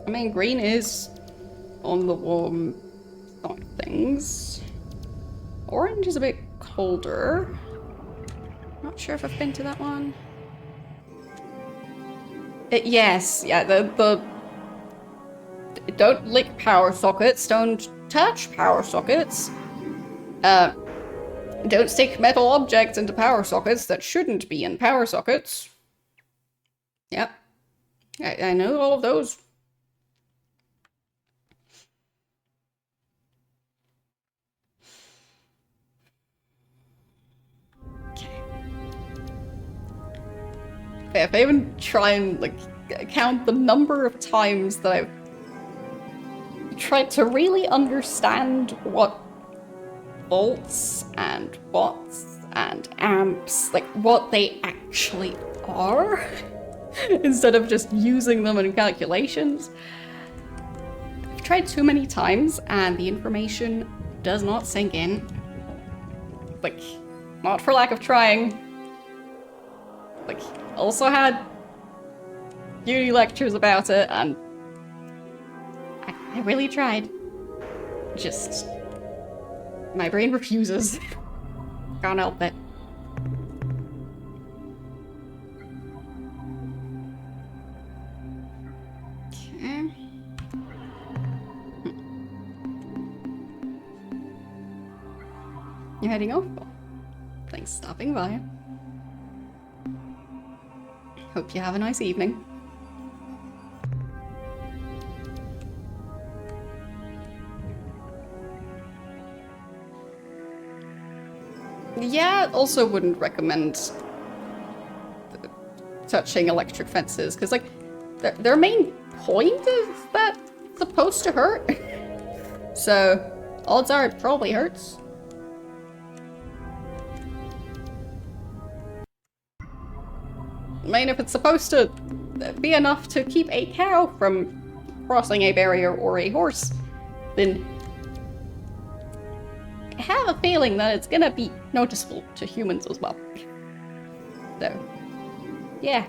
A: I mean, green is on the warm side of things. Orange is a bit colder. Not sure if I've been to that one. Yes, yeah, don't lick power sockets, don't touch power sockets. Don't stick metal objects into power sockets that shouldn't be in power sockets. Yep. I know all of those. If I even try and, like, count the number of times that I've tried to really understand what volts and watts and amps, like, what they actually are, instead of just using them in calculations. I've tried too many times, and the information does not sink in. Like, not for lack of trying. Like, also had uni lectures about it, and I really tried. Just, my brain refuses. Can't help it. Okay. You're heading off? Thanks for stopping by. Hope you have a nice evening. Yeah, also wouldn't recommend touching electric fences, because, like, their main point is that it's supposed to hurt. So, odds are it probably hurts. I mean, if it's supposed to be enough to keep a cow from crossing a barrier or a horse, then I have a feeling that it's gonna be noticeable to humans as well. So, yeah.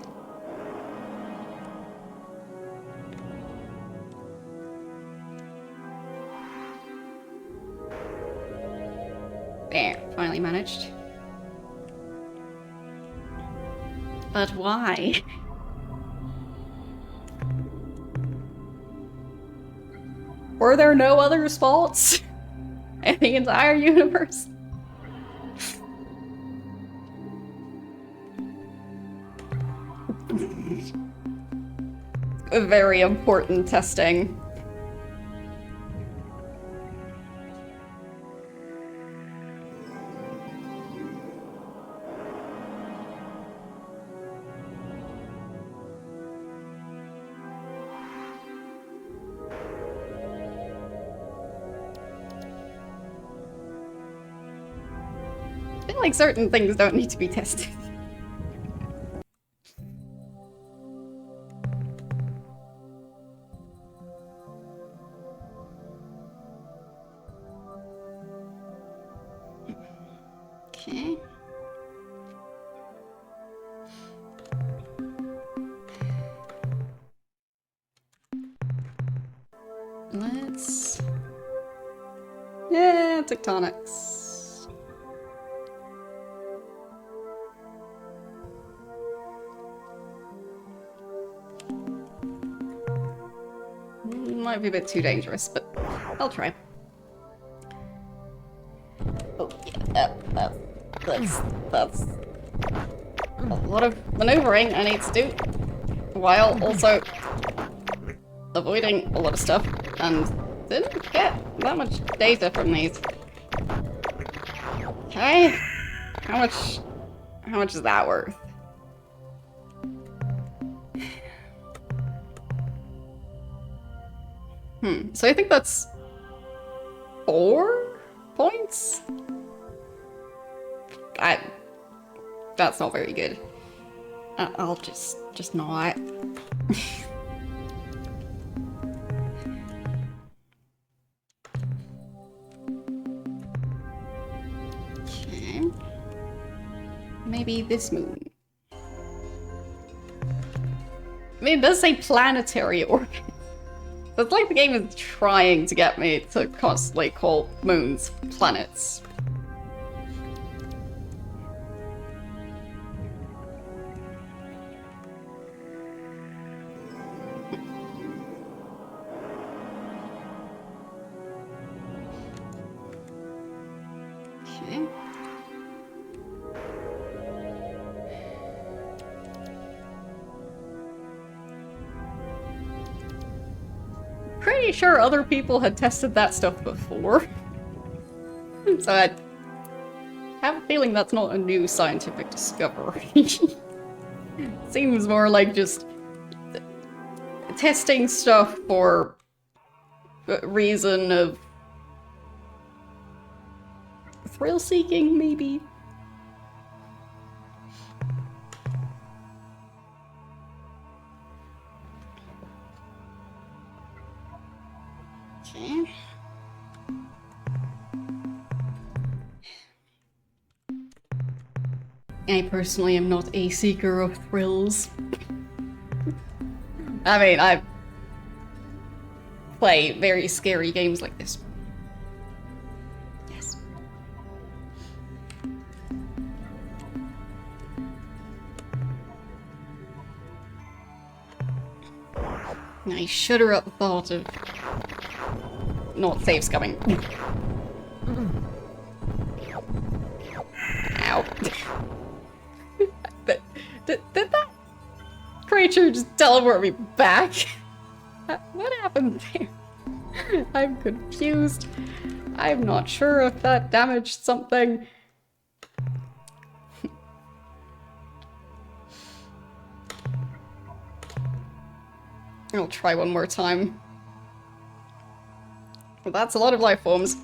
A: There, finally managed. But why? Were there no other spots in the entire universe? Very important testing. I feel like certain things don't need to be tested. Okay. Let's... Yeah, tectonics. Might be a bit too dangerous, but I'll try. Oh, yeah, that's a lot of maneuvering I need to do, while also avoiding a lot of stuff, and didn't get that much data from these. Okay, how much is that worth? So I think that's 4 points? That's not very good. I'll just not. Okay. Maybe this moon. I mean, it does say planetary orbit. It's like the game is trying to get me to constantly call moons planets. Okay. Pretty sure other people had tested that stuff before. So I have a feeling that's not a new scientific discovery. Seems more like just testing stuff for a reason of thrill-seeking, maybe? Okay. I personally am not a seeker of thrills. I mean, I play very scary games like this. Yes. I shudder at the thought of not saves coming. Ow. Did that creature just teleport me back? What happened there? I'm confused. I'm not sure if that damaged something. I'll try one more time. Well, that's a lot of life forms.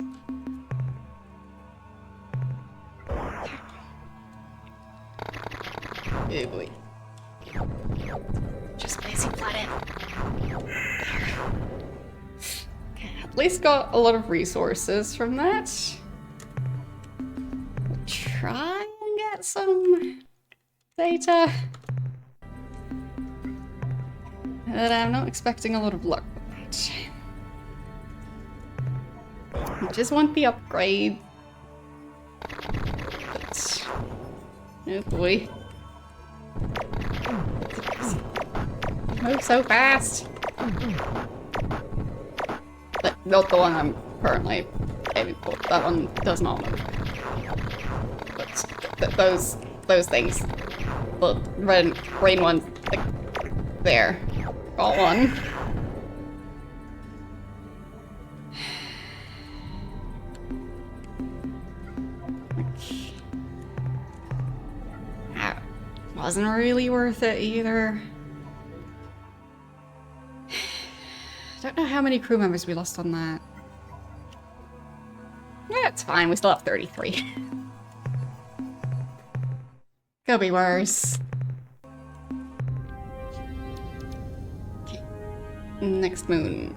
A: Oh boy.
E: Just basic planet.
A: Okay, at least got a lot of resources from that. Try and get some data. But I'm not expecting a lot of luck with that. I just want the upgrade. But... oh boy. Move so fast! But not the one I'm currently aiming for. That one does not move. But those things. The red and green ones, like, there. Got one. That wasn't really worth it either. I don't know how many crew members we lost on that. Yeah, it's fine. We still have 33. Could be worse. Okay. Next moon.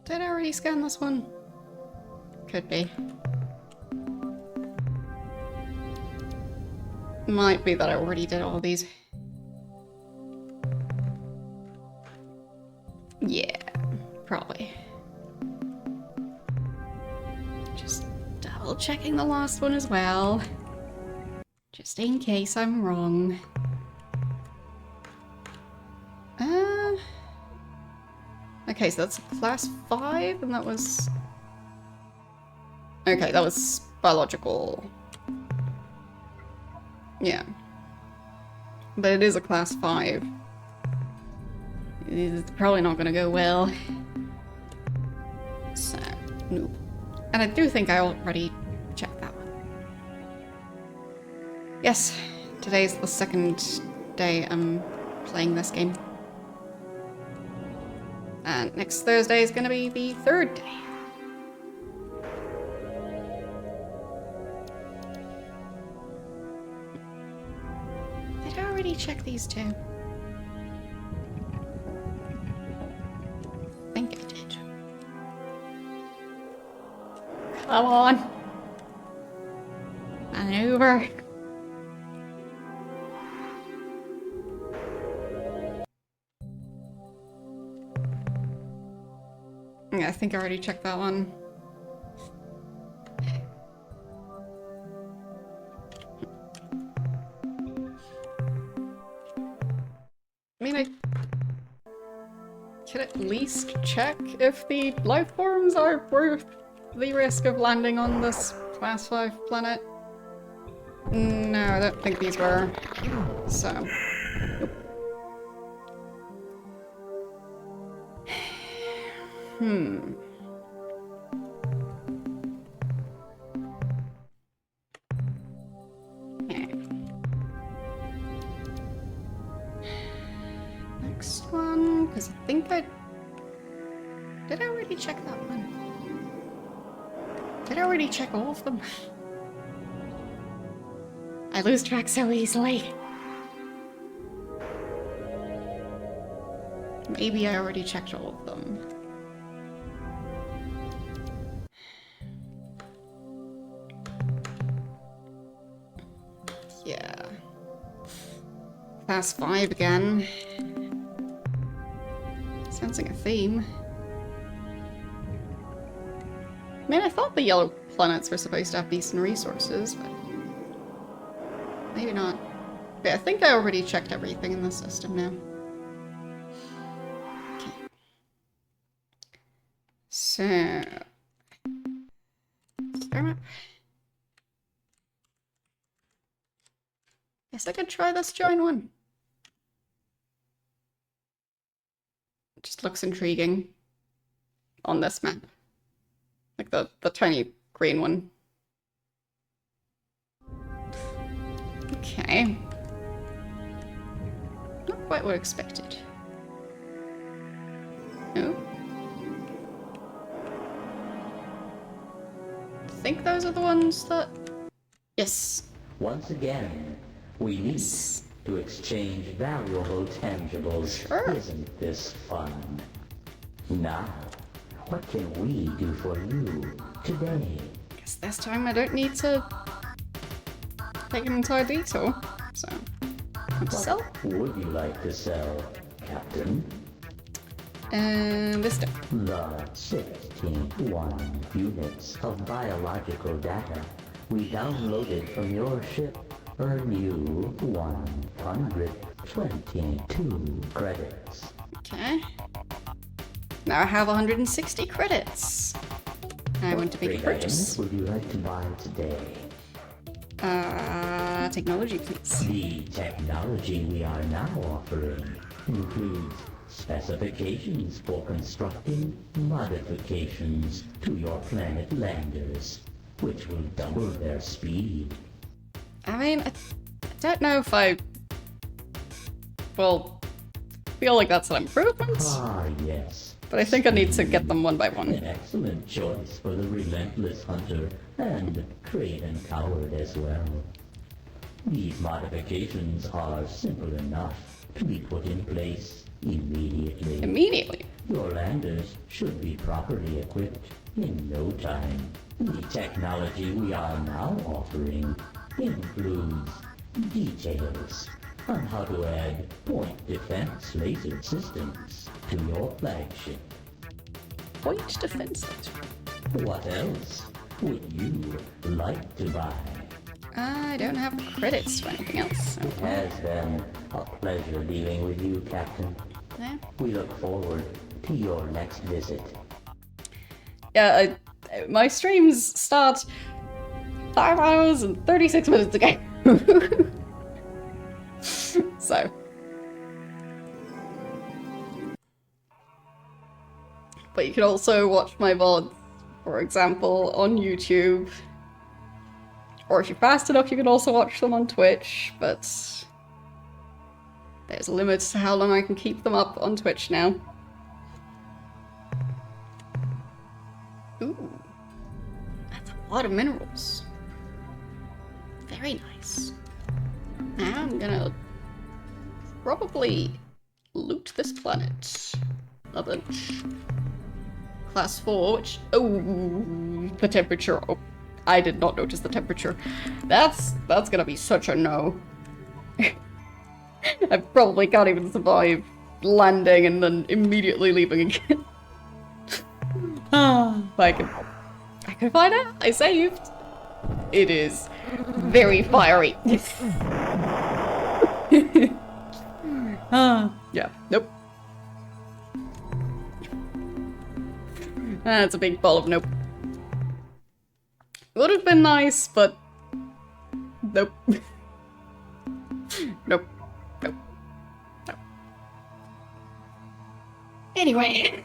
A: Did I already scan this one? Could be. Might be that I already did all these. Yeah, probably. Just double checking the last one as well. Just in case I'm wrong. Okay, so that's class 5, and that was... okay, that was biological. Yeah. But it is a class 5. It's probably not gonna go well. So, nope. And I do think I already checked that one. Yes, today's the second day I'm playing this game. And next Thursday is gonna be the third day. Did I already check these two? I think I did. Come on. Maneuver. Yeah, I think I already checked that one. I mean, I could at least check if the life forms are worth the risk of landing on this class 5 planet. No, I don't think these were. So, nope. Okay. Next one, because I think I... did I already check that one? Did I already check all of them? I lose track so easily. Maybe I already checked all of them. Yeah. Class 5 again. Sensing a theme. I mean, I thought the yellow planets were supposed to have decent resources, but maybe not. But I think I already checked everything in the system now. Okay. So... star map. Guess I could try this join one. It just looks intriguing on this map. Like the tiny green one. Okay. Not quite what I expected. No? I think those are the ones that... Yes.
D: Once again, we need
A: Yes.
D: to exchange valuable tangibles.
A: Sure.
D: Isn't this fun? Now, what can we do for you today?
A: Guess this time I don't need to take an entire detour. So, want to sell?
D: What would you like to sell, Captain?
A: This stuff.
D: The 61 units of biological data we downloaded from your ship earn you 122 credits.
A: Okay. Now I have 160 credits. I want to make a
D: What
A: purchase.
D: would you like to buy today?
A: Technology, please.
D: The technology we are now offering includes specifications for constructing modifications to your planet landers, which will double their speed.
A: I mean, I don't know if I... Well, feel like that's an improvement,
D: Ah, yes.
A: but I think I need to get them one by one.
D: An excellent choice for the relentless hunter and craven coward as well. These modifications are simple enough to be put in place immediately.
A: Immediately.
D: Your landers should be properly equipped in no time. The technology we are now offering includes details on how to add point defense laser systems to your flagship.
A: Point defense laser.
D: What else would you like to buy?
A: I don't have credits for anything else.
D: It has been a pleasure dealing with you, Captain.
A: Yeah.
D: We look forward to your next visit.
A: Yeah, my streams start 5 hours and 36 minutes ago. So. But you can also watch my VODs, for example, on YouTube. Or if you're fast enough, you can also watch them on Twitch, but there's a limit to how long I can keep them up on Twitch now. Ooh, that's a lot of minerals. Very nice. Now I'm gonna probably loot this planet a bunch. Class 4, which... Oh, the temperature. Oh, I did not notice the temperature. That's gonna be such a no. I probably can't even survive landing and then immediately leaving again. I can find out. I saved. It is very fiery. Yeah, nope. That's a big ball of nope. Would have been nice, but nope. Nope. Nope. Nope. Anyway.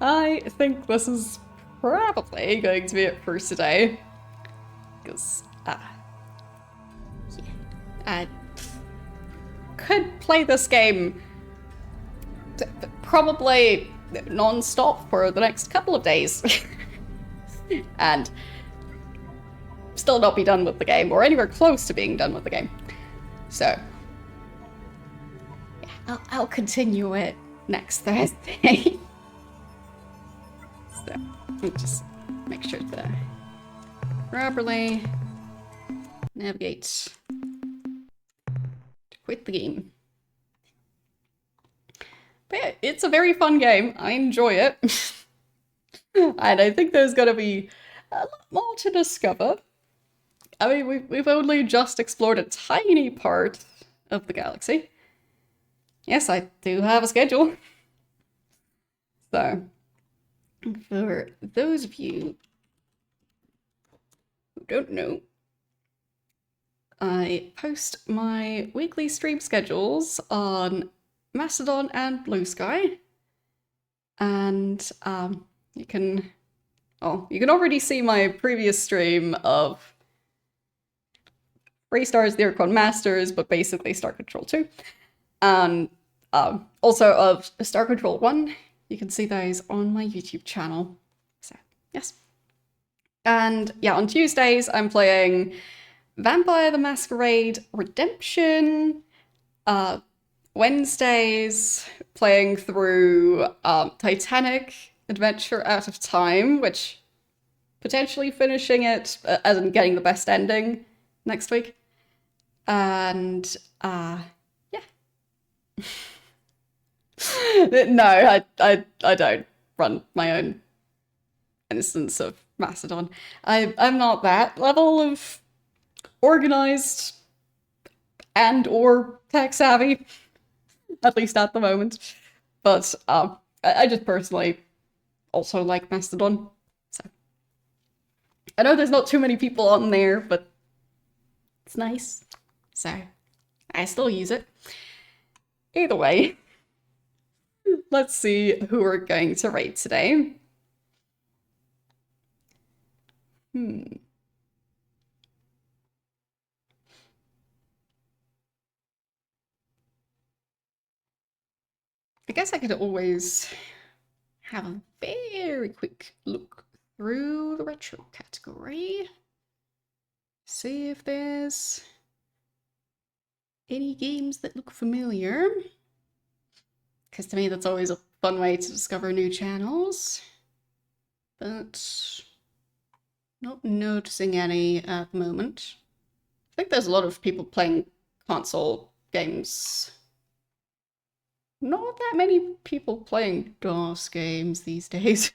A: I think this is probably going to be it for today. Because, yeah. I could play this game probably non-stop for the next couple of days. And still not be done with the game, or anywhere close to being done with the game. So, yeah, I'll continue it next Thursday. So, let me just make sure to properly navigate to quit the game. But yeah, it's a very fun game. I enjoy it. And I think there's gonna be a lot more to discover. I mean, we've only just explored a tiny part of the galaxy. Yes, I do have a schedule. So, for those of you who don't know, I post my weekly stream schedules on Mastodon and Blue Sky. And, you can already see my previous stream of restars the Ur-Quan Masters, but basically Star Control 2. And also of Star Control 1. You can see those on my YouTube channel. So, yes. And yeah, on Tuesdays, I'm playing Vampire the Masquerade Redemption. Wednesdays, playing through Titanic Adventure Out of Time, which potentially finishing it, as in getting the best ending next week. And yeah. No, I don't run my own instance of Mastodon. I'm not that level of organized and or tech savvy, at least at the moment. But I just personally also like Mastodon. So I know there's not too many people on there, but it's nice. So I still use it. Either way, let's see who we're going to raid today. I guess I could always have a very quick look through the retro category. See if there's any games that look familiar. Because to me, that's always a fun way to discover new channels. But not noticing any at the moment. I think there's a lot of people playing console games. Not that many people playing DOS games these days.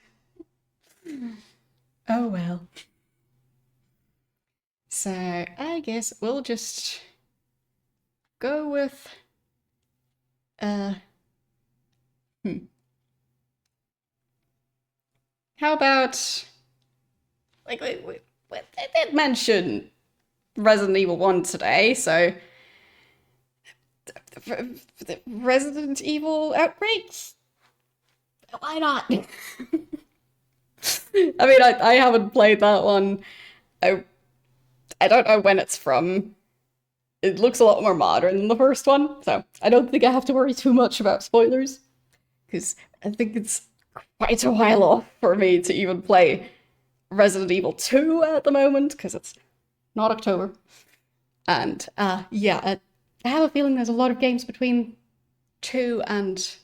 A: Oh well. So I guess we'll just go with how about like they did mention Resident Evil 1 today, so the Resident Evil Outbreak? Why not? I mean, I haven't played that one. I don't know when it's from. It looks a lot more modern than the first one, so I don't think I have to worry too much about spoilers, because I think it's quite a while off for me to even play Resident Evil 2 at the moment, because it's not October. And yeah, I have a feeling there's a lot of games between 2 and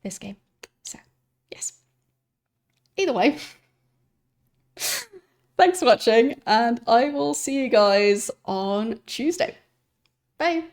A: this game. So, yes. Either way, thanks for watching, and I will see you guys on Tuesday. Bye!